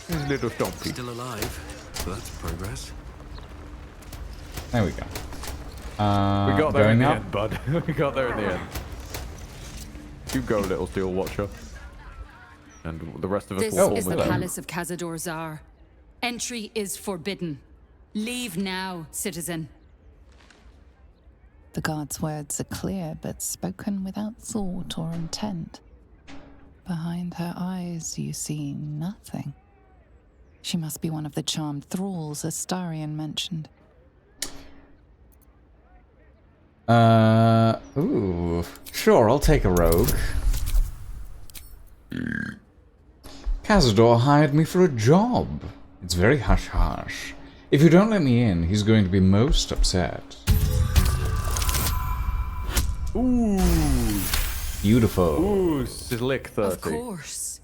He's a little stompy. Still alive, so that's progress. There we go. We got there going in the up. end, bud. We got there in the end. You go, little steel watcher. And the rest of us This will is the follow. palace of Cazador Zar. Entry is forbidden. Leave now, citizen. The guard's words are clear, but spoken without thought or intent. Behind her eyes, you see nothing. She must be one of the charmed thralls Astarion mentioned. Ooh. Sure, I'll take a rogue. Cazador hired me for a job. It's very hush-hush. If you don't let me in, he's going to be most upset. Ooh. Beautiful. Ooh, slick 30. Of course.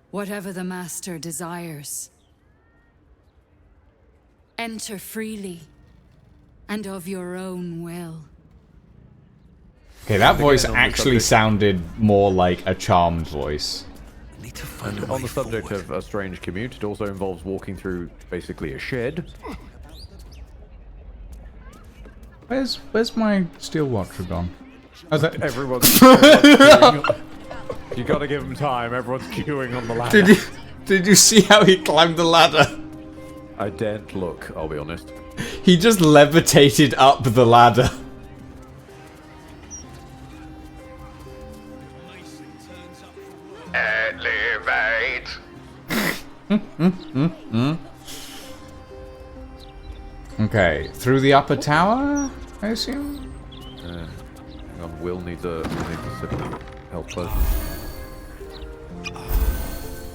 Whatever the master desires. Enter freely, and of your own will. Okay, that voice actually sounded more like a charmed voice. And on the subject of a strange commute, it also involves walking through basically a shed. Where's my steel watcher gone? Oh, that... Everyone's queuing. You gotta give him time. Everyone's queuing on the ladder. Did you see how he climbed the ladder? I daren't look, I'll be honest. He just levitated up the ladder. Elevate. Okay, through the upper tower, I assume? Hang on, Will needs a sip of health potion.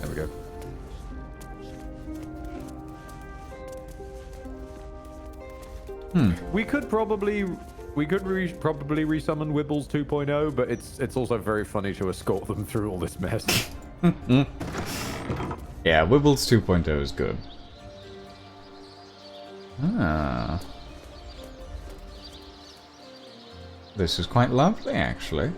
There we go. We could probably probably resummon Wibbles 2.0, but it's also very funny to escort them through all this mess. Yeah, Wibbles 2.0 is good. Ah. This is quite lovely, actually.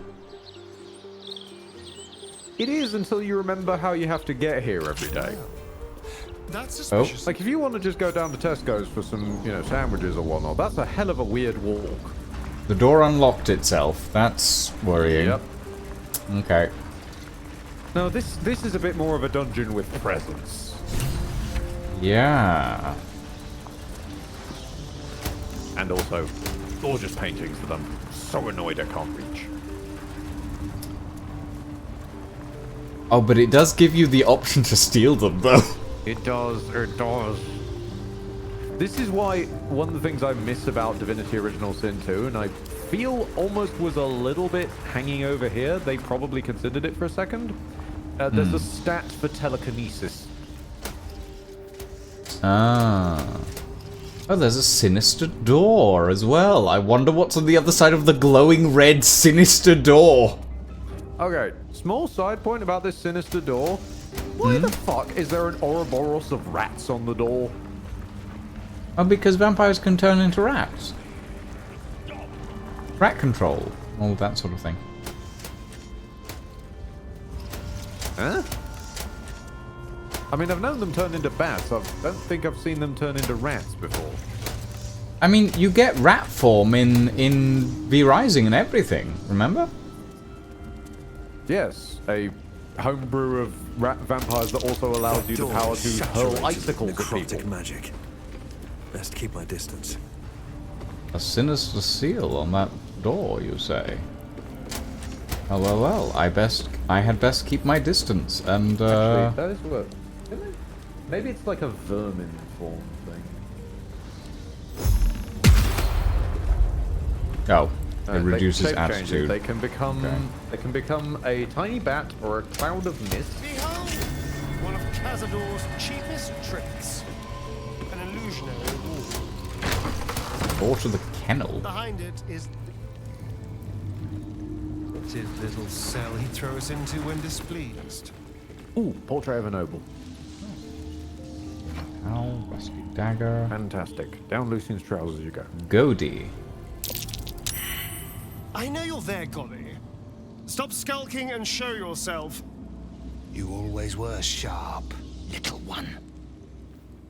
It is until you remember how you have to get here every day. That's suspicious. Like if you want to just go down to Tesco's for some, sandwiches or whatnot, that's a hell of a weird walk. The door unlocked itself. That's worrying. Yep. Okay. No, this is a bit more of a dungeon with presence. Yeah. And also, gorgeous paintings that I'm so annoyed I can't reach. Oh, but it does give you the option to steal them, though. It does. This is why one of the things I miss about Divinity Original Sin 2, and I feel almost was a little bit hanging over here, they probably considered it for a second. There's a stat for telekinesis. Ah. Oh, there's a sinister door as well. I wonder what's on the other side of the glowing red sinister door. Okay, small side point about this sinister door. Why the fuck is there an Ouroboros of rats on the door? Oh, because vampires can turn into rats. Rat control. All that sort of thing. Huh? I mean, I've known them turn into bats. I don't think I've seen them turn into rats before. I mean, you get rat form in V Rising and everything, remember? Yes, a homebrew of rat vampires that also allows you the power to hurl icicles at people. Magic. Best keep my distance. A sinister seal on that door, you say? Well, I had best keep my distance, and Actually, that is what. Maybe it's like a vermin form thing. Oh, it reduces shape changes. attitude. They can become a tiny bat or a cloud of mist. Behold, one of Cazador's cheapest tricks. An illusionary wall. Or to the kennel. Behind it is the little cell he throws into when displeased. Ooh, Portrait of a Noble. Ow, rusty dagger. Fantastic. Down Lucian's trousers you go. Goldie. I know you're there, Golly. Stop skulking and show yourself. You always were sharp, little one.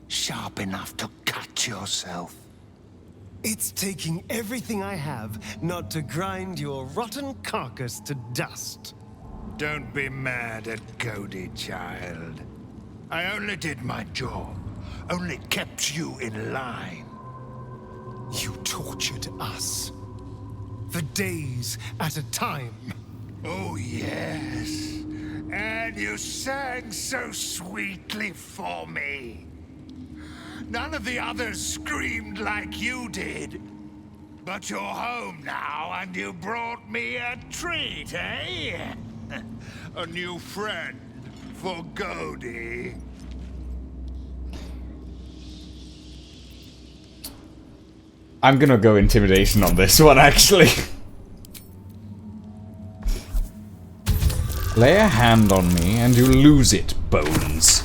Sharp enough to cut yourself. It's taking everything I have not to grind your rotten carcass to dust. Don't be mad at Cody, child. I only did my job. Only kept you in line. You tortured us. For days at a time. Oh, yes. And you sang so sweetly for me. None of the others screamed like you did. But you're home now, and you brought me a treat, eh? A new friend for Cody. I'm gonna go intimidation on this one, actually. Lay a hand on me and you lose it, Bones.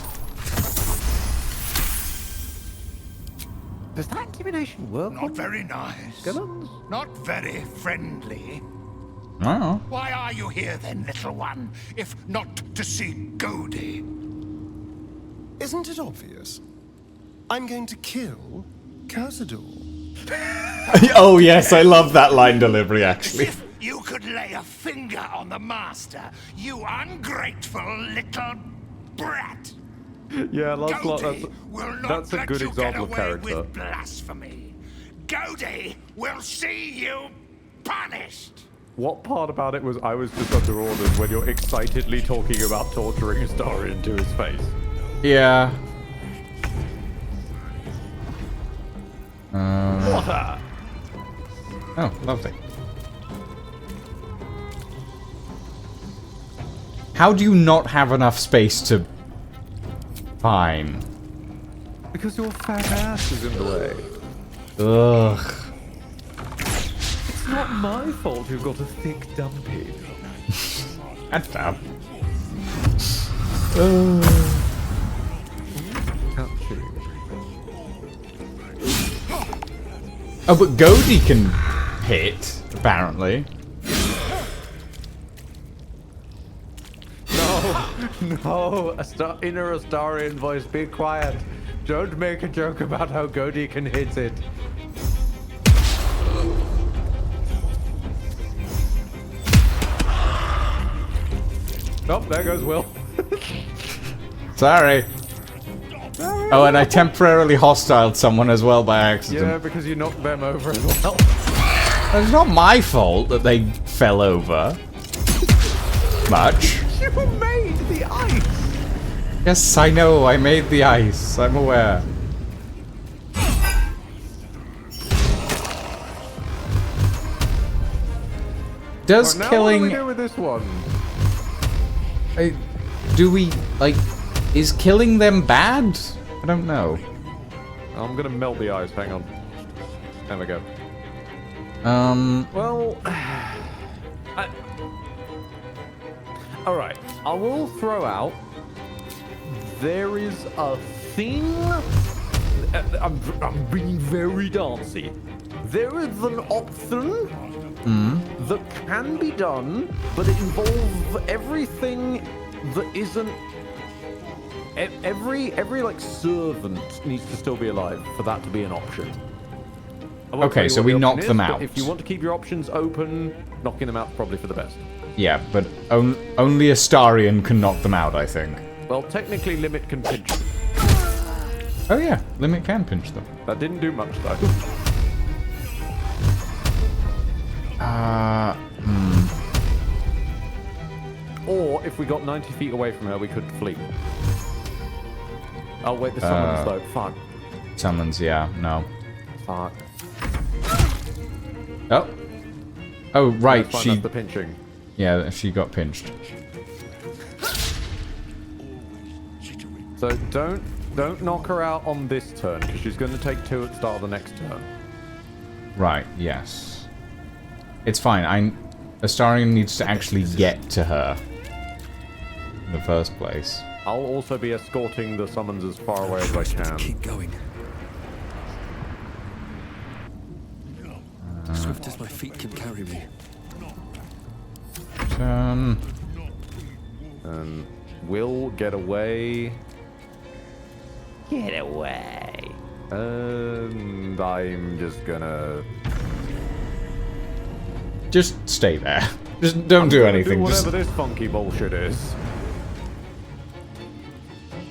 Does that intimidation work? Not very nice. Guns? Not very friendly. Oh. Why are you here then, little one, if not to see Cody? Isn't it obvious? I'm going to kill Cazador. Oh yes, I love that line delivery, actually. If you could lay a finger on the master, you ungrateful little brat. Yeah, Lancelot, that's a good you example of get away character. with blasphemy. Cody will see you punished. What part about it was I was just under orders when you're excitedly talking about torturing Astarion to his face? Yeah. Water! Oh, lovely. How do you not have enough space to... Fine. Because your fat ass is in the way. Ugh. It's not my fault you've got a thick dumpy. That's up. Oh, but Cody can hit, apparently. No, inner Astarion voice, be quiet. Don't make a joke about how Cody can hit it. Oh, there goes Will. Sorry. Oh, and I temporarily hostiled someone as well by accident. Yeah, because you knocked them over as well. It's not my fault that they fell over. Much. You made the ice! Yes, I know, I made the ice. I'm aware. Does right, killing... What do we do with this one? Do we, like... Is killing them bad? I don't know. I'm gonna melt the ice, hang on. There we go. Well... Alright, I will throw out... There is a thing... I'm being very dancey. There is an option that can be done, but it involves everything that isn't... Every like servant needs to still be alive for that to be an option. Okay, so we knock them out. If you want to keep your options open, knocking them out is probably for the best. Yeah, but only Astarion can knock them out, I think. Well, technically, Limit can pinch them. Oh yeah, Limit can pinch them. That didn't do much, though. Or, if we got 90 feet away from her, we could flee. Oh, wait, the summons, though. Fuck. Summons, yeah, no. Fuck. Oh. Oh, right, That's fine, she... that's the pinching. Yeah, she got pinched. So don't knock her out on this turn, because she's going to take 2 at the start of the next turn. Right, yes. It's fine, Astarion needs to actually get to her in the first place. I'll also be escorting the summons as far away as I can. Keep going. Swift as my feet can carry me. Turn. And we'll get away. Get away. And I'm just gonna... Just stay there. Just don't do anything. Do whatever Just... this funky bullshit is.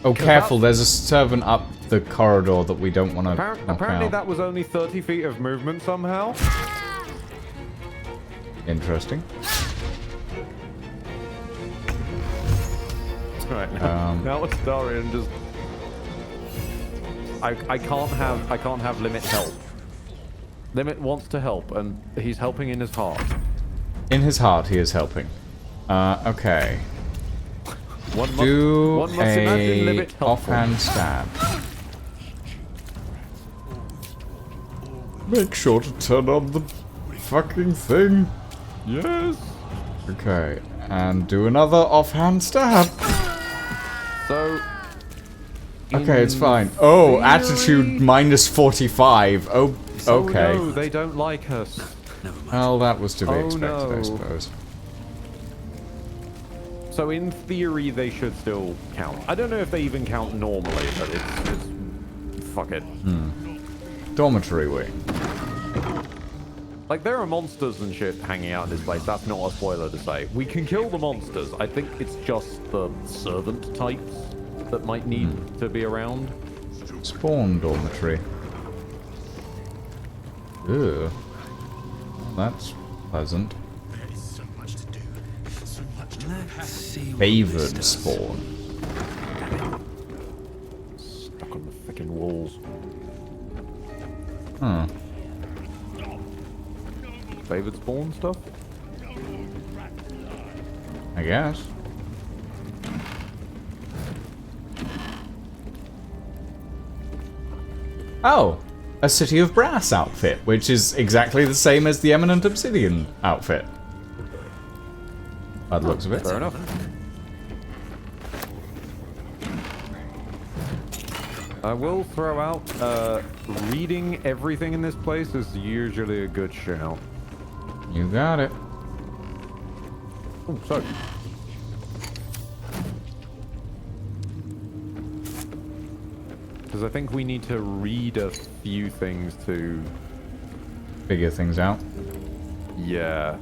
Oh, careful. There's a servant up the corridor that we don't want to Apparently that was only 30 feet of movement somehow. Interesting. Right, now it's Darian just... I can't have Limit help. Limit wants to help, and he's helping in his heart. In his heart, he is helping. Okay. One must imagine Limit helpful. Offhand stab. Make sure to turn on the fucking thing. Yes. Okay, and do another offhand stab. So... Okay, it's fine. Oh, attitude minus 45. Oh, okay. No, they don't like us. Well, that was to be expected, no. I suppose. So in theory, they should still count. I don't know if they even count normally, but it's fuck it. Dormitory wing. Like, there are monsters and shit hanging out in this place. That's not a spoiler to say. We can kill the monsters. I think it's just the servant types that might need to be around. Spawn dormitory. Ew. That's pleasant. Favored spawn. Stuck on the freaking walls. Huh. Favored spawn stuff? I guess. Oh, a City of Brass outfit, which is exactly the same as the Eminent Obsidian outfit. By the looks of it. Fair enough. I will throw out, reading everything in this place is usually a good shout. You got it. Oh, so. Because I think we need to read a few things to... figure things out. Yeah.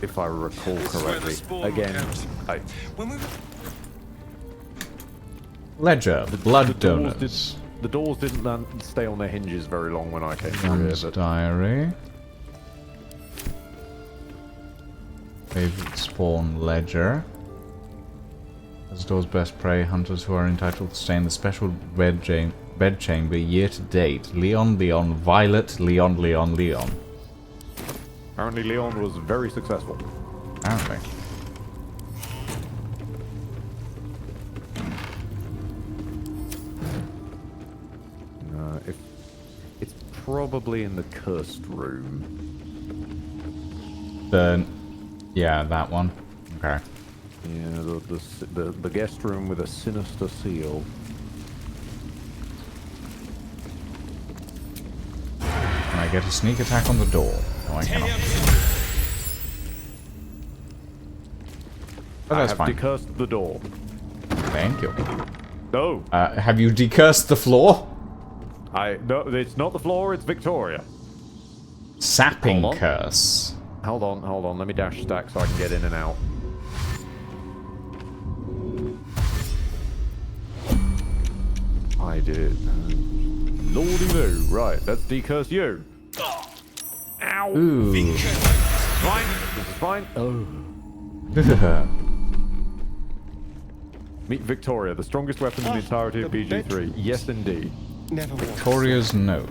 If I recall correctly. Again, Ledger, blood donors. The doors didn't stay on their hinges very long when I came through here. But... diary. Favorite spawn ledger. As door's best prey, hunters who are entitled to stay in the special bed chamber year to date. Leon, Leon, Violet, Leon, Leon, Leon. Apparently Leon was very successful. Apparently. If it's probably in the cursed room. Yeah, that one. Okay. Yeah, the guest room with a sinister seal. Can I get a sneak attack on the door? No, I cannot. But that's fine. I have decursed the door. Thank you. No. Have you decursed the floor? No, it's not the floor, it's Victoria. Sapping curse. Hold on. Let me dash stack so I can get in and out. I did. Lordy-loo. Right, let's decurse you. Ow. Ooh. Fine. This is fine. Oh. Meet Victoria, the strongest weapon in the entirety of BG3. Yes, indeed. Victoria's note.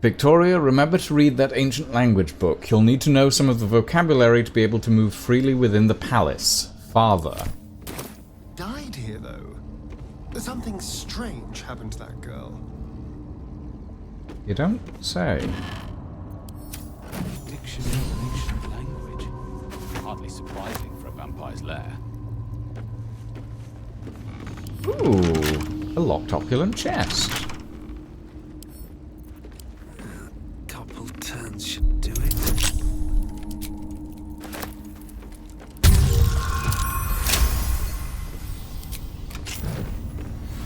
Victoria, remember to read that ancient language book. You'll need to know some of the vocabulary to be able to move freely within the palace. Father. Died here, though. Something strange happened to that girl. You don't say. Dictionary of ancient language. Hardly surprising for a vampire's lair. Ooh, a locked opulent chest. Couple turns should do it.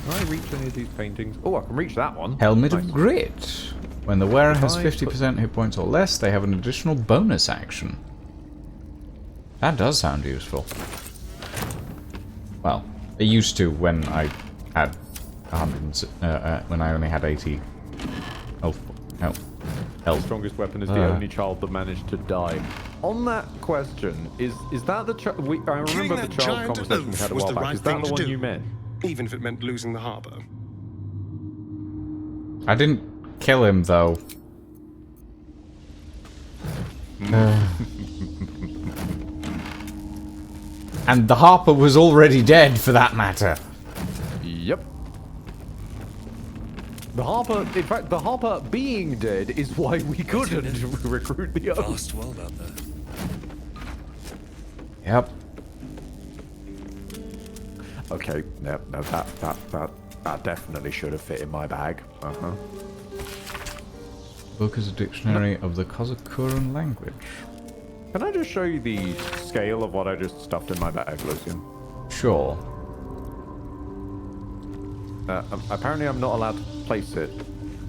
Can I reach any of these paintings? Oh, I can reach that one. Helmet Nice. of Grit. When the wearer has I 50% hit points or less, they have an additional bonus action. That does sound useful. Well, it used to when I had 100. When I only had 80. Health. The strongest weapon is the only child that managed to die. On that question, is that the child? I remember the child conversation we had a while back. Is that the one you meant? Even if it meant losing the harbour. I didn't kill him though. And the Harper was already dead, for that matter. Yep. The Harper, in fact, the Harper being dead is why we couldn't recruit the others. Vast world out there. Yep. Okay, no, that definitely should have fit in my bag. Book is a dictionary of the Kozakuran language. Can I just show you the scale of what I just stuffed in my bag, Lucian? Sure. Apparently I'm not allowed to place it.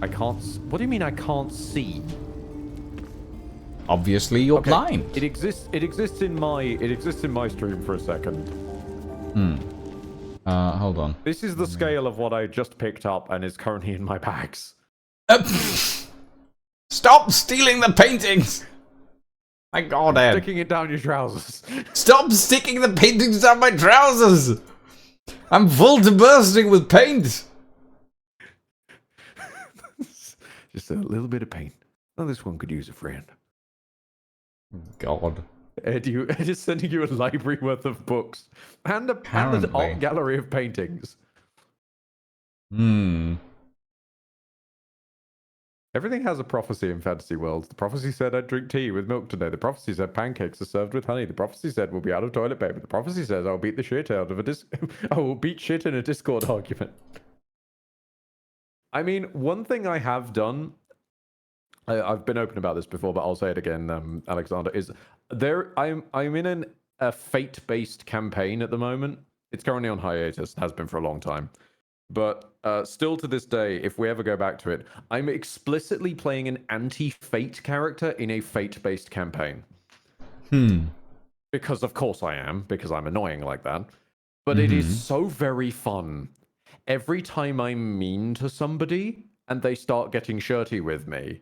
I can't... What do you mean I can't see? Obviously you're blind. It exists in my stream for a second. Hold on. This is the scale of what I just picked up and is currently in my bags. Stop stealing the paintings! My god, Ed. Sticking it down your trousers. Stop sticking the paintings down my trousers! I'm full to bursting with paint! Just a little bit of paint. Oh, this one could use a friend. God. Ed is sending you a library worth of books. And an art gallery of paintings. Everything has a prophecy in fantasy worlds. The prophecy said I'd drink tea with milk today. The prophecy said pancakes are served with honey. The prophecy said we'll be out of toilet paper. The prophecy says I'll beat the shit out of I will beat shit in a Discord argument. I mean, one thing I have done, I've been open about this before, but I'll say it again, Alexander, is I'm in a fate-based campaign at the moment. It's currently on hiatus, has been for a long time. But still to this day, if we ever go back to it, I'm explicitly playing an anti-fate character in a fate-based campaign. Because of course I am, because I'm annoying like that. But it is so very fun. Every time I'm mean to somebody and they start getting shirty with me,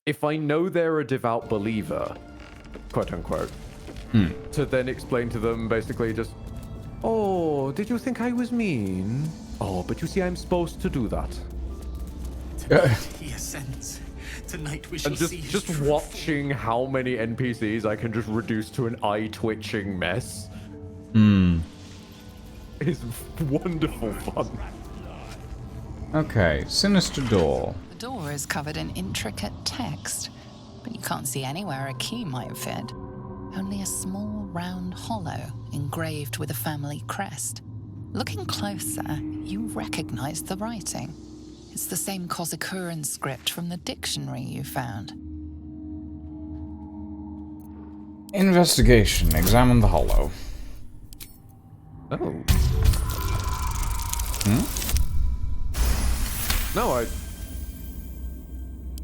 if I know they're a devout believer, quote unquote, to then explain to them basically just, oh, did you think I was mean? Oh, but you see, I'm supposed to do that. He ascends. Tonight we shall And see just watching how many NPCs I can just reduce to an eye-twitching mess is wonderful fun. Okay, sinister door. The door is covered in intricate text, but you can't see anywhere a key might fit. Only a small round hollow engraved with a family crest. Looking closer, you recognize the writing. It's the same Kozakuran script from the dictionary you found. Investigation. Examine the hollow. Oh. No,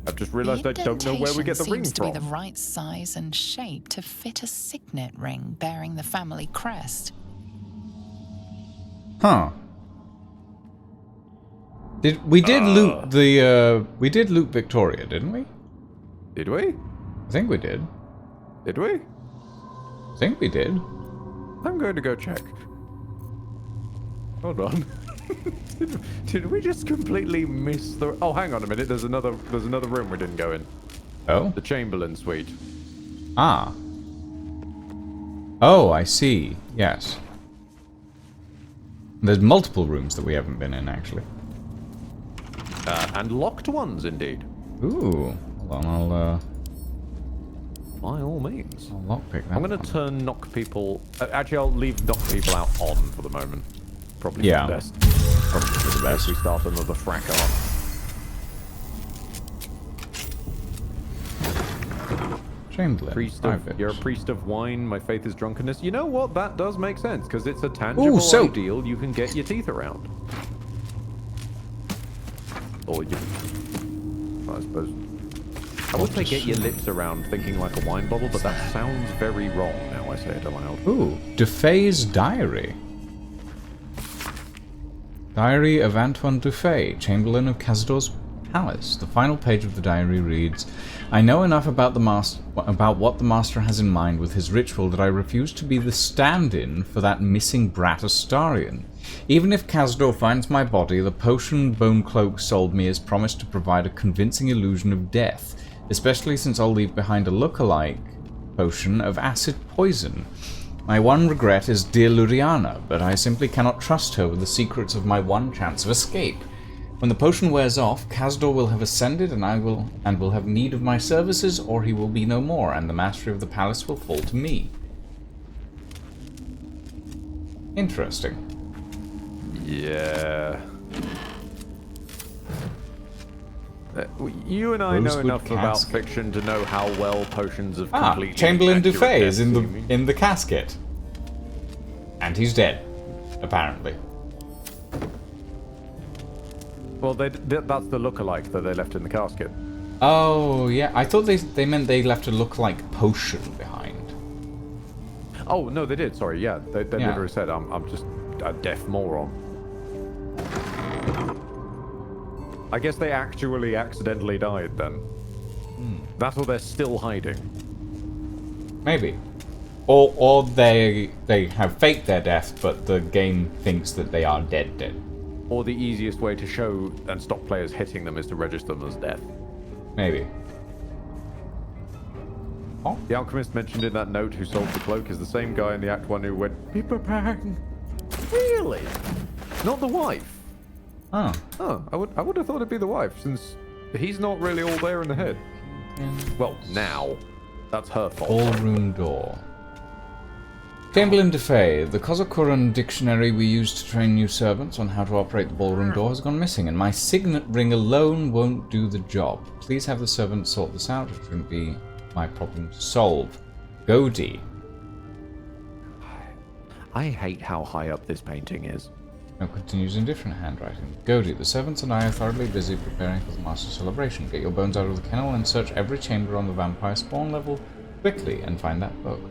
I've just realized I don't know where we get the ring seems to be from. the right size and shape to fit a signet ring bearing the family crest. Huh. We did loot Victoria, didn't we? Did we? I think we did. Did we? I think we did. I'm going to go check. Hold on. Did we just completely miss the... Oh, hang on a minute. There's another room we didn't go in. Oh? The Chamberlain suite. Ah. Oh, I see. Yes. There's multiple rooms that we haven't been in, actually. And locked ones, indeed. Ooh. Hold on, by all means. I'll lockpick that. I'm going to turn knock people... actually, I'll leave knock people out on for the moment. Probably for the best. Probably for the best. We start another frack on. Chamberlain. You're a priest of wine. My faith is drunkenness. You know what? That does make sense, because it's a tangible ideal you can get your teeth around. Or you... I suppose... I would say get your lips around thinking like a wine bottle, but that sounds very wrong now I say it aloud. Ooh, Dufay's diary. Diary of Antoine Dufay, Chamberlain of Cazador's Palace. The final page of the diary reads, I know enough about what the Master has in mind with his ritual that I refuse to be the stand-in for that missing brat Astarion. Even if Cazador finds my body, the potion Bone Cloak sold me is promised to provide a convincing illusion of death, especially since I'll leave behind a look-alike potion of acid poison. My one regret is dear Luriana, but I simply cannot trust her with the secrets of my one chance of escape. When the potion wears off, Cazador will have ascended and will have need of my services, or he will be no more, and the mastery of the palace will fall to me. Interesting. Yeah. You and I know enough about fiction to know how well potions have completely... Chamberlain Dufay is in the casket. And he's dead, apparently. Well, that's the look-alike that they left in the casket. Oh, yeah. I thought they meant they left a look-alike potion behind. Oh, no, they did. Sorry, yeah. They literally said, I'm just a deaf moron. I guess they actually accidentally died then. That's what they're still hiding. Maybe. Or they have faked their death, but the game thinks that they are dead. Or the easiest way to show and stop players hitting them is to register them as death. Maybe. Oh. The alchemist mentioned in that note who sold the cloak is the same guy in the Act 1 who went, Pippa Bang. Really? Not the wife? Oh. Oh, I would have thought it'd be the wife, since he's not really all there in the head. Well, now. That's her fault. Ballroom door. Chamberlain Dufay, the Kozakuran dictionary we use to train new servants on how to operate the ballroom door has gone missing, and my signet ring alone won't do the job. Please have the servants sort this out. It shouldn't be my problem to solve. Godi. I hate how high up this painting is. Now continues in different handwriting. Godi, the servants and I are thoroughly busy preparing for the master celebration. Get your bones out of the kennel and search every chamber on the vampire spawn level quickly and find that book.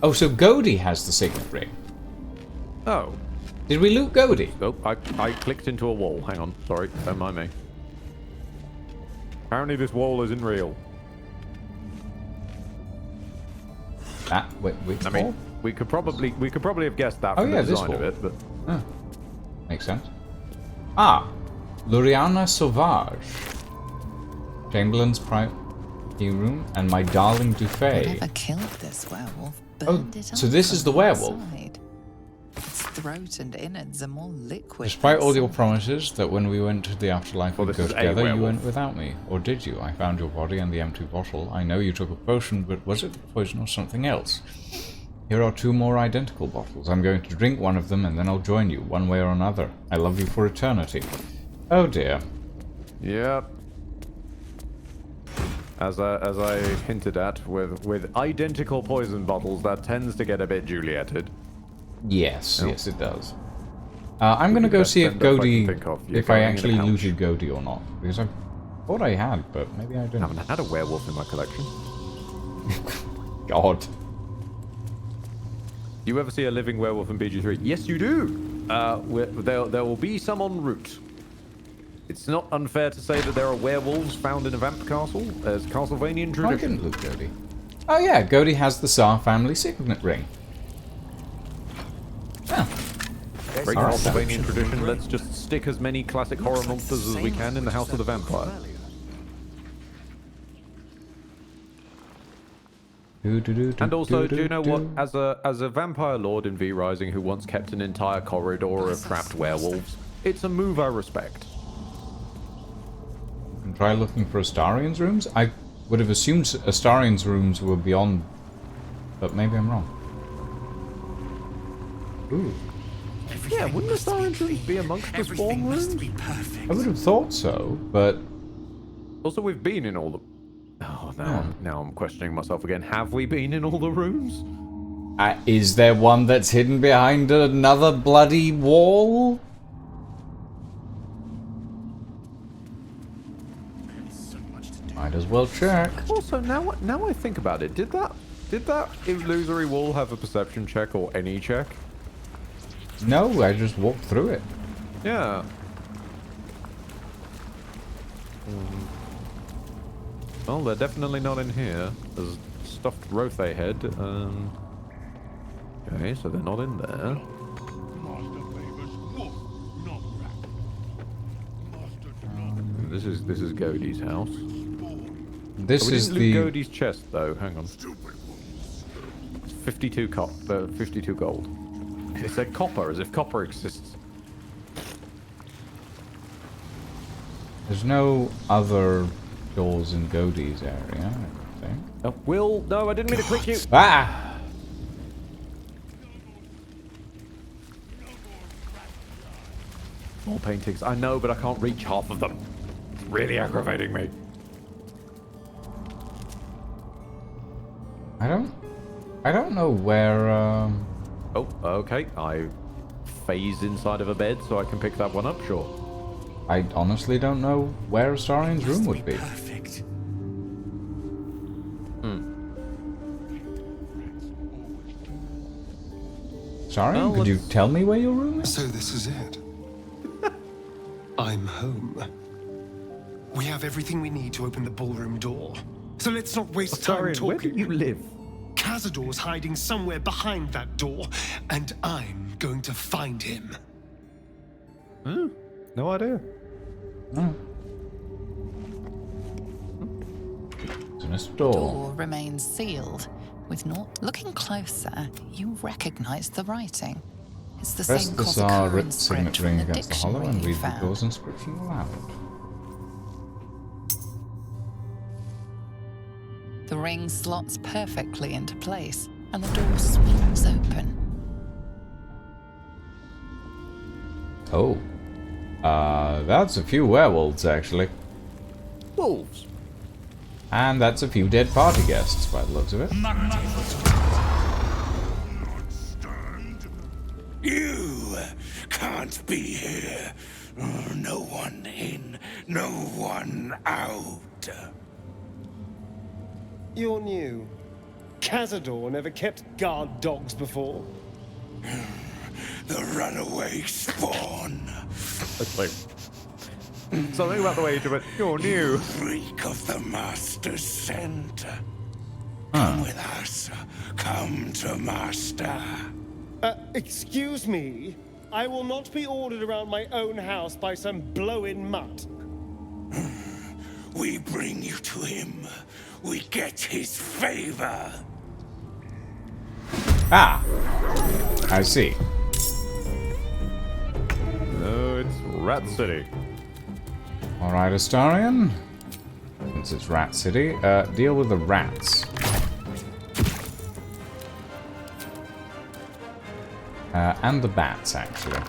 Oh, so Godi has the signet ring. Oh. Did we loot Godi? Nope, I clicked into a wall. Hang on, sorry, don't mind me. Apparently this wall isn't real. Which I wall? mean, we could probably have guessed that from the design of it, but... Oh. Makes sense. Ah, Luriana Sauvage. Chamberlain's private room and my darling Dufay. Whatever killed this werewolf burned it up. So this is the werewolf. Its throat and innards are more liquid. Despite all your promises that when we went to the afterlife we'd go together, you went without me. Or did you? I found your body and the empty bottle. I know you took a potion, but was it poison or something else? Here are 2 more identical bottles. I'm going to drink one of them and then I'll join you, one way or another. I love you for eternity. Oh dear. Yep. As I hinted at, with identical poison bottles, that tends to get a bit Julietted. Yes, yes it does. I'm going to go see if Godi, if I actually looted Godi or not. Because I thought I had, but maybe I didn't. I haven't had a werewolf in my collection. God. You ever see a living werewolf in BG3? Yes, you do! There will be some en route. It's not unfair to say that there are werewolves found in a vamp castle, as Castlevanian tradition. I didn't loot Godi. Oh yeah, Godi has the Tsar family signet ring. Oh. Great Castlevanian tradition, let's just stick as many classic horror monsters as we can in the House of the Vampire. And also, do you know what? As a vampire lord in V Rising who once kept an entire corridor of trapped werewolves, it's a move I respect. You can try looking for Astarion's rooms. I would have assumed Astarian's rooms were beyond, but maybe I'm wrong. Ooh. Yeah, wouldn't Astarian's rooms be amongst the spawn rooms? I would have thought so, but... Also, we've been in all the... Oh, now I'm questioning myself again. Have we been in all the rooms? Is there one that's hidden behind another bloody wall? Might as well check. Also, now I think about it, did that illusory wall have a perception check or any check? No, I just walked through it. Yeah. Well, they're definitely not in here. There's stuffed Rothe head. Okay, so they're not in there. This is Godey's house. This is the Godey's chest, though. Hang on. It's 52 gold. It said copper, as if copper exists. There's no other doors in Godey's area, I don't think. Will, no, I didn't mean to click you. Ah! More paintings. I know, but I can't reach half of them. It's really aggravating me. I don't know where, Oh, okay. I phase inside of a bed so I can pick that one up, sure. I honestly don't know where Astarian's room would be. Perfect. Astarian, could you tell me where your room is? So this is it. I'm home. We have everything we need to open the ballroom door. So let's not waste time talking. Where do you live? Cazador's hiding somewhere behind that door, and I'm going to find him. No idea. It's The door remains sealed. With naught looking closer, you recognize the writing. It's the Press same the Tsar Corsican signet script ring from the against the hollow and dictionary you read the found. door's inscription aloud. The ring slots perfectly into place, and the door swings open. Oh. That's a few werewolves, actually. Wolves? And that's a few dead party guests, by the looks of it. You can't be here. No one in, no one out. You're new. Cazador never kept guard dogs before. The runaway spawn. That's like something about the way you it. You're new. Freak of the Master's scent. Come with us. Come to Master. Excuse me? I will not be ordered around my own house by some blow-in mutt. We bring you to him. We get his favor. Ah! I see. No, it's Rat City. Alright, Astarian. Since it's Rat City, deal with the rats. And the bats, actually.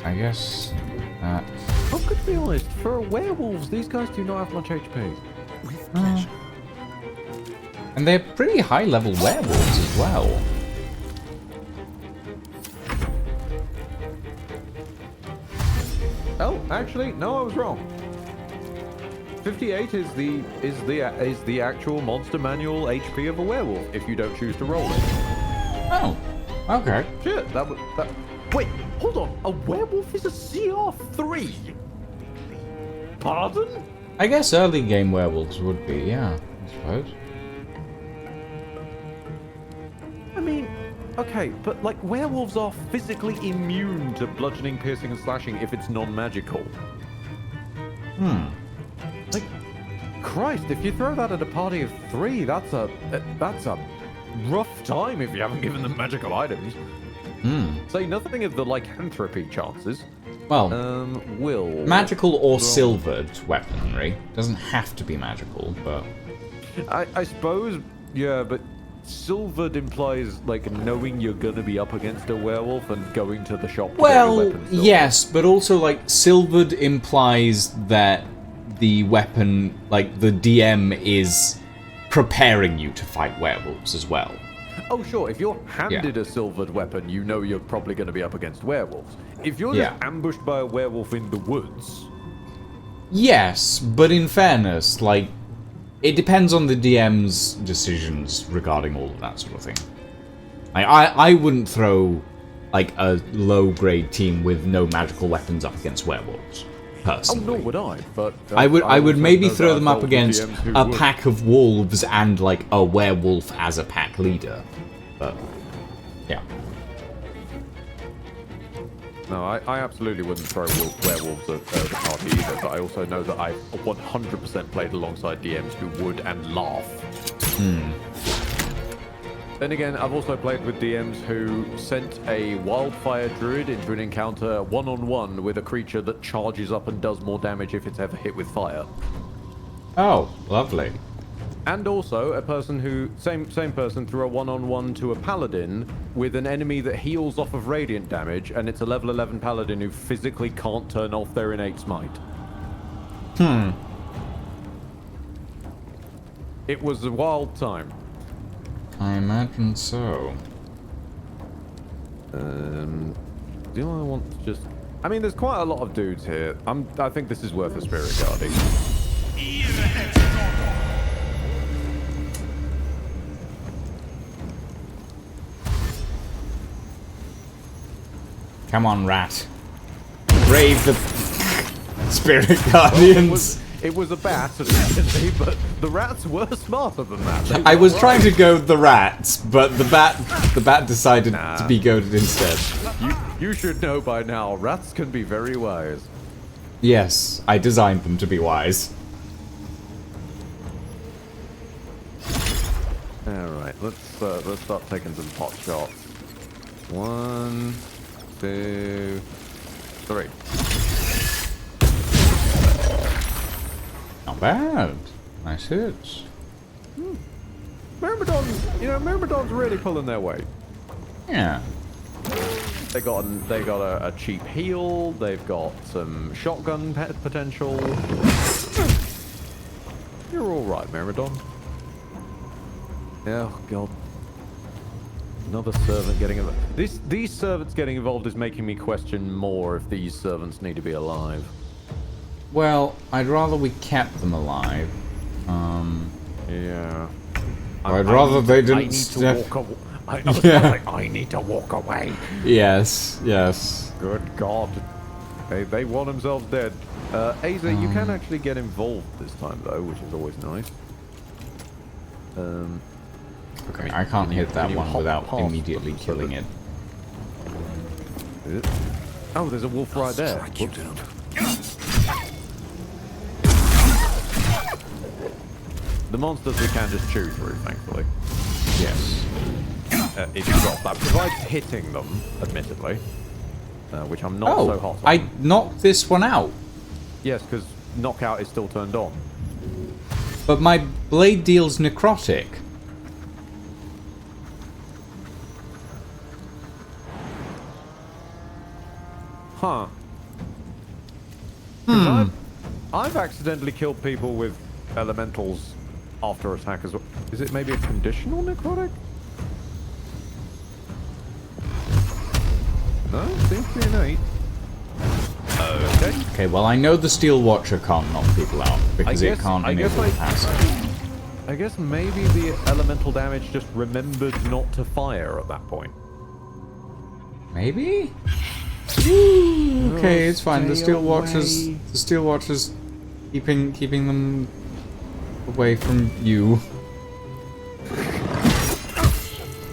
I guess... I'm going to be honest, for werewolves, these guys do not have much HP. With pleasure. And they're pretty high-level werewolves as well. Oh, actually, no, I was wrong. 58 is the actual monster manual HP of a werewolf if you don't choose to roll it. Oh, okay. Shit, that. Wait, hold on. A werewolf is a CR3. Pardon? I guess early game werewolves would be, yeah, I suppose. I mean, okay, but like werewolves are physically immune to bludgeoning, piercing, and slashing if it's non-magical. Like, Christ, if you throw that at a party of 3, that's a rough time if you haven't given them magical items. Say nothing of the lycanthropy chances. Well, will magical or silvered weaponry. Doesn't have to be magical, but I suppose, yeah, but silvered implies knowing you're gonna be up against a werewolf and going to the shop to get your weapon silvered. Yes, but also silvered implies that the weapon, the DM is preparing you to fight werewolves as well. Oh, sure. If you're handed a silvered weapon, you know you're probably going to be up against werewolves. If you're just ambushed by a werewolf in the woods... Yes, but in fairness, it depends on the DM's decisions regarding all of that sort of thing. I wouldn't throw, a low-grade team with no magical weapons up against werewolves, personally. Oh, nor would I, but... I would maybe throw them up against a pack of wolves and, a werewolf as a pack leader. But, yeah. No, I absolutely wouldn't throw werewolves at the party either, but I also know that I've 100% played alongside DMs who would and laugh. Then again, I've also played with DMs who sent a wildfire druid into an encounter one-on-one with a creature that charges up and does more damage if it's ever hit with fire. Oh, lovely. And also a person who, same person, threw a one-on-one to a paladin with an enemy that heals off of radiant damage, and it's a level 11 paladin who physically can't turn off their innate smite. It was a wild time. I imagine so. Do I want to just... I mean, there's quite a lot of dudes here. I think this is worth a spirit guarding. Come on, rat. Brave the spirit guardians. It was a bat, admittedly, but the rats were smarter than that. I was trying to goad the rats, but the bat decided to be goaded instead. You should know by now, rats can be very wise. Yes, I designed them to be wise. Alright, let's start taking some pot shots. 1, 2, 3. Not bad. Nice hits. Myrmidon's really pulling their weight. Yeah. They got a cheap heal. They've got some shotgun potential. You're all right, Myrmidon. Oh god. Another servant getting involved. These servants getting involved is making me question more if these servants need to be alive. Well, I'd rather we kept them alive. Yeah. I'd rather they didn't step... I need to walk away. Yes, yes. Good God. They want themselves dead. Aza, you can actually get involved this time, though, which is always nice. Okay, I can't hit that one without immediately killing it. Oh, there's a wolf right there. The monsters we can just chew through, thankfully. Yes. If you got that. Provides hitting them, admittedly. Which I'm not so hot on. I knocked this one out. Yes, because knockout is still turned on. But my blade deals necrotic. Huh. I've accidentally killed people with elementals after attack as well. Is it maybe a conditional necrotic? No, seems to be innate. Okay. Okay, well I know the Steel Watcher can't knock people out because it can't enable the passive. I guess maybe the elemental damage just remembered not to fire at that point. Maybe? Okay, it's fine. The Steel Watchers keeping them away from you.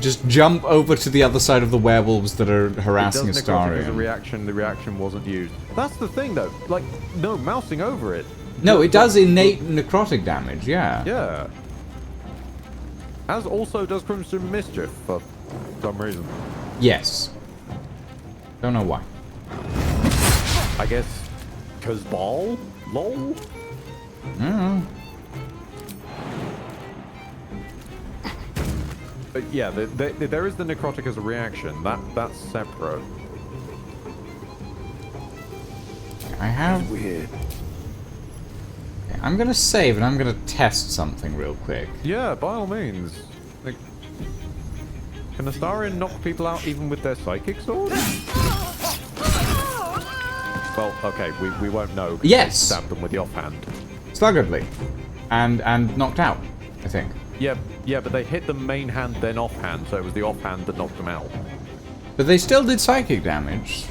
Just jump over to the other side of the werewolves that are harassing Astarion. The reaction wasn't used. That's the thing, though. No, mousing over it. No, it does innate necrotic damage, yeah. Yeah. As also does Crimson Mischief, for some reason. Yes. Don't know why. I guess because ball? Lol? But yeah, there is the necrotic as a reaction. That's separate. I have... Weird. Okay, I'm gonna save and I'm gonna test something real quick. Yeah, by all means. Like, can Astarion knock people out even with their psychic sword? Well, okay, we won't know. Yes! Stab them with the offhand. Sluggardly. And knocked out, I think. Yeah, but they hit the main hand, then offhand, so it was the offhand that knocked them out. But they still did psychic damage.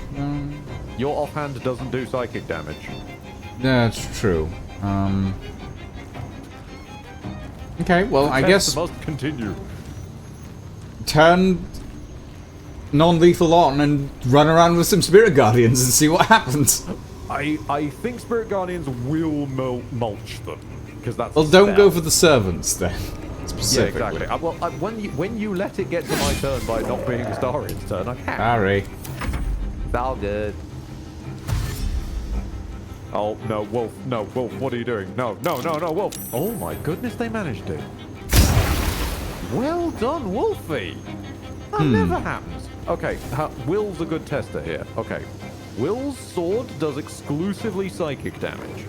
Your offhand doesn't do psychic damage. That's true. Okay, well, I guess... must continue. Turn non-lethal on and run around with some Spirit Guardians and see what happens. I think Spirit Guardians will mulch them. Because that's well, don't go for the servants, then. Yeah, exactly. Well, when you let it get to my turn by not being Astarion's turn, I can. Sorry. It's all good. Oh, no, Wolf. No, Wolf, what are you doing? No, Wolf. Oh my goodness, they managed it. Well done, Wolfie. That never happens. Okay, Will's a good tester here. Okay. Will's sword does exclusively psychic damage.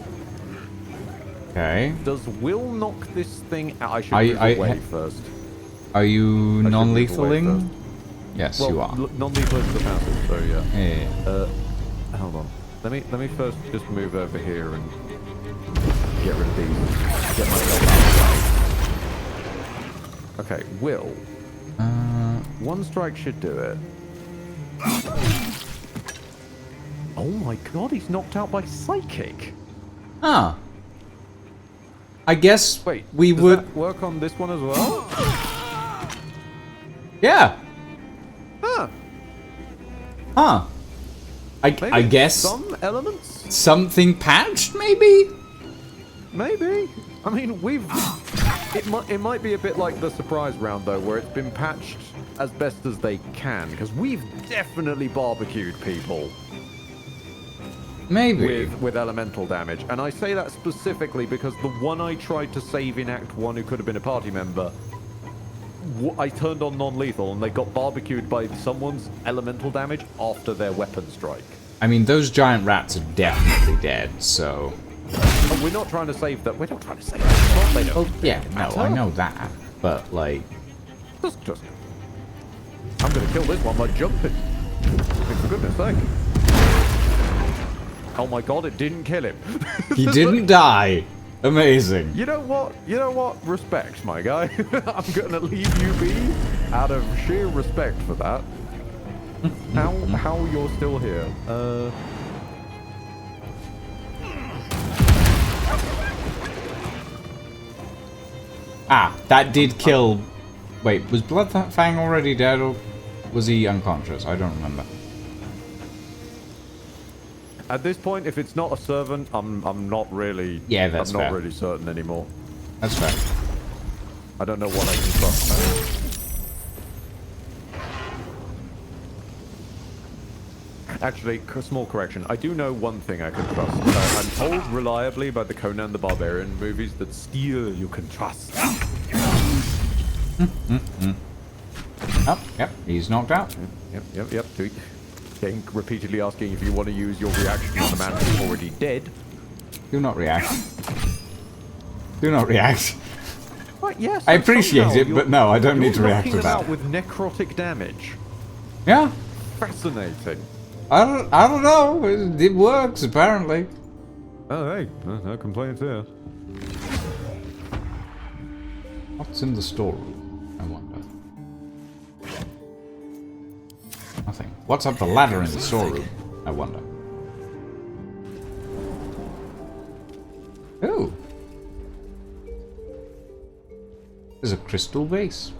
Okay. Does Will knock this thing out? I should move away first. Are you non-lethaling? Yes, well, you are. Non-lethal is the passive, so yeah. Yeah. Hold on. Let me first just move over here and get rid of these. Get myself out. Okay, Will. One strike should do it. Oh my god, he's knocked out by psychic. Huh. I guess Wait, we does would that work on this one as well? Yeah. Huh. Huh. I guess some elements. Something patched, maybe. Maybe. I mean, it might be a bit like the surprise round though, where it's been patched as best as they can, because we've definitely barbecued people. Maybe. With elemental damage. And I say that specifically because the one I tried to save in Act 1 who could have been a party member, I turned on non-lethal and they got barbecued by someone's elemental damage after their weapon strike. I mean, those giant rats are definitely dead, so... Oh, we're not trying to save that. We're not trying to save that. They don't yeah, no, I know that. But, like... Just... I'm gonna kill this one by jumping. For goodness sake. Oh my god, it didn't kill him. He didn't die. Amazing. You know what? Respect, my guy. I'm gonna leave you be out of sheer respect for that. How you're still here? Ah, that did kill... Wait, was Bloodfang already dead or was he unconscious? I don't remember. At this point, if it's not a servant, I'm not really... Yeah, that's I'm not fair. really certain anymore. That's fair. I don't know what I can trust. Actually, small correction. I do know one thing I can trust. I'm told reliably by the Conan the Barbarian movies that steel you can trust. Oh, yep, he's knocked out. Yep. Getting repeatedly asking if you want to use your reaction on the man who's already dead. Do not react. Do not react. Right, yes. I appreciate it, but no, I don't need to react to that. Out with necrotic damage. Yeah. Fascinating. I don't know. It works apparently. Oh hey, no complaints here. What's in the storeroom? I wonder. Nothing. What's up the ladder in the storeroom? I wonder. Oh. There's a crystal vase.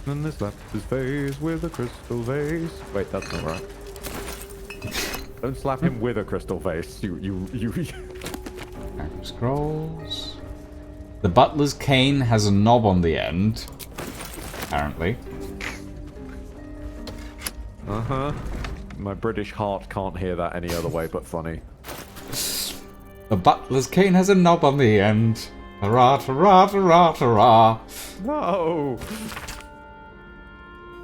And they slapped his face with a crystal vase. Wait, that's not right. Don't slap him with a crystal vase. You. Scrolls. The butler's cane has a knob on the end. Apparently. Uh-huh. My British heart can't hear that any other way but funny. The butler's cane has a knob on the end. Hurrah, hurrah, hurrah, hurrah. No!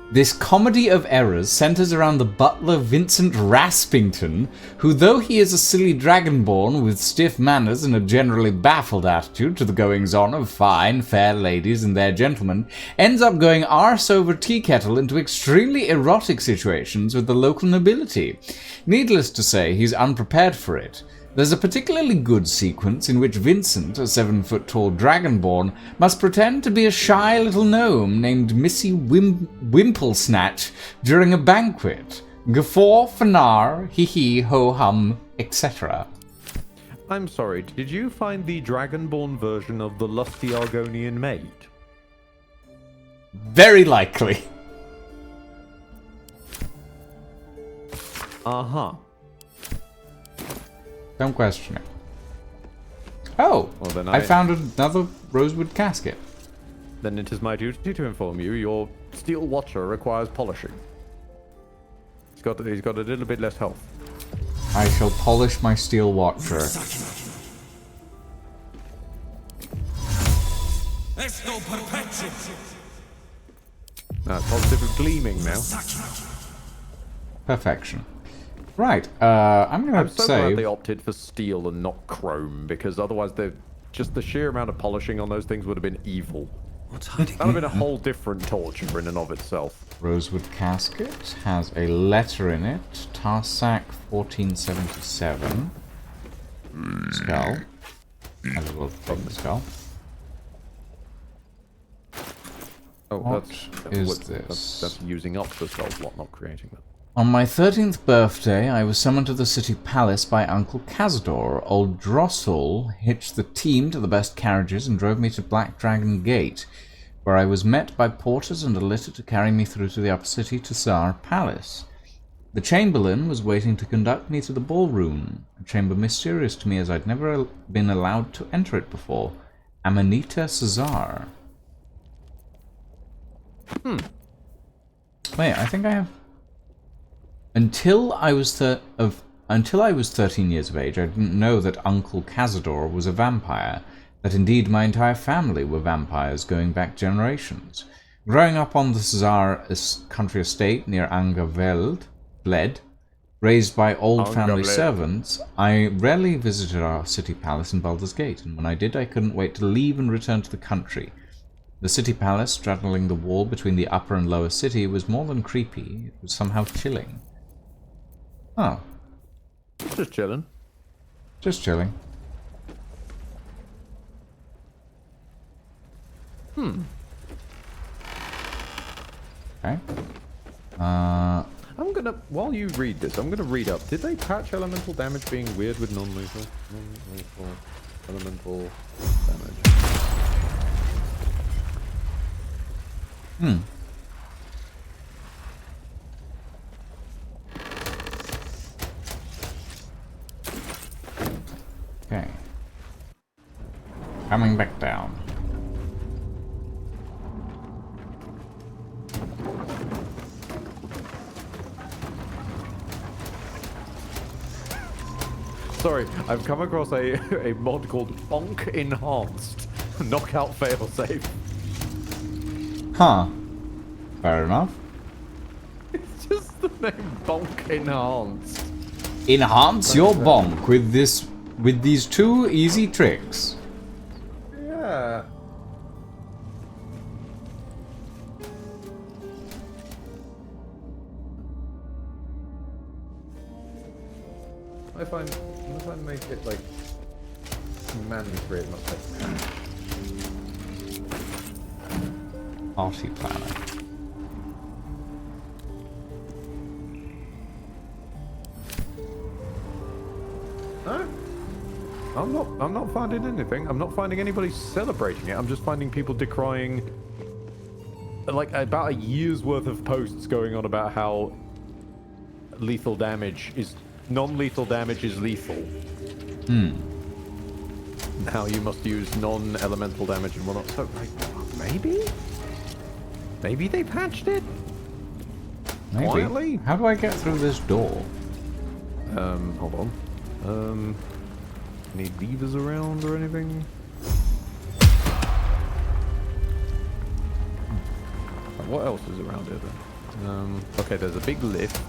This comedy of errors centers around the butler Vincent Raspington, who, though he is a silly dragonborn with stiff manners and a generally baffled attitude to the goings-on of fine, fair ladies and their gentlemen, ends up going arse over tea kettle into extremely erotic situations with the local nobility. Needless to say, he's unprepared for it. There's a particularly good sequence in which Vincent, a 7-foot-tall dragonborn, must pretend to be a shy little gnome named Missy Wimplesnatch during a banquet. Guffaw, fanar, hee-hee, ho-hum, etc. I'm sorry, did you find the dragonborn version of the lusty Argonian maid? Very likely. Uh-huh. Don't question it. Oh, well, then I found another rosewood casket. Then it is my duty to inform you your steel watcher requires polishing. He's got a little bit less health. I shall polish my steel watcher. No, it's positive gleaming now. Perfection. Right, I'm so glad they opted for steel and not chrome, because otherwise just the sheer amount of polishing on those things would have been evil. That would have been a whole different torture in and of itself. Rosewood casket has a letter in it. Tarsac 1477. Skull. Might as well take the skull. Oh, what is this? That's using up the skull slot, not creating them. On my 13th birthday, I was summoned to the city palace by Uncle Cazador. Old Drossel hitched the team to the best carriages and drove me to Black Dragon Gate, where I was met by porters and a litter to carry me through to the upper city to Tsar Palace. The Chamberlain was waiting to conduct me to the ballroom, a chamber mysterious to me as I'd never been allowed to enter it before. Amanita Caesar. Wait, I think I have... Until I was 13 years of age, I didn't know that Uncle Cazador was a vampire, that indeed my entire family were vampires going back generations. Growing up on the Caesar country estate near Angeveld, raised by old family servants, I rarely visited our city palace in Baldur's Gate, and when I did, I couldn't wait to leave and return to the country. The city palace, straddling the wall between the upper and lower city, was more than creepy, it was somehow chilling. Oh. Just chilling. Just chilling. Okay. I'm gonna, while you read this, I'm gonna read up. Did they patch elemental damage being weird with non-lethal? Non-lethal elemental damage. Okay. Coming back down. Sorry, I've come across a mod called Bonk Enhanced. Knockout failsafe. Huh. Fair enough. It's just the name Bonk Enhanced. Enhance your bonk with these two easy tricks. Yeah. If I make it like mandatory, it must have Party planner. No, I'm not finding anything. I'm not finding anybody celebrating it. I'm just finding people decrying, like, about a year's worth of posts going on about how lethal damage is non-lethal damage is lethal. Now you must use non-elemental damage and whatnot. So maybe they patched it. Maybe. quietly. How do I get through this door? Hold on. Any levers around or anything? What else is around here then? Okay, there's a big lift.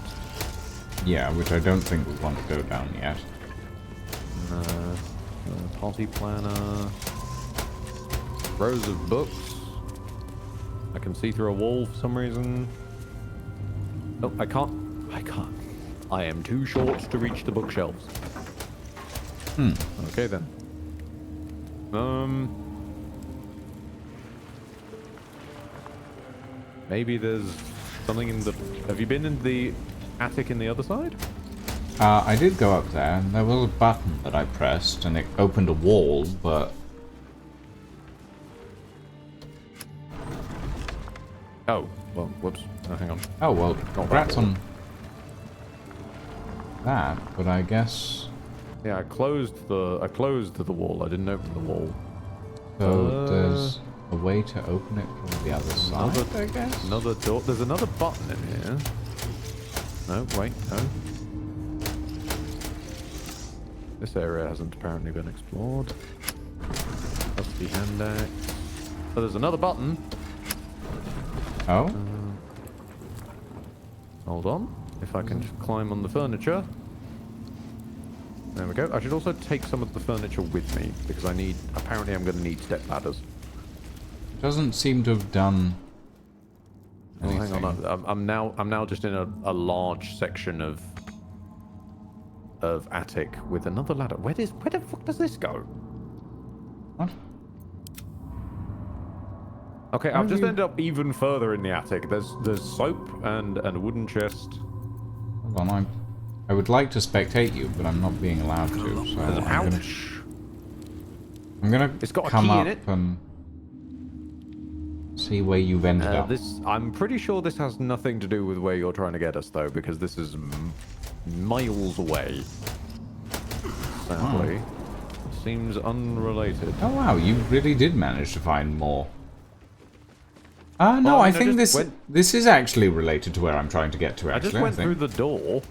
Yeah, which I don't think we want to go down yet. Party planner. Rows of books. I can see through a wall for some reason. Oh, I can't. I am too short to reach the bookshelves. Okay then. Maybe there's something in the... Have you been in the attic in the other side? I did go up there, and there was a button that I pressed, and it opened a wall, but... Oh, well, whoops. Oh, hang on. Oh, well, congrats on that, but I guess... Yeah, I closed the wall. I didn't open the wall. So there's a way to open it from the other side, I guess? Another door. There's another button in here. No, wait, no. This area hasn't apparently been explored. Rusty hand axe. Oh, there's another button. Oh? Hold on. If I can just climb on the furniture. There we go. I should also take some of the furniture with me because I need... Apparently I'm going to need step ladders. Doesn't seem to have done anything. Oh, hang on. I'm now just in a large section of attic with another ladder. Where the fuck does this go? What? Okay, I've just ended up even further in the attic. There's soap and a wooden chest. Hold on, I would like to spectate you, but I'm not being allowed to. So I'm gonna it's got come a key up in it. and see where you've ended up. I'm pretty sure this has nothing to do with where you're trying to get us, though, because this is miles away. Sadly, seems unrelated. Oh wow, you really did manage to find more. No, I think this is actually related to where I'm trying to get to, actually. I just went through the door.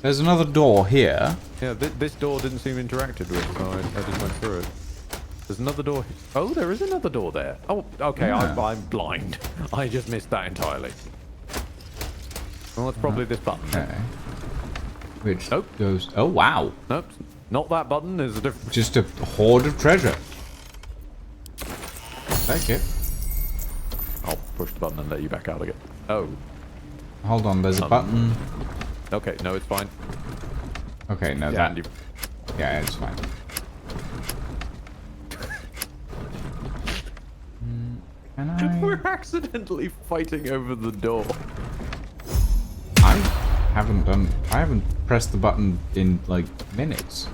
There's another door here. Yeah, this door didn't seem interacted with, so I just went through it. There's another door. Oh, there is another door there. Oh, okay, Yeah. I'm blind. I just missed that entirely. Well, it's probably this button. Okay. Which goes... Oh, wow. Nope, not that button. There's a different... Just a hoard of treasure. Take it. I'll push the button and let you back out again. Oh. Hold on, there's a button. Okay, no, it's fine. Okay, no, Yeah, that... Yeah, it's fine. Can I... We're accidentally fighting over the door. I haven't pressed the button in, like, minutes.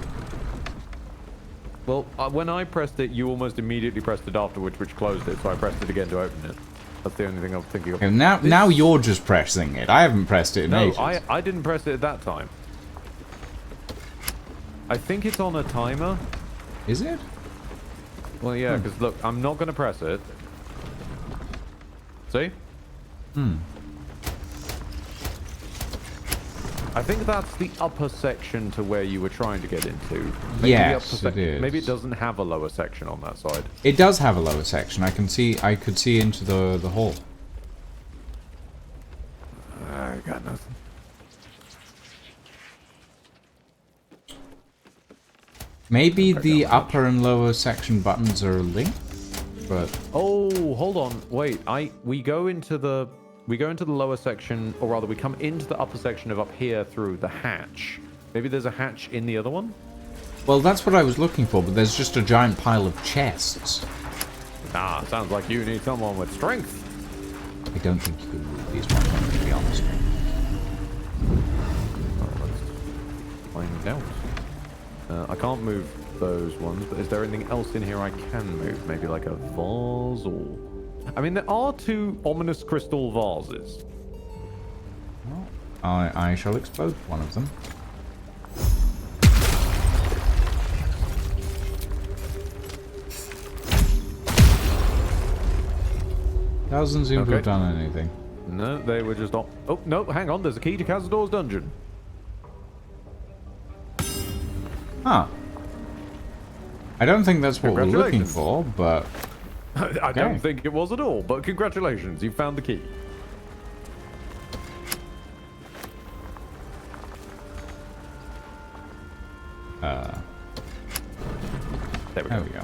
Well, when I pressed it, you almost immediately pressed it afterwards, which closed it, so I pressed it again to open it. That's the only thing I'm thinking of. Okay, now you're just pressing it. I haven't pressed it in ages. No, I didn't press it at that time. I think it's on a timer. Is it? Well, yeah, because look, I'm not going to press it. See? I think that's the upper section to where you were trying to get into. Maybe yes, it is. Maybe it doesn't have a lower section on that side. It does have a lower section. I could see into the hall. I got nothing. Maybe the upper and lower section buttons are linked, but... Oh, hold on. Wait, we go into the lower section, or rather we come into the upper section of up here through the hatch. Maybe there's a hatch in the other one? Well, that's what I was looking for, but there's just a giant pile of chests. Ah, sounds like you need someone with strength. I don't think you can move these ones, to be honest. Let's find out. I can't move those ones, but is there anything else in here I can move? Maybe like a vase or... I mean, there are 2 ominous crystal vases. Well, I shall explode one of them. Doesn't seem to have done anything. No, they were just on. Oh, no, hang on. There's a key to Cazador's dungeon. Huh. I don't think that's what we're looking for, but... I don't think it was at all, but congratulations. You found the key. There we go.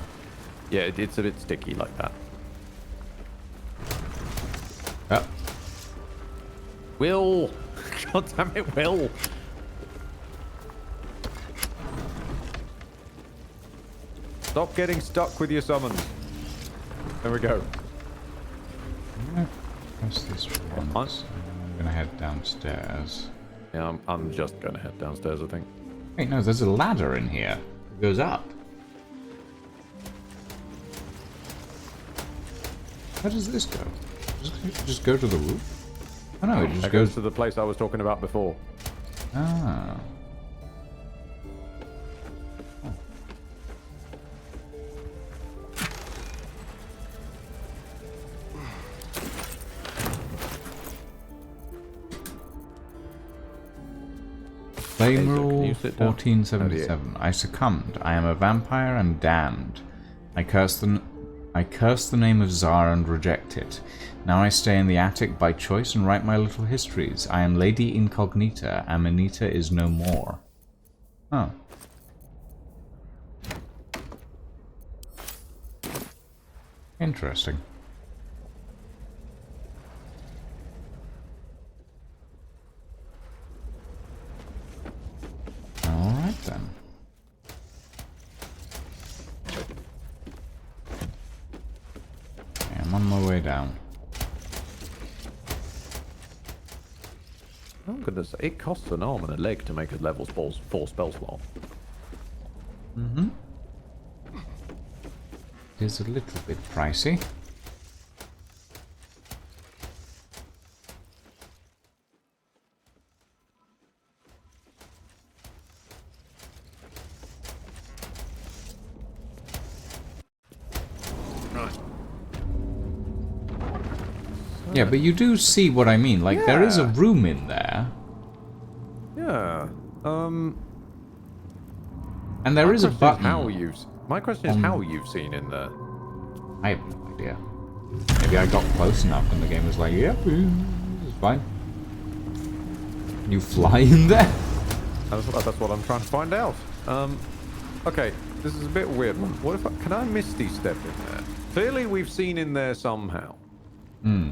Yeah, it's a bit sticky like that. Oh. Will! God damn it, Will! Stop getting stuck with your summons. There we go. Press this once. I'm gonna head downstairs. Yeah, I'm just gonna head downstairs, I think. Wait, no, there's a ladder in here. It goes up. Where does this go? Just go to the roof? Oh no, it just goes to the place I was talking about before. Ah. Flame Rule 1477. I succumbed. I am a vampire and damned. I curse the name of Tsar and reject it. Now I stay in the attic by choice and write my little histories. I am Lady Incognita. Amanita is no more. Oh. Interesting. Alright then. Okay, I'm on my way down. Oh goodness, it costs an arm and a leg to make a level 4 spell slot. Mm-hmm. It is a little bit pricey. Yeah, but you do see what I mean. Like, there is a room in there. Yeah. And there is a button. My question is how you've seen in there. I have no idea. Maybe I got close enough and the game was like, yep, it's fine. You fly in there? That's what I'm trying to find out. Okay, this is a bit weird. What if can I misty step in there? Clearly we've seen in there somehow. Hmm.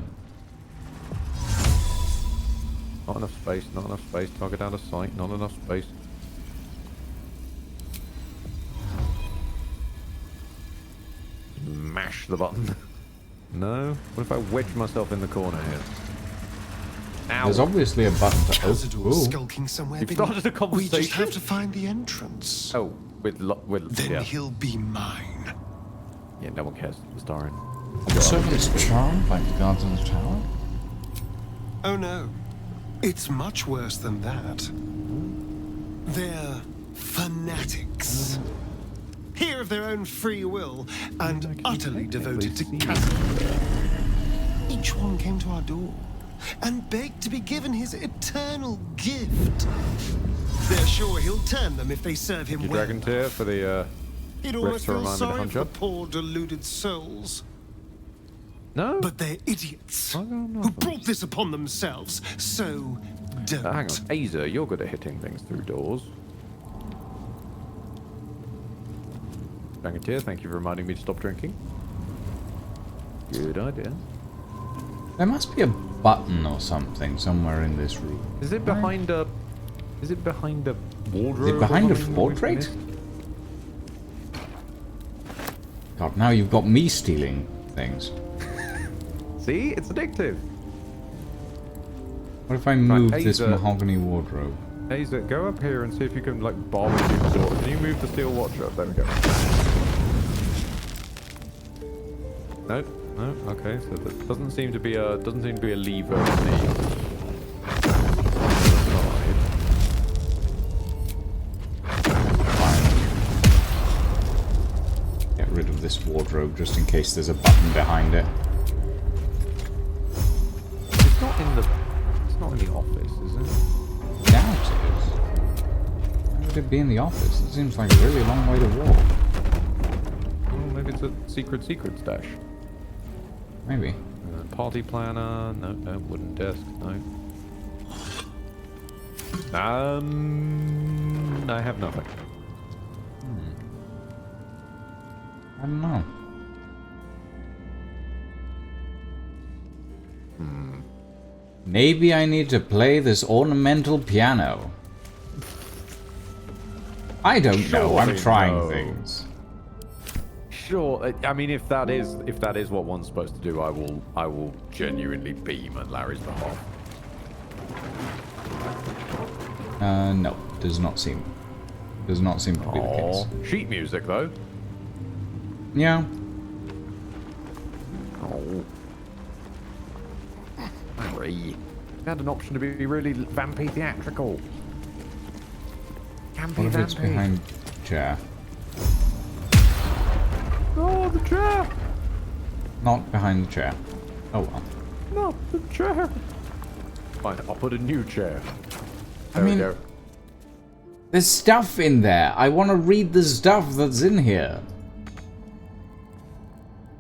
Not enough space, not enough space. Target out of sight, not enough space. Mash the button. No? What if I wedge myself in the corner here? Ow. There's obviously a button to open. Skulking somewhere. You've started a conversation. We just have to find the entrance. Oh, then he'll be mine. Yeah, no one cares. The starring. The servant's charmed by the guards in the tower? Oh no. It's much worse than that. They're fanatics. Here of their own free will and utterly devoted to Casimir. Each one came to our door and begged to be given his eternal gift. They're sure he'll turn them if they serve him well. Dragon Tear for the He'd almost feel sorry for the poor deluded souls. No? But they're idiots who brought this upon themselves, so don't. Hang on, Azer, you're good at hitting things through doors. Dragon thank you for reminding me to stop drinking. Good idea. There must be a button or something somewhere in this room. Is it behind a... Is it behind a wardrobe? Is it behind a portrait? God, now you've got me stealing things. See? It's addictive. What if I move this mahogany wardrobe? Azer, go up here and see if you can, like, barbecue the door. Can you move the steel watcher up? There we go. No, no, okay. So there doesn't seem to be a lever for me. Get rid of this wardrobe just in case there's a button behind it. It's not in it be in the office? It seems like a really long way to walk. Well, maybe it's a secret stash. Maybe. Party planner. No, wooden desk. No. I have nothing. I don't know. Maybe I need to play this ornamental piano. I don't know. I'm trying things. Sure. I mean, if that is what one's supposed to do, I will genuinely beam on Larry's behalf. No, does not seem to be the case. Sheet music though. Yeah. Oh. Larry, you had an option to be really vampy theatrical. What if it's behind the chair? Oh, the chair! Not behind the chair. Oh well. Not the chair. Fine, I'll put a new chair. I mean, there's stuff in there. I want to read the stuff that's in here.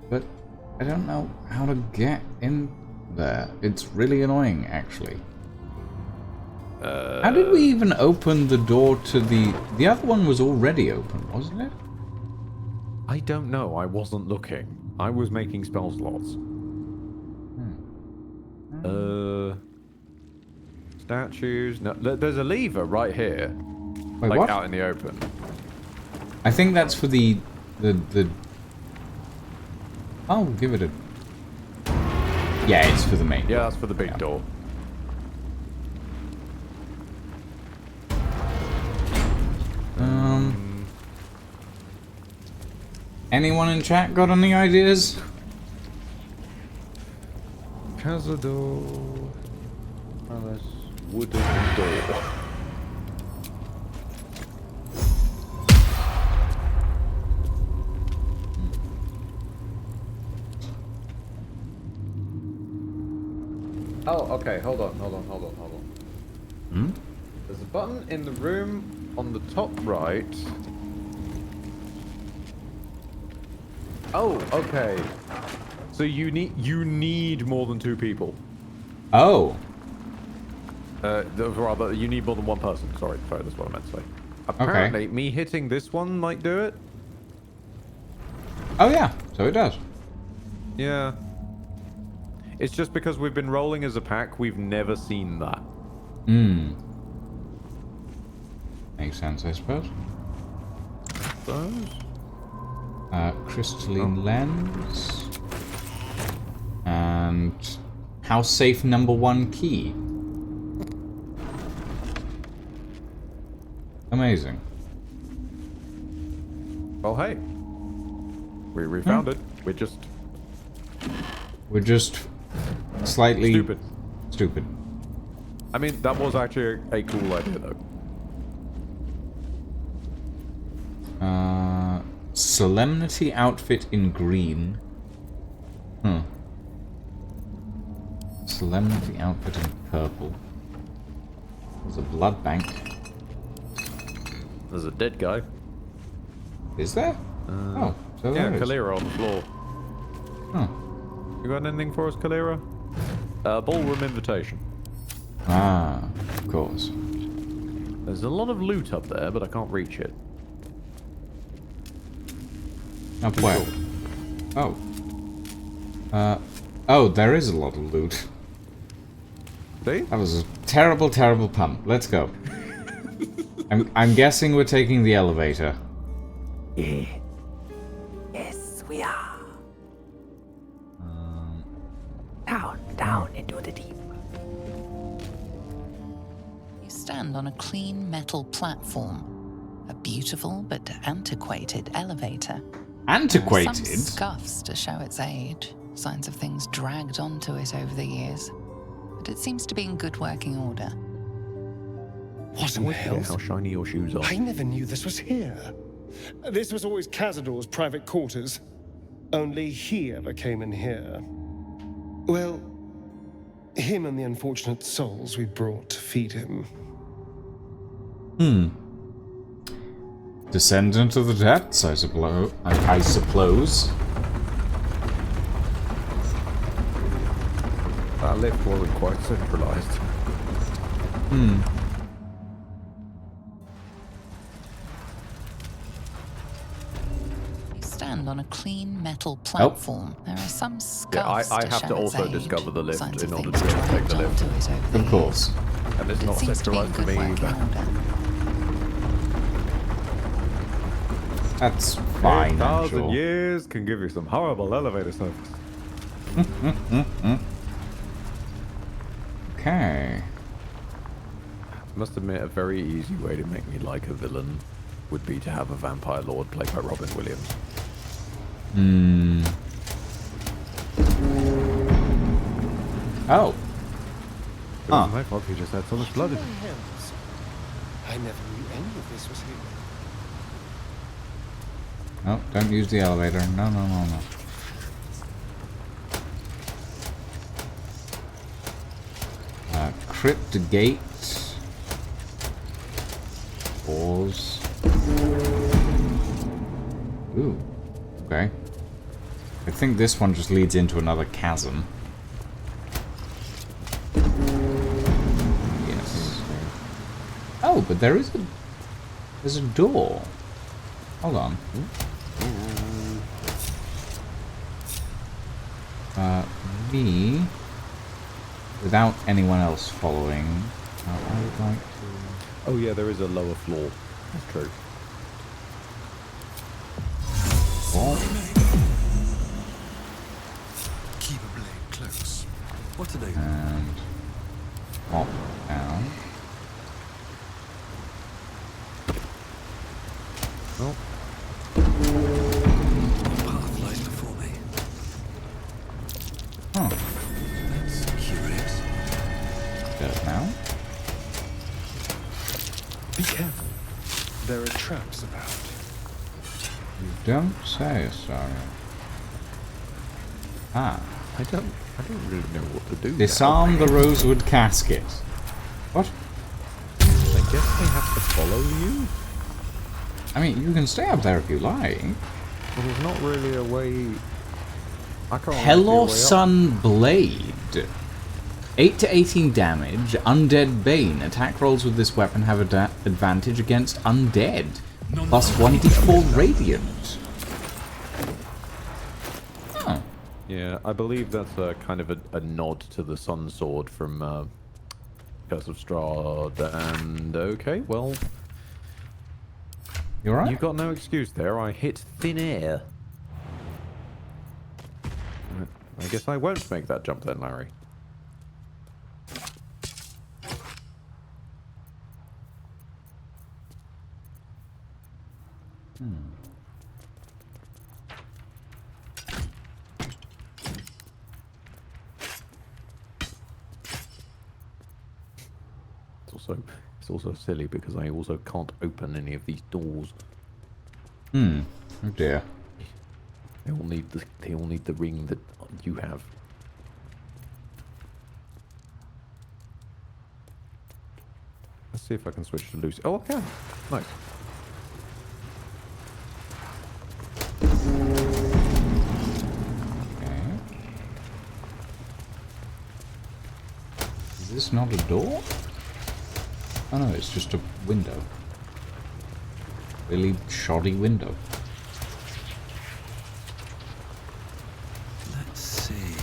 But I don't know how to get in there. It's really annoying, actually. How did we even open the door to the... The other one was already open, wasn't it? I don't know. I wasn't looking. I was making spell slots. Statues. No, there's a lever right here. Wait, like what? out in the open. I think that's for the... Oh, give it a... Yeah, it's for the main door. Yeah, that's for the big door. Anyone in chat got any ideas? Cazador. Palace. Wooden door. Oh, okay. Hold on. Hmm? There's a button in the room on the top right. Oh, okay. So you need more than 2 people. Oh. Rather, you need more than 1 person. Sorry, that's what I meant to say. Apparently, me hitting this one might do it. Oh yeah, so it does. Yeah. It's just because we've been rolling as a pack, we've never seen that. Hmm. Makes sense, I suppose. Crystalline lens. And house safe number 1 key. Amazing. Well, hey. We found it. We're just slightly... Stupid. I mean, that was actually a cool idea, though. Solemnity outfit in green. Solemnity outfit in purple. There's a blood bank. There's a dead guy. Is there? Oh, so yeah, there is. Kalira on the floor. You got anything for us, Kalira? Ballroom invitation. Ah, of course. There's a lot of loot up there, but I can't reach it. Up where? Oh. Oh, there is a lot of loot. See? That was a terrible, terrible pun. Let's go. I'm guessing we're taking the elevator. Yeah. Yes, we are. Down into the deep. You stand on a clean metal platform. A beautiful but antiquated elevator. Antiquated? Some scuffs to show its age. Signs of things dragged onto it over the years. But it seems to be in good working order. What in the hell? How shiny your shoes are. I never knew this was here. This was always Cazador's private quarters. Only he ever came in here. Well, him and the unfortunate souls we brought to feed him. Descendant of the depths, I suppose. That lift wasn't quite centralized. Hmm. You stand on a clean metal platform. There are some scuffs I to have show to its also age. discover the lift Signs in of order to things take the dragged lift. onto it over the Of course. years. And it's It not seems to be in centralized for good me working either. order. That's fine, I'm 1,000 sure. years can give you some horrible elevator service. Okay. Must admit, a very easy way to make me like a villain would be to have a vampire lord played by Robin Williams. Hmm. Oh. It wasn't my fault, he just had so much blood in him. I never knew any of this was here. No, don't use the elevator. No, no, no, no. Crypt gate. Pause. Ooh. Okay. I think this one just leads into another chasm. Yes. Oh, but there's a door. Hold on. Me, without anyone else following, I would like to... Oh yeah, there is a lower floor. That's true. Keep a blade close. What are they? And pop down. Oh. The path lies before me. Huh. That's curious. Does now? Be careful. There are traps about. You don't say so. Ah. I don't really know what to do. Disarm the rosewood casket. What? I guess they have to follow you? I mean, you can stay up there if you like. Well, there's not really a way... I can't Helorsun Blade. 8 to 18 damage. Undead Bane. Attack rolls with this weapon have advantage against undead. Plus 1d4 radiant. Oh. Yeah, I believe that's a kind of a nod to the Sun Sword from Curse of Strahd. And okay, well... You alright? You've got no excuse there. I hit thin air. I guess I won't make that jump then, Larry. It's also silly because I also can't open any of these doors. Hmm. Oh dear. They all need the ring that you have. Let's see if I can switch to Lucy. Oh, I can. Nice. Okay. Is this not a door? Oh no, it's just a window. Really shoddy window. Let's see.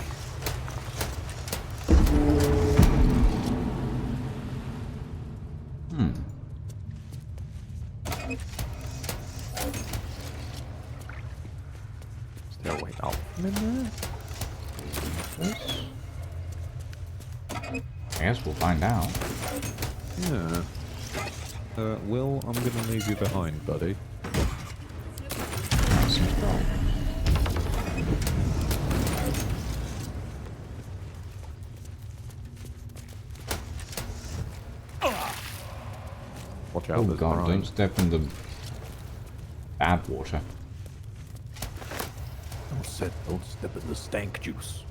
Stairway up. I guess we'll find out. Yeah. Will, I'm gonna leave you behind, buddy. Watch out, Oh there's god, brine. don't step in the bad water. Don't step in the stank juice.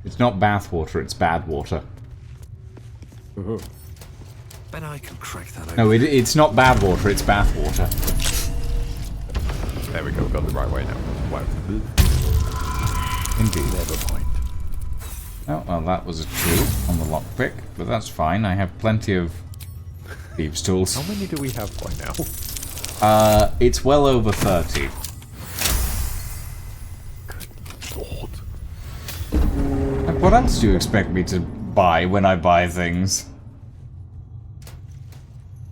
It's not bath water, it's bad water. Bet I can crack that open. No, it's not bad water, it's bath water. There we go, got the right way now. Wow. Indeed. Never mind. Oh, well, that was a 2 on the lockpick, but that's fine. I have plenty of thieves' tools. How many do we have by now? It's well over 30. Good lord. Like, what else do you expect me to buy when I buy things?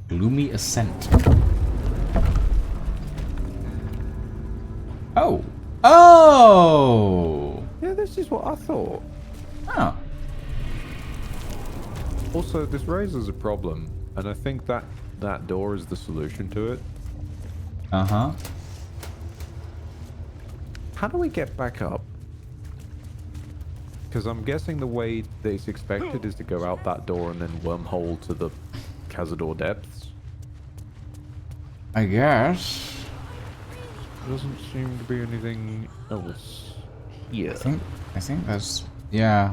Gloomy Ascent. Oh. Oh! Yeah, this is what I thought. Oh. Also, this raises a problem, and I think that that door is the solution to it. Uh-huh. How do we get back up? Because I'm guessing the way that it's expected is to go out that door and then wormhole to the Cazador depths. I guess. Doesn't seem to be anything else here. I think that's... yeah.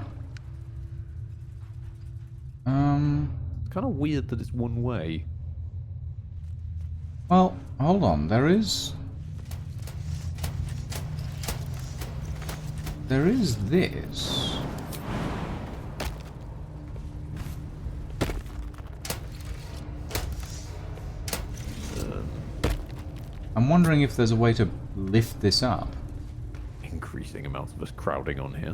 It's kind of weird that it's one way. Well, hold on. There is this. I'm wondering if there's a way to lift this up. Increasing amounts of us crowding on here.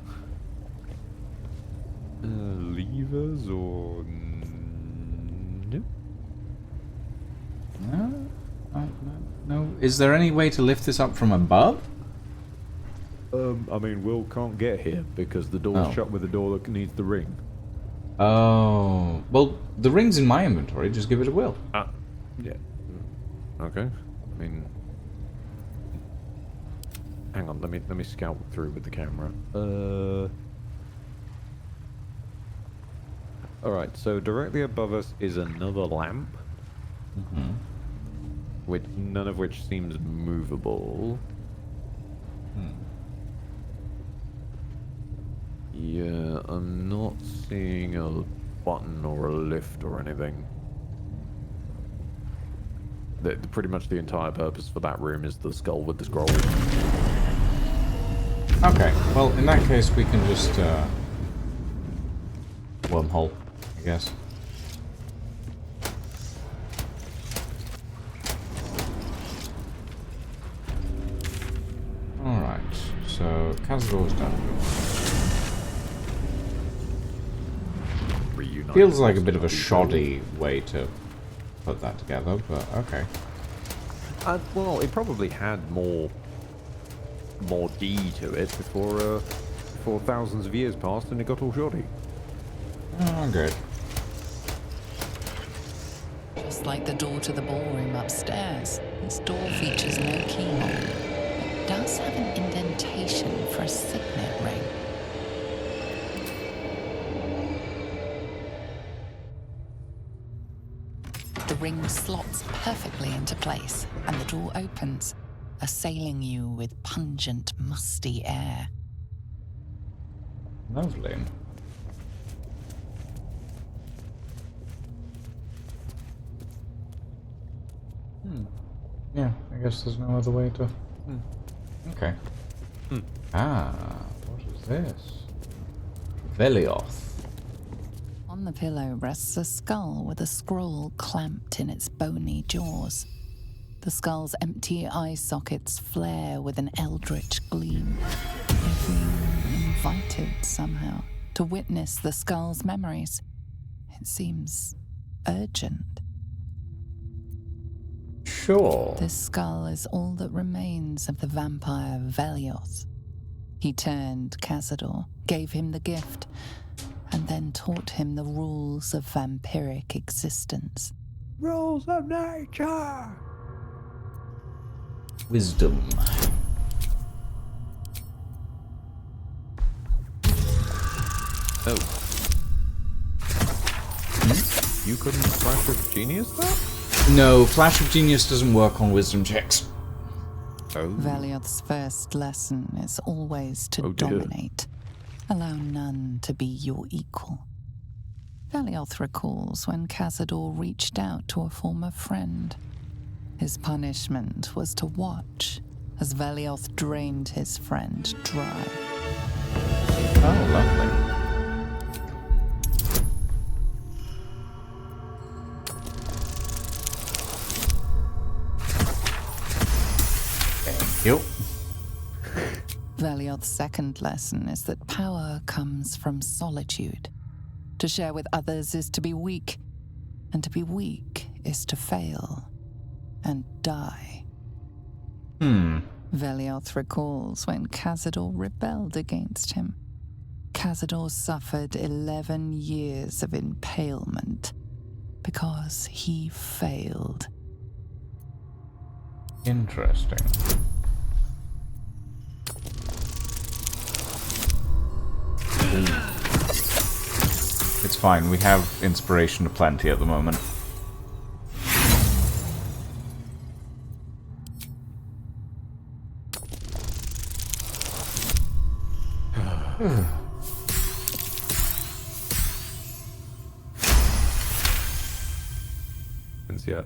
Levers or... no? No? No. Is there any way to lift this up from above? I mean, Will can't get here because the door's shut with a door that needs the ring. Oh. Well, the ring's in my inventory. Just give it to Will. Yeah. Okay. I mean... hang on, let me scout through with the camera. Alright, so directly above us is another lamp. Mm-hmm. Which, none of which seems movable. Yeah, I'm not seeing a button or a lift or anything. Pretty much the entire purpose for that room is the skull with the scroll. Okay, well, in that case, we can just, wormhole, I guess. Alright, so, Cazador's done. Feels like a bit of a shoddy way to put that together, but okay. Well, it probably had more D to it before thousands of years passed and it got all shoddy. Oh, good. Just like the door to the ballroom upstairs, this door features no keyhole, but does have an indentation for a signet ring. The ring slots perfectly into place, and the door opens, assailing you with pungent, musty air. Lovely. Yeah, I guess there's no other way to... Okay. Ah, what is this? Velioth. On the pillow rests a skull with a scroll clamped in its bony jaws. The skull's empty eye sockets flare with an eldritch gleam. You feel invited somehow to witness the skull's memories. It seems urgent. Sure. This skull is all that remains of the vampire Velioth. He turned Cazador, gave him the gift, and then taught him the rules of vampiric existence. Rules of nature! Wisdom. Oh. You couldn't Flash of Genius that? No, Flash of Genius doesn't work on wisdom checks. Oh. Velioth's first lesson is always to dominate. Allow none to be your equal. Velioth recalls when Cazador reached out to a former friend. His punishment was to watch as Velioth drained his friend dry. Oh, lovely. Thank you. Velioth's second lesson is that power comes from solitude. To share with others is to be weak, and to be weak is to fail and die. Velioth recalls when Cazador rebelled against him. Cazador suffered 11 years of impalement because he failed. Interesting. It's fine, we have inspiration aplenty at the moment.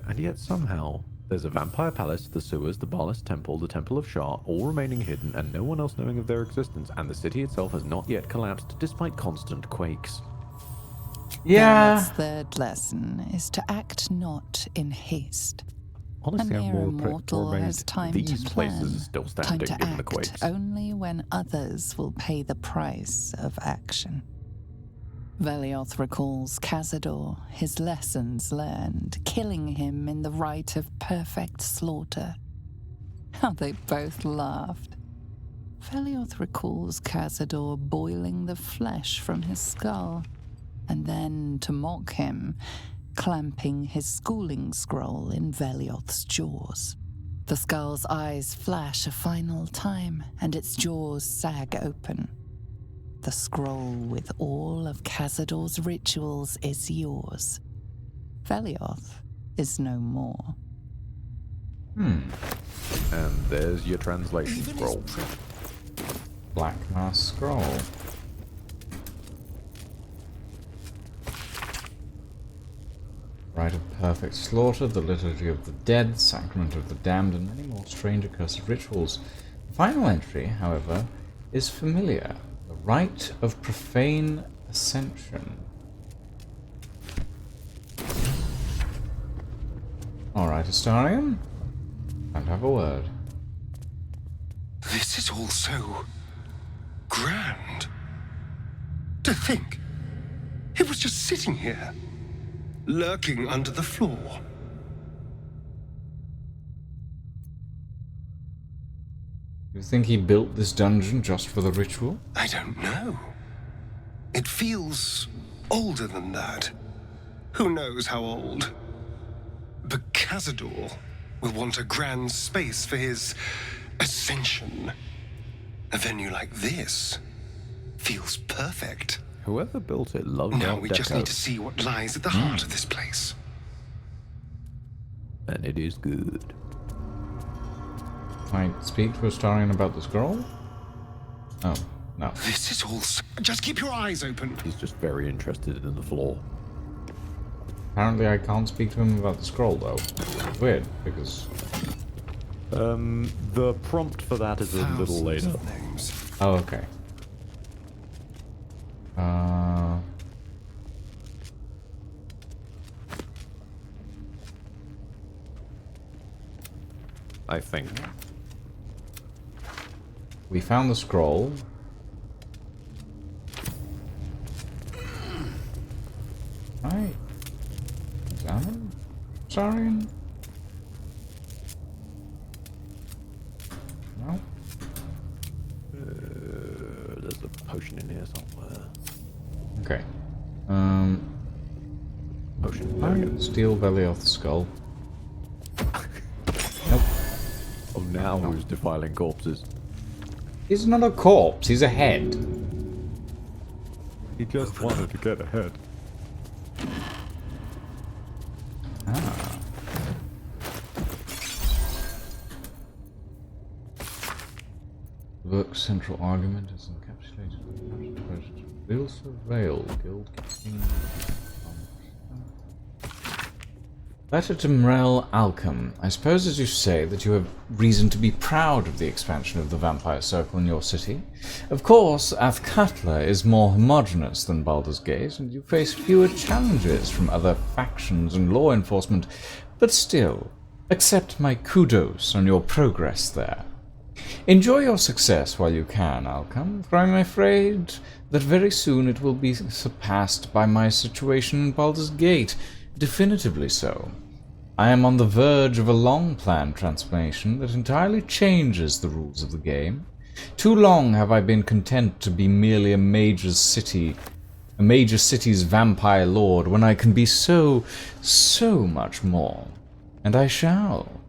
And yet somehow there's a vampire palace, the sewers, the Balist temple, the temple of Shar, all remaining hidden and no one else knowing of their existence, and the city itself has not yet collapsed despite constant quakes. Yeah. Velioth's third lesson is to act not in haste. Honestly, a I'm mere more mortal has amazed time these to plan, places are still time standing to given the act quakes. only when others will pay the price of action. Velioth recalls Cazador, his lessons learned, killing him in the rite of perfect slaughter. How they both laughed. Velioth recalls Cazador boiling the flesh from his skull, and then, to mock him, clamping his schooling scroll in Velioth's jaws. The skull's eyes flash a final time, and its jaws sag open. The scroll with all of Cazador's rituals is yours. Velioth is no more. And there's your translation scroll. Black Mass Scroll. Rite of Perfect Slaughter, the Liturgy of the Dead, Sacrament of the Damned, and many more strange accursed rituals. The final entry, however, is familiar. The Rite of Profane Ascension. Alright, Astarion. Time to have a word. This is all so grand. To think, it was just sitting here, lurking under the floor. You think he built this dungeon just for the ritual? I don't know. It feels older than that. Who knows how old? But Cazador will want a grand space for his ascension. A venue like this feels perfect. Whoever built it loved Now Art we just Deco. need to see what lies at the heart of this place. And it is good. Can I speak to Astarion about the scroll? Oh, no. This is all just keep your eyes open. He's just very interested in the floor. Apparently I can't speak to him about the scroll, though. Weird, because... the prompt for that is a little later. Oh, okay. I think. We found the scroll. Right. Examine? Astarion? No? There's a potion in here somewhere. Okay. Potion. I steal Velioth's skull. Nope. Oh, now who's defiling corpses? He's not a corpse, he's a head. He just wanted to get ahead. Ah. The book's central argument is encapsulated in the question. Will surveil Guild King. Letter to Mrel Alchem. I suppose, as you say, that you have reason to be proud of the expansion of the Vampire Circle in your city. Of course, Athkatla is more homogeneous than Baldur's Gate, and you face fewer challenges from other factions and law enforcement, but still, accept my kudos on your progress there. Enjoy your success while you can, Alchem, for I'm afraid that very soon it will be surpassed by my situation in Baldur's Gate, definitively so. I am on the verge of a long-planned transformation that entirely changes the rules of the game. Too long have I been content to be merely a major city's vampire lord when I can be so much more. And I shall.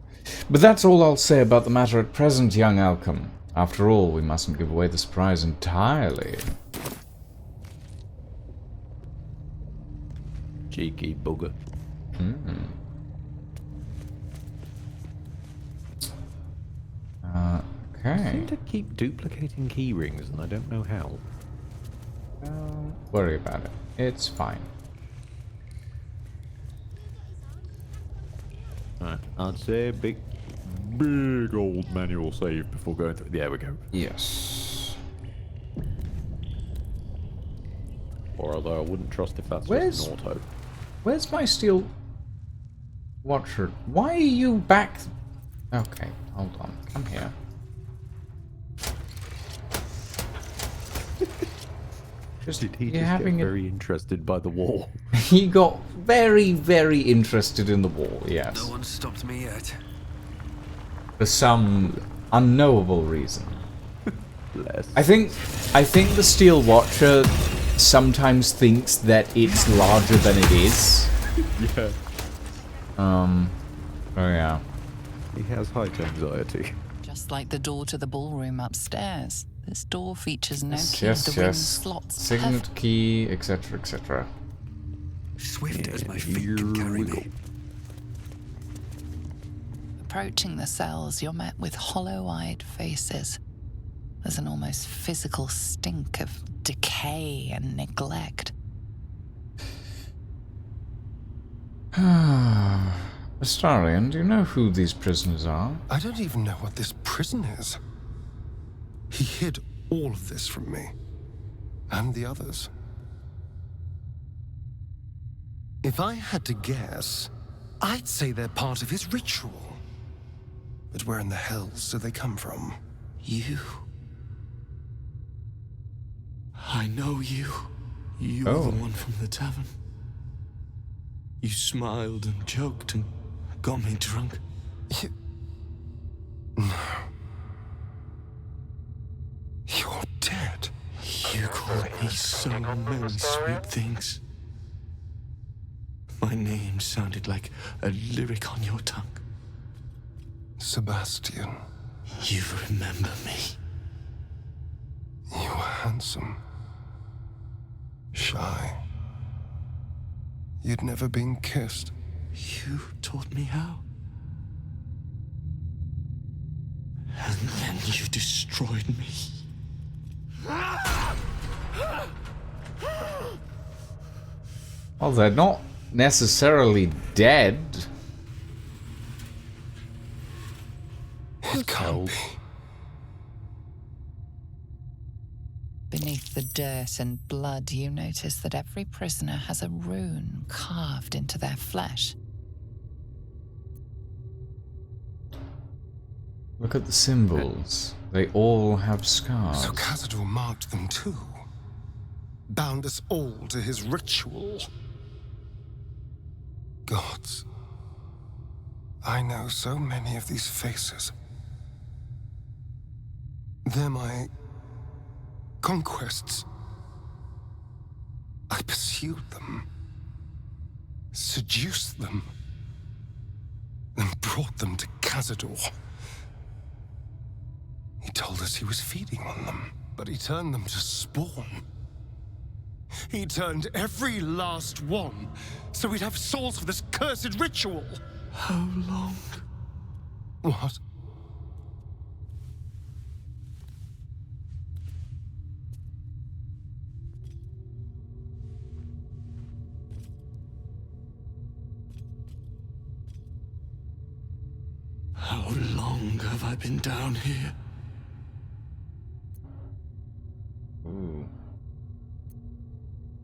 But that's all I'll say about the matter at present, young Alchem. After all, we mustn't give away the surprise entirely. Cheeky bugger. Okay. I seem to keep duplicating key rings, and I don't know how. Don't worry about it. It's fine. Alright, I'd say big old manual save before going through. There we go. Yes. Or although I wouldn't trust if that's just an auto. Where's my steel watcher? Why are you back? Okay, hold on. Come here. Did he just get very interested by the wall? He got very, very interested in the wall, yes. No one stopped me yet. For some unknowable reason. Bless. I think the Steel Watcher sometimes thinks that it's larger than it is. Yeah. Oh yeah. He has height anxiety. Just like the door to the ballroom upstairs. This door features no key. Yes, The ring yes. slots Signet key, etc., etc. Swift as my feet can carry me. Approaching the cells, you're met with hollow-eyed faces. There's an almost physical stink of decay and neglect. Astarion, do you know who these prisoners are? I don't even know what this prison is. He hid all of this from me. And the others. If I had to guess, I'd say they're part of his ritual. But where in the hells do they come from? You. I know you. You Oh. were the one from the tavern. You smiled and joked and got me drunk. No. You're dead. You called me so many sweet things. My name sounded like a lyric on your tongue. Sebastian. You remember me. You were handsome. Shy. You'd never been kissed. You taught me how. And then you destroyed me. Well, they're not necessarily dead. It can't be. Beneath the dirt and blood, you notice that every prisoner has a rune carved into their flesh. Look at the symbols. They all have scars. So Cazador marked them too. Bound us all to his ritual. Gods. I know so many of these faces. They're my conquests. I pursued them, seduced them, then brought them to Cazador. He told us he was feeding on them, but he turned them to spawn. He turned every last one, so we'd have souls for this cursed ritual. How long? What? How long have I been down here? Ooh.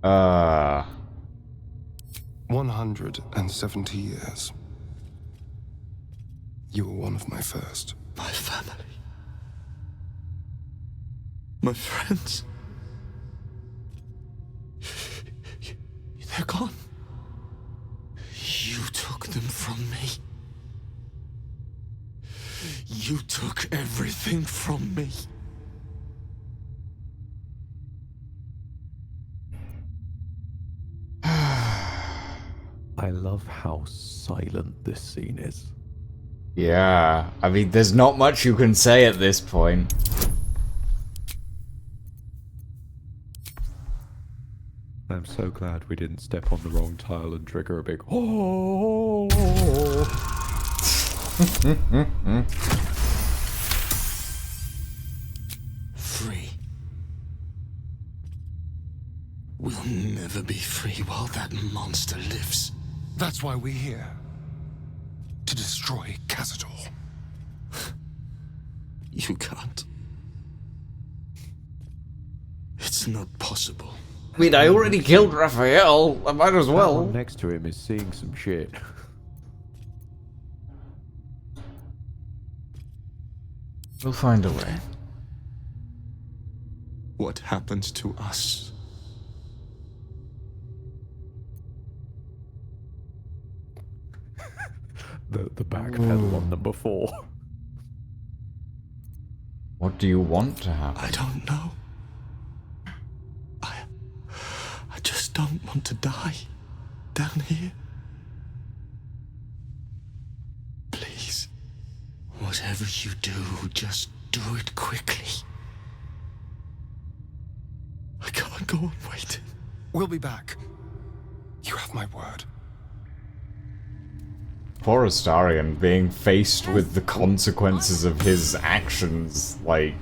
170 years. You were one of my first. My family. My friends. They're gone. You took them from me. You took everything from me. I love how silent this scene is. Yeah, I mean, there's not much you can say at this point. I'm so glad we didn't step on the wrong tile and trigger a big oh. Free. We'll never be free while that monster lives. That's why we're here. To destroy Cazador. You can't. It's not possible. I mean, I already killed Raphael. I might as well. That one next to him is seeing some shit. We'll find a way. What happens to us? The back pedal on number 4. What do you want to happen? I don't know. I just don't want to die down here. Please, whatever you do, just do it quickly. I can't go on waiting. We'll be back. You have my word. Poor Astarion being faced with the consequences of his actions, like...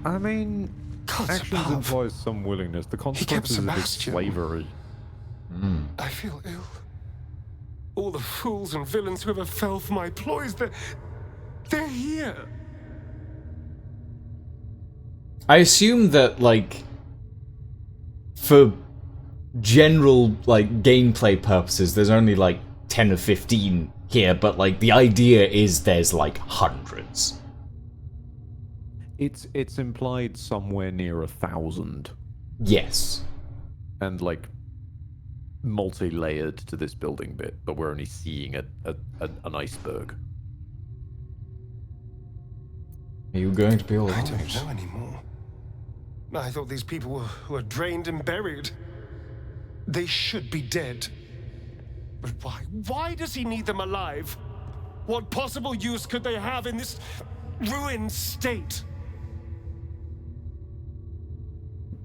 I mean, actions implies some willingness. The consequences of his slavery. I feel ill. All the fools and villains who ever fell for my ploys, they're here. I assume that, like, for general, like, gameplay purposes, there's only, like, 10 or 15 here, but, like, the idea is there's, like, hundreds. It's implied somewhere near 1,000. Yes. And, like, multi-layered to this building bit, but we're only seeing an iceberg. Are you going to be all I right? don't know anymore. I thought these people were drained and buried. They should be dead. But why? Why does he need them alive? What possible use could they have in this ruined state?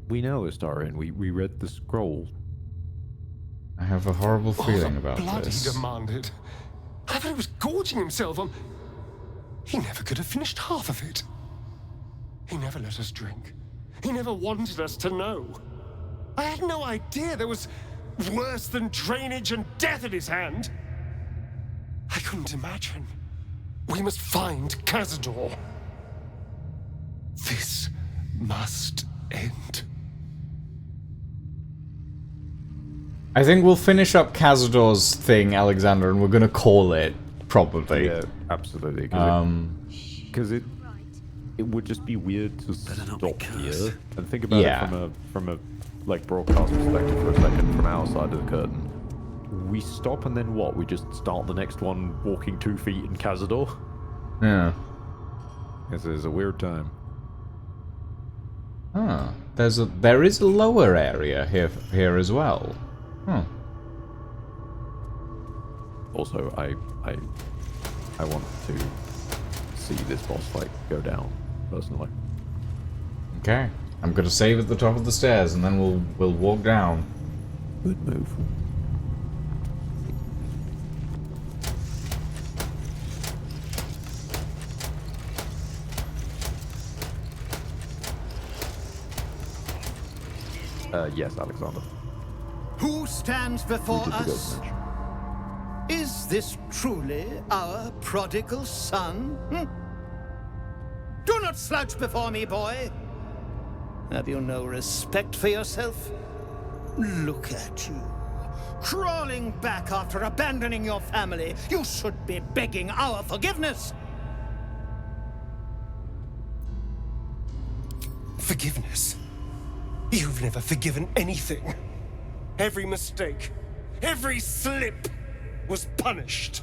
We know, Astarion. We read the scroll. I have a horrible feeling about Blood this. he demanded. I thought he was gorging himself on... He never could have finished half of it. He never let us drink. He never wanted us to know. I had no idea there was worse than drainage and death in his hand. I couldn't imagine. We must find Cazador. This must end. I think we'll finish up Cazador's thing, Alexander, and we're gonna call it, probably. Yeah, absolutely. Because it would just be weird to stop here and think about it from a like broadcast perspective for a second, from our side of the curtain. We stop and then what? We just start the next one walking 2 feet in Cazador? Yeah. This is a weird time. Huh. There is a lower area here as well. Huh. Also, I want to see this boss fight go down, personally. Okay. I'm gonna save at the top of the stairs and then we'll walk down. Good move. Yes, Alexander. Who stands before us? Is this truly our prodigal son? Do not slouch before me, boy. Have you no respect for yourself? Look at you. Crawling back after abandoning your family. You should be begging our forgiveness. Forgiveness? You've never forgiven anything. Every mistake, every slip was punished.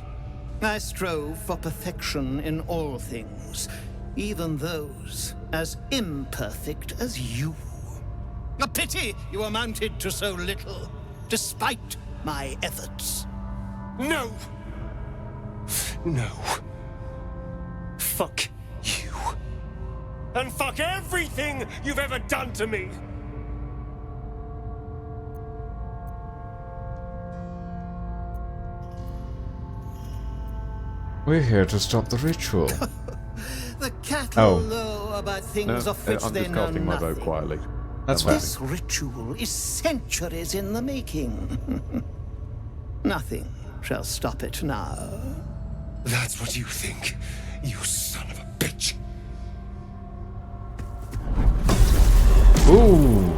I strove for perfection in all things, even those as imperfect as you. A pity you amounted to so little, despite my efforts. No! No. Fuck you. And fuck everything you've ever done to me! We're here to stop the ritual. The cattle know about things of which I'm they just know casting my vote nothing. quietly. That's fine. This ritual is centuries in the making. Nothing shall stop it now. That's what you think, you son of a bitch. Ooh.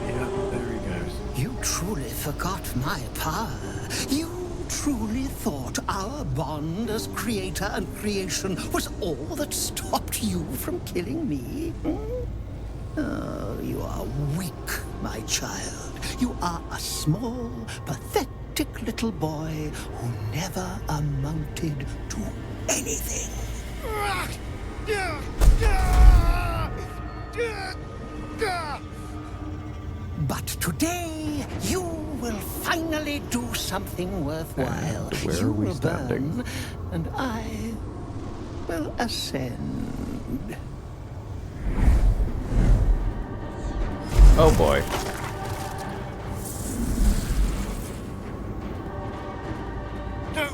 Yeah, there he goes. You truly forgot my power. You truly thought our bond as creator and creation was all that stopped you from killing me? Oh, you are weak, my child. You are a small, pathetic little boy who never amounted to anything. But today, you will finally do something worthwhile. And where you are we will standing? burn, and I will ascend. Oh boy. No!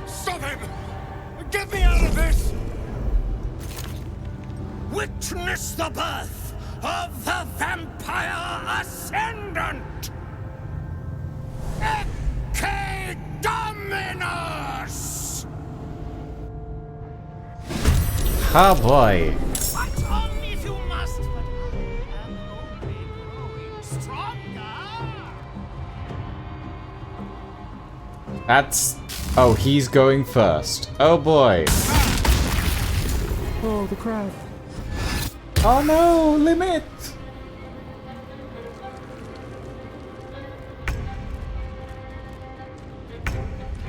Stop him! Get me out of this! Witness the birth of the Vampire Ascendant! Ecce Dominus! Oh boy. Fight on if you must, but I am only growing stronger. That's... Oh, he's going first. Oh boy. Oh, the crab. Oh no, limit!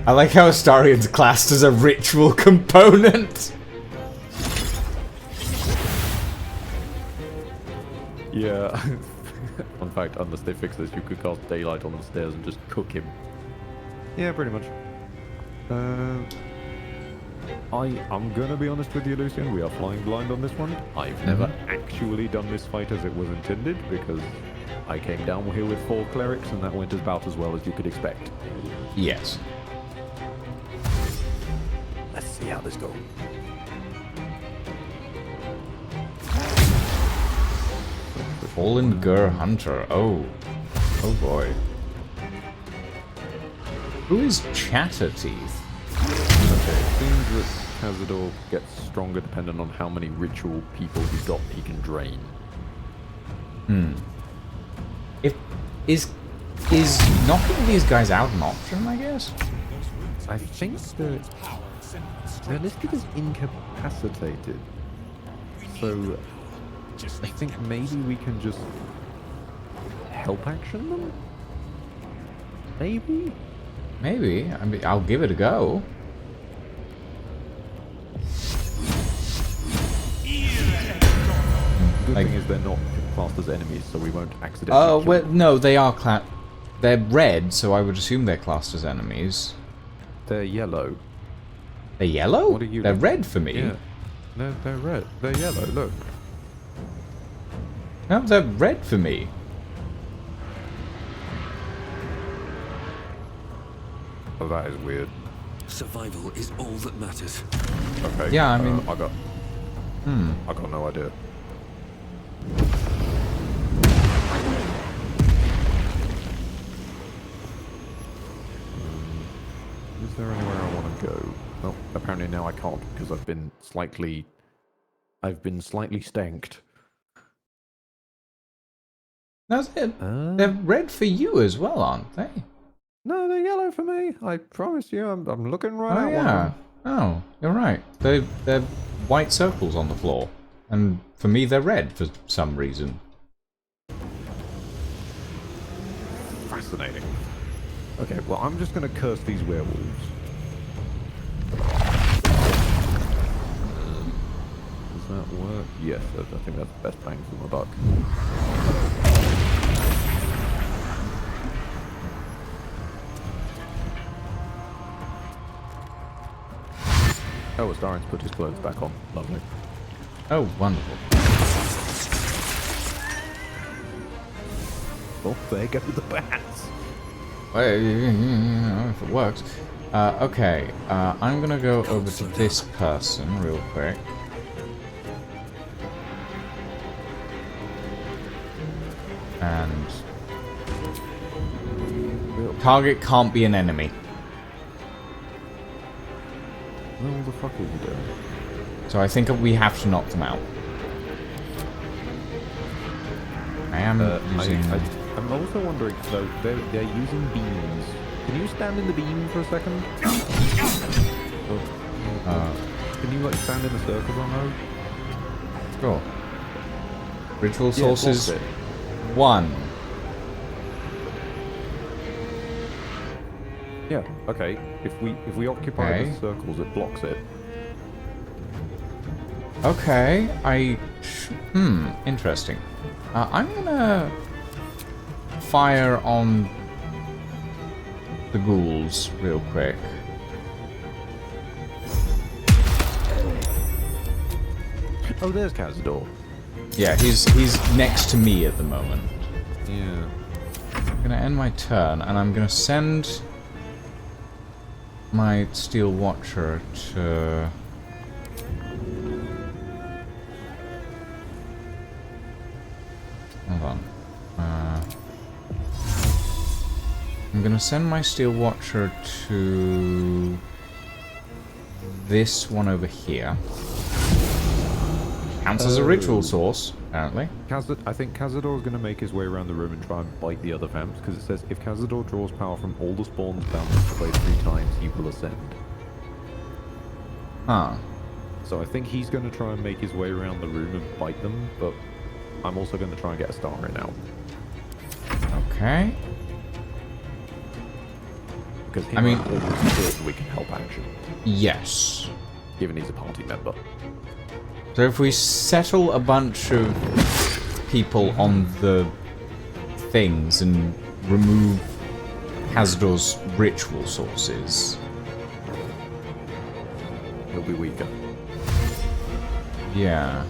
I like how Astarion's classed as a ritual component. Yeah. Fun fact, unless they fix this, you could cast daylight on the stairs and just cook him. Yeah, pretty much. I'm gonna be honest with you, Lucian. We are flying blind on this one. I've never actually done this fight as it was intended because I came down here with 4 clerics and that went about as well as you could expect. Yes. Let's see how this goes. Fallen Gur Hunter. Oh. Oh boy. Who is Chatterteeth? Okay, it seems that Cazador gets stronger depending on how many ritual people he can drain. Is knocking these guys out an option, I guess? I think that they're listed as incapacitated. So I think maybe we can just help action them? Maybe? Maybe. I mean, I'll give it a go. Good thing is they're not classed as enemies, so we won't accidentally Oh, kill well, them. no, they are they're red, so I would assume they're classed as enemies. They're yellow. They're yellow? What are you They're looking red at? for me. Yeah. No, they're red. They're yellow, look. No, they're red for me. Oh, that is weird. Survival is all that matters. Okay. Yeah, I mean... I got no idea. Is there anywhere I want to go? Well, apparently now I can't because I've been slightly stanked. That's it. They're red for you as well, aren't they? No, they're yellow for me. I promise you, I'm looking right at one of yeah. them. Oh, you're right. They're white circles on the floor, and for me they're red for some reason. Fascinating. Okay, well, I'm just going to curse these werewolves. Does that work? Yes, I think that's the best bang for my buck. Oh, Astarian's put his clothes back on. Lovely. Oh, wonderful. Oh, there go the bats. Well, you know, if it works. Okay, I'm gonna go over to this person real quick. And target can't be an enemy. What the fuck are you doing? So I think we have to knock them out. I am using... I'm also wondering, though, they're using beams. Can you stand in the beam for a second? Can you, like, stand in the circles on those? Sure. Ritual sources 1. Yeah, okay. If we occupy the circles, it blocks it. Okay, interesting. I'm gonna fire on the ghouls real quick. Oh, there's Cazador. Yeah, he's next to me at the moment. Yeah. I'm gonna end my turn, and I'm gonna send my Steel Watcher to... Hold on. I'm gonna send my Steel Watcher to this one over here. Counts as a ritual source, apparently. I think Cazador is going to make his way around the room and try and bite the other vamps, because it says if Cazador draws power from all the spawns bound to play 3 times, he will ascend. Huh. So I think he's going to try and make his way around the room and bite them, but I'm also going to try and get a star in out. Okay. Because I mean, we can help action. Yes. Given he's a party member. So if we settle a bunch of people on the things and remove Cazador's ritual sources, he'll be weaker. Yeah.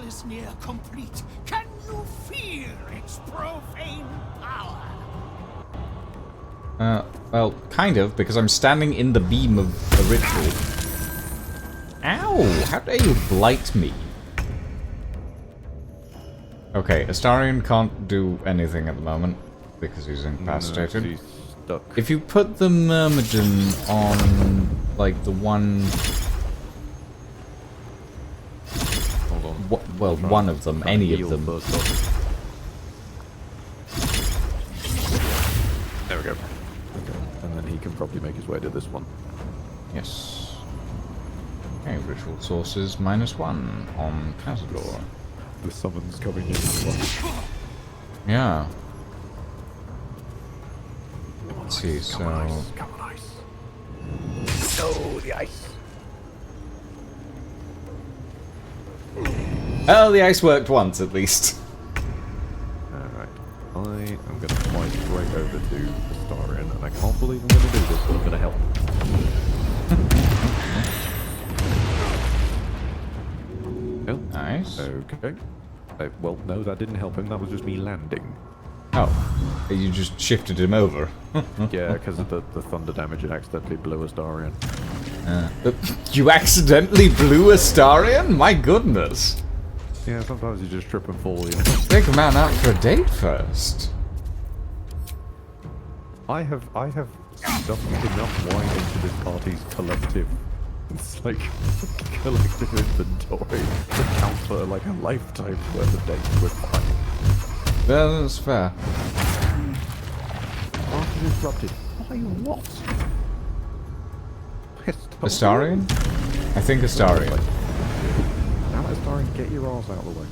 Is near complete. Can you feel its profane power? Well, kind of, because I'm standing in the beam of the ritual. Ow! How dare you blight me? Okay, Astarian can't do anything at the moment, because he's incapacitated. No, he's stuck. If you put the Myrmidon on, like, the one... Well, one of them, any of them. There we go. Okay. And then he can probably make his way to this one. Yes. Okay, ritual sources -1 on Cazador. The summons coming in. Yeah. Let's see, so... Come on, ice. Oh, the ice. Oh, the ice worked once, at least. Alright. I am going to fly straight over to Astarian, and I can't believe I'm going to do this, but I'm going to help. Oh, nice. Okay. Well, no, that didn't help him. That was just me landing. Oh. You just shifted him over. Yeah, because of the thunder damage, it accidentally blew Astarian. You accidentally blew Astarion? My goodness. Yeah, sometimes you just trip and fall, you know. Take a man out for a date first. I have stuffed enough wine into this party's collective. It's like collective inventory to count for like a lifetime's worth of dates with wine. Yeah, that's fair. Party disrupted. By what? Astarion? I think Astarion. Now Astarion, get your ass out of the way.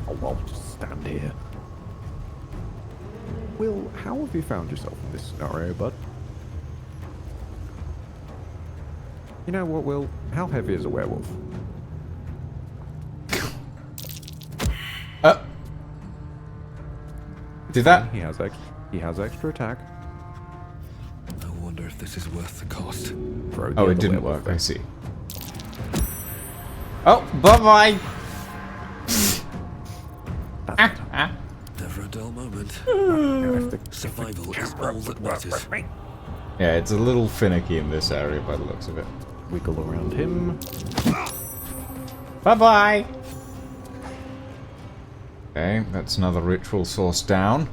Oh, I'll just stand here. Will, how have you found yourself in this scenario, bud? You know what, Will? How heavy is a werewolf? Did that? He has extra attack. I wonder if this is worth the cost. Oh, it didn't work. I see. Oh, bye-bye! Never a dull moment. Survival is all that matters. Yeah, it's a little finicky in this area by the looks of it. Wiggle around him. Bye-bye! Okay, that's another ritual source down.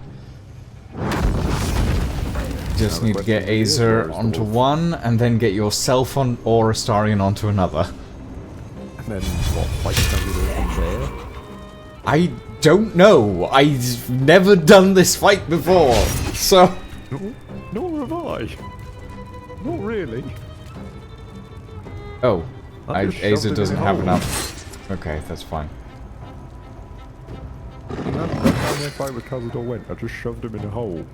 Just need to get Azer onto one, and then get yourself on or Astarion onto another. And then what, fight from there? I don't know. I've never done this fight before, so... Nor have I. Not really. Oh, Azer doesn't have enough. Okay, that's fine. That's how my fight with Cazador went. I just shoved him in a hole.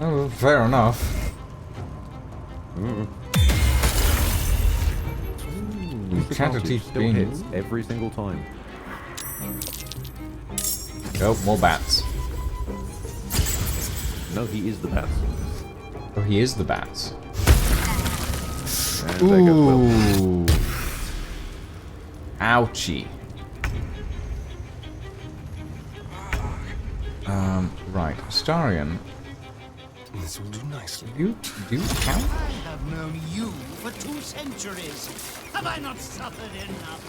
Oh, fair enough. Hits every single time. Oh, more bats. No, he is the bats. Oh, he is the bats. And ooh. Ouchie. Right, Astarion. This will do nicely. You count? I have known you for 2 centuries. Have I not suffered enough?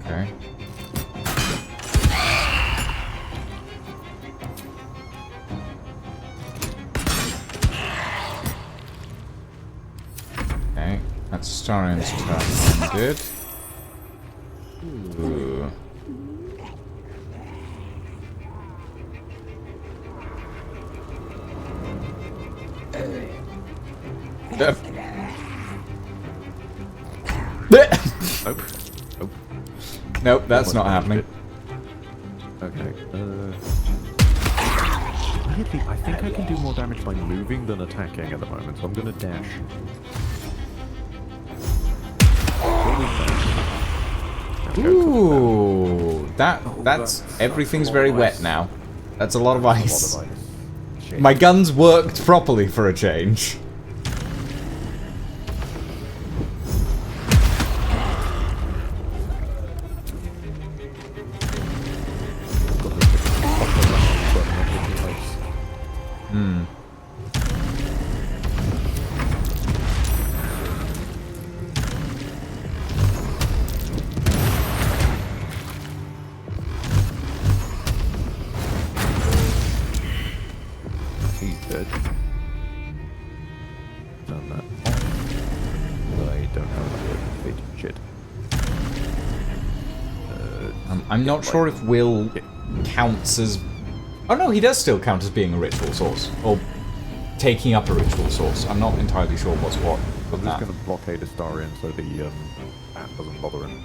Okay. Okay, that's Astarion's turn. Good. Ooh. Nope. Nope. Nope, that's not happening. Okay. Weirdly, I think I can do more damage by moving than attacking at the moment, so I'm gonna dash. Ooh, that's everything's very wet now. That's a lot of ice. My guns worked properly for a change. He's dead. Done that. I don't have enough weight. Shit. I'm not sure if Will counts as... Oh no, he does still count as being a ritual source. Or taking up a ritual source. I'm not entirely sure what's what. I'm just going to blockade Astarion so the bat doesn't bother him.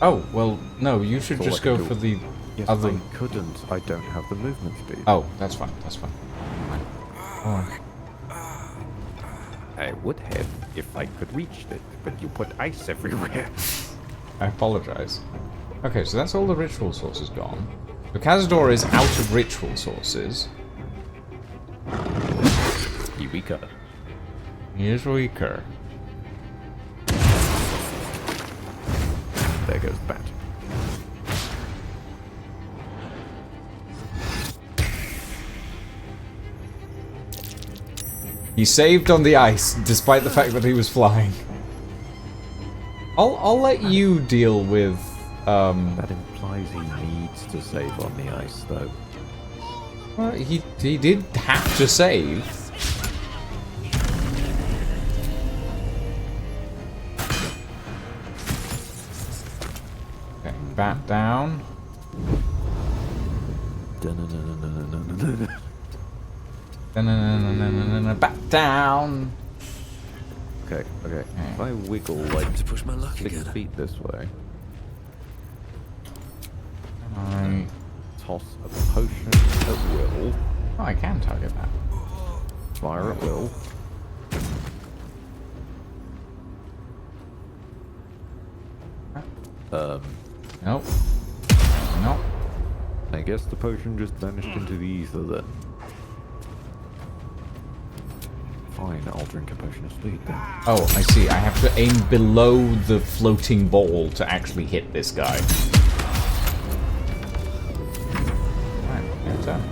Oh, well, no, you should That's all just I can go do. for the Yes, other... I couldn't. I don't have the movement speed. Oh, that's fine, that's fine. Oh. I would have if I could reach it, but you put ice everywhere. I apologize. Okay, so that's all the ritual sources gone. So Cazador is out of ritual sources. You weak. weaker. He is weaker. There goes the bat. He saved on the ice, despite the fact that he was flying. I'll let you deal with. That implies he needs to save on the ice, though. Well, he did have to save. Okay, bat down. Back down. Okay. If I wiggle like to push my luck 6 feet this way, I toss a potion at will. Oh, I can target that. Fire at will. Nope. Nope. I guess the potion just vanished into the ether then. Fine, I'll drink a potion of speed then. Oh, I see. I have to aim below the floating ball to actually hit this guy. Right, your turn.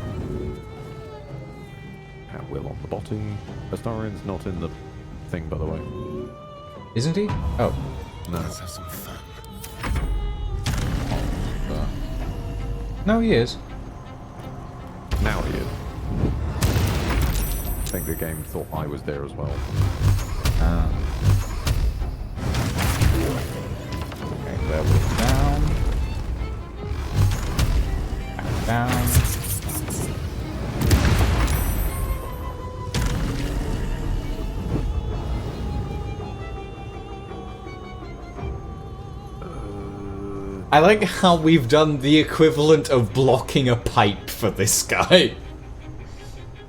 At will on the body. Astarian's not in the thing, by the way. Isn't he? Oh. No. Let's have some fun. No, he is. Now he is. I think the game thought I was there as well. Okay, level down. Back down. I like how we've done the equivalent of blocking a pipe for this guy.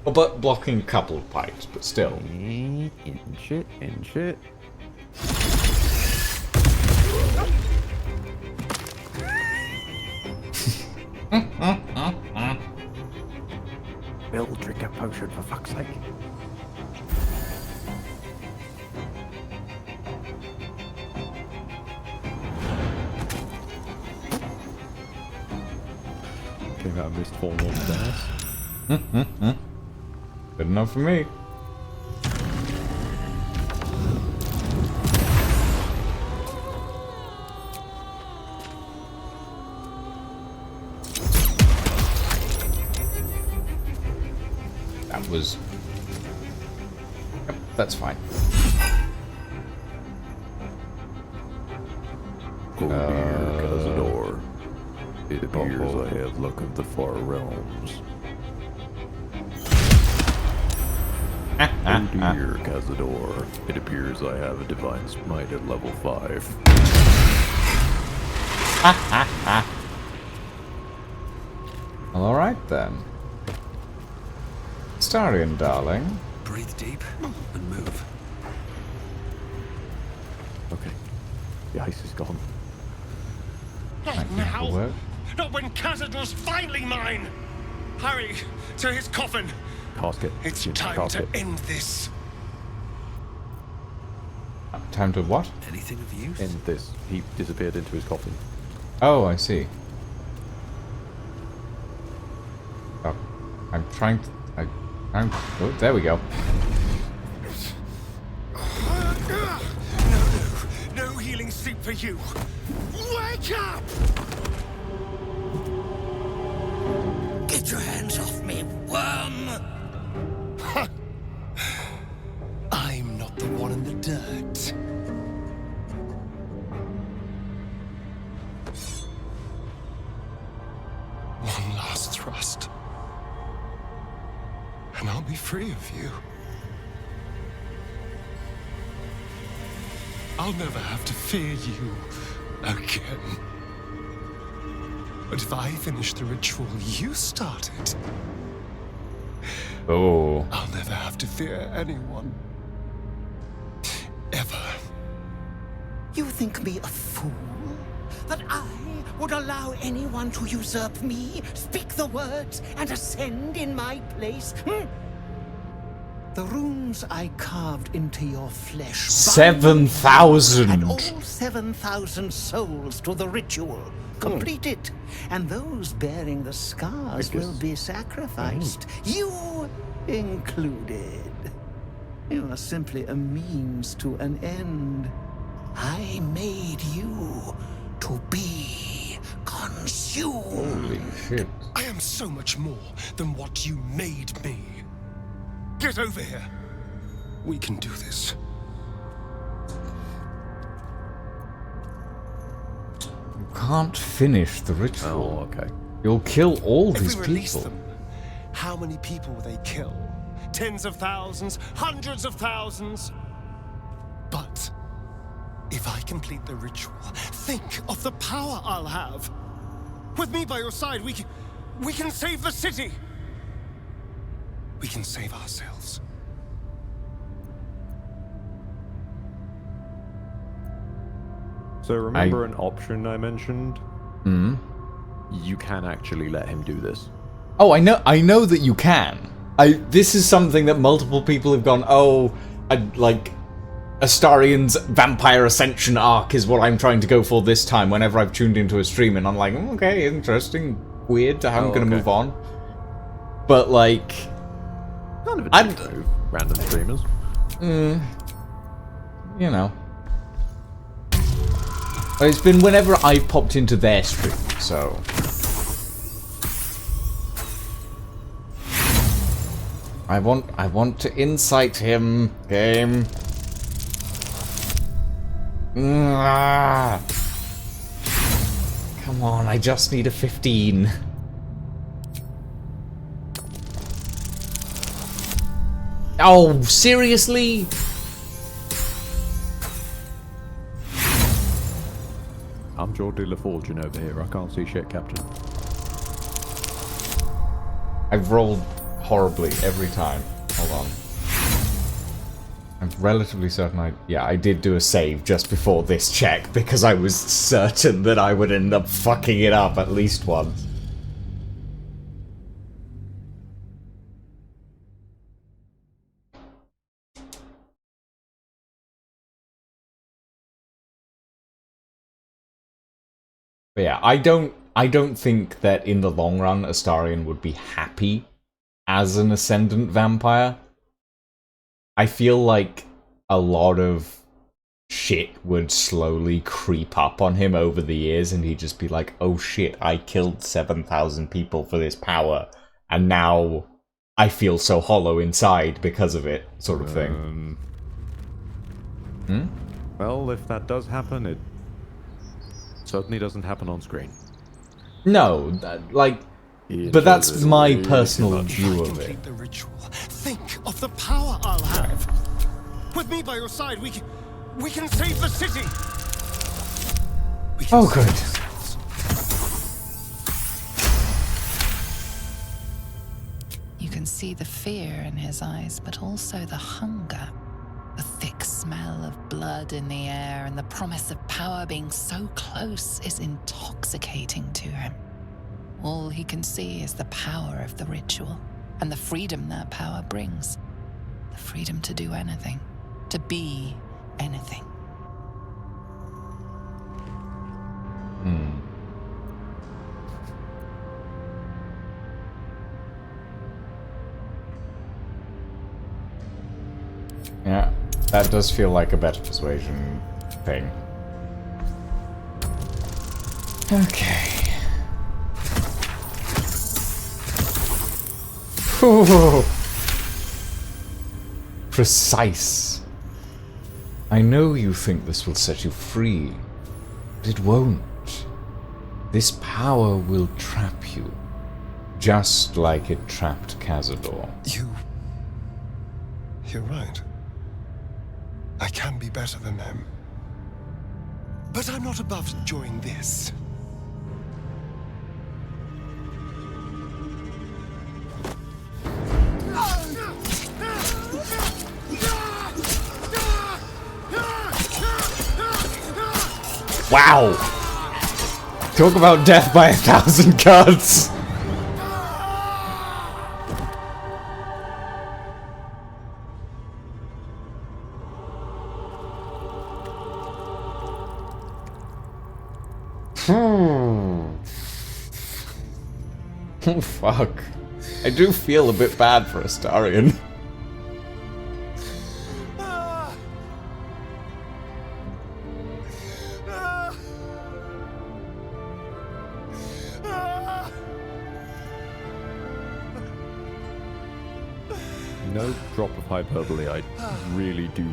Well, but blocking a couple of pipes, but still. And shit. Bill, drink a potion for fuck's sake. Came out of mist form on the dice. Good enough for me. That was... Yep, that's fine. Oh dear, Cazador. It appears I have luck of the far realms. Oh dear, Cazador. It appears I have a divine smite at level 5. Well, alright then. Starian, darling. Breathe deep and move. Okay. The ice is gone. Not now! Not when Cazador's finally mine! Hurry! To his coffin! Casket. It's Into time casket. to end this. Time to what? Anything of use? End this. He disappeared into his coffin. Oh, I see. Oh, I'm trying to... oh, there we go. No healing sleep for you! Wake up! Get your hands off me, worm! I'm not the one in the dirt. One last thrust. And I'll be free of you. I'll never have to fear you again. But if I finish the ritual you started, oh, I'll never have to fear anyone. Ever. You think me a fool? That I would allow anyone to usurp me, speak the words, and ascend in my place? The runes I carved into your flesh. 7,000. And all 7,000 souls to the ritual. Complete it, and those bearing the scars will be sacrificed. You included. You are simply a means to an end. I made you to be consumed. Holy shit. I am so much more than what you made me. Get over here. We can do this. You can't finish the ritual. Oh, okay. You'll kill all If these we release people. them, how many people will they kill? Tens of thousands, hundreds of thousands. But if I complete the ritual, think of the power I'll have. With me by your side, we can save the city. We can save ourselves. So remember an option I mentioned? Hmm? You can actually let him do this. Oh, I know that you can. This is something that multiple people have gone, oh, like, Astarion's Vampire Ascension arc is what I'm trying to go for this time whenever I've tuned into a stream, and I'm like, okay, interesting, weird, I'm gonna move on. But, like... Kind of a dick move, random streamers. You know. But it's been whenever I've popped into their stream, so... I want to incite him, game. Come on, I just need a 15. Oh, seriously? I'm Geordie LaFortune over here. I can't see shit, Captain. I've rolled horribly every time. Hold on. I'm relatively certain I did do a save just before this check because I was certain that I would end up fucking it up at least once. But yeah, I don't think that in the long run Astarion would be happy as an ascendant vampire. I feel like a lot of shit would slowly creep up on him over the years and he'd just be like, oh shit, I killed 7,000 people for this power and now I feel so hollow inside because of it, sort of thing. Well, if that does happen, it certainly doesn't happen on screen. No, but that's my personal view of it. The ritual. Think of the power I'll have. With me by your side, we can save the city. Oh, good. You can see the fear in his eyes, but also the hunger. The thick smell of blood in the air and the promise of power being so close is intoxicating to him. All he can see is the power of the ritual and the freedom that power brings. The freedom to do anything, to be anything. Yeah, that does feel like a better persuasion thing. Okay. Ooh. Precise. I know you think this will set you free, but it won't. This power will trap you, just like it trapped Cazador. You're right. I can be better than them. But I'm not above enjoying this. Wow! Talk about death by 1,000 cuts! Oh, fuck. I do feel a bit bad for Astarion. No drop of hyperbole. I really do.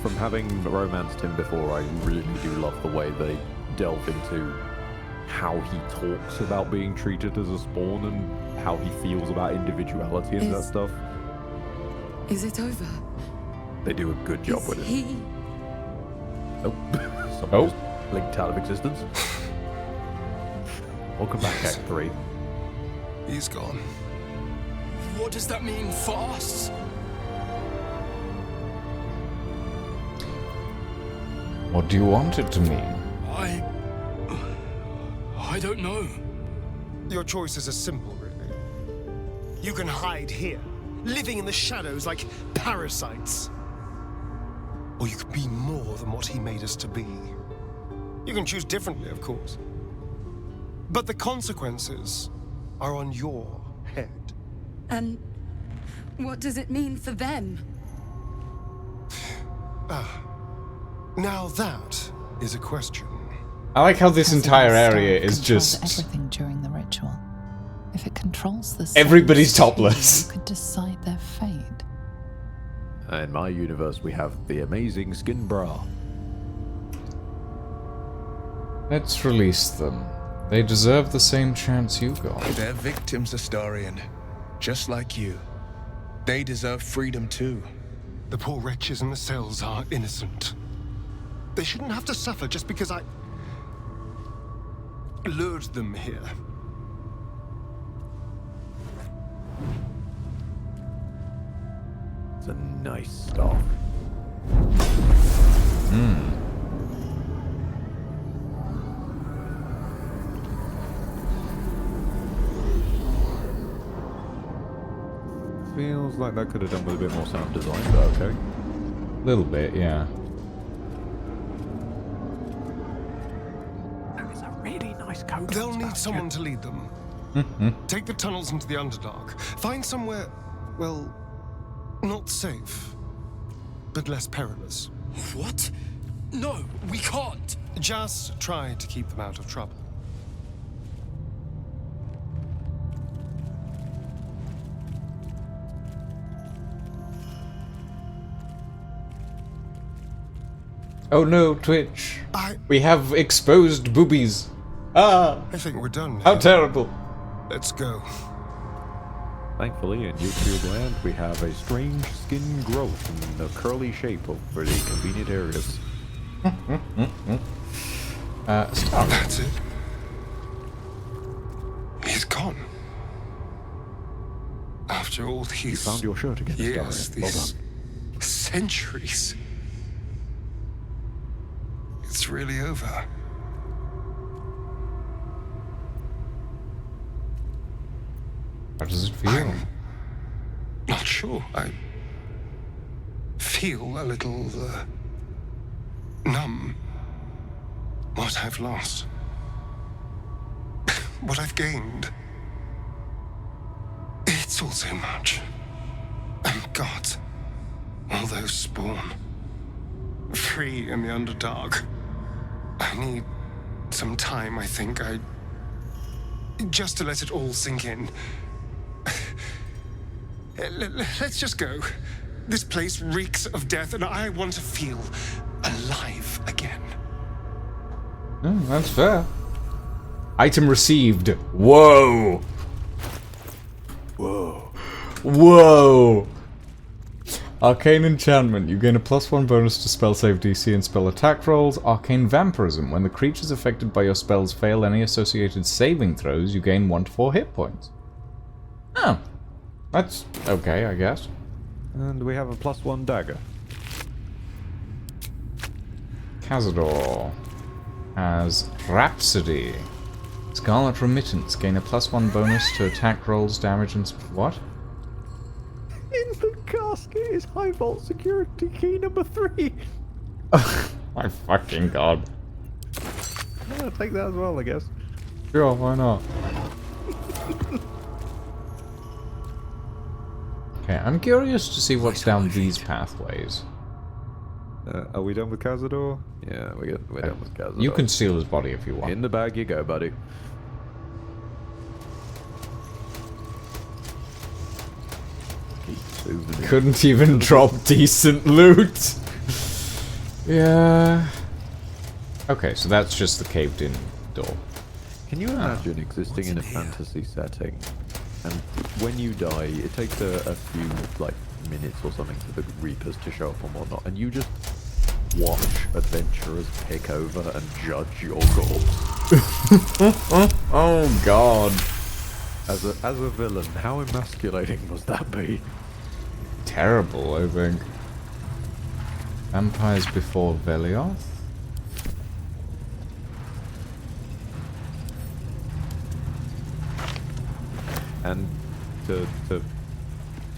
From having romanced him before, I really do love the way they delve into how he talks about being treated as a spawn and how he feels about individuality and that stuff. Is it over? They do a good job with it. Oh, someone Oh. just blinked out of existence. Welcome back, Act 3. He's gone. What does that mean for us? What do you want it to mean? I don't know. Your choices are simple, really. You can hide here, living in the shadows like parasites. Or you can be more than what he made us to be. You can choose differently, of course. But the consequences are on your head. And what does it mean for them? Now that is a question. I like how this entire area is controls just... everything during the ritual. If it controls the Everybody's souls, topless. you could decide their fate. In my universe, we have the amazing skin bra. Let's release them. They deserve the same chance you got. They're victims, Astarion. Just like you. They deserve freedom too. The poor wretches in the cells are innocent. They shouldn't have to suffer just because I lured them here. It's a nice stuff. Feels like that could have done with a bit more sound design, but okay. A little bit, yeah. That is a really nice coat. They'll need someone to lead them. Take the tunnels into the Underdark. Find somewhere, well, not safe, but less perilous. What? No, we can't. Just try to keep them out of trouble. Oh no, Twitch. We have exposed boobies. Ah! I think we're done. How terrible. Let's go. Thankfully, in Youtube land, we have a strange skin growth in the curly shape of pretty convenient areas. Stop. That's it. He's gone. After all these... You found your shirt again, Yes, Astarion. Well these done. centuries. It's really over. How does it feel? Not sure. I feel a little numb. What I've lost. What I've gained. It's all so much. And God, all those spawn. Free in the Underdark. I need some time, I think. Just to let it all sink in. Let's just go. This place reeks of death, and I want to feel alive again. That's fair. Item received. Whoa! Whoa. Whoa! Arcane Enchantment. You gain a +1 bonus to spell save DC and spell attack rolls. Arcane Vampirism. When the creatures affected by your spells fail any associated saving throws, you gain 1 to 4 hit points. Oh. That's okay, I guess. And we have a +1 dagger. Cazador has Rhapsody. Scarlet Remittance. Gain a +1 bonus to attack rolls, damage, and... What? In the casket is High Vault Security Key number 3. My fucking god. I'll take that as well, I guess. Sure, why not? Okay, I'm curious to see what's down these pathways. Are we done with Cazador? Yeah, we're done with Cazador. You can steal his body if you want. In the bag you go, buddy. Couldn't even drop decent loot. Yeah. Okay, so that's just the caved-in door. Can you imagine existing in a fantasy setting, and when you die, it takes a few like minutes or something for the Reapers to show up and whatnot, and you just watch adventurers pick over and judge your corpse? Oh God! As a villain, how emasculating must that be? Terrible, I think. Vampires before Velioth? And to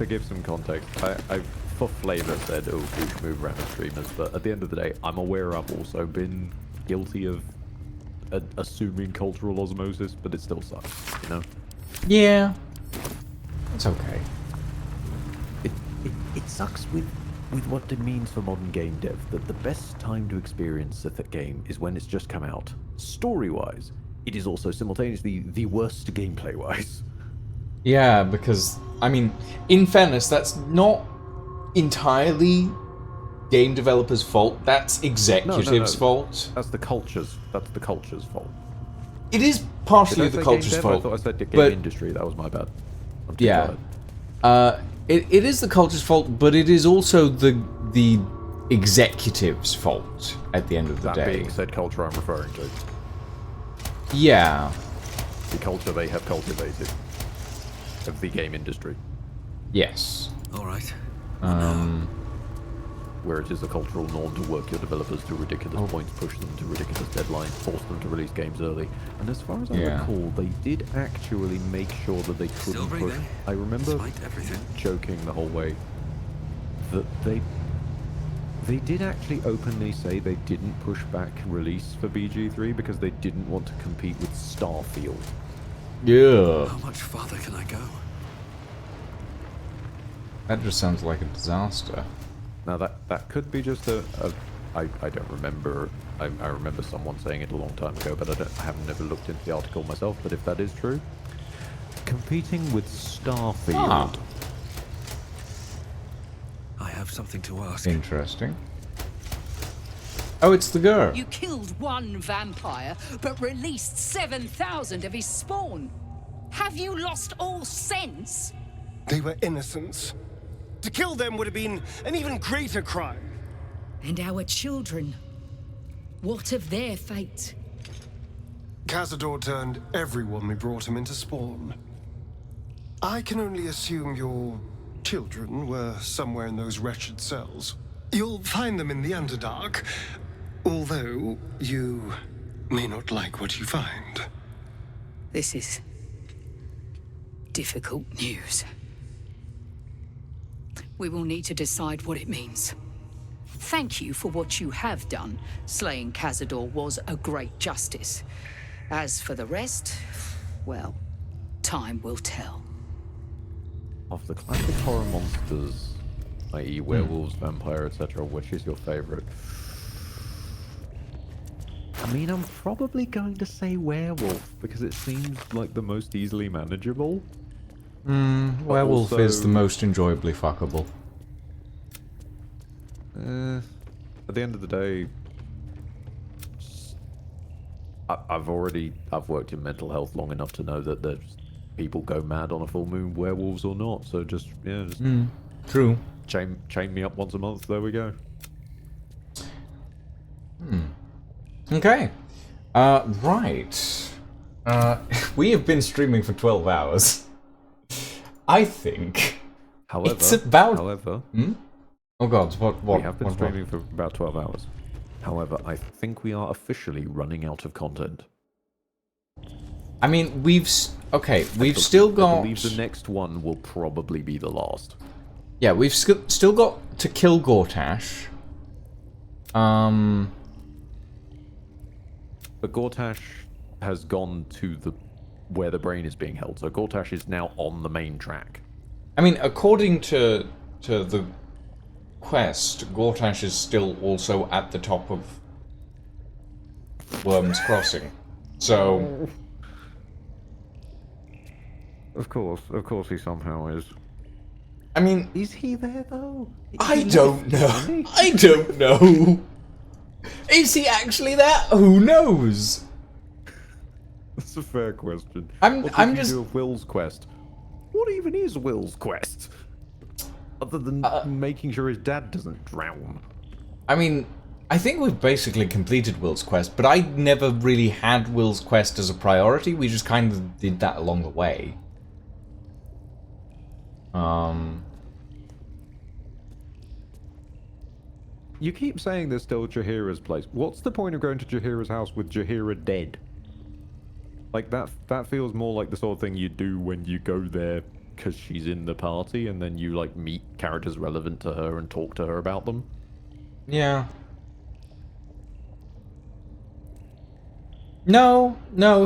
give some context, I for flavour said, oh, we should move around as streamers, but at the end of the day, I'm aware I've also been guilty of assuming cultural osmosis, but it still sucks, you know? Yeah. It's okay. It sucks with what it means for modern game dev, that the best time to experience a game is when it's just come out. Story-wise, it is also simultaneously the worst gameplay-wise. Yeah, because, I mean, in fairness, that's not entirely game developers' fault. That's executives' fault. That's the culture's fault. It is partially the culture's fault. I thought I said the game industry. That was my bad. I'm too tired. It is the culture's fault, but it is also the executives' fault at the end of the day. That being said, culture I'm referring to. Yeah. The culture they have cultivated of the game industry. Yes. All right. Where it is a cultural norm to work your developers to ridiculous points, push them to ridiculous deadlines, force them to release games early. And as far as I recall, they did actually make sure that they couldn't push. I remember joking the whole way that they did actually openly say they didn't push back release for BG3 because they didn't want to compete with Starfield. Yeah. How much farther can I go? That just sounds like a disaster. Now that could be just I don't remember. I remember someone saying it a long time ago, but I haven't never looked into the article myself. But if that is true, competing with Starfield. I have something to ask. Interesting. Oh, it's the girl. You killed one vampire, but released 7,000 of his spawn. Have you lost all sense? They were innocents. To kill them would have been an even greater crime. And our children? What of their fate? Cazador turned everyone we brought him into spawn. I can only assume your children were somewhere in those wretched cells. You'll find them in the Underdark, although you may not like what you find. This is difficult news. We will need to decide what it means. Thank you for what you have done. Slaying Cazador was a great justice. As for the rest, well, time will tell. Of the classic horror monsters, i.e. werewolves, vampire, etc., which is your favorite? I mean, I'm probably going to say werewolf, because it seems like the most easily manageable. Werewolf is the most enjoyably fuckable. At the end of the day, I've worked in mental health long enough to know that there's people go mad on a full moon, werewolves or not. So just true. Chain me up once a month. There we go. Okay. Right. We have been streaming for 12 hours. I think. However, it's about. Oh God! What? We have been streaming for about 12 hours. However, I think we are officially running out of content. I mean, we've still got. I believe the next one will probably be the last. Yeah, we've still got to kill But Gortash has gone to where the brain is being held. So Gortash is now on the main track. I mean, according to the quest, Gortash is still also at the top of Worm's Crossing. So... Of course he somehow is. I mean... Is he there, though? I don't know. I don't know. Is he actually there? Who knows? That's a fair question. I'm just... do of Will's quest? What even is Will's quest? Other than making sure his dad doesn't drown. I mean, I think we've basically completed Will's quest, but I never really had Will's quest as a priority. We just kind of did that along the way. You keep saying there's still Jaheira's place. What's the point of going to Jaheira's house with Jaheira dead? Like, that feels more like the sort of thing you do when you go there because she's in the party, and then you, like, meet characters relevant to her and talk to her about them. Yeah. No,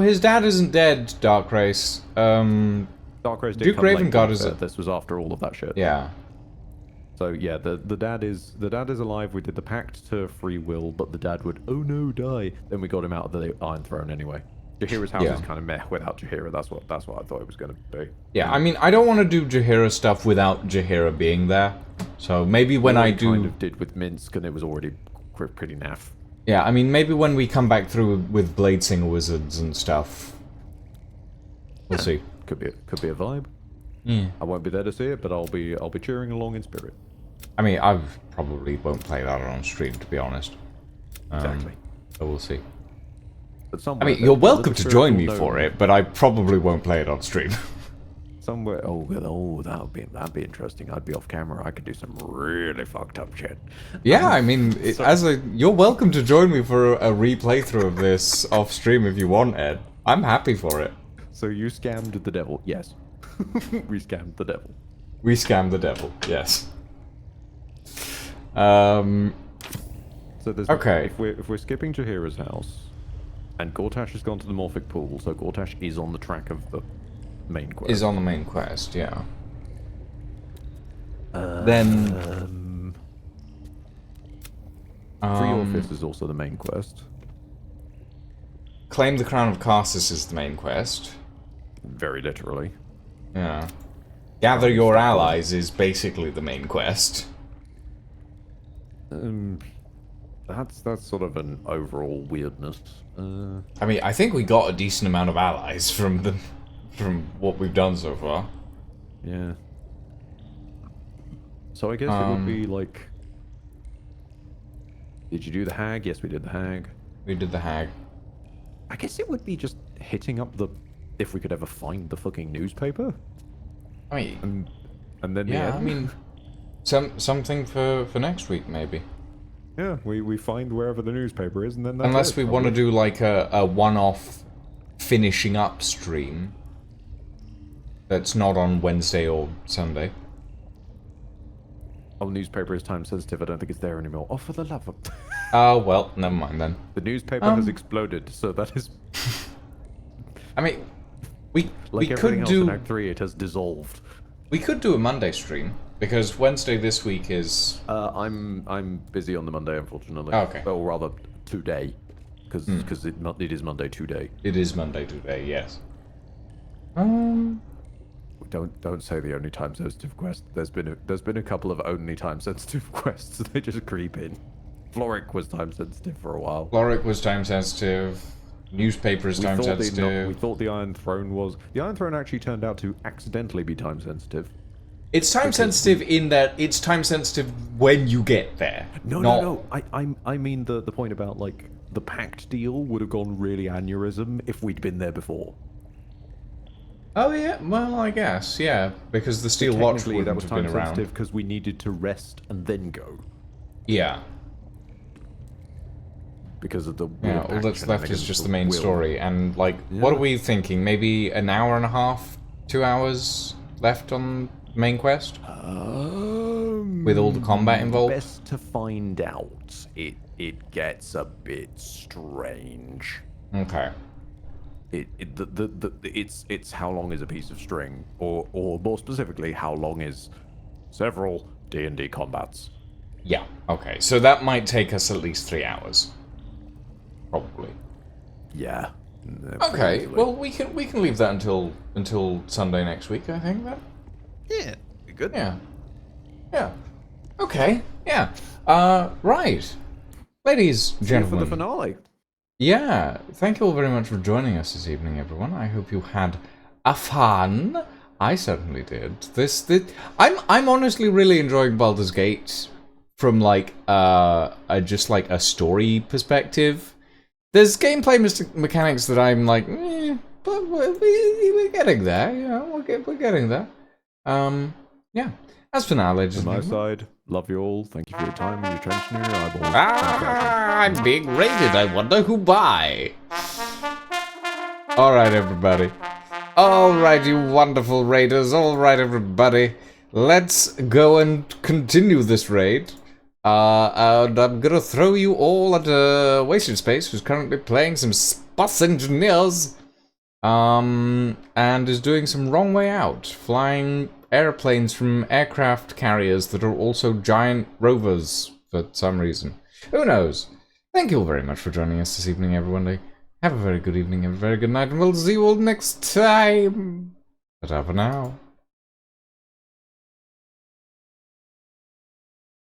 his dad isn't dead, Darkrace. Darkrace did Duke come late, Ravengard is this was after all of that shit. Yeah. So yeah, the dad is alive. We did the pact to free Will, but the dad would die. Then we got him out of the Iron Throne anyway. Jaheira's house is kind of meh without Jaheira. That's what I thought it was going to be. Yeah, I mean, I don't want to do Jaheira stuff without Jaheira being there. So maybe when I do... kind of did with Minsk, and it was already pretty naff. Yeah, I mean, maybe when we come back through with Bladesinger Wizards and stuff. We'll see. Could be a vibe. Yeah. I won't be there to see it, but I'll be cheering along in spirit. I mean, I probably won't play that on stream, to be honest. Exactly. So we'll see. But I mean, you're welcome to join me for it, but I probably won't play it on stream. Somewhere, that'd be interesting. I'd be off camera. I could do some really fucked up shit. Yeah, I mean, you're welcome to join me for a replaythrough of this off stream if you want, Ed. I'm happy for it. So you scammed the devil? Yes. We scammed the devil. We scammed the devil. Yes. So there's okay. If we're skipping Jaheira's house, and Gortash has gone to the Morphic Pool, so Gortash is on the track of the main quest. Is on the main quest, yeah. Then Free Orpheus is also the main quest. Claim the Crown of Karsus is the main quest. Very literally. Yeah. Gather your allies is basically the main quest. That's sort of an overall weirdness. I mean, I think we got a decent amount of allies from what we've done so far. Yeah. So I guess it would be like... Did you do the Hag? Yes, we did the Hag. We did the Hag. I guess it would be just hitting up the... If we could ever find the fucking newspaper. I mean... And then yeah, the end. I mean... Something for next week, maybe. Yeah, we find wherever the newspaper is, and then that's Unless we want to do like a one-off finishing up stream that's not on Wednesday or Sunday. Oh, newspaper is time sensitive. I don't think it's there anymore. Oh, for the love of... Oh, well, never mind then. The newspaper has exploded, so that is... I mean, we everything could else do... in Act 3, it has dissolved. We could do a Monday stream, because Wednesday this week is... I'm busy on the Monday, unfortunately. Oh, okay. Or rather, today. Because it is Monday today. It is Monday today, yes. Don't say the only time sensitive quest. There's been a couple of only time sensitive quests. They just creep in. Floric was time sensitive for a while. Floric was time sensitive. Newspaper is time sensitive. We thought the Iron Throne was. The Iron Throne actually turned out to accidentally be time sensitive. It's time sensitive in that it's time sensitive when you get there. No. I mean the point about like the pact deal would have gone really aneurysm if we'd been there before. Oh yeah, well I guess yeah, because the Steel Watch wouldn't that was have time been around. sensitive because we needed to rest and then go. Yeah. Because of the all that's left is just the main story, and like, what are we thinking? Maybe an hour and a half, 2 hours left on main quest, with all the combat involved. Best to find out. It gets a bit strange. Okay. It's how long is a piece of string, or more specifically, how long is several D&D combats? Yeah. Okay. So that might take us at least 3 hours. Probably. Yeah. Okay. Well, we can leave that until Sunday next week. I think then. Yeah. Good. Yeah. Yeah. Okay. Yeah. Right. Ladies, gentlemen. See you for the finale. Yeah, thank you all very much for joining us this evening, everyone. I hope you had a fun. I certainly did. I'm honestly really enjoying Baldur's Gate from like just like a story perspective. There's gameplay mechanics that I'm like, but we're getting there. You know, we're getting there. Yeah. As for now, ladies and gentlemen. On my side, love you all. Thank you for your time and your attention and your eyeballs. I'm being rated. I wonder who by. Alright, everybody. Alright, you wonderful raiders. Alright, everybody. Let's go and continue this raid. And I'm gonna throw you all at Wasted Space, who's currently playing some Spus Engineers. And is doing some Wrong Way Out. Flying airplanes from aircraft carriers that are also giant rovers for some reason. Who knows? Thank you all very much for joining us this evening, everyone. Have a very good evening, have a very good night, and we'll see you all next time. But for now.